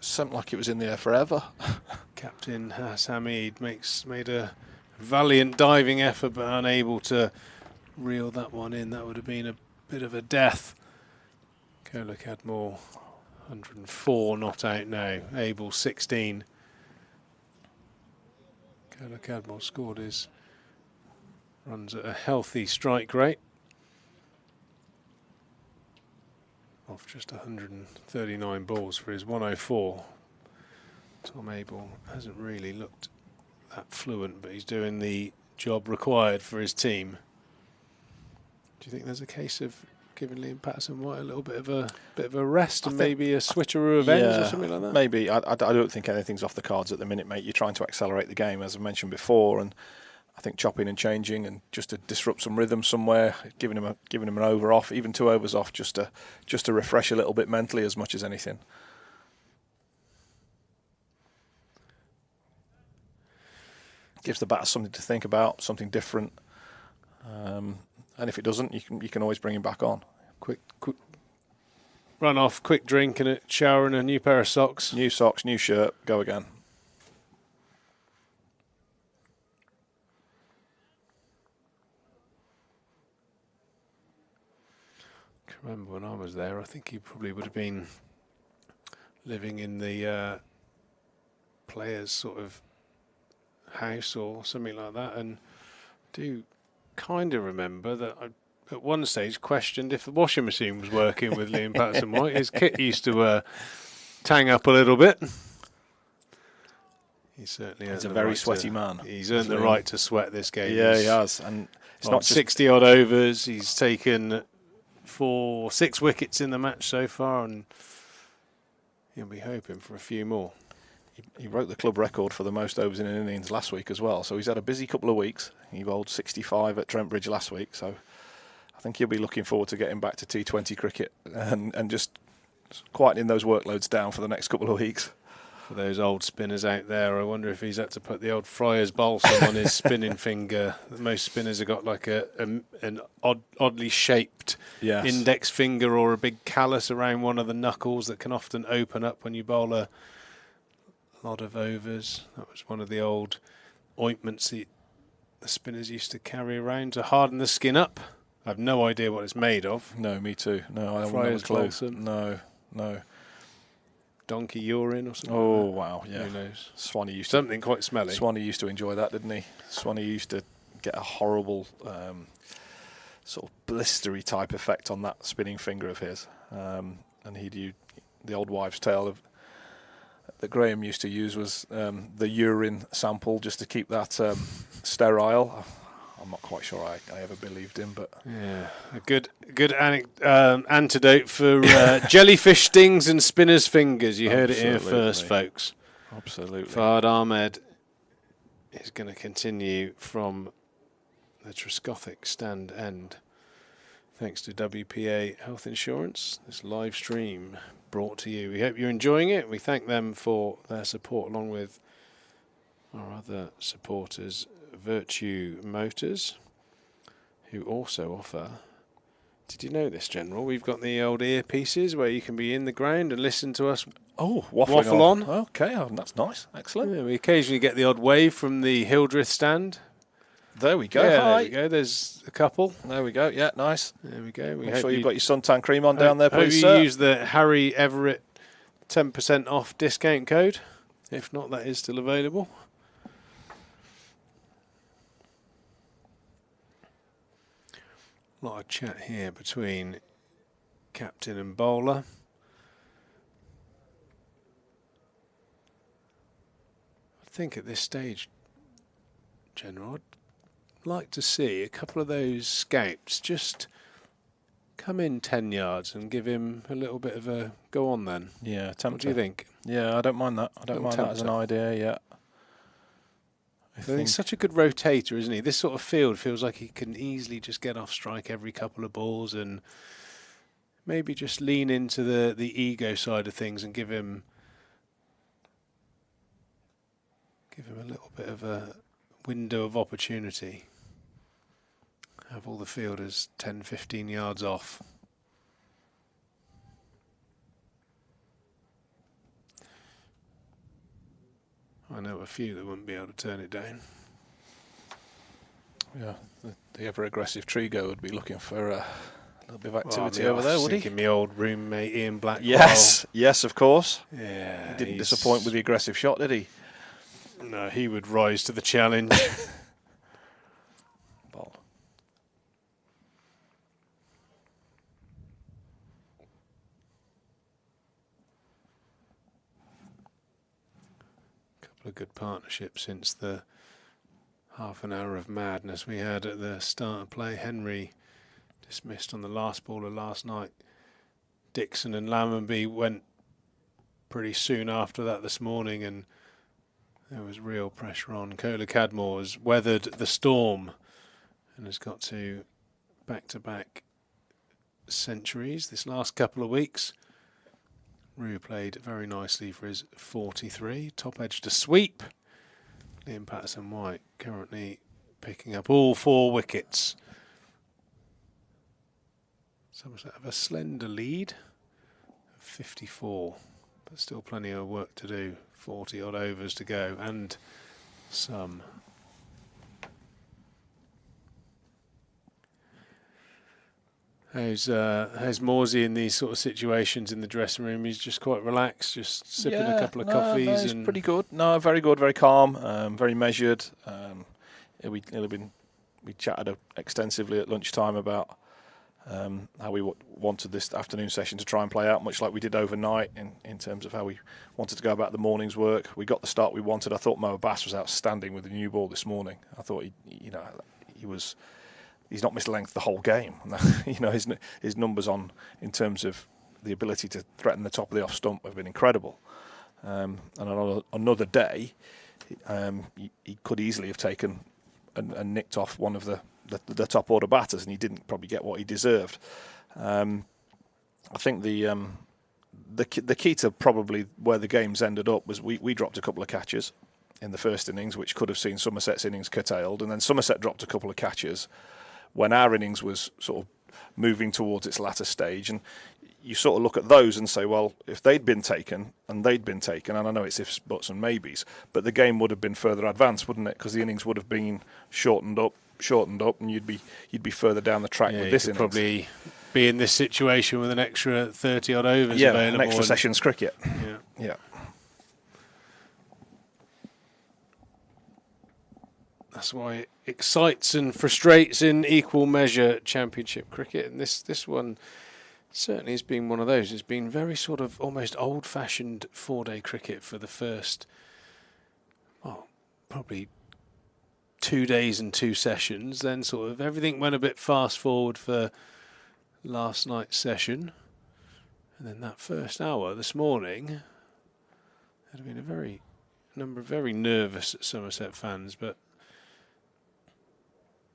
Seemed like it was in the air forever. Captain Hamid made a valiant diving effort, but unable to reel that one in. That would have been a bit of a death. Joel Cadmore, 104 not out now. Abel 16. Joel Cadmore scored his runs at a healthy strike rate off just 139 balls for his 104. Tom Abel hasn't really looked that fluent, but he's doing the job required for his team. Do you think there's a case of giving Liam Patterson-White a little bit of a rest and maybe a switcheroo of ends or something like that? Maybe. I don't think anything's off the cards at the minute, mate. You're trying to accelerate the game, as I mentioned before, and I think chopping and changing and just to disrupt some rhythm somewhere, giving him an over off, even 2 overs off, just to refresh a little bit mentally as much as anything. Gives the batter something to think about, something different, and if it doesn't, you can always bring him back on. Quick run off, quick drink and a shower and a new pair of socks. New socks, new shirt, go again. I can remember when I was there, I think he probably would have been living in the players' sort of house or something like that, and do kind of remember that I at one stage questioned if the washing machine was working with Liam Patterson-White. His kit used to tang up a little bit. He certainly He's a very sweaty man. He's earned the right to sweat this game. Yeah, he has. And it's not 60 odd overs. He's taken 6 wickets in the match so far, and he'll be hoping for a few more. He broke the club record for the most overs in an innings last week as well. So he's had a busy couple of weeks. He bowled 65 at Trent Bridge last week. So I think he'll be looking forward to getting back to T20 cricket and just quietening those workloads down for the next couple of weeks. For those old spinners out there, I wonder if he's had to put the old Friar's balsam on his spinning finger. Most spinners have got like an oddly shaped index finger or a big callus around one of the knuckles that can often open up when you bowl a lot of overs. That was one of the old ointments the spinners used to carry around to harden the skin up. I have no idea what it's made of. No, me too. No, I haven't Friar's a clue. balsam. No. Donkey urine or something. Oh, like that. wow, yeah. Who knows? Swanee used something quite smelly. Swanee used to enjoy that, didn't he? Swanee used to get a horrible sort of blistery type effect on that spinning finger of his. And he'd use the old wives' tale of that Graham used to use was the urine sample just to keep that sterile. I'm not quite sure I ever believed him, but yeah, a good antidote for jellyfish stings and spinners' fingers. You heard it here first, folks. Absolutely. Fahad Ahmed is going to continue from the Trescothick stand end. Thanks to WPA Health Insurance, this live stream brought to you. We hope you're enjoying it. We thank them for their support, along with our other supporters, Virtue Motors, who also offer, did you know this, General? We've got the old earpieces where you can be in the ground and listen to us waffle on. Okay, that's nice. Excellent. Yeah, we occasionally get the odd wave from the Hildreth stand. There we go. Yeah, Hi. there we go. There's a couple. There we go. Yeah, nice. There we go. Make sure you've got your suntan cream on down there, please, sir. Hope you use the Harry Everett 10% off discount code. If not, that is still available. A lot of chat here between captain and bowler. I think at this stage, General, I'd like to see a couple of those scouts just come in 10 yards and give him a little bit of a go on then. Yeah, what do you think? Yeah, I don't mind that. I don't mind that as an idea, yeah. I think he's such a good rotator, isn't he? This sort of field feels like he can easily just get off strike every couple of balls and maybe just lean into the ego side of things and give him a little bit of a window of opportunity. Have all the fielders 10, 15 yards off. I know a few that wouldn't be able to turn it down. Yeah, the ever-aggressive Trigo would be looking for a little bit of activity over there, would he? Thinking my old roommate Ian Blackwell. Yes, of course. Yeah, he didn't disappoint with the aggressive shot, did he? No, he would rise to the challenge. Ball. A good partnership since the half an hour of madness we had at the start of play. Henry dismissed on the last ball of last night. Dixon and Lammonby went pretty soon after that this morning, and There was real pressure on. Cadmore has weathered the storm and has got to back-to-back centuries this last couple of weeks. Rue played very nicely for his 43. Top edge to sweep. Liam Patterson-White currently picking up all 4 wickets. Somerset have a slender lead of 54, but still plenty of work to do. 40 odd overs to go and some. How's Morsey in these sort of situations in the dressing room? He's just quite relaxed, just sipping a couple of coffees. No, he's pretty good. No, very good, very calm, very measured. We chatted extensively at lunchtime about how we wanted this afternoon session to try and play out, much like we did overnight in terms of how we wanted to go about the morning's work. We got the start we wanted. I thought Mo Abbas was outstanding with the new ball this morning. I thought he's not missed length the whole game. His numbers in terms of the ability to threaten the top of the off stump have been incredible. And on another day, he could easily have taken and nicked off one of the top order batters, and he didn't probably get what he deserved. I think the key to probably where the games ended up was we dropped a couple of catches in the first innings, which could have seen Somerset's innings curtailed, and then Somerset dropped a couple of catches when our innings was sort of moving towards its latter stage. And you sort of look at those and say, well, if they'd been taken, and I know it's ifs, buts and maybes, but the game would have been further advanced, wouldn't it? Because the innings would have been shortened up, and you'd be further down the track with this innings. Probably be in this situation with an extra 30 odd overs available. An extra sessions cricket. Yeah. That's why it excites and frustrates in equal measure Championship cricket, and this one certainly has been one of those. It's been very sort of almost old-fashioned 4-day cricket for the first, probably 2 days and 2 sessions. Then sort of everything went a bit fast forward for last night's session, and then that first hour this morning had been a number of very nervous Somerset fans, but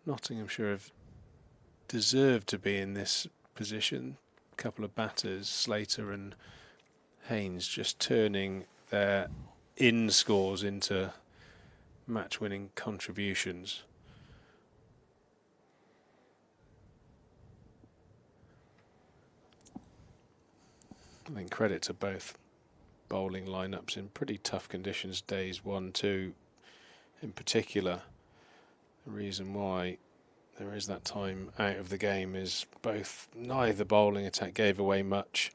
Nottinghamshire have deserved to be in this position. A couple of batters, Slater and Haynes, just turning their in scores into match-winning contributions. I think credit to both bowling lineups in pretty tough conditions, days 1, 2 in particular. The reason why there is that time out of the game is neither bowling attack gave away much.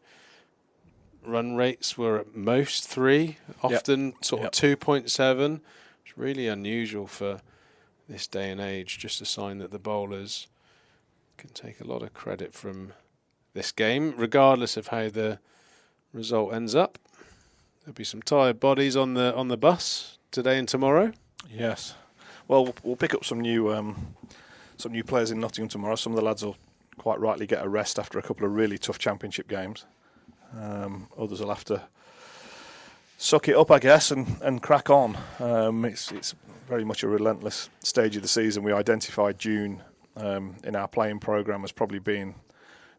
Run rates were at most 3, often sort of 2.7. It's really unusual for this day and age, just a sign that the bowlers can take a lot of credit from this game, regardless of how the result ends up. There'll be some tired bodies on the bus today and tomorrow. Yes. Well, we'll pick up some new players in Nottingham tomorrow. Some of the lads will quite rightly get a rest after a couple of really tough Championship games. Others will have to suck it up, I guess, and crack on. It's very much a relentless stage of the season. We identified June in our playing programme as probably being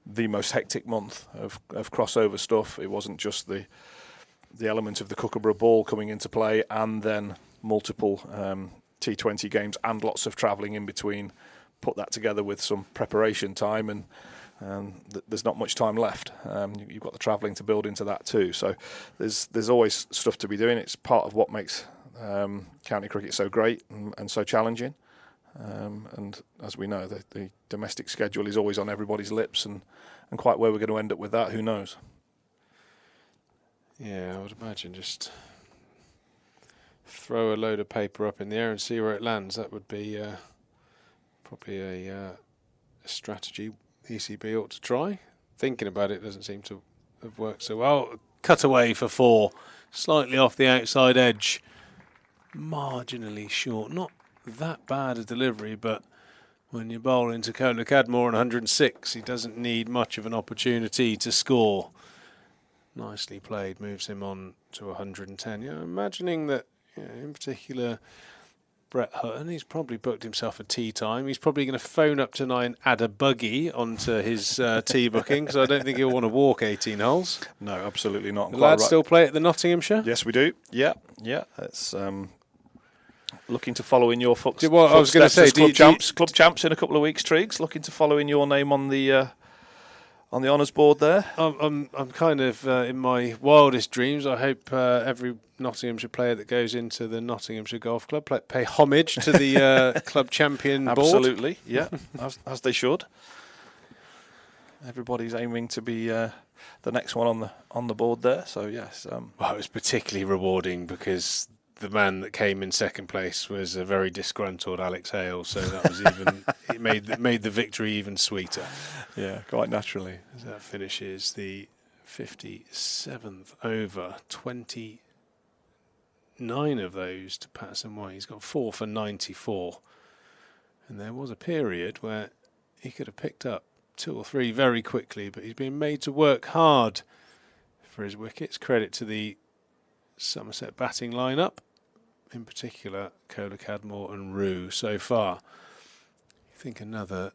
the most hectic month of crossover stuff. It wasn't just the element of the Kookaburra ball coming into play, and then multiple T20 games and lots of travelling in between. Put that together with some preparation time, and there's not much time left. You've got the travelling to build into that too. So there's always stuff to be doing. It's part of what makes county cricket so great and so challenging. And as we know, the domestic schedule is always on everybody's lips, and quite where we're going to end up with that, who knows? Yeah, I would imagine just throw a load of paper up in the air and see where it lands. That would be probably a strategy the ECB ought to try. Thinking about it doesn't seem to have worked so well. Cut away for 4, slightly off the outside edge, marginally short. Not that bad a delivery, but when you bowl into Cadmore on 106, he doesn't need much of an opportunity to score. Nicely played, moves him on to 110. Yeah, imagining that in particular Brett Hutton. He's probably booked himself a tee time. He's probably going to phone up tonight and add a buggy onto his tee booking, because I don't think he'll want to walk 18 holes. No, absolutely not. The lads still play at the Nottinghamshire? Yes, we do. Yeah. It's looking to follow in your footsteps. Well, I was going to say, club champs in a couple of weeks, Triggs. Looking to follow in your name on the honours board there. I'm kind of in my wildest dreams. I hope every Nottinghamshire player that goes into the Nottinghamshire Golf Club pay homage to the club champion board. Absolutely, yeah, as they should. Everybody's aiming to be the next one on the board there. So yes. Well, it was particularly rewarding because the man that came in second place was a very disgruntled Alex Hale, so that was even it made the victory even sweeter. Yeah, quite naturally. As that finishes the 57th over, 29 of those to Patterson White. He's got 4 for 94, and there was a period where he could have picked up 2 or 3 very quickly, but he's been made to work hard for his wickets. Credit to the Somerset batting lineup, in particular Kohler, Cadmore and Rue so far. I think another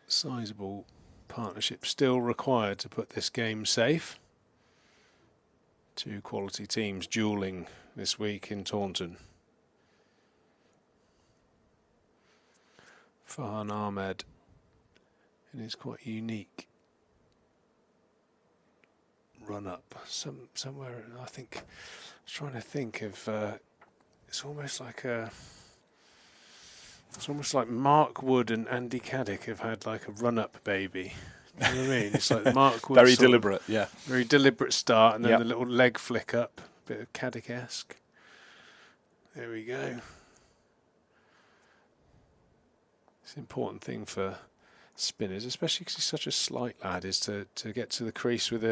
sizable partnership still required to put this game safe. 2 quality teams duelling this week in Taunton. Farhan Ahmed in his quite unique run-up. Somewhere, I think, I was trying to think of, it's almost like Mark Wood and Andy Caddick have had like a run-up baby. You know what I mean? It's like Mark Wood. Very deliberate, yeah. Very deliberate start, and then the little leg flick up, bit of Caddick-esque. There we go. It's an important thing for spinners, especially because he's such a slight lad, is to get to the crease with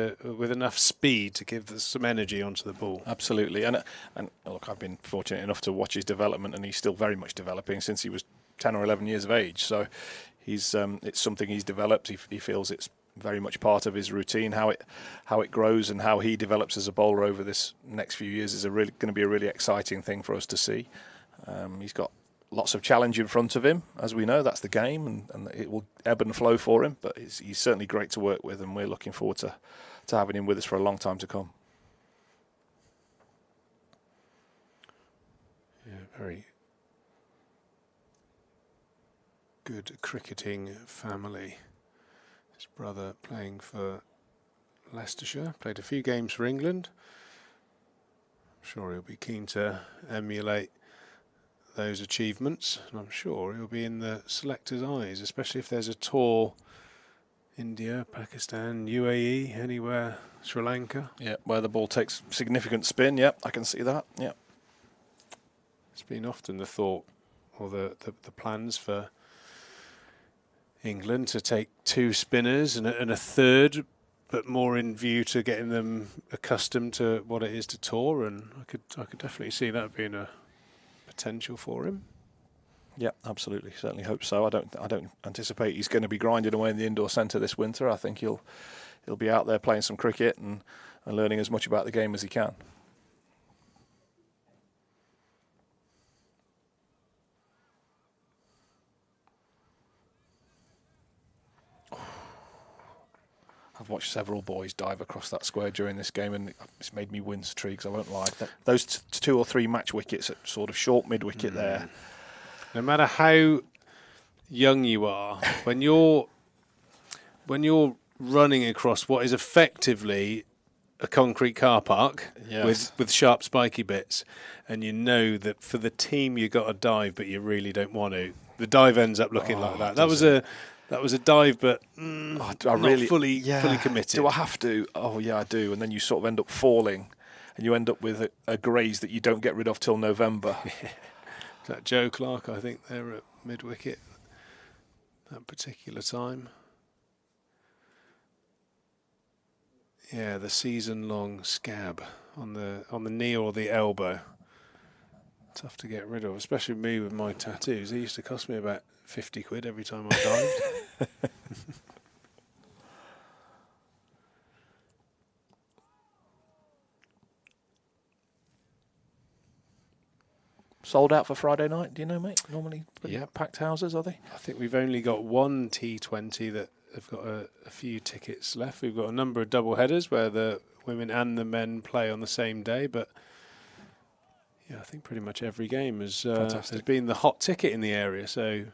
enough speed to give some energy onto the ball. Absolutely, and look, I've been fortunate enough to watch his development, and he's still very much developing since he was 10 or 11 years of age. So he's it's something he's developed. He feels it's very much part of his routine. How it grows and how he develops as a bowler over this next few years is going to be a really exciting thing for us to see. He's got lots of challenge in front of him, as we know. That's the game, and it will ebb and flow for him. But he's certainly great to work with, and we're looking forward to having him with us for a long time to come. Yeah, very good cricketing family. His brother playing for Leicestershire, played a few games for England. I'm sure he'll be keen to emulate those achievements, and I'm sure he'll be in the selectors' eyes, especially if there's a tour, India, Pakistan, UAE, anywhere, Sri Lanka. Yeah, where the ball takes significant spin. Yeah, I can see that. Yeah, it's been often the thought, or the plans for England to take 2 spinners and a third, but more in view to getting them accustomed to what it is to tour, and I could definitely see that being a potential for him. Yeah, absolutely. Certainly hope so. I don't anticipate he's going to be grinding away in the indoor centre this winter. I think he'll be out there playing some cricket and learning as much about the game as he can. I've watched several boys dive across that square during this game, and it's made me wince, Triggs, I won't lie. Those 2 or 3 match wickets at sort of short mid-wicket there. No matter how young you are, when you're running across what is effectively a concrete car park, yes, with sharp spiky bits, and you know that for the team you got to dive, but you really don't want to, the dive ends up looking like that. That was a dive, but not fully committed. Do I have to? Oh, yeah, I do. And then you sort of end up falling, and you end up with a graze that you don't get rid of till November. Is that Joe Clark? I think they're at mid-wicket that particular time. Yeah, the season-long scab on the knee or the elbow. Tough to get rid of, especially me with my tattoos. They used to cost me about 50 quid every time I dived. sold out for Friday night. Do you know, mate? Normally Yeah. packed houses, are they? I think we've only got one T20 that have got a few tickets left. We've got a number of double headers where the women and the men play on the same day, but yeah, I think pretty much every game has been the hot ticket in the area, so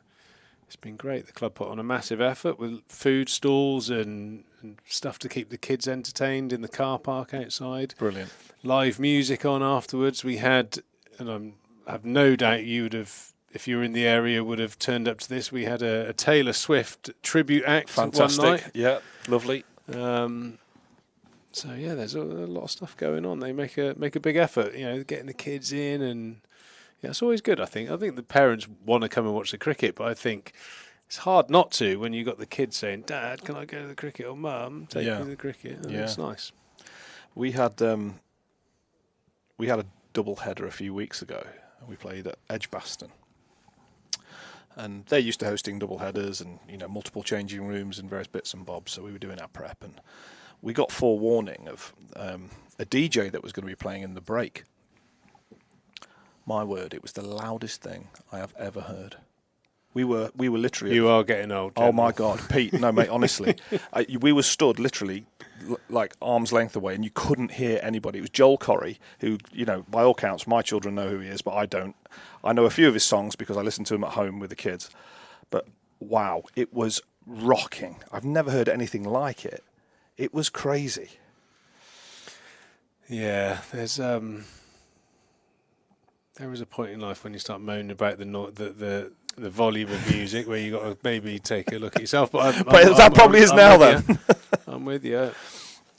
it's been great. The club put on a massive effort with food stalls and stuff to keep the kids entertained in the car park outside. Brilliant. Live music on afterwards. We had, and I have no doubt you would have, if you were in the area, would have turned up to this. We had a Taylor Swift tribute act Fantastic. one night. Yeah, lovely. So yeah, there's a lot of stuff going on. They make a big effort, getting the kids in, and yeah, it's always good. I think the parents want to come and watch the cricket, but I think it's hard not to when you got the kids saying, "Dad, can I go to the cricket?" or "Mum, take me to the cricket." And it's nice. We had a double header a few weeks ago. We played at Edgbaston, and they're used to hosting double headers and multiple changing rooms and various bits and bobs. So we were doing our prep, and we got forewarning of a DJ that was going to be playing in the break. My word, it was the loudest thing I have ever heard. We were literally. You are getting old. Oh my God, Pete! No, mate. Honestly, we were stood literally like arm's length away, and you couldn't hear anybody. It was Joel Corry, who, by all counts, my children know who he is, but I don't. I know a few of his songs because I listen to him at home with the kids. But wow, it was rocking. I've never heard anything like it. It was crazy. Yeah, there is a point in life when you start moaning about the volume of music where you got to maybe take a look at yourself. But that probably is now then. I'm with you.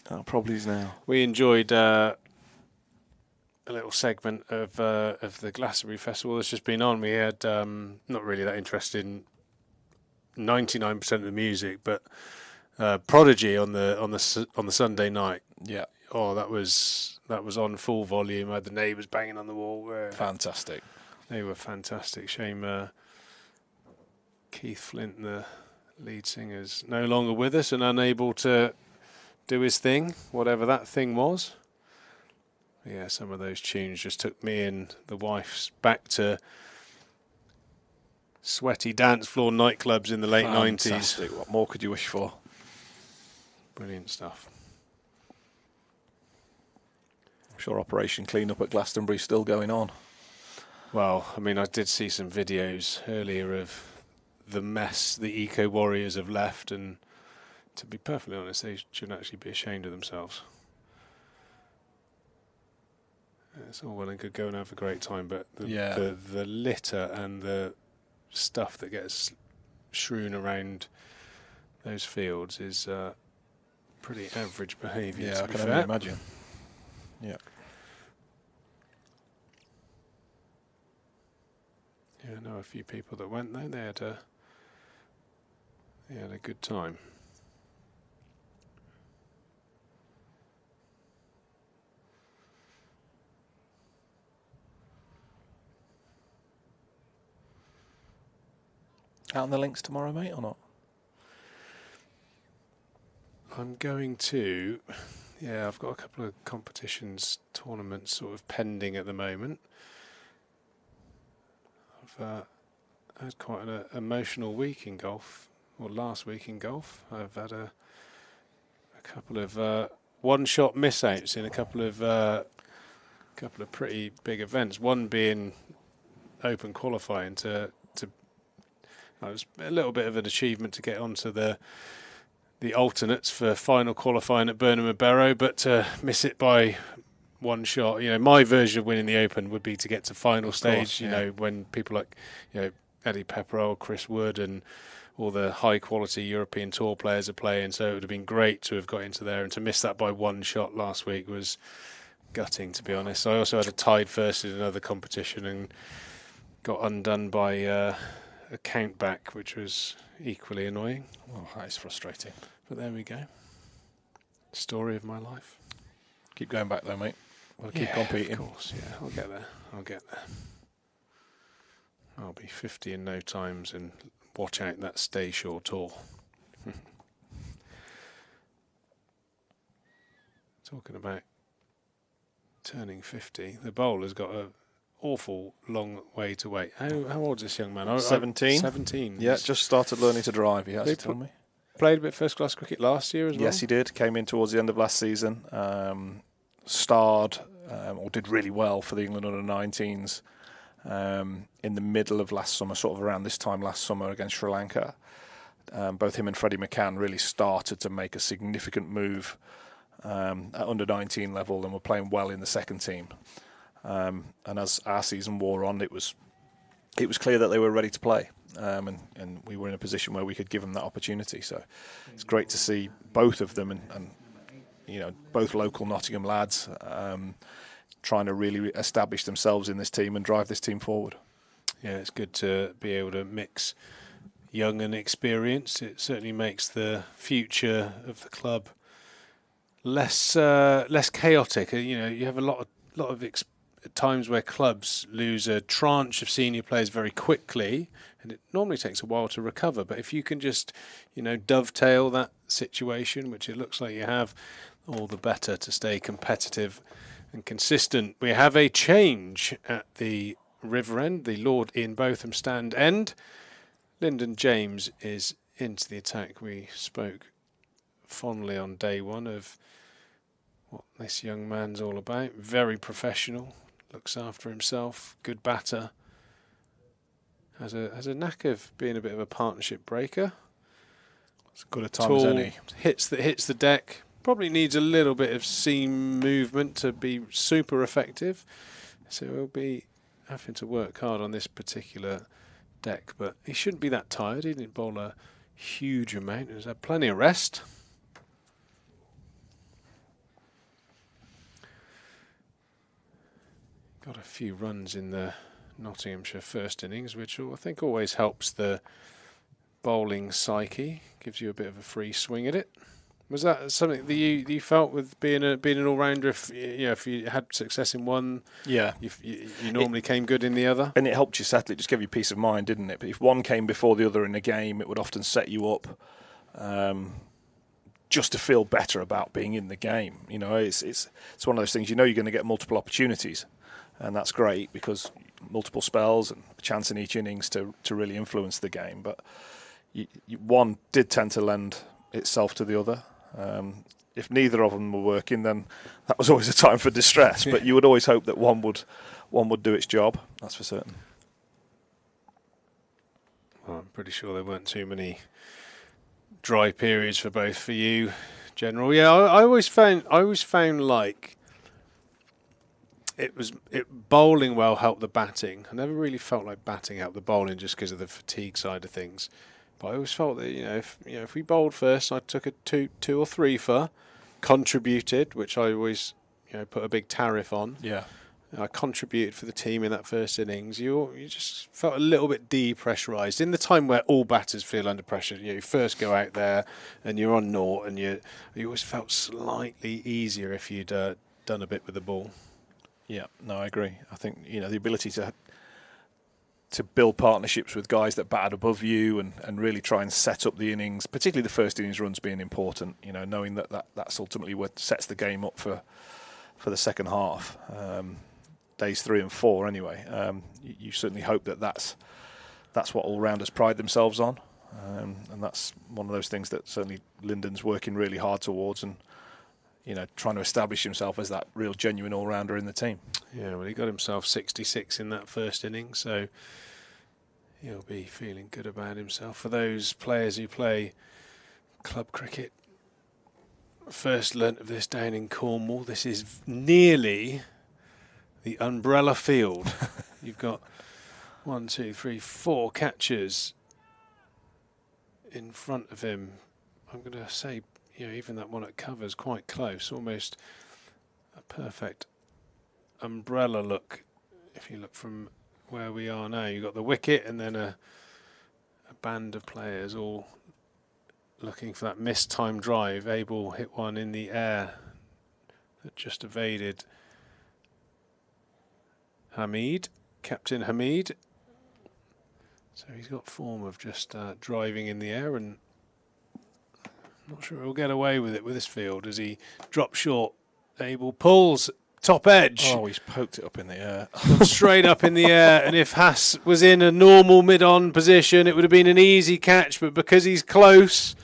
That probably is now. We enjoyed a little segment of the Glastonbury Festival that's just been on. We had not really that interested in 99% of the music, but Prodigy on the Sunday night. Yeah. Oh, that was on full volume. I had the neighbours banging on the wall. Fantastic. They were fantastic. Shame Keith Flint, the lead singer, is no longer with us and unable to do his thing, whatever that thing was. Yeah, some of those tunes just took me and the wife back to sweaty dance floor nightclubs in the late 90s. Fantastic. What more could you wish for? Brilliant stuff. I'm sure Operation Clean-up at Glastonbury is still going on. Well, I mean, I did see some videos earlier of the mess the eco warriors have left, and to be perfectly honest, they should actually be ashamed of themselves. It's all well and good going and have a great time, but the litter and the stuff that gets strewn around those fields is pretty average behaviour. Yeah, I can only imagine. Yeah. Yeah, I know a few people that went there. They had a good time. Out on the links tomorrow, mate, or not? I'm going to. Yeah, I've got a couple of competitions, tournaments sort of pending at the moment. I've had quite an emotional week in golf, or last week in golf. I've had a couple of one-shot miss-outs in a couple of pretty big events. One being Open qualifying it was a little bit of an achievement to get onto the alternates for final qualifying at Burnham and Barrow, but to miss it by one shot. My version of winning the Open would be to get to final stage, when people like, Eddie Pepperell, Chris Wood and all the high quality European Tour players are playing. So it would have been great to have got into there, and to miss that by one shot last week was gutting, to be honest. I also had a tied first in another competition and got undone by a count back, which was equally annoying. Oh, that is frustrating. But there we go. Story of my life. Keep going back though, mate. We'll keep competing. Of course, yeah. I'll get there. I'll be 50 in no times, and watch out that Stay Shore tour. Talking about turning 50, the bowler's got awful long way to wait. How old is this young man? 17. 17. Yeah, just started learning to drive, he has told me. Played a bit first-class cricket last year as well? Yes, he did. Came in towards the end of last season. Starred, or did really well for the England under-19s in the middle of last summer, sort of around this time last summer against Sri Lanka. Both him and Freddie McCann really started to make a significant move at under-19 level and were playing well in the second team. And as our season wore on, it was clear that they were ready to play. And we were in a position where we could give them that opportunity. So it's great to see both of them and both local Nottingham lads trying to really establish themselves in this team and drive this team forward. Yeah, it's good to be able to mix young and experienced. It certainly makes the future of the club less chaotic. You have a lot of times where clubs lose a tranche of senior players very quickly, and it normally takes a while to recover. But if you can just, dovetail that situation, which it looks like you have, all the better to stay competitive and consistent. We have a change at the River End, the Lord Ian Botham stand end. Lyndon James is into the attack. We spoke fondly on day one of what this young man's all about. Very professional, looks after himself, good batter. Has a knack of being a bit of a partnership breaker. It's good a time as any. Hits the deck. Probably needs a little bit of seam movement to be super effective. So he'll be having to work hard on this particular deck. But he shouldn't be that tired. He didn't bowl a huge amount. He's had plenty of rest. Got a few runs in the Nottinghamshire first innings, which I think always helps the bowling psyche. Gives you a bit of a free swing at it. Was that something that you felt with being an all-rounder? If you had success in one, yeah, you normally came good in the other, and it helped you settle. It just gave you peace of mind, didn't it? But if one came before the other in a game, it would often set you up just to feel better about being in the game. It's one of those things. You're going to get multiple opportunities, and that's great because multiple spells and a chance in each innings to really influence the game. But one did tend to lend itself to the other. If neither of them were working, then that was always a time for distress. But you would always hope that one would do its job. That's for certain. Well, I'm pretty sure there weren't too many dry periods for both for you, General. Yeah, I always found like bowling well helped the batting. I never really felt like batting helped the bowling just because of the fatigue side of things. But I always felt that if we bowled first, I took a two or three for, contributed, which I always put a big tariff on. Yeah, I contributed for the team in that first innings. You just felt a little bit depressurised in the time where all batters feel under pressure. You first go out there and you're on naught, and you always felt slightly easier if you'd done a bit with the ball. Yeah, no, I agree. I think the ability to build partnerships with guys that batted above you and really try and set up the innings, particularly the first innings runs being important, knowing that's ultimately what sets the game up for the second half. Days 3 and 4 anyway. You certainly hope that's what all-rounders pride themselves on. And that's one of those things that certainly Lyndon's working really hard towards and trying to establish himself as that real genuine all-rounder in the team. Yeah, well, he got himself 66 in that first inning, so he'll be feeling good about himself. For those players who play club cricket, first learnt of this down in Cornwall. This is nearly the umbrella field. You've got 1, 2, 3, 4 catchers in front of him. I'm going to say, even that one at cover's quite close, almost a perfect umbrella look. If you look from where we are now, you've got the wicket and then a band of players all looking for that missed time drive. Abel hit one in the air that just evaded Hamid, Captain Hamid. So he's got form of just driving in the air, and I'm not sure he'll get away with it with this field as he drops short. Abel pulls top edge. Oh, he's poked it up in the air. Straight up in the air, and if Haas was in a normal mid-on position, it would have been an easy catch, but because he's close,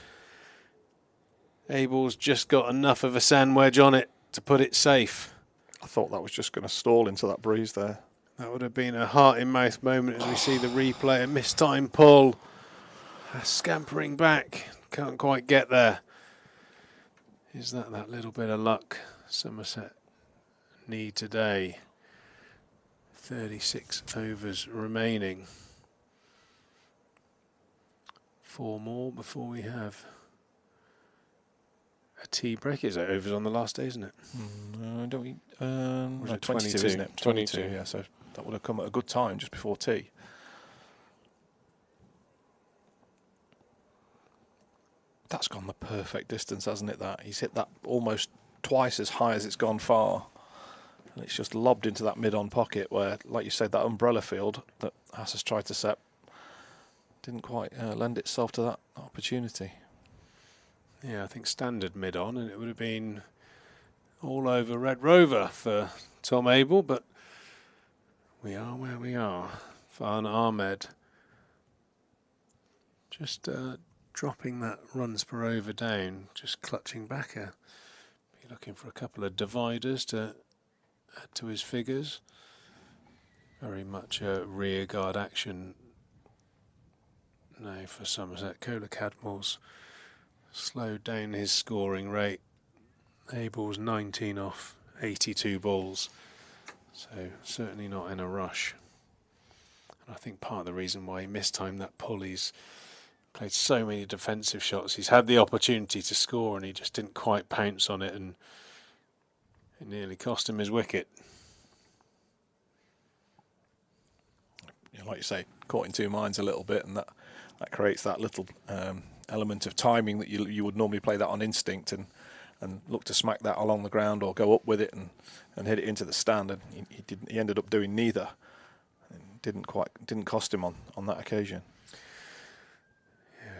Abel's just got enough of a sand wedge on it to put it safe. I thought that was just going to stall into that breeze there. That would have been a heart-in-mouth moment as we see the replay. A mistime pull. Haas scampering back. Can't quite get there. Is that little bit of luck Somerset need today? 36 overs remaining. 4 more before we have a tea break. Is that overs on the last day, isn't it? Don't we? Was it 22, 22? isn't it? 22, yeah. So that would have come at a good time just before tea. That's gone the perfect distance, hasn't it? That he's hit that almost twice as high as it's gone far, and it's just lobbed into that mid-on pocket where, like you said, that umbrella field that Haas has tried to set didn't quite lend itself to that opportunity. Yeah, I think standard mid-on, and it would have been all over Red Rover for Tom Abel, but we are where we are. Farhan Ahmed just dropping that runs per over down, just clutching back. Be looking for a couple of dividers to add to his figures. Very much a rear guard action now for Somerset. Cadmore's slowed down his scoring rate. Abel's 19 off 82 balls, so certainly not in a rush. And I think part of the reason why he mistimed that pull, he's played so many defensive shots. He's had the opportunity to score and he just didn't quite pounce on it, and it nearly cost him his wicket. Yeah, like you say, caught in two minds a little bit, and that creates that little element of timing that you would normally play that on instinct and look to smack that along the ground or go up with it and hit it into the stand, and he ended up doing neither. It didn't cost him on that occasion.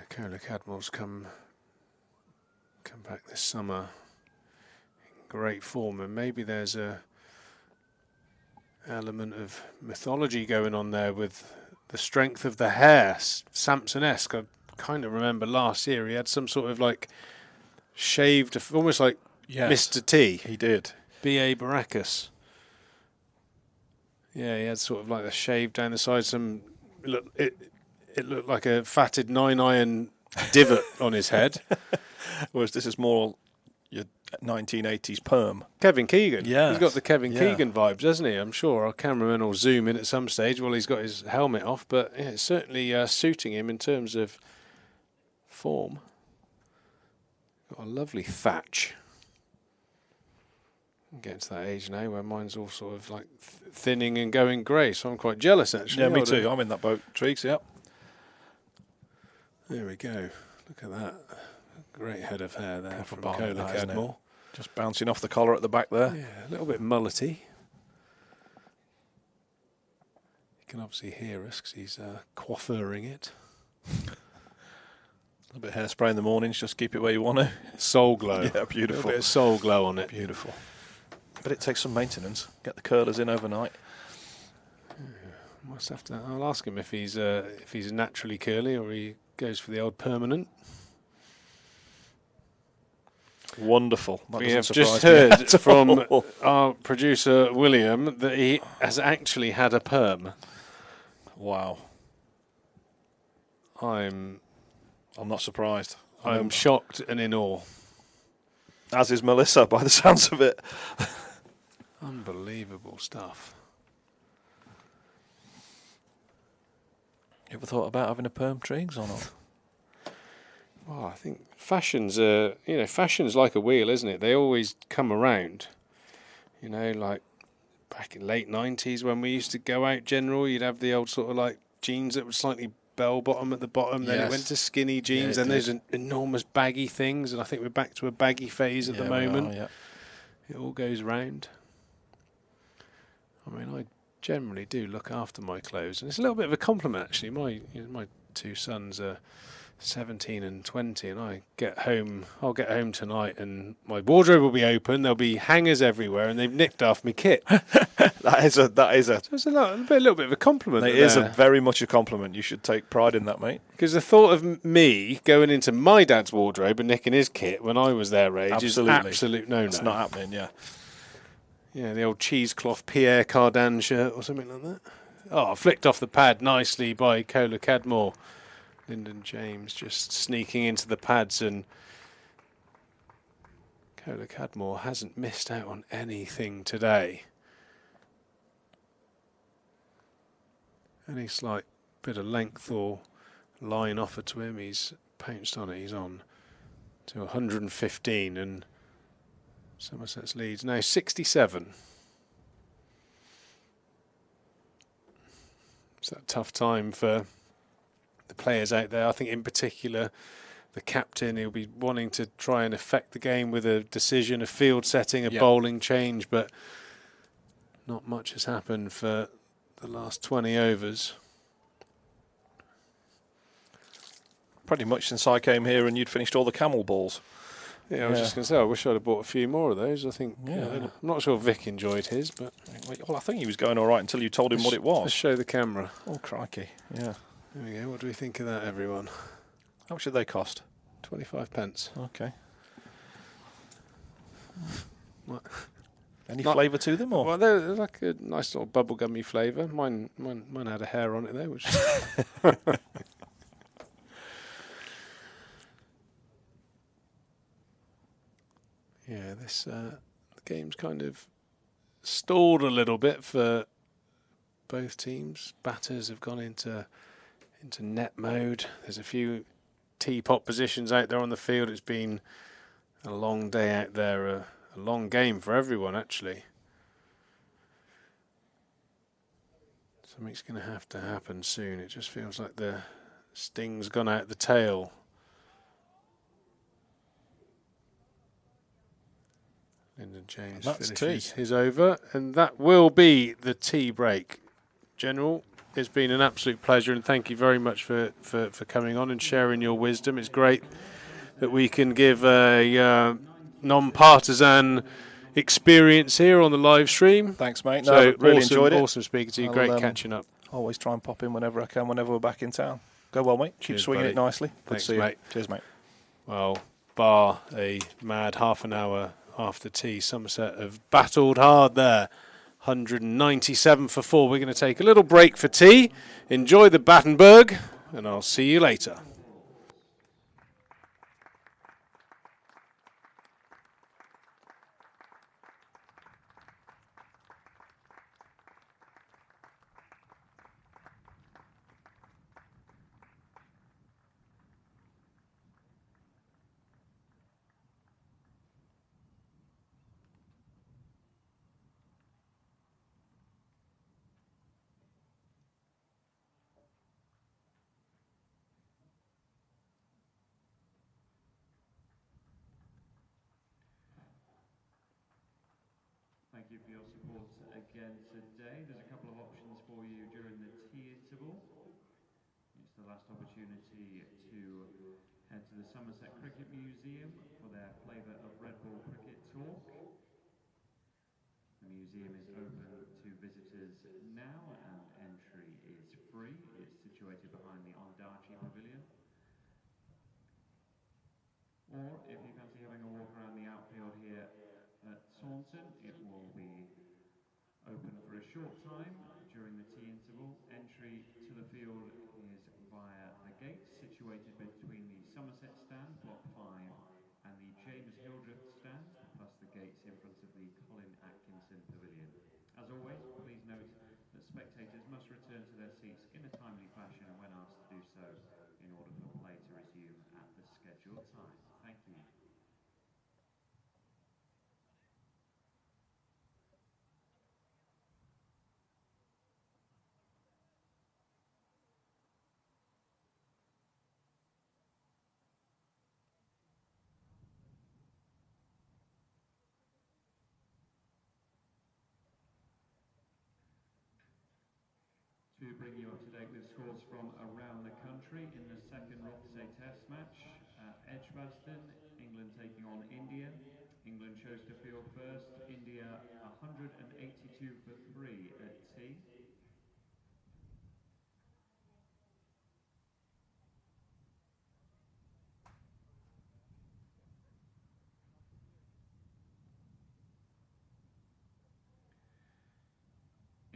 Cadmore's come back this summer in great form, and maybe there's a element of mythology going on there with the strength of the hair, Samson-esque. I kind of remember last year he had some sort of like shaved, almost like Mr. T. He did. B.A. Baracus. Yeah, he had sort of like a shave down the side, it looked like a fatted 9-iron divot on his head. Whereas this is more your 1980s perm. Kevin Keegan. Yeah. He's got the Kevin Keegan vibes, hasn't he? I'm sure our cameraman will zoom in at some stage while he's got his helmet off, but yeah, it's certainly suiting him in terms of form. Got a lovely thatch. I'm getting to that age now where mine's all sort of like thinning and going grey, so I'm quite jealous actually. Yeah, me too. I'm in that boat, Treeks, yeah. There we go. Look at that. Great head of hair there from Cadmore. Cadmore. Just bouncing off the collar at the back there. Yeah, a little bit mullety. You can obviously hear us because he's coiffeuring it. A bit of hairspray in the mornings, just keep it where you want to. Soul glow. Yeah, beautiful. A little bit of soul glow on it. Beautiful. But it takes some maintenance. Get the curlers in overnight. Must have to. I'll ask him if he's naturally curly or he goes for the old permanent. Wonderful. That We have doesn't just surprise me heard at from all. our producer William that he has actually had a perm. Wow. I'm not surprised. I'm shocked and in awe. As is Melissa, by the sounds of it. Unbelievable stuff. You ever thought about having a perm, Treeks, or not? Well, I think fashion's like a wheel, isn't it? They always come around. You know, like back in late 90s when we used to go out general, you'd have the old sort of like jeans that were slightly bell bottom at the bottom, then it went to skinny jeans, then there's enormous baggy things, and I think we're back to a baggy phase at the moment. It all goes round. I mean, I generally do look after my clothes, and it's a little bit of a compliment actually. My two sons are 17 and 20, and I'll get home tonight, and my wardrobe will be open. There'll be hangers everywhere, and they've nicked off my kit. That is a. So it's a little bit of a compliment. It is very much a compliment. You should take pride in that, mate. Because the thought of me going into my dad's wardrobe and nicking his kit when I was their age is absolute no-no. It's not happening. Yeah. Yeah, the old cheesecloth Pierre Cardin shirt or something like that. Oh, flicked off the pad nicely by Joel Cadmore. Lyndon James just sneaking into the pads, and Joel Cadmore hasn't missed out on anything today. Any slight bit of length or line offered to him, he's pounced on it. He's on to 115, and Somerset's leads now 67. It's that tough time for the players out there. I think in particular the captain, he'll be wanting to try and affect the game with a decision, a field setting, a bowling change, but not much has happened for the last 20 overs. Pretty much since I came here and you'd finished all the camel balls. Yeah, I was just going to say, I wish I'd have bought a few more of those. I think, I'm not sure Vic enjoyed his, but... Well, I think he was going all right until you told him what it was. Let's show the camera. Oh, crikey. Yeah. There we go. What do we think of that, everyone? How much did they cost? 25 pence. Okay. What? Any flavour to them, or? Well, they're like a nice little bubblegummy flavour. Mine had a hair on it though, which. Yeah, this the game's kind of stalled a little bit for both teams. Batters have gone into net mode. There's a few teapot positions out there on the field. It's been a long day out there, a long game for everyone actually. Something's going to have to happen soon. It just feels like the sting's gone out the tail. Lyndon James finishes his over, and that will be the tea break. General, it's been an absolute pleasure, and thank you very much for coming on and sharing your wisdom. It's great that we can give a non-partisan experience here on the live stream. Thanks, mate. So really enjoyed it. Awesome speaking to you. Great catching up. Always try and pop in whenever I can, whenever we're back in town. Go well, mate. Keep swinging it nicely. Thanks, Good to see mate. you. Cheers, mate. Well, bar a mad half an hour after tea, Somerset have battled hard there. 197 for 4. We're going to take a little break for tea. Enjoy the Battenberg, and I'll see you later. Thank you for your support again today. There's a couple of options for you during the tea interval. It's the last opportunity to head to the Somerset Cricket Museum for their Flavour of Red Ball Cricket talk. The museum is open to visitors now and entry is free. It's situated behind the Ondarchi Pavilion. Or if you fancy having a walk around the outfield here at Taunton, it will be open for a short time during the tea interval. Entry to the field is via the gates situated between the Somerset stand, block 5, and the James Hildreth stand, plus the gates in front of the Colin Atkinson Pavilion. As always, please note that spectators must return to their seats in a timely fashion when asked to do so in order for play to resume at the scheduled time. Thank you. bring you up to date with scores from around the country in the second Rothesay Test match at Edgbaston. England taking on India. England chose to field first. India 182 for 3 at tea.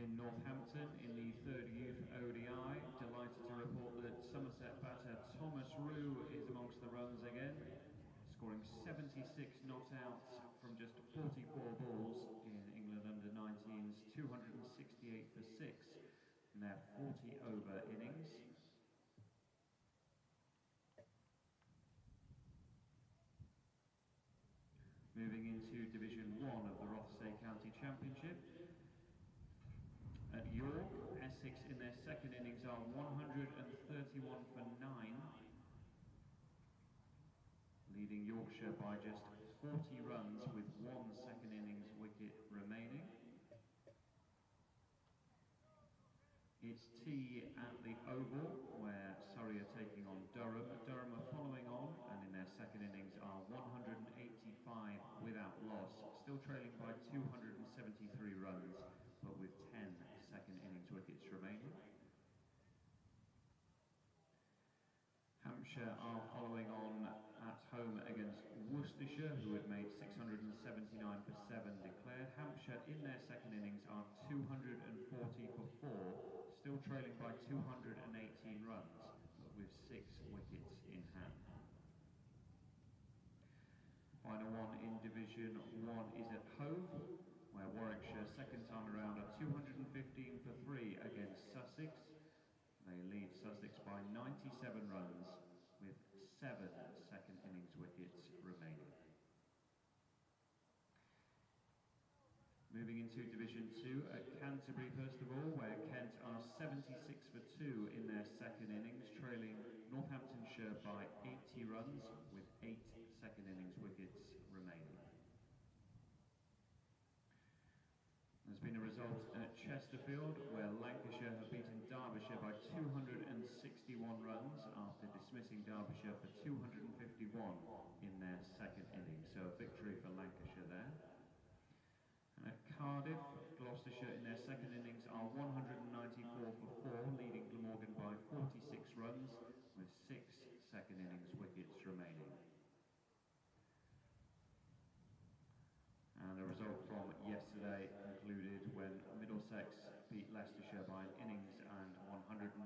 In Northampton, in the third youth ODI, delighted to report that Somerset batter Thomas Rue is amongst the runs again, scoring 76 not outs from just 44 balls in England under-19's 268 for 6 in their 40-over innings. Moving into Division 1 of the Rothesay County Championship. At York, Essex in their second innings are 131 for 9, leading Yorkshire by just 40 runs with 1 second innings wicket remaining. It's tea at the Oval, where Surrey are taking on Durham. Durham are following on, and in their second innings are 185 without loss, still trailing by 273 runs, but with 10 second innings wickets remaining. Hampshire are following on at home against Worcestershire, who had made 679 for 7 declared. Hampshire in their second innings are 240 for 4, still trailing by 218 runs, but with 6 wickets in hand. Final one in Division 1 is at Hove, where Warwickshire second time around are 215 for 3 against Sussex. They lead Sussex by 97 runs with 7 second innings wickets remaining. Moving into Division 2 at Canterbury first of all, where Kent are 76 for 2 in their second innings, trailing Northamptonshire by 80 runs with 8 second innings wickets remaining. There's been a result at Chesterfield where Lancashire have beaten Derbyshire by 261 runs after dismissing Derbyshire for 251 in their second innings. So a victory for Lancashire there. And at Cardiff, Gloucestershire in their second innings are 194 for 4, leading Glamorgan by 46 runs with 6 second innings wickets remaining. And the result from yesterday concluded when Middlesex beat Leicestershire by an innings and 127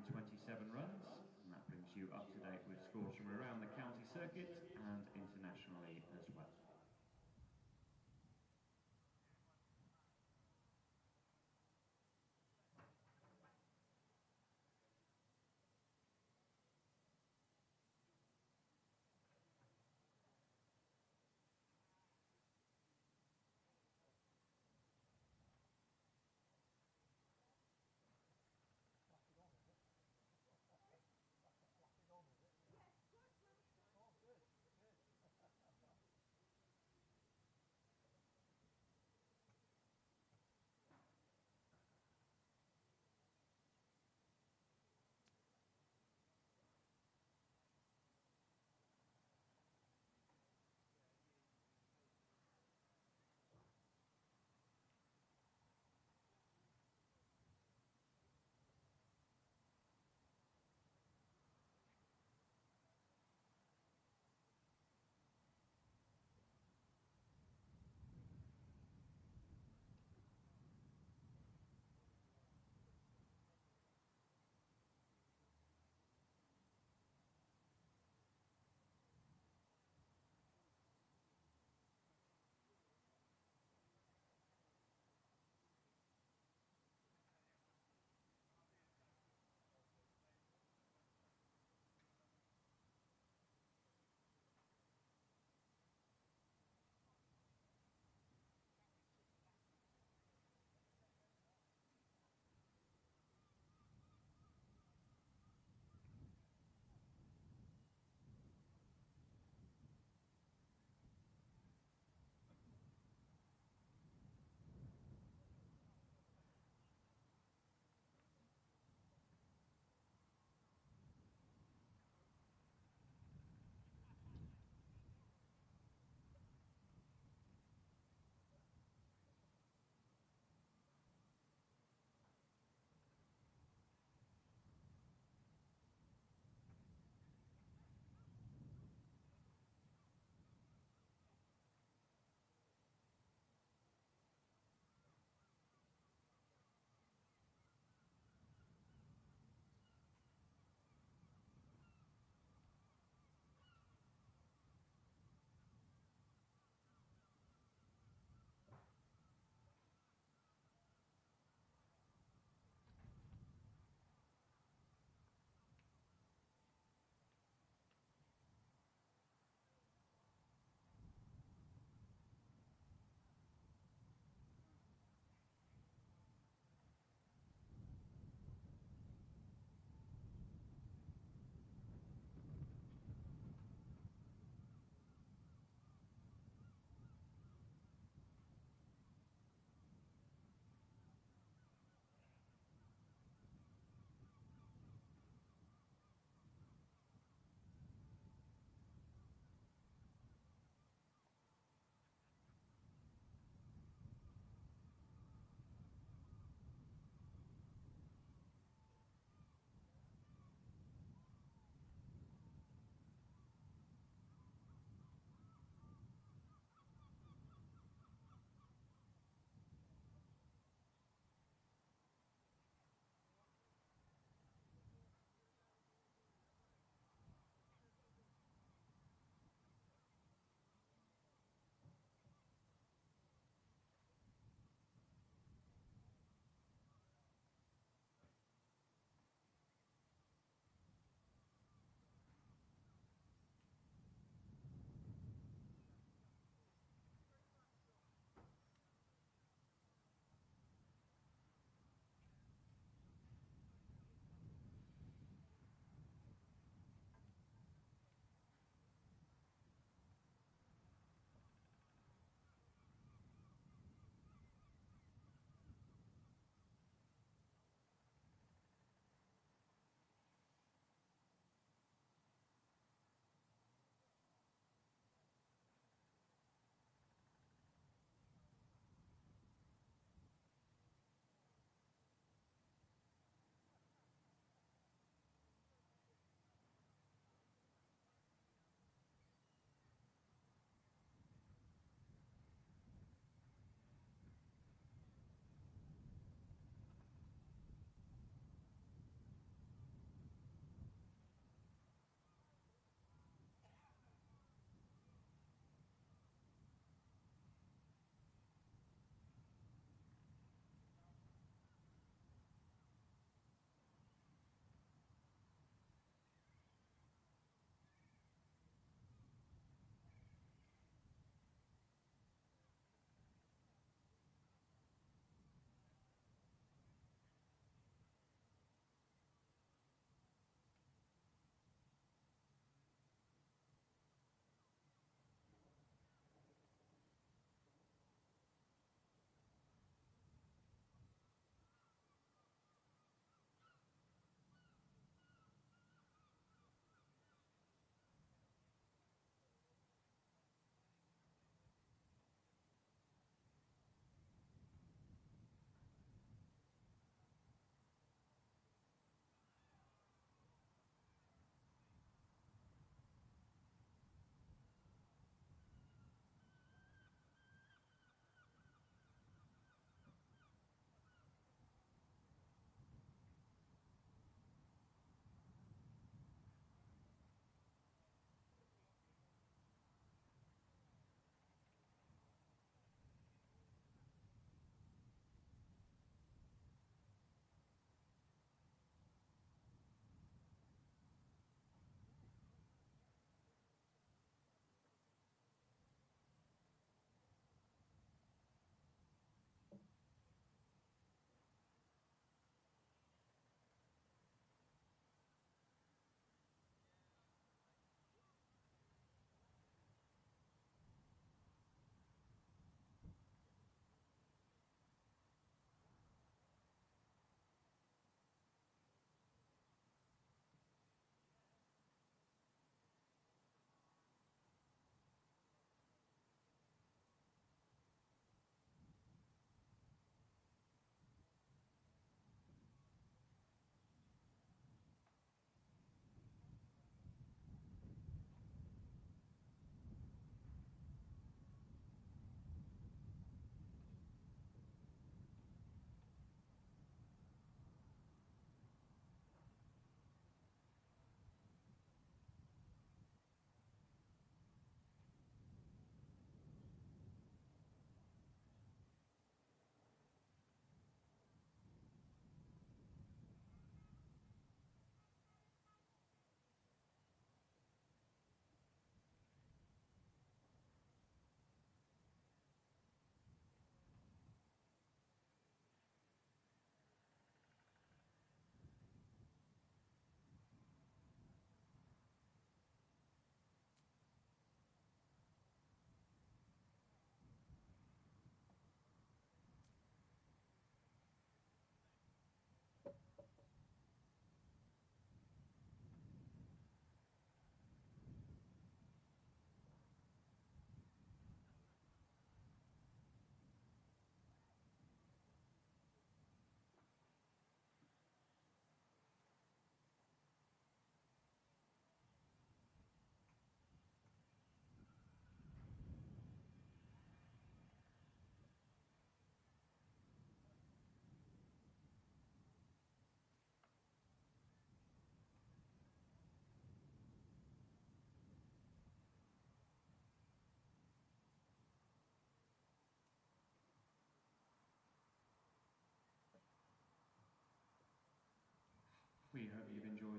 runs. And that brings you up to date with scores from around the county circuit and internationally as well.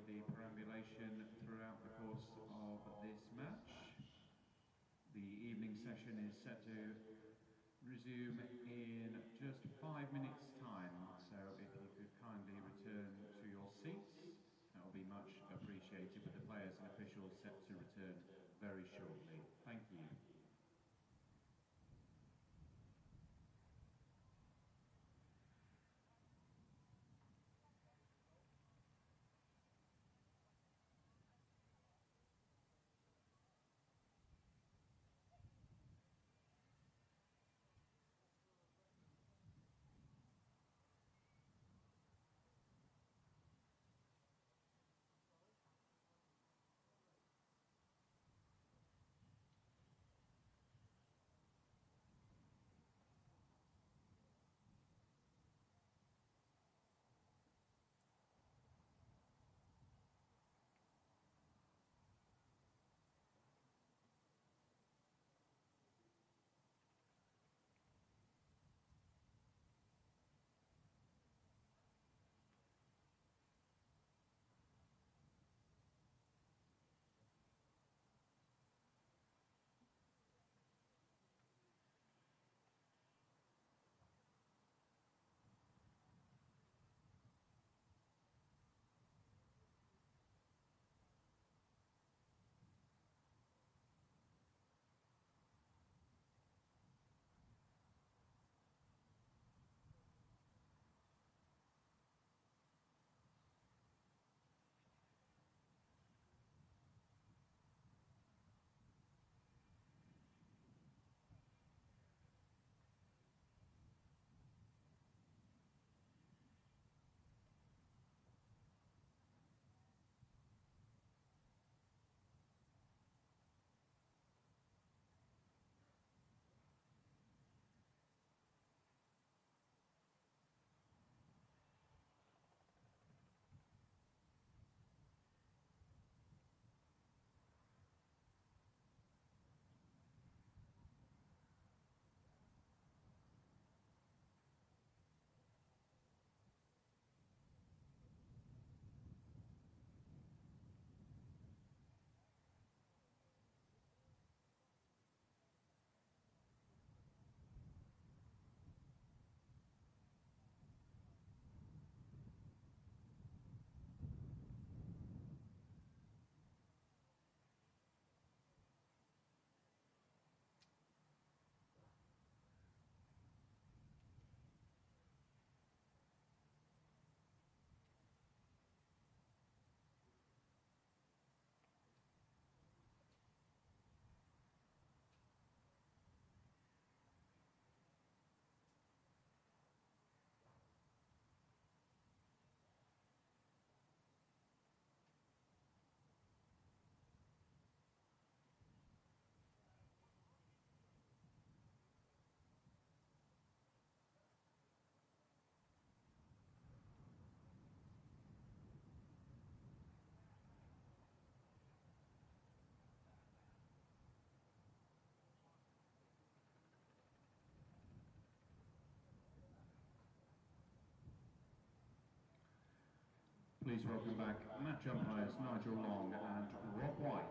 enjoyed the perambulation throughout the course of this match. The evening session is set to resume in just 5 minutes' time, so if you could kindly return to your seats, that will be much appreciated, with the players and officials set to return very shortly. Thank you. Please welcome back match umpires Nigel Long and Rob White.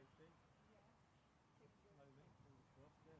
Safety. Moment, fingers crossed, yeah.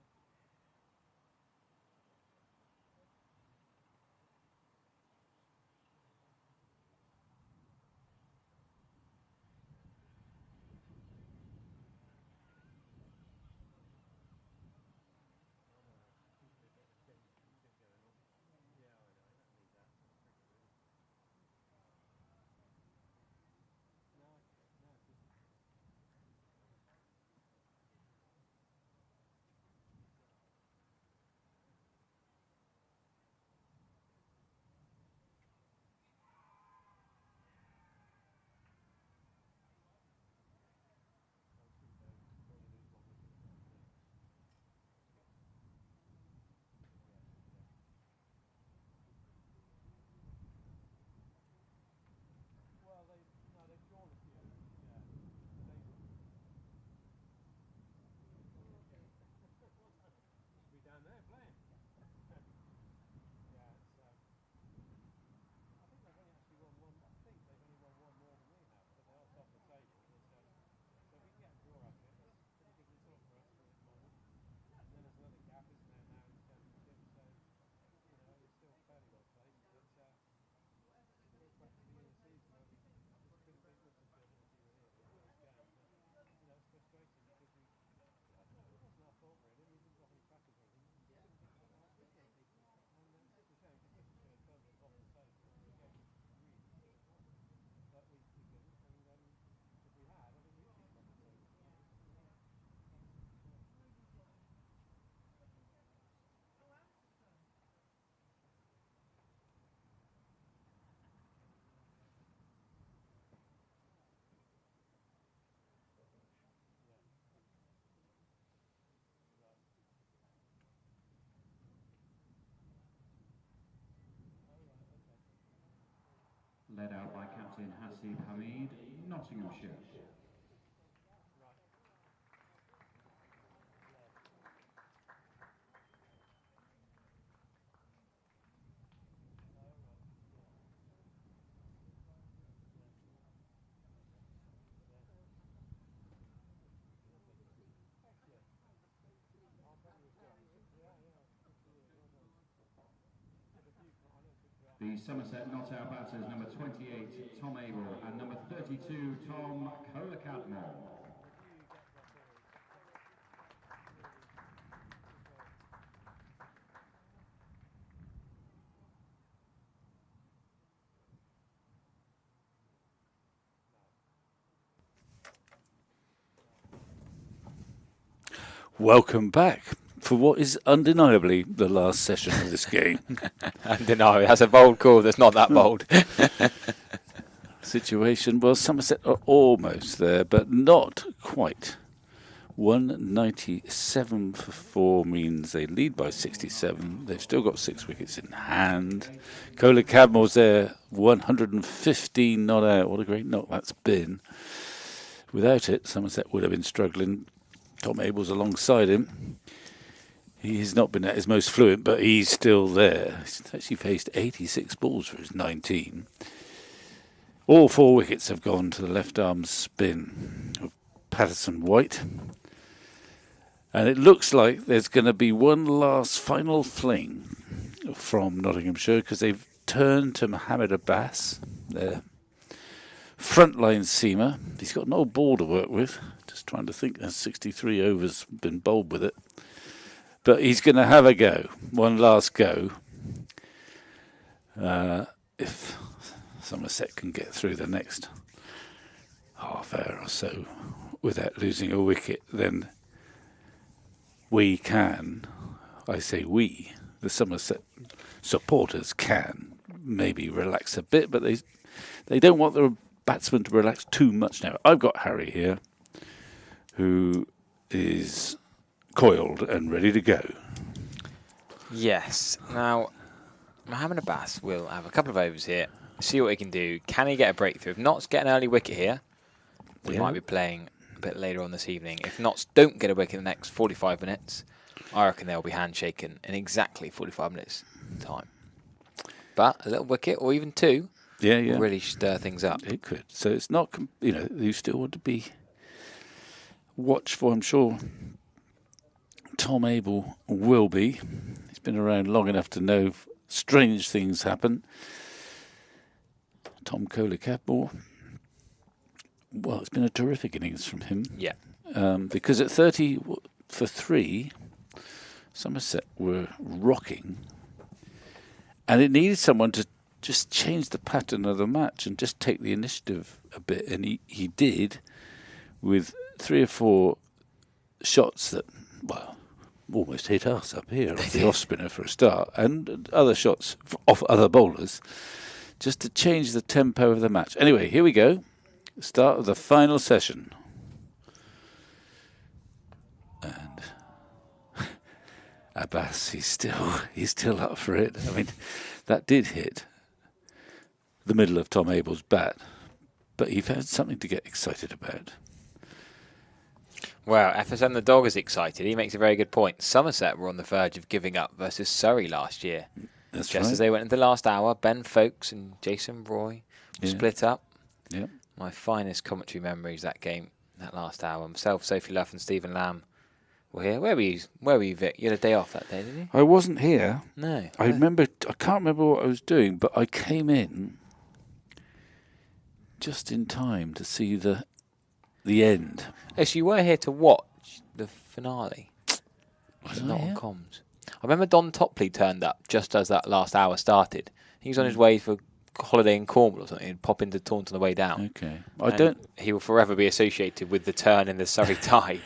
Captain Hasib Hamid, Nottinghamshire. The Somerset not-out batters, number 28, Tom Abel, and number 32, Tom Cadmore. Welcome back for what is undeniably the last session of this game. Undeniably, that's a bold call. That's not that bold. Situation, well, Somerset are almost there, but not quite. 197 for 4 means they lead by 67. They've still got 6 wickets in hand. Cadmore's there, 115 not out. What a great knock that's been. Without it, Somerset would have been struggling. Tom Abel's alongside him. He's not been at his most fluent, but he's still there. He's actually faced 86 balls for his 19. All 4 wickets have gone to the left-arm spin of Patterson White. And it looks like there's going to be one last final fling from Nottinghamshire, because they've turned to Mohammed Abbas, their frontline seamer. He's got an old ball to work with. Just trying to think, there's 63 overs been bowled with it. But he's going to have a go, one last go. If Somerset can get through the next half hour or so without losing a wicket, then we can, I say we, the Somerset supporters can maybe relax a bit, but they don't want the batsmen to relax too much now. I've got Harry here, who is coiled and ready to go. Yes. Now, Mohammed Abbas will have a couple of overs here, see what he can do. Can he get a breakthrough? If Notts get an early wicket here, we might be playing a bit later on this evening. If Notts don't get a wicket in the next 45 minutes, I reckon they'll be handshaken in exactly 45 minutes time. But a little wicket, or even 2, will really stir things up. It could. So it's not, you still want to be watchful. I'm sure Tom Abel will be. He's been around long enough to know strange things happen. Tom Cadmore, well, it's been a terrific innings from him. Yeah. Because at 30 for 3, Somerset were rocking, and it needed someone to just change the pattern of the match and just take the initiative a bit, and he did, with 3 or 4 shots that, well, almost hit us up here off the off spinner for a start, and other shots off other bowlers, just to change the tempo of the match. Anyway, here we go. Start of the final session. And Abbas, he's still up for it. I mean, that did hit the middle of Tom Abel's bat, but he found something to get excited about. Well, FSM the dog is excited. He makes a very good point. Somerset were on the verge of giving up versus Surrey last year. That's Just right. as they went into the last hour, Ben Folkes and Jason Roy split up. Yeah. My finest commentary memories that game, that last hour. Myself, Sophie Luff and Stephen Lamb were here. Where were you, Vic? You had a day off that day, did you? I wasn't here. No. I can't remember what I was doing, but I came in just in time to see the end. Oh, so you were here to watch the finale? Was Not I on here? comms. I remember Don Topley turned up just as that last hour started. He was on his way for holiday in Cornwall or something. He'd pop into Taunton on the way down. Okay. He will forever be associated with the turn in the Surrey tide.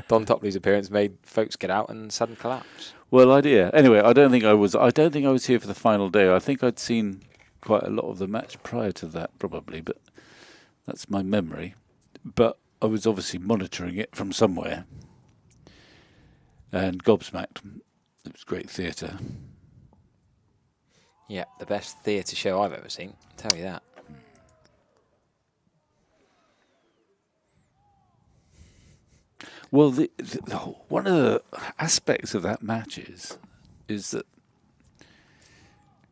Don Topley's appearance made folks get out and sudden collapse. Well, anyway, I don't think I was here for the final day. I think I'd seen quite a lot of the match prior to that, probably, but that's my memory. But I was obviously monitoring it from somewhere and gobsmacked. It was great theatre. Yeah, the best theatre show I've ever seen. I'll tell you that. Well, one of the aspects of that match is that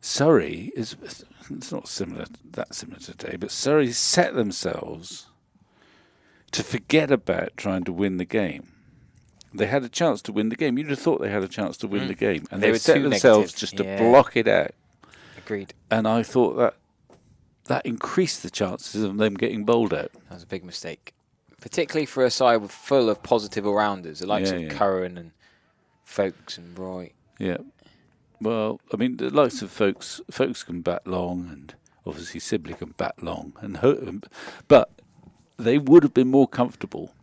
Surrey it's not that similar today, but Surrey set themselves to forget about trying to win the game. They had a chance to win the game. You'd have thought they had a chance to win the game, and they set themselves just to block it out. Agreed. And I thought that increased the chances of them getting bowled out. That was a big mistake, particularly for a side full of positive all-rounders, the likes of Curran and Folkes and Roy. Yeah. Well, I mean, the likes of Folkes can bat long, and obviously Sibley can bat long, but they would have been more comfortable,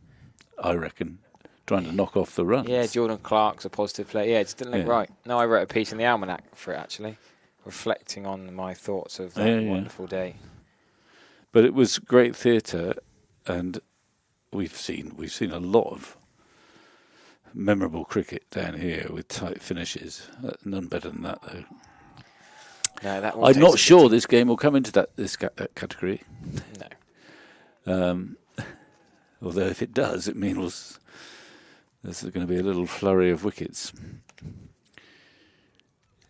I reckon, trying to knock off the runs. Yeah, Jordan Clark's a positive player. Yeah, it just didn't look right. No, I wrote a piece in the Almanac for it, actually, reflecting on my thoughts of that wonderful day. But it was great theatre, and we've seen a lot of memorable cricket down here with tight finishes. None better than that, though. No, that I'm not sure this game will come into this category. No. Although if it does, it means there's going to be a little flurry of wickets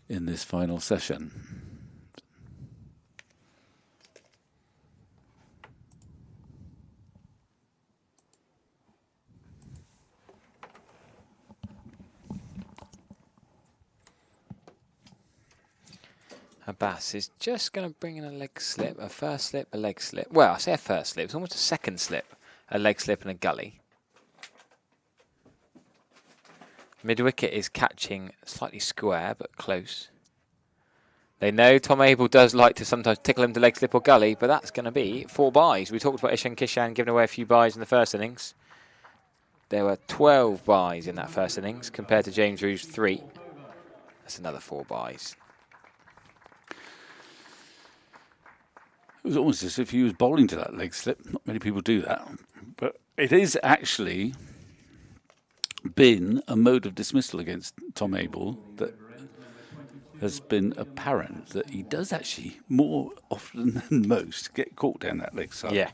in this final session. Abbas is just going to bring in a leg slip, a first slip, a leg slip. Well, I say a first slip. It's almost a second slip, a leg slip and a gully. Mid-wicket is catching slightly square, but close. They know Tom Abel does like to sometimes tickle him to leg slip or gully, but that's going to be 4 byes. We talked about Ishan Kishan giving away a few byes in the first innings. There were 12 byes in that first innings compared to James Rouge's 3. That's another 4 byes. It was almost as if he was bowling to that leg slip. Not many people do that. But it is actually been a mode of dismissal against Tom Abel that has been apparent that he does actually more often than most get caught down that leg side. Yeah.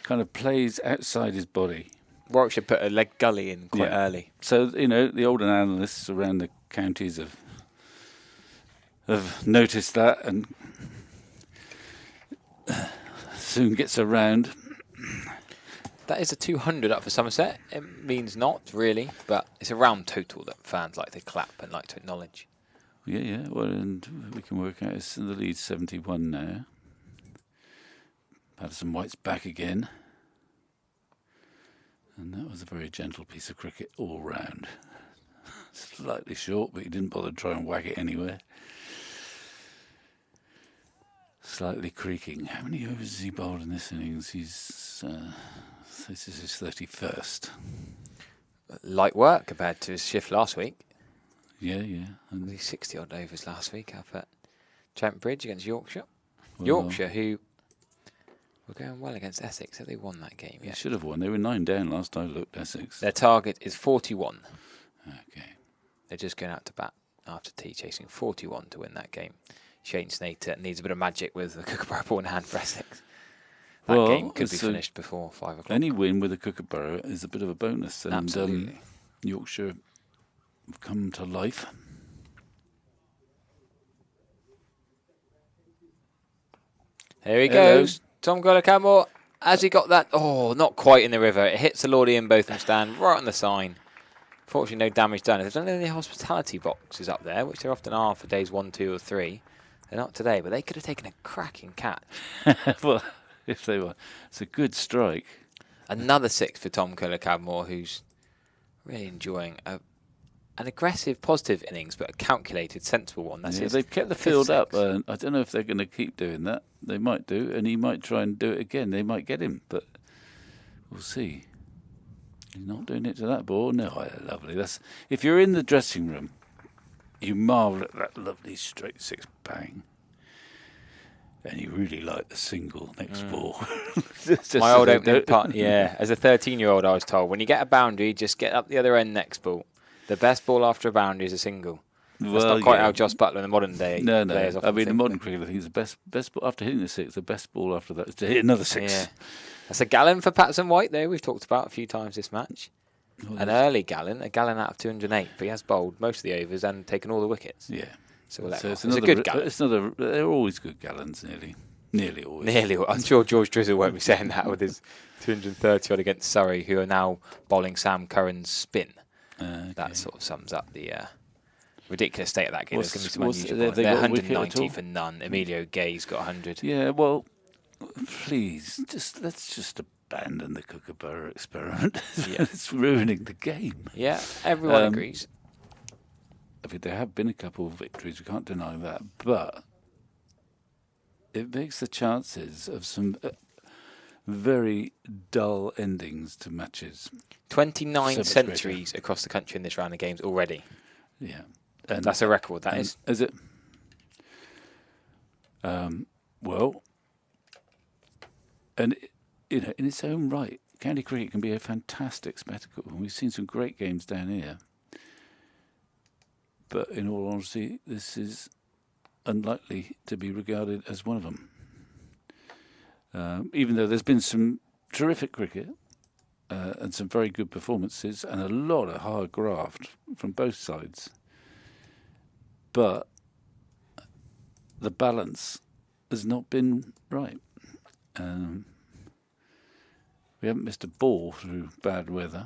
Kind of plays outside his body. Warwickshire put a leg gully in quite early. So, the older analysts around the counties have noticed that and soon gets around. That is a 200 up for Somerset. It means not really, but it's a round total that fans like to clap and like to acknowledge. Yeah. Well, and we can work out it's in the lead 71 now. Patterson White's back again. And that was a very gentle piece of cricket all round. Slightly short, but he didn't bother to try and whack it anywhere. Slightly creaking. How many overs has he bowled in this innings? This is his 31st. Light work compared to his shift last week. Yeah. And 60 odd overs last week up at Trent Bridge against Yorkshire. Yorkshire, who were going well against Essex. Have they won that game yet? They should have won. They were 9 down last I looked, Essex. Their target is 41. Okay. They're just going out to bat after tea, chasing 41 to win that game. Shane Snater needs a bit of magic with the Kookaburra ball in hand for Essex. That game could be finished before 5 o'clock. Any win with a Kookaburra is a bit of a bonus. And absolutely. Yorkshire have come to life. There he goes. Tom Cadmore. Has he got that? Oh, not quite in the river. It hits the Lordy and Botham stand right on the sign. Fortunately, no damage done. There's only hospitality boxes up there, which there often are for days 1, 2 or 3. They're not today, but they could have taken a cracking catch. Well, if they were. It's a good strike. Another 6 for Tom Cadmore, who's really enjoying an aggressive, positive innings, but a calculated, sensible one. They've kept the field up. I don't know if they're going to keep doing that. They might do, and he might try and do it again. They might get him, but we'll see. He's not doing it to that ball. No, lovely. If you're in the dressing room, you marvel at that lovely straight 6 bang. And you really like the single next ball. My old opening part, as a 13-year-old, I was told, when you get a boundary, just get up the other end next ball. The best ball after a boundary is a single. That's not quite how Joss Butler in the modern day players often in modern cricket, I think it's the best ball after hitting the 6. The best ball after that is to hit another 6. Yeah. That's a gallon for Patterson White, though. We've talked about a few times this match. An early Gallen, a Gallen out of 208, but he has bowled most of the overs and taken all the wickets. Yeah. So it's a good Gallen. It's not a. They're always good Gallens, nearly always. Nearly. I'm sure George Drizzle won't be saying that with his 230 odd against Surrey, who are now bowling Sam Curran's spin. Okay. That sort of sums up the ridiculous state of that game. There's going to be some unusual. They're 190 for none. Emilio Gay's got 100. Yeah, well, please, let's just abandon the Kookaburra experiment. Yeah. It's ruining the game. Yeah, everyone agrees. I mean, there have been a couple of victories, we can't deny that, but it makes the chances of some very dull endings to matches. 29 centuries across the country in this round of games already. Yeah. And that's a record, that is. Is it? Well, and in its own right, county cricket can be a fantastic spectacle. We've seen some great games down here. But in all honesty, this is unlikely to be regarded as one of them. Even though there's been some terrific cricket and some very good performances and a lot of hard graft from both sides. But the balance has not been right. We haven't missed a ball through bad weather.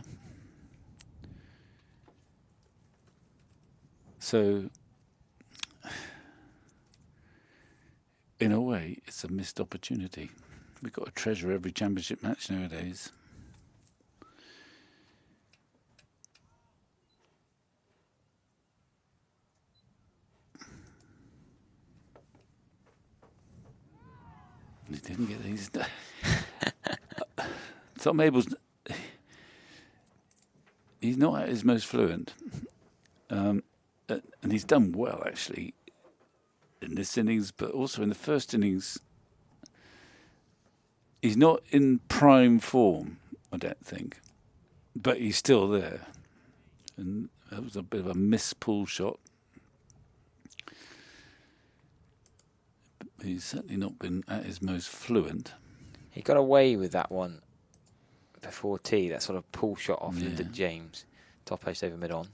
So, in a way, it's a missed opportunity. We've got to treasure every championship match nowadays. He didn't get these. Tom Abel's. He's not at his most fluent. And he's done well, actually, in this innings, but also in the first innings. He's not in prime form, I don't think, but he's still there. And that was a bit of a miss pull shot. He's certainly not been at his most fluent. He got away with that one before tea, that sort of pull shot off into James. Top post over mid-on.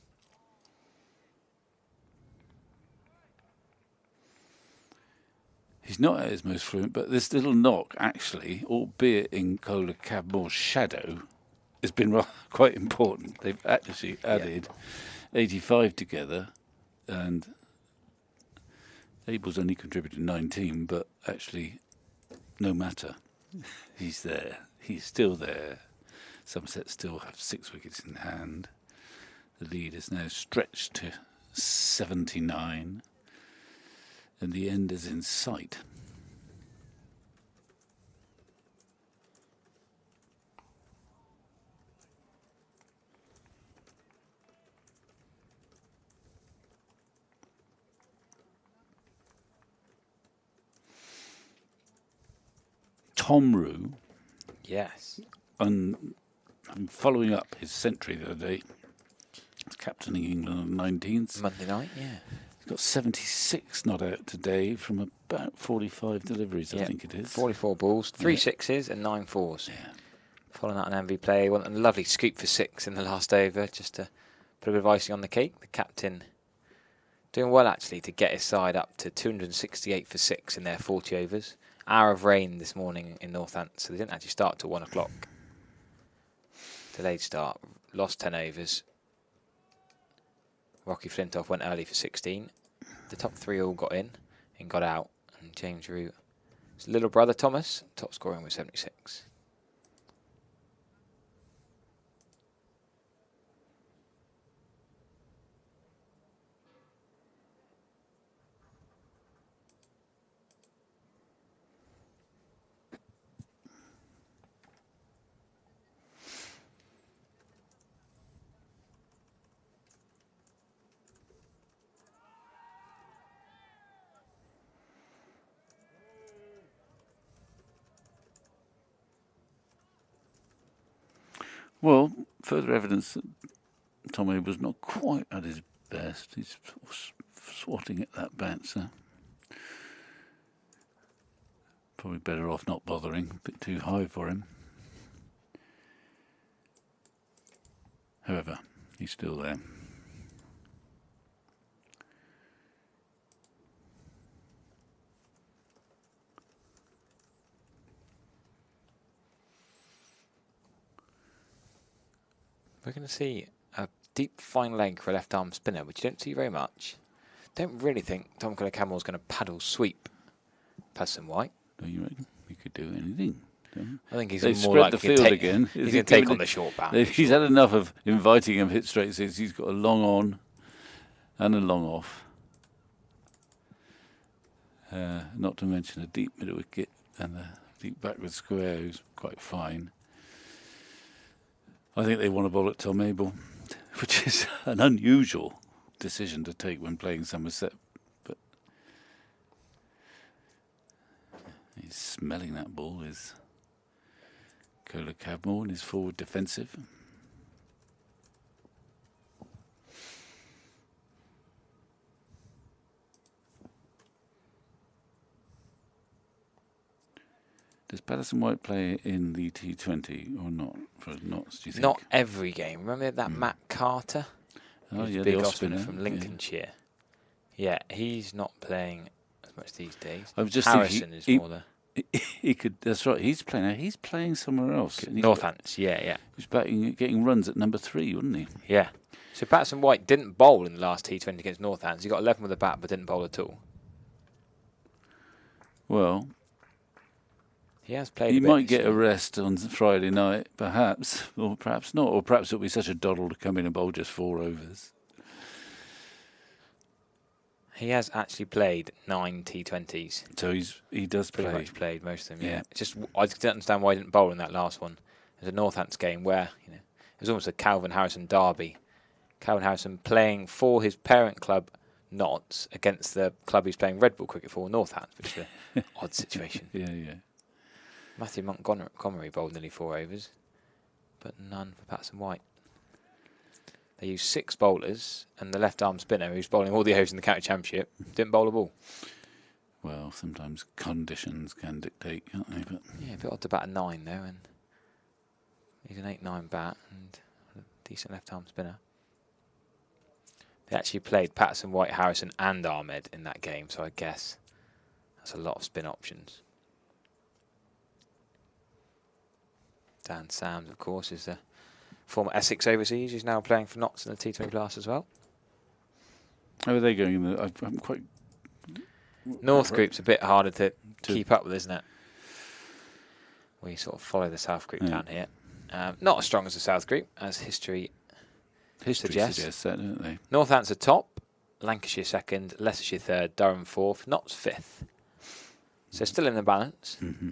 He's not at his most fluent, but this little knock, actually, albeit in Kohler Cadmore's shadow, has been quite important. They've actually added 85 together, and Abel's only contributed 19, but actually, no matter. He's there. He's still there. Somerset still have 6 wickets in hand. The lead is now stretched to 79. And the end is in sight. Tom Rue. Yes. I'm following up his century the other day. He's captaining England on the 19th. Monday night, yeah. Got 76 not out today from about 45 deliveries, I think it is. 44 balls, 3 sixes and 9 fours. Yeah. Following out an MV play, one a lovely scoop for 6 in the last over, just to put a bit of icing on the cake. The captain doing well, actually, to get his side up to 268 for 6 in their 40 overs. Hour of rain this morning in Northants, so they didn't actually start till 1 o'clock. Delayed start, lost 10 overs. Rocky Flintoff went early for 16. The top 3 all got in and got out. And James Root, his little brother Thomas, top scoring with 76. Well, further evidence that Tom Abel's not quite at his best. He's swatting at that bouncer. Probably better off not bothering. A bit too high for him. However, he's still there. We're going to see a deep fine leg for a left arm spinner, which you don't see very much. Don't really think Tom Cadmore's going to paddle sweep Patterson White. Do you reckon he could do anything? I think he's They've more spread like the field again. He's going to take on the short bat. He's had enough of inviting him hit straight six. He's got a long on and a long off. Not to mention a deep middle wicket and a deep backward square who's quite fine. I think they want to bowl at Tom Abel, which is an unusual decision to take when playing Somerset. But he's smelling that ball, is Joel Cadmore in his forward defensive. Does Patterson White play in the T20 or not? For Notts, do you think? Not every game. Remember that Matt Carter? Oh, yeah, big the off-spinner off-spinner from Lincolnshire. Yeah, he's not playing as much these days. I was just Harrison is more the... He could. That's right. He's playing somewhere else. Northants, yeah. He's batting, getting runs at number 3, wouldn't he? Yeah. So Patterson White didn't bowl in the last T20 against Northants. He got 11 with a bat, but didn't bowl at all. Well, he has played. He might get a rest on Friday night, perhaps, or perhaps not, or perhaps it'll be such a doddle to come in and bowl just 4 overs. He has actually played 9 T20s. So he does pretty play. much played most of them. Yeah. Just I just didn't understand why he didn't bowl in that last one. It was a Northants game where it was almost a Calvin Harrison derby. Calvin Harrison playing for his parent club Notts against the club he's playing Red Bull cricket for, Northants, which is an odd situation. Yeah. Matthew Montgomery bowled nearly 4 overs, but none for Patterson White. They used 6 bowlers, and the left-arm spinner, who's bowling all the overs in the county championship, didn't bowl a ball. Well, sometimes conditions can dictate, can't they? But yeah, a bit odd to bat a 9 though, and he's an 8-9 bat and a decent left-arm spinner. They actually played Patterson, White, Harrison, and Ahmed in that game, so I guess that's a lot of spin options. Dan Sams, of course, is the former Essex overseas. He's now playing for Notts in the T20 class as well. How are they going? I'm quite... North group's a bit harder to keep up with, isn't it? We sort of follow the South group down here. Not as strong as the South group, as history suggests that, don't they? Northants are top, Lancashire second, Leicestershire third, Durham fourth, Notts fifth. So still in the balance. Mm-hmm.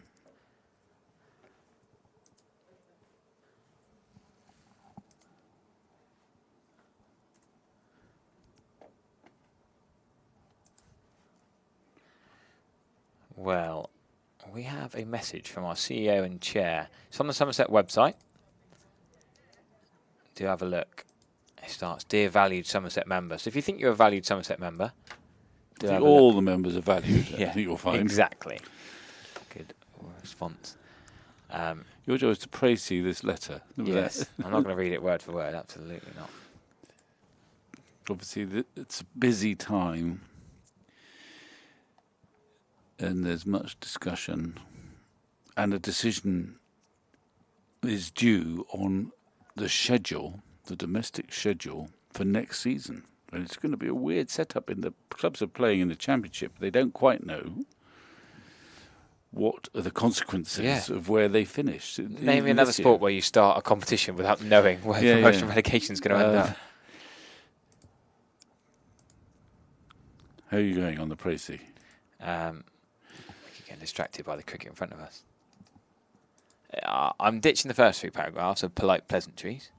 Well, we have a message from our CEO and chair. It's on the Somerset website. Do have a look. It starts, "Dear valued Somerset member." So if you think you're a valued Somerset member, all the members are valued. Yeah, I think you'll find. Exactly. Good response. Your job is to praise you this letter. Yes, I'm not going to read it word for word. Absolutely not. Obviously, it's a busy time. And there's much discussion, and a decision is due on the schedule, the domestic schedule for next season. And it's going to be a weird setup. In the clubs are playing in the championship. They don't quite know what are the consequences of where they finish. Name me another sport where you start a competition without knowing where promotion and relegation is going to end up. How are you going on the Précy? Getting distracted by the cricket in front of us. I'm ditching the first 3 paragraphs of polite pleasantries.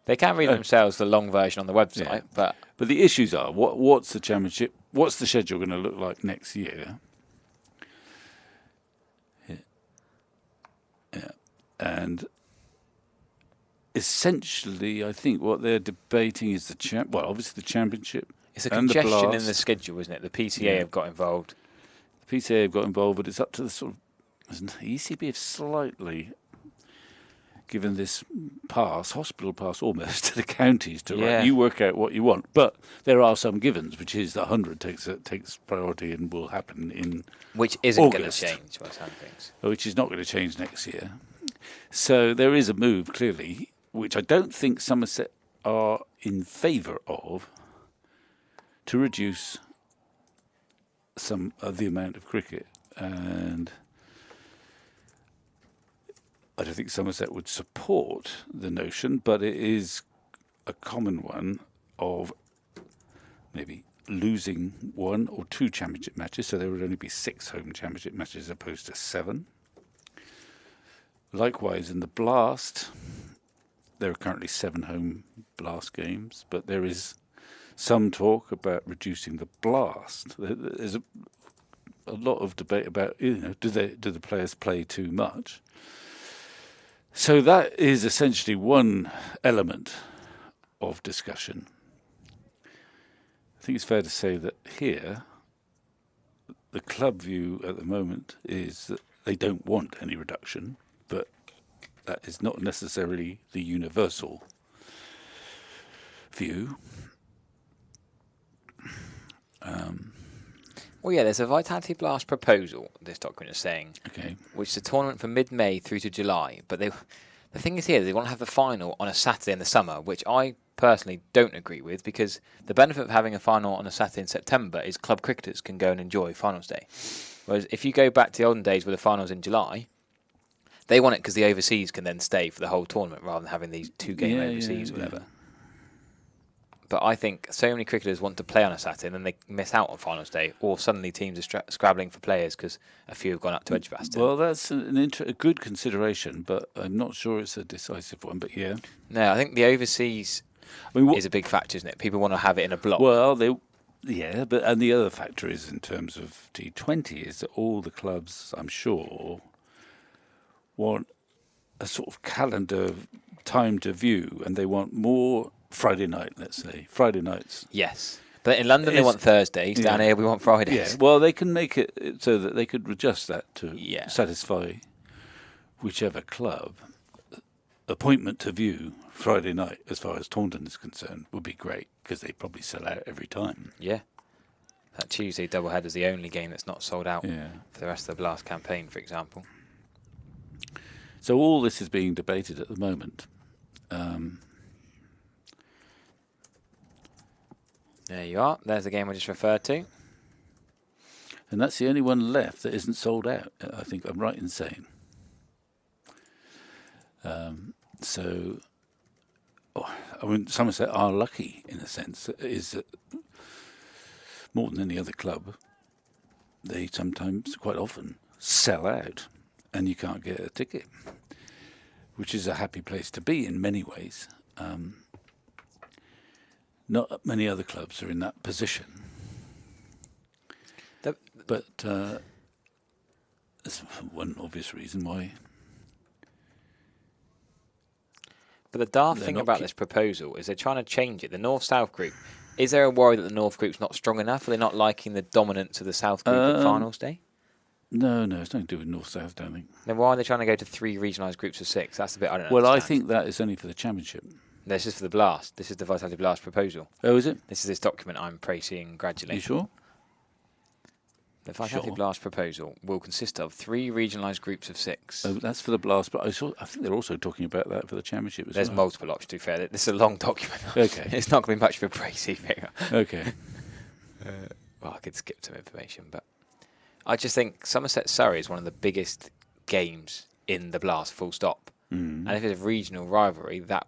They can read themselves the long version on the website, but the issues are what's the championship? What's the schedule going to look like next year? Yeah, and essentially, I think what they're debating is obviously the championship. It's a congestion in the schedule, isn't it? The PCA have got involved. The PCA have got involved, but it's up to the sort of... The ECB have slightly given this hospital pass almost to the counties to Yeah. write. You work out what you want, but there are some givens, which is the 100 takes priority and will happen in Which isn't going to August. change by some things. Which is not going to change next year. So there is a move, clearly, which I don't think Somerset are in favour of, to reduce some of the amount of cricket. And I don't think Somerset would support the notion, but it is a common one of maybe losing 1 or 2 championship matches, so there would only be 6 home championship matches as opposed to 7. Likewise, in the Blast, there are currently 7 home Blast games, but there is some talk about reducing the Blast. There's a lot of debate about, do the players play too much? So that is essentially one element of discussion. I think it's fair to say that here, the club view at the moment is that they don't want any reduction, but that is not necessarily the universal view. Well, yeah, there's a Vitality Blast proposal, this document is saying, which is a tournament from mid-May through to July. But the thing is here, they want to have the final on a Saturday in the summer, which I personally don't agree with, because the benefit of having a final on a Saturday in September is club cricketers can go and enjoy finals day. Whereas if you go back to the olden days where the finals in July, they want it because the overseas can then stay for the whole tournament rather than having these 2-game overseas or whatever. Yeah. But I think so many cricketers want to play on a Saturday and then they miss out on finals day, or suddenly teams are scrabbling for players because a few have gone up to Edgbaston. Well, that's a good consideration, but I'm not sure it's a decisive one. But yeah, no, I think the overseas is a big factor, isn't it? People want to have it in a block. Well, and the other factor is in terms of T20 is that all the clubs, I'm sure, want a sort of calendar time to view, and they want more Friday night, let's say. Friday nights. Yes. But in London, they want Thursdays. Down here, we want Fridays. Yeah. Well, they can make it so that they could adjust that to satisfy whichever club. Appointment to view Friday night, as far as Taunton is concerned, would be great, because they probably sell out every time. Yeah. That Tuesday doubleheader is the only game that's not sold out for the rest of the Blast campaign, for example. So all this is being debated at the moment. There you are. There's the game I just referred to. And that's the only one left that isn't sold out, I think I'm right in saying. Somerset are lucky, in a sense, is that more than any other club, they sometimes, quite often, sell out and you can't get a ticket, which is a happy place to be in many ways. Not many other clubs are in that position. But that's one obvious reason why. But the daft thing about this proposal is they're trying to change it. The North-South group, is there a worry that the North group's not strong enough? Are they not liking the dominance of the South group at finals day? No, it's nothing to do with North-South, don't think. Then why are they trying to go to 3 regionalised groups of 6? That's the bit I don't know. Well, I think that is only for the championship. This is for the Blast. This is the Vitality Blast proposal. Oh, is it? This is this document I'm praising gradually. You sure? The Vitality Blast proposal will consist of 3 regionalised groups of 6. Oh, that's for the Blast, but I think they're also talking about that for the championship as well. There's multiple options, to be fair. This is a long document. Okay. It's not going to be much of a praisey figure. Okay. Well, I could skip some information, but I just think Somerset-Surrey is one of the biggest games in the Blast, full stop. And if it's a regional rivalry, that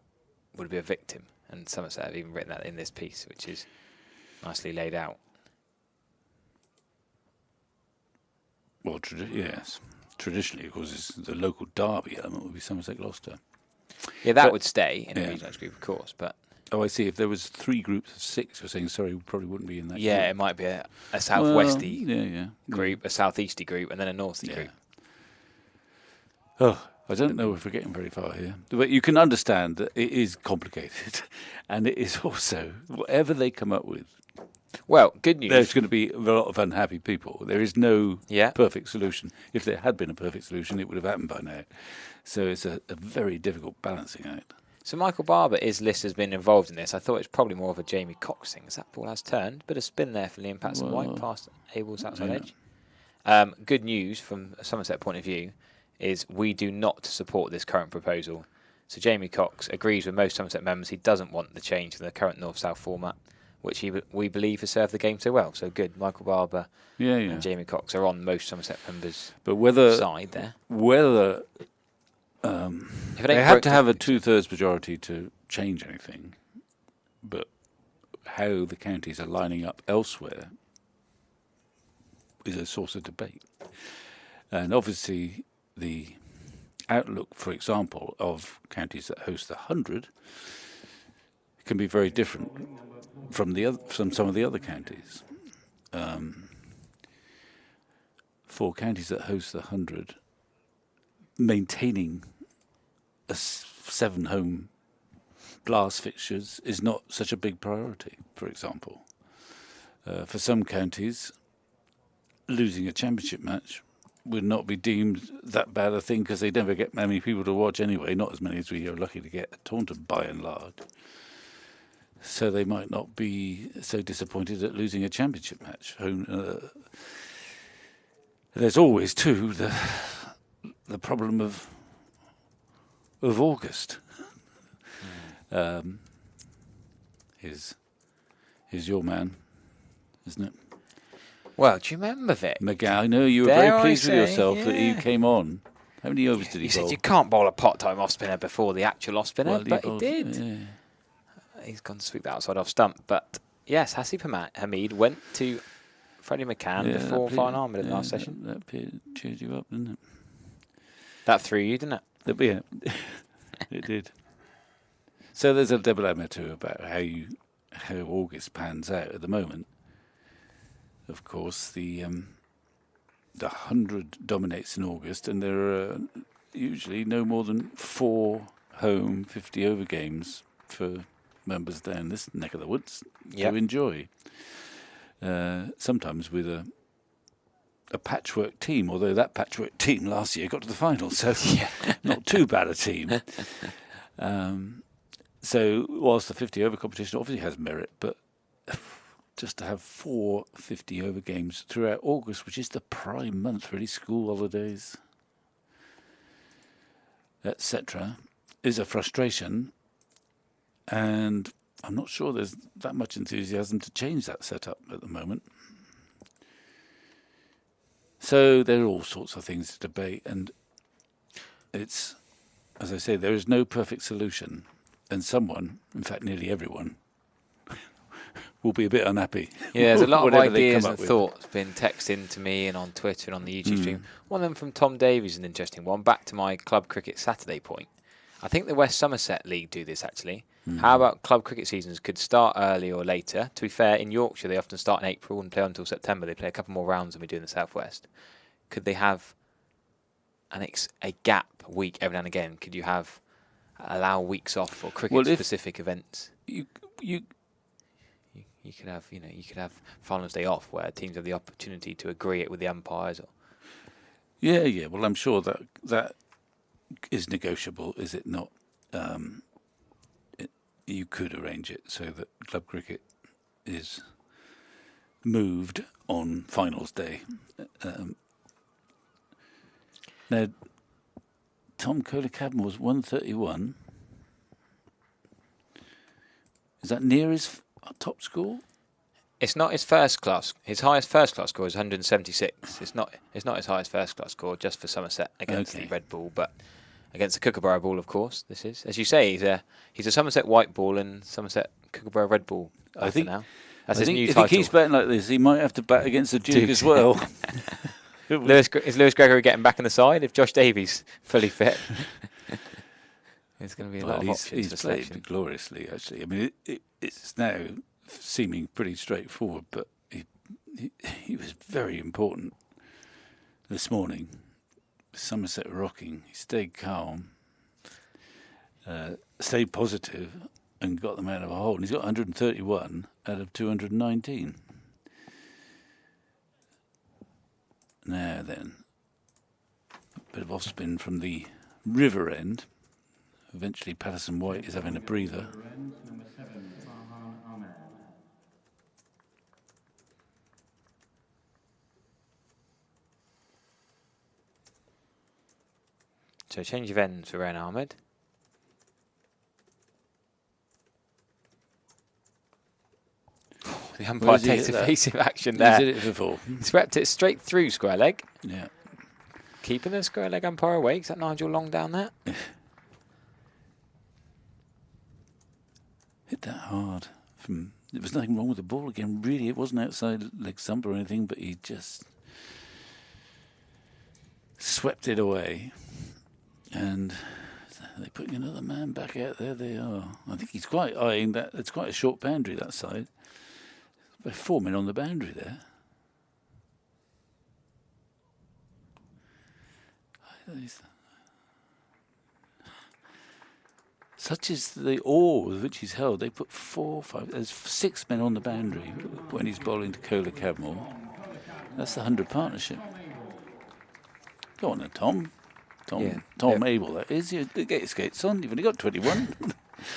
would be a victim. And Somerset have even written that in this piece, which is nicely laid out. Well, yes. Traditionally, of course, it's the local derby element would be Somerset-Gloucester. Yeah, that would stay in a regionalised group, of course. But I see. If there was 3 groups of 6, you're saying, sorry, we probably wouldn't be in that group. It might be a southwesty group, a southeasty group, and then a northy group. Oh, I don't know if we're getting very far here. But you can understand that it is complicated. And it is also, whatever they come up with, Well, good news. There's going to be a lot of unhappy people. There is no Yeah. perfect solution. If there had been a perfect solution, it would have happened by now. So it's a very difficult balancing act. So Michael Barber is listed as being involved in this. I thought it's probably more of a Jamie Cox thing, as that ball has turned. Bit of spin there for Liam Patson-White past Abel's outside edge. Good news from a Somerset point of view is we do not support this current proposal. So Jamie Cox agrees with most Somerset members. He doesn't want the change to the current North-South format, which we believe has served the game so well. So good. Michael Barber and Jamie Cox are on most Somerset members' side there. Whether they have to have a 2/3 majority to change anything, but how the counties are lining up elsewhere is a source of debate. And obviously the outlook, for example, of counties that host the 100 can be very different from some of the other counties. For counties that host the 100, maintaining a 7 home blast fixtures is not such a big priority, for example. For some counties, losing a championship match would not be deemed that bad a thing because they never get many people to watch anyway, not as many as we are lucky to get at Taunton by and large. So they might not be so disappointed at losing a championship match. There's always, too, the problem of August. Is your man, isn't it? Well, do you remember Vic? McGowan, I know you were very pleased with yourself that you came on. How many overs did he bowl? He said you can't bowl a pot-time off-spinner before the actual off-spinner, but he did. Yeah. He's gone to sweep the outside off stump. But yes, Hasib Hamid went to Freddie McCann before fine arm in the last session. That cheered you up, didn't it? That threw you, didn't it? Yeah, it did. So there's a dilemma too about how August pans out at the moment. Of course, the 100 dominates in August, and there are usually no more than 4 home 50 over games for members down this neck of the woods to enjoy. Sometimes with a patchwork team, although that patchwork team last year got to the final, so not too bad a team. So whilst the 50 over competition obviously has merit, but just to have 4 50 over games throughout August, which is the prime month, really, school holidays, etc., is a frustration. And I'm not sure there's that much enthusiasm to change that setup at the moment. So there are all sorts of things to debate, and it's, as I say, there is no perfect solution. And someone, in fact nearly everyone, will be a bit unhappy. Yeah, there's a lot of ideas and thoughts being texted to me and on Twitter and on the YouTube stream. One of them from Tom Davies is an interesting one. Back to my Club Cricket Saturday point. I think the West Somerset League do this, actually. How about club cricket seasons could start early or later? To be fair, in Yorkshire, they often start in April and play on until September. They play a couple more rounds than we do in the Southwest. Could they have a gap week every now and again? Could you allow weeks off for cricket-specific events? You could have Finals Day off where teams have the opportunity to agree it with the umpires. Yeah. Well, I'm sure that is negotiable, is it not? You could arrange it so that club cricket is moved on Finals Day. Now, Tom Kohler Cadmore was 131. Is that near his top score? It's not his first class. His highest first class score is 176. It's not his highest first class score just for Somerset against the red ball, but against the Kookaburra ball, of course. This is, as you say, he's a Somerset white ball and Somerset Kookaburra red ball. I think now. That's his new if title. He keeps betting like this, he might have to bet against the Duke as well. Is Lewis Gregory getting back in the side? If Josh Davies fully fit, there's going to be a lot of options. He's played gloriously, actually. I mean, it's now seeming pretty straightforward, but he was very important this morning. Somerset rocking. He stayed calm, stayed positive, and got them out of a hole. And he's got 131 out of 219. Now then, a bit of off spin from the river end. Eventually Patterson White is having a breather. So change of ends for Ren Ahmed. The umpire takes evasive action there. He's hit it before. Swept it straight through square leg. Yeah. Keeping the square leg umpire away. Is that Nigel Long down there? Hit that hard. There was nothing wrong with the ball again, really. It wasn't outside leg stump or anything, but he just swept it away. And they're putting another man back out there. They are. I think he's quite eyeing that. It's quite a short boundary, that side. They're 4 men on the boundary there. Such is the awe with which he's held. They put 4, 5. There's 6 men on the boundary when he's bowling to Cadmore. That's the 100 partnership. Go on then, Tom. Tom Abel, that is. You get your skates on. You've only got 21.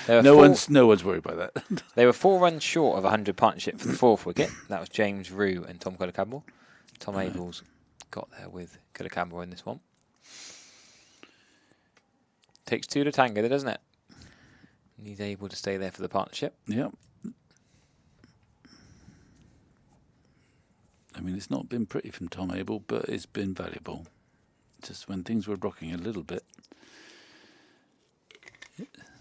No one's worried by that. They were 4 runs short of 100 partnership for the 4th wicket. That was James Rue and Tom Cadmore. Tom Abel's got there with Cadmore in this one. Takes 2 to tango there, doesn't it? And he's able to stay there for the partnership. Yep. I mean, it's not been pretty from Tom Abel, but it's been valuable. Just when things were rocking a little bit.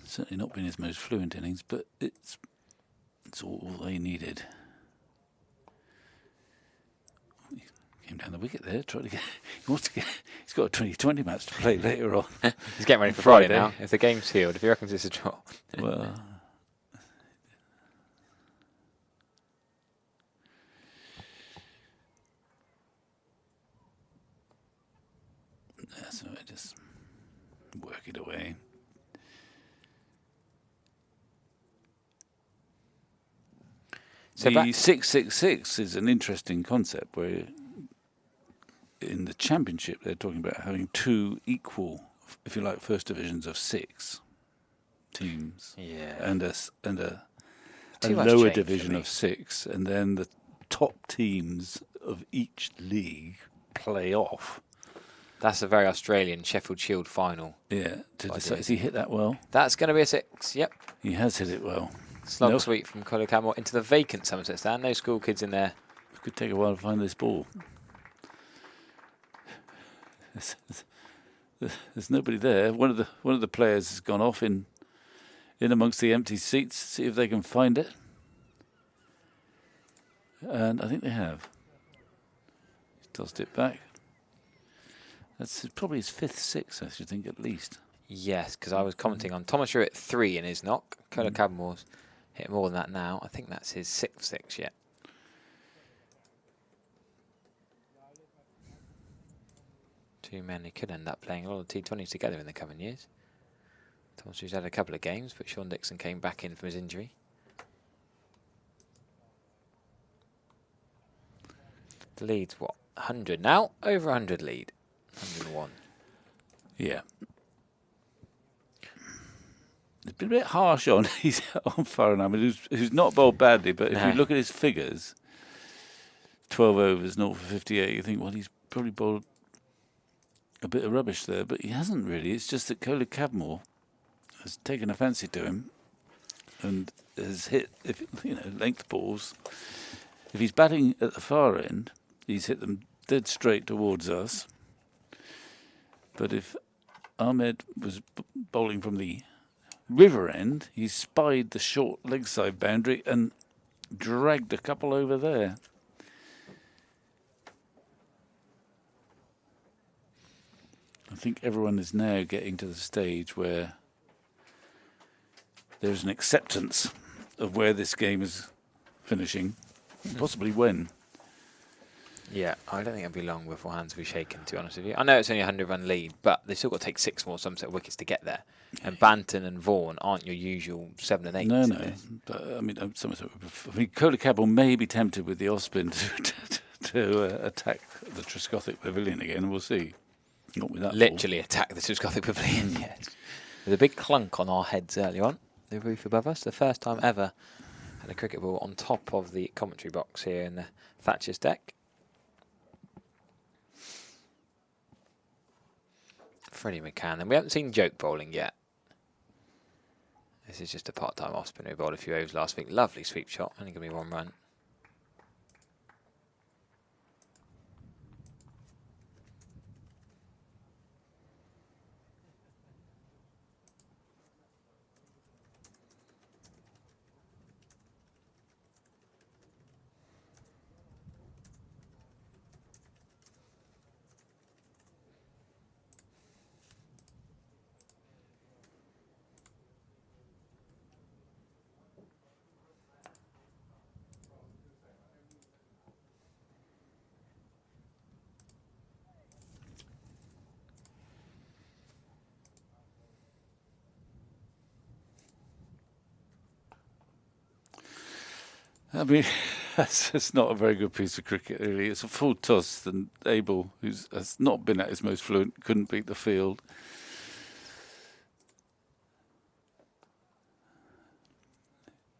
Certainly not been his most fluent innings, but it's all they needed. He came down the wicket there, tried to get. He's got a 2020 match to play later on. He's getting ready for Friday now. If the game's sealed, if he reckons it's a draw. Well. So I just work it away. So the 666 is an interesting concept where in the championship they're talking about having 2 equal, if you like, first divisions of 6 teams. Yeah. And a lower division of 6, and then the top teams of each league play off. That's a very Australian Sheffield Shield final. Yeah. Has he hit that well? That's going to be a 6, yep. He has hit it well. Slog sweep from Cadmore into the vacant Somerset stand. No school kids in there. It could take a while to find this ball. There's nobody there. One of the players has gone off in amongst the empty seats. See if they can find it. And I think they have. He's tossed it back. That's probably his 5th 6, I should think, at least. Yes, because I was commenting on Thomas at 3 in his knock. Cadmore's hit more than that now. I think that's his 6th 6 yet. Two men who could end up playing a lot of T20s together in the coming years. Thomas who's had a couple of games, but Sean Dixon came back in from his injury. The lead's what? 100 now? Over 100 lead. 101. Yeah. It's been a bit harsh on Farhan Ahmed, who's not bowled badly, but if you look at his figures, 12 overs, 0 for 58, you think, well, he's probably bowled a bit of rubbish there, but he hasn't really. It's just that Cadmore has taken a fancy to him and has hit, length balls. If he's batting at the far end, he's hit them dead straight towards us. But if Ahmed was bowling from the river end, he spied the short leg side boundary and dragged a couple over there. I think everyone is now getting to the stage where there's an acceptance of where this game is finishing, possibly when. Yeah, I don't think it'll be long before hands will be shaken, to be honest with you. I know it's only a 100-run lead, but they've still got to take 6 more Somerset wickets to get there. And Banton and Vaughan aren't your usual 7 and 8. No. But, Cadmore may be tempted with the off spin to to attack the Trescothick Pavilion again. We'll see. Not with that Literally attack the Trescothick Pavilion, yes. With a big clunk on our heads earlier on, the roof above us. The first time ever had a cricket ball on top of the commentary box here in the Thatcher's deck. Freddie McCann. And we haven't seen Joke bowling yet. This is just a part-time off-spinner who bowled a few overs last week. Lovely sweep shot, only going to be 1 run. I mean, that's not a very good piece of cricket, really. It's a full toss, and Abel, who has not been at his most fluent, couldn't beat the field.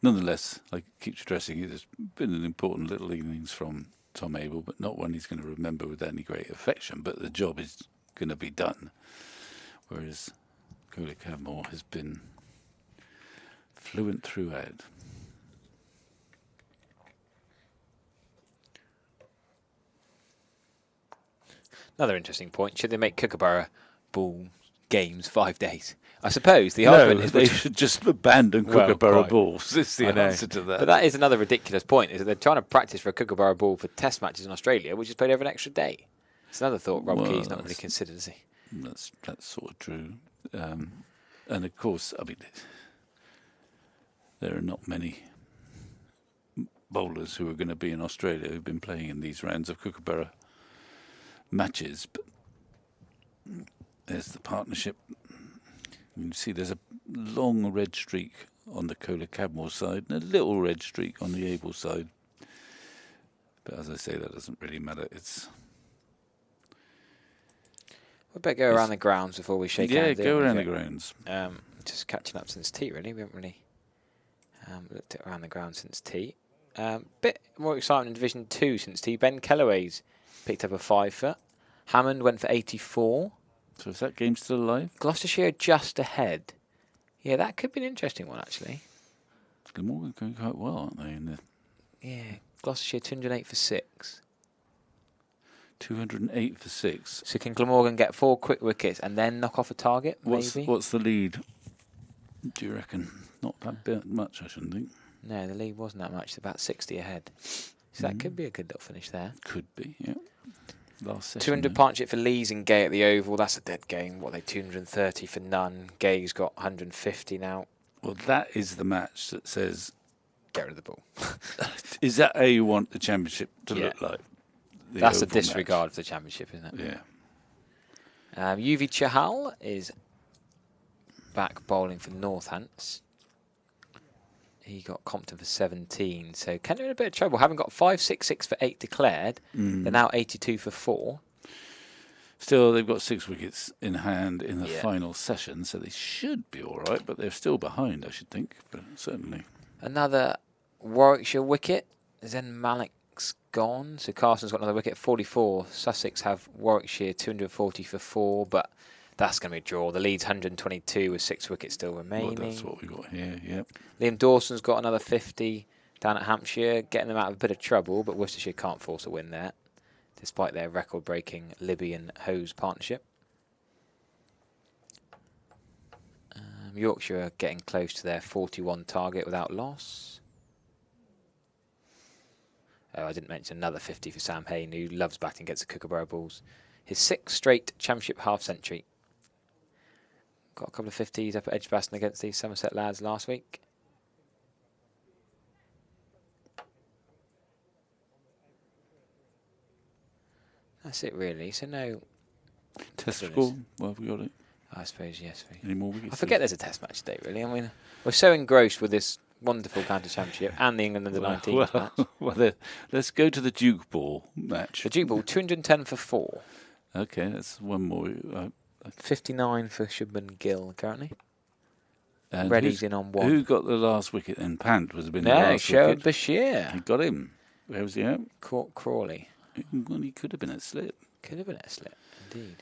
Nonetheless, I keep stressing it has been an important little innings from Tom Abel, but not one he's going to remember with any great affection. But the job is going to be done. Whereas Cadmore has been fluent throughout. Another interesting point. Should they make Kookaburra ball games 5 days? I suppose the argument is they should just abandon Kookaburra balls. It's the answer to that. But that is another ridiculous point, is that they're trying to practice for a Kookaburra ball for test matches in Australia, which is played over an extra day. It's another thought Rob Key's not really considered, is he? That's sort of true. And of course, I mean, there are not many bowlers who are going to be in Australia who've been playing in these rounds of Kookaburra matches, but there's the partnership. You see there's a long red streak on the Cadmore side and a little red streak on the Abel side, but as I say, that doesn't really matter. We better go around the grounds before we shake hands. Yeah, go around the grounds. Just catching up since tea, really. We haven't really looked at around the ground since tea. Bit more excitement in Division 2 since tea. Ben Kellaway's picked up a 5-foot. Hammond went for 84. So is that game still alive? Gloucestershire just ahead. Yeah, that could be an interesting one, actually. Glamorgan going quite well, aren't they? Yeah, Gloucestershire 208 for 6. 208 for 6. So can Glamorgan get 4 quick wickets and then knock off a target, maybe? What's the lead, do you reckon? Not that much, I shouldn't think. No, the lead wasn't that much. It's about 60 ahead. So that could be a good little finish there. Could be, yeah. Last session. 200 partnership for Lees and Gay at the Oval. That's a dead game. What are they, 230 for none? Gay's got 150 now. Well, that is the match that says... Get rid of the ball. Is that how you want the championship to look like? That's a disregard for the championship, isn't it? Yeah. UV Chahal is back bowling for Northants. He got Compton for 17, so Kent are in a bit of trouble. Having got 566 for 8 declared, they're now 82 for 4. Still, they've got 6 wickets in hand in the final session, so they should be all right, but they're still behind, I should think, but certainly. Another Warwickshire wicket. Zen Malik's gone, so Carson's got another wicket, 44. Sussex have Warwickshire 240 for 4, but that's going to be a draw. The lead's 122 with 6 wickets still remaining. Well, that's what we got here, yep. Liam Dawson's got another 50 down at Hampshire, getting them out of a bit of trouble, but Worcestershire can't force a win there, despite their record-breaking Libby and Hose partnership. Yorkshire are getting close to their 41 target without loss. Oh, I didn't mention another 50 for Sam Hayne, who loves batting against the Kookaburra balls. His 6th straight championship half-century. Got a couple of 50s up at Edgbaston against these Somerset lads last week. That's it, really. So no... Test score? Well, have we got it? I suppose, yes. Any more wickets? I forget there's a test match today, really. I mean, we're so engrossed with this wonderful county championship and the England under 19s match. Well, let's go to the Duke Ball match. The Duke Ball, 210 for 4. Okay, that's one more. 59 for Shubman Gill currently. And Reddy's in on 1. Who got the last wicket then? Pant was been the No, last Sherwood wicket. Bashir. He got him. Where was he at? Crawley. Well, he could have been at slip. Could have been a slip, indeed.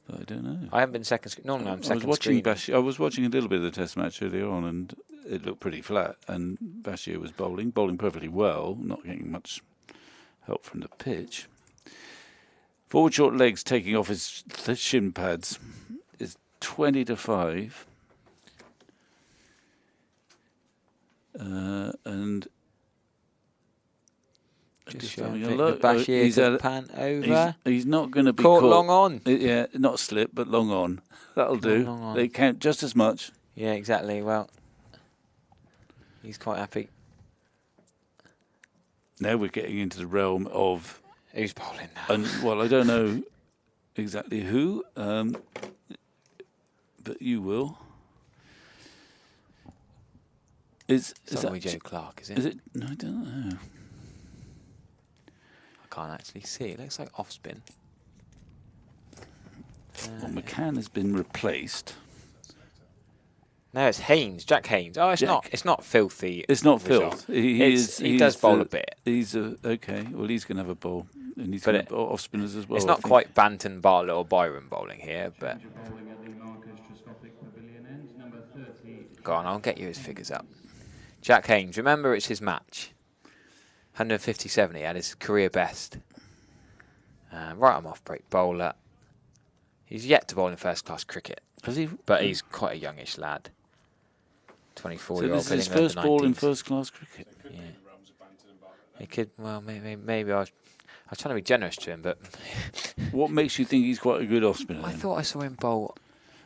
But I don't know. I haven't been second screen. Normally I'm second I was watching screen. I was watching a little bit of the Test match earlier on, and it looked pretty flat. And Bashir was bowling perfectly well, not getting much help from the pitch. Forward short legs taking off his shin pads is 20-5. And Just having showing a look. the Bashir to pan over. He's not going to be Caught caught long on. Yeah, not slip, but long on. That'll do. Long on. They count just as much. Yeah, exactly. Well, he's quite happy. Now we're getting into the realm of... Who's bowling now? And, well, I don't know exactly who, but you will. Is that Joe Clark, is it? Is it? No, I don't know. I can't actually see. It looks like off spin. Well, McCann has been replaced. No, it's Haynes, Jack Haynes. Oh, it's not. It's not filthy. It's not result. filth. He does bowl a bit. He's okay. Well, he's going to have a bowl, and he's going to bowl off spinners as well. It's not quite Banton, Bartlett, or Byron bowling here, but go on. I'll get you his figures up. Jack Haynes. Remember, it's his match. 157. He had his career best. Right arm off break bowler. He's yet to bowl in first-class cricket. Has he? But he's quite a youngish lad. 24-year-old. So this is his first ball in first-class cricket. Yeah. He could. Well, maybe I was trying to be generous to him, but what makes you think he's quite a good off spinner? I thought I saw him bowl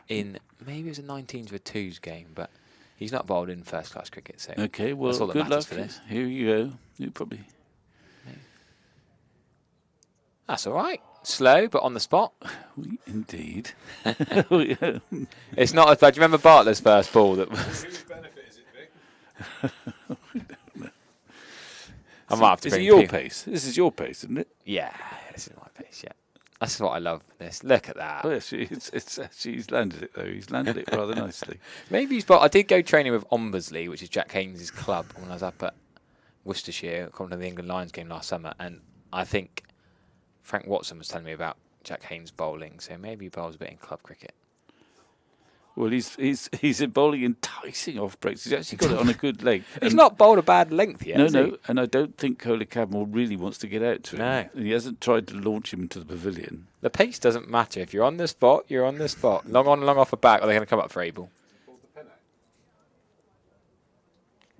in maybe it was a 19s or 2s game, but he's not bowled in first-class cricket. So okay, well, that's all that good matters luck for this. Here you go. You probably. That's all right. Slow, but on the spot. Indeed. It's not as bad. Do you remember Bartlett's first ball? That was. Whose benefit is it, Vic? I might have to Is it bring your people. pace? This is your pace, isn't it? Yeah, this is my pace. Yeah, that's what I love. This. Look at that. Oh, yes, it's actually, he's landed it, though. He's landed it rather nicely. Maybe he's. But I did go training with Ombersley, which is Jack Haynes' club, when I was up at Worcestershire, coming to the England Lions game last summer, and I think Frank Watson was telling me about Jack Haynes bowling, so maybe he bowls a bit in club cricket. Well, he's bowling enticing off breaks. He's actually got it on a good length. He's not bowled a bad length yet. No, and I don't think Cadmore really wants to get out to him. No. And he hasn't tried to launch him into the pavilion. The pace doesn't matter. If you're on the spot, you're on the spot. Long on, long off a back, or they're going to come up for Abel.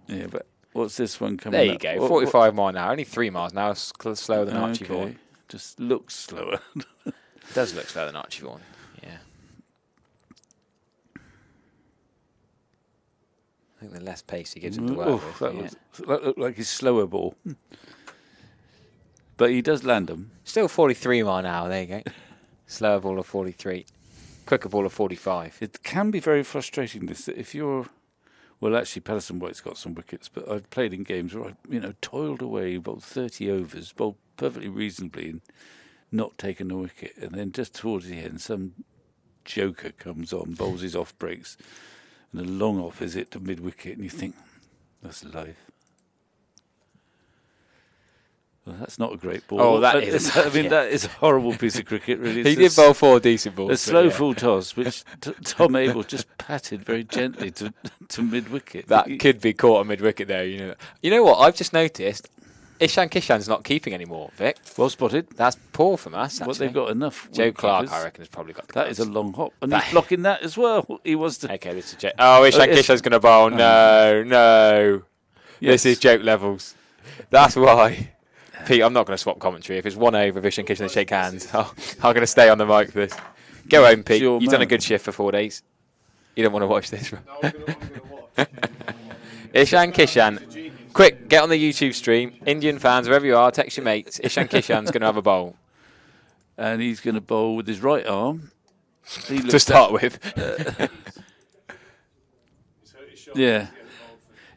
Yeah, but what's this one coming There you up? go, 45 miles an hour. Only 3 miles an hour, slower than Archie Vaughan. Just looks slower. It does look slower than Archie Vaughan, yeah. I think the less pace he gives him to work with. That looked like his slower ball. But he does land them. Still 43 mile an hour, there you go. Slower ball of 43. Quicker ball of 45. It can be very frustrating, this, that if you're... Well, actually, Patterson White's got some wickets, but I've played in games where I've, toiled away, bowled 30 overs, bowled perfectly reasonably and not taken a wicket. And then just towards the end, some joker comes on, bowls his off breaks, and a long off is it to mid-wicket, and you think, that's life. Well, that's not a great ball. Oh, that is. That is a horrible piece of cricket, really. He did bowl 4 decent balls. A slow full toss, which Tom Abel just patted very gently to mid-wicket. That could be caught on mid-wicket there. You know what? I've just noticed Ishan Kishan's not keeping anymore, Vic. Well spotted. That's poor from us, Well, actually. they've got enough. Joe Clark, keepers. I reckon, has probably got the That is a gloves. long hop. And he's blocking that as well. He was to... Okay, this is Joe. Oh, Ishan Kishan's going to bowl. No. Yes. This is joke levels. That's why. Pete, I'm not going to swap commentary. If it's 1 over, Ishan Kishan and shake hands, I'm going to stay on the mic for this. Go home, Pete. your You've done a man. good shift for 4 days. You don't want to watch this. No, I'm going to watch. Ishan Kishan. Quick, get on the YouTube stream. Indian fans, wherever you are, text your mates. Ishan Kishan's going to have a bowl. And he's going to bowl with his right arm. To start with. Yeah.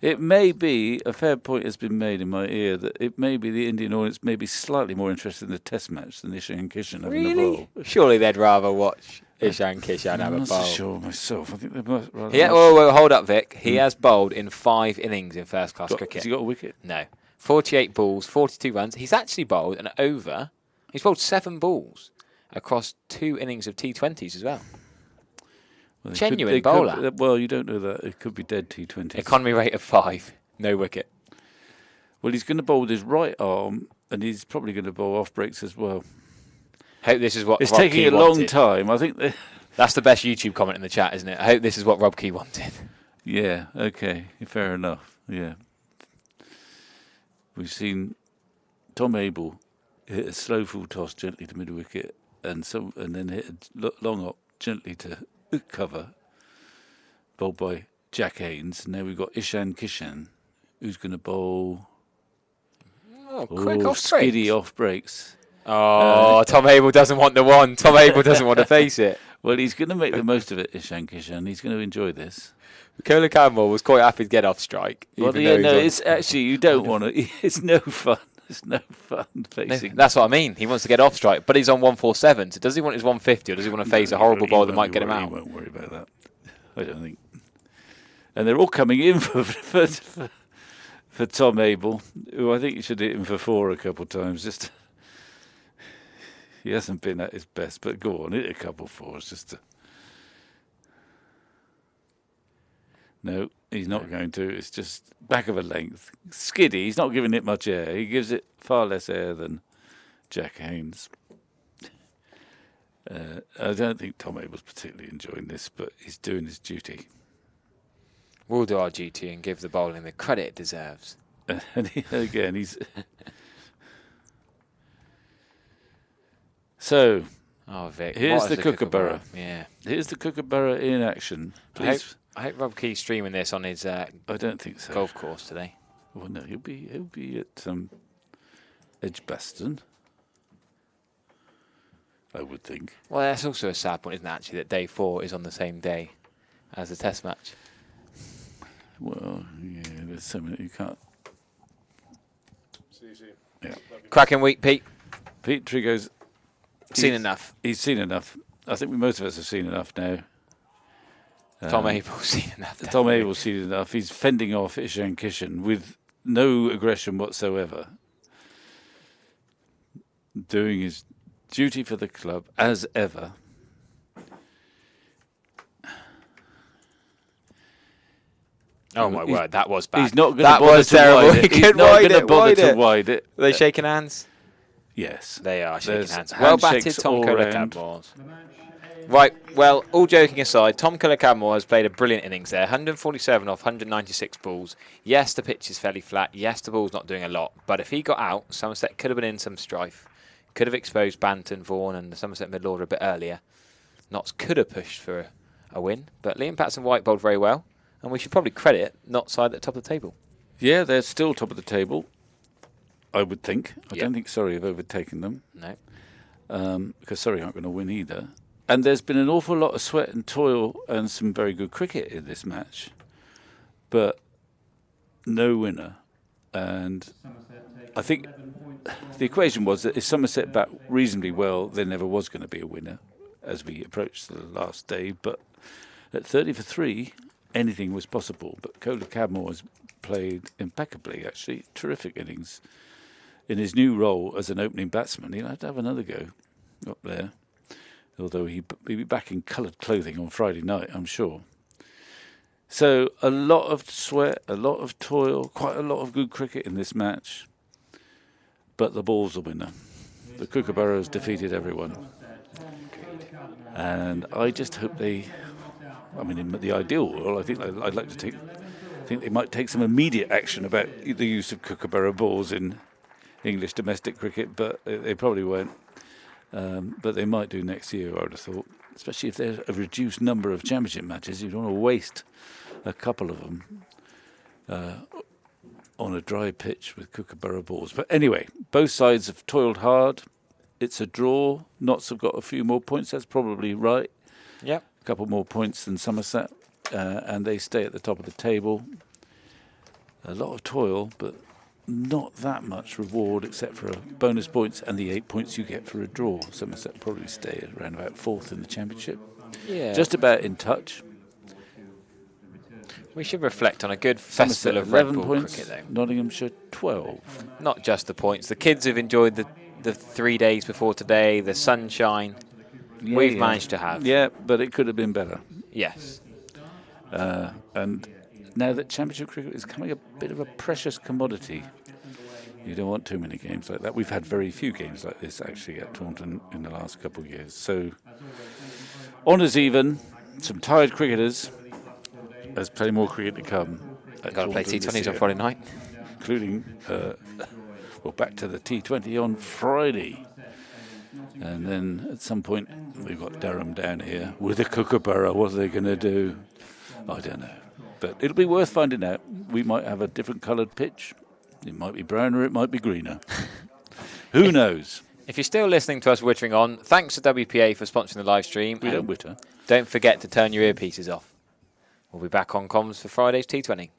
It may be, a fair point has been made in my ear, that it may be the Indian audience may be slightly more interested in the Test match than Ishan Kishan having the ball. Surely they'd rather watch Ishan Kishan have a I'm not bowl. so sure myself. I think they might rather Hold up, Vic. He has bowled in 5 innings in first-class cricket. Has he got a wicket? No. 48 balls, 42 runs. He's actually bowled an over. He's bowled 7 balls across 2 innings of T20s as well. Well, Genuine bowler. Well, you don't know that. It could be dead T20s. Economy rate of 5. No wicket. Well, he's going to bowl with his right arm, and he's probably going to bowl off breaks as well. Hope this is what it's Rob taking Key a long wanted. time. I think that's the best YouTube comment in the chat, isn't it? I hope this is what Rob Key wanted. Yeah. Okay. Fair enough. Yeah. We've seen Tom Abel hit a slow full toss gently to mid wicket, and then hit a long up gently to cover, bowled by Jack Haynes. Now we've got Ishan Kishan, who's going to bowl. Quick off skiddy breaks. Off breaks. Tom Abel doesn't want the one. Tom Abel doesn't want to face it. Well, he's going to make the most of it, Ishan Kishan. He's going to enjoy this. Cadmore was quite happy to get off strike. Well, it's actually, you don't want to. It's no fun. It's no fun facing. No, that's what I mean. He wants to get off strike, but he's on 147. So does he want his 150 or does he want to face a horrible ball that might get him out? He won't worry about that. I don't think. And they're all coming in for Tom Abel, who I think he should hit him for 4 a couple of times. Just he hasn't been at his best, but go on, hit a couple of 4s just to. No, he's not going to. It's just back of a length. Skiddy, he's not giving it much air. He gives it far less air than Jack Haynes. I don't think Tom Abel's particularly enjoying this, but he's doing his duty. We'll do our duty and give the bowling the credit it deserves. And he's... So, Vic, here's the Kookaburra. Yeah. Here's the Kookaburra in action. Please. I hope Rob Key's streaming this on his I don't think so. Golf course today. Well, no, he'll be at Edgbaston, I would think. Well, that's also a sad point, isn't it, actually, that day 4 is on the same day as the Test match. Well, yeah, there's so many, you can't. Yeah. Cracking week, Pete. Pete Trigo's seen enough. He's seen enough. I think most of us have seen enough now. Tom Abel's seen enough. Tom Abel's seen enough. He's fending off Ishan Kishan with no aggression whatsoever. Doing his duty for the club as ever. Oh my word, that was bad. He's not going to that bother was to terrible. wide it. He's not going to bother to wide it. Are they shaking hands? Yes. They are shaking hands. Handshakes Well batted, Tom Cadmore. Right, well, all joking aside, Tom Cadmore has played a brilliant innings there. 147 off 196 balls. Yes, the pitch is fairly flat. Yes, the ball's not doing a lot. But if he got out, Somerset could have been in some strife. Could have exposed Banton, Vaughan and the Somerset middle order a bit earlier. Notts could have pushed for a win. But Liam Patterson-White bowled very well. And we should probably credit Notts side at the top of the table. Yeah, they're still top of the table, I would think. I don't think Surrey have overtaken them. No. Because Surrey aren't going to win either. And there's been an awful lot of sweat and toil and some very good cricket in this match. But no winner. And I think the equation was that if Somerset bat reasonably well, there never was going to be a winner as we approached the last day. But at 30 for 3, anything was possible. But Cadmore has played impeccably, actually. Terrific innings. In his new role as an opening batsman, he'll have to have another go up there. Although he'll be back in coloured clothing on Friday night, I'm sure. So a lot of sweat, a lot of toil, quite a lot of good cricket in this match. But the ball's the winner. The Kookaburras defeated everyone. And I just hope they... I mean, in the ideal world, I think I'd like to think they might take some immediate action about the use of Kookaburra balls in English domestic cricket, but they probably won't. But they might do next year, I would have thought. Especially if there's a reduced number of championship matches. You don't want to waste a couple of them on a dry pitch with Kookaburra balls. But anyway, both sides have toiled hard. It's a draw. Notts have got a few more points. That's probably right. Yep. A couple more points than Somerset. And they stay at the top of the table. A lot of toil, but not that much reward except for bonus points and the 8 points you get for a draw. Somerset probably stay around about 4th in the championship. Yeah. Just about in touch. We should reflect on a good festival of Red Bull points, cricket, though. Nottinghamshire 12. Not just the points. The kids have enjoyed the 3 days before today, the sunshine. Yeah, We've managed to have. Yeah, but it could have been better. Yes. And now that championship cricket is becoming a bit of a precious commodity, you don't want too many games like that. We've had very few games like this actually at Taunton in the last couple of years. So, honours even, some tired cricketers. There's plenty more cricket to come. Got to play T20s on Friday night. Including, back to the T20 on Friday. And then at some point, we've got Durham down here with a Kookaburra. What are they going to do? I don't know. But it'll be worth finding out. We might have a different coloured pitch. It might be brown or it might be greener. Who knows? If you're still listening to us wittering on, thanks to WPA for sponsoring the live stream. We don't witter. Don't forget to turn your earpieces off. We'll be back on comms for Friday's T20.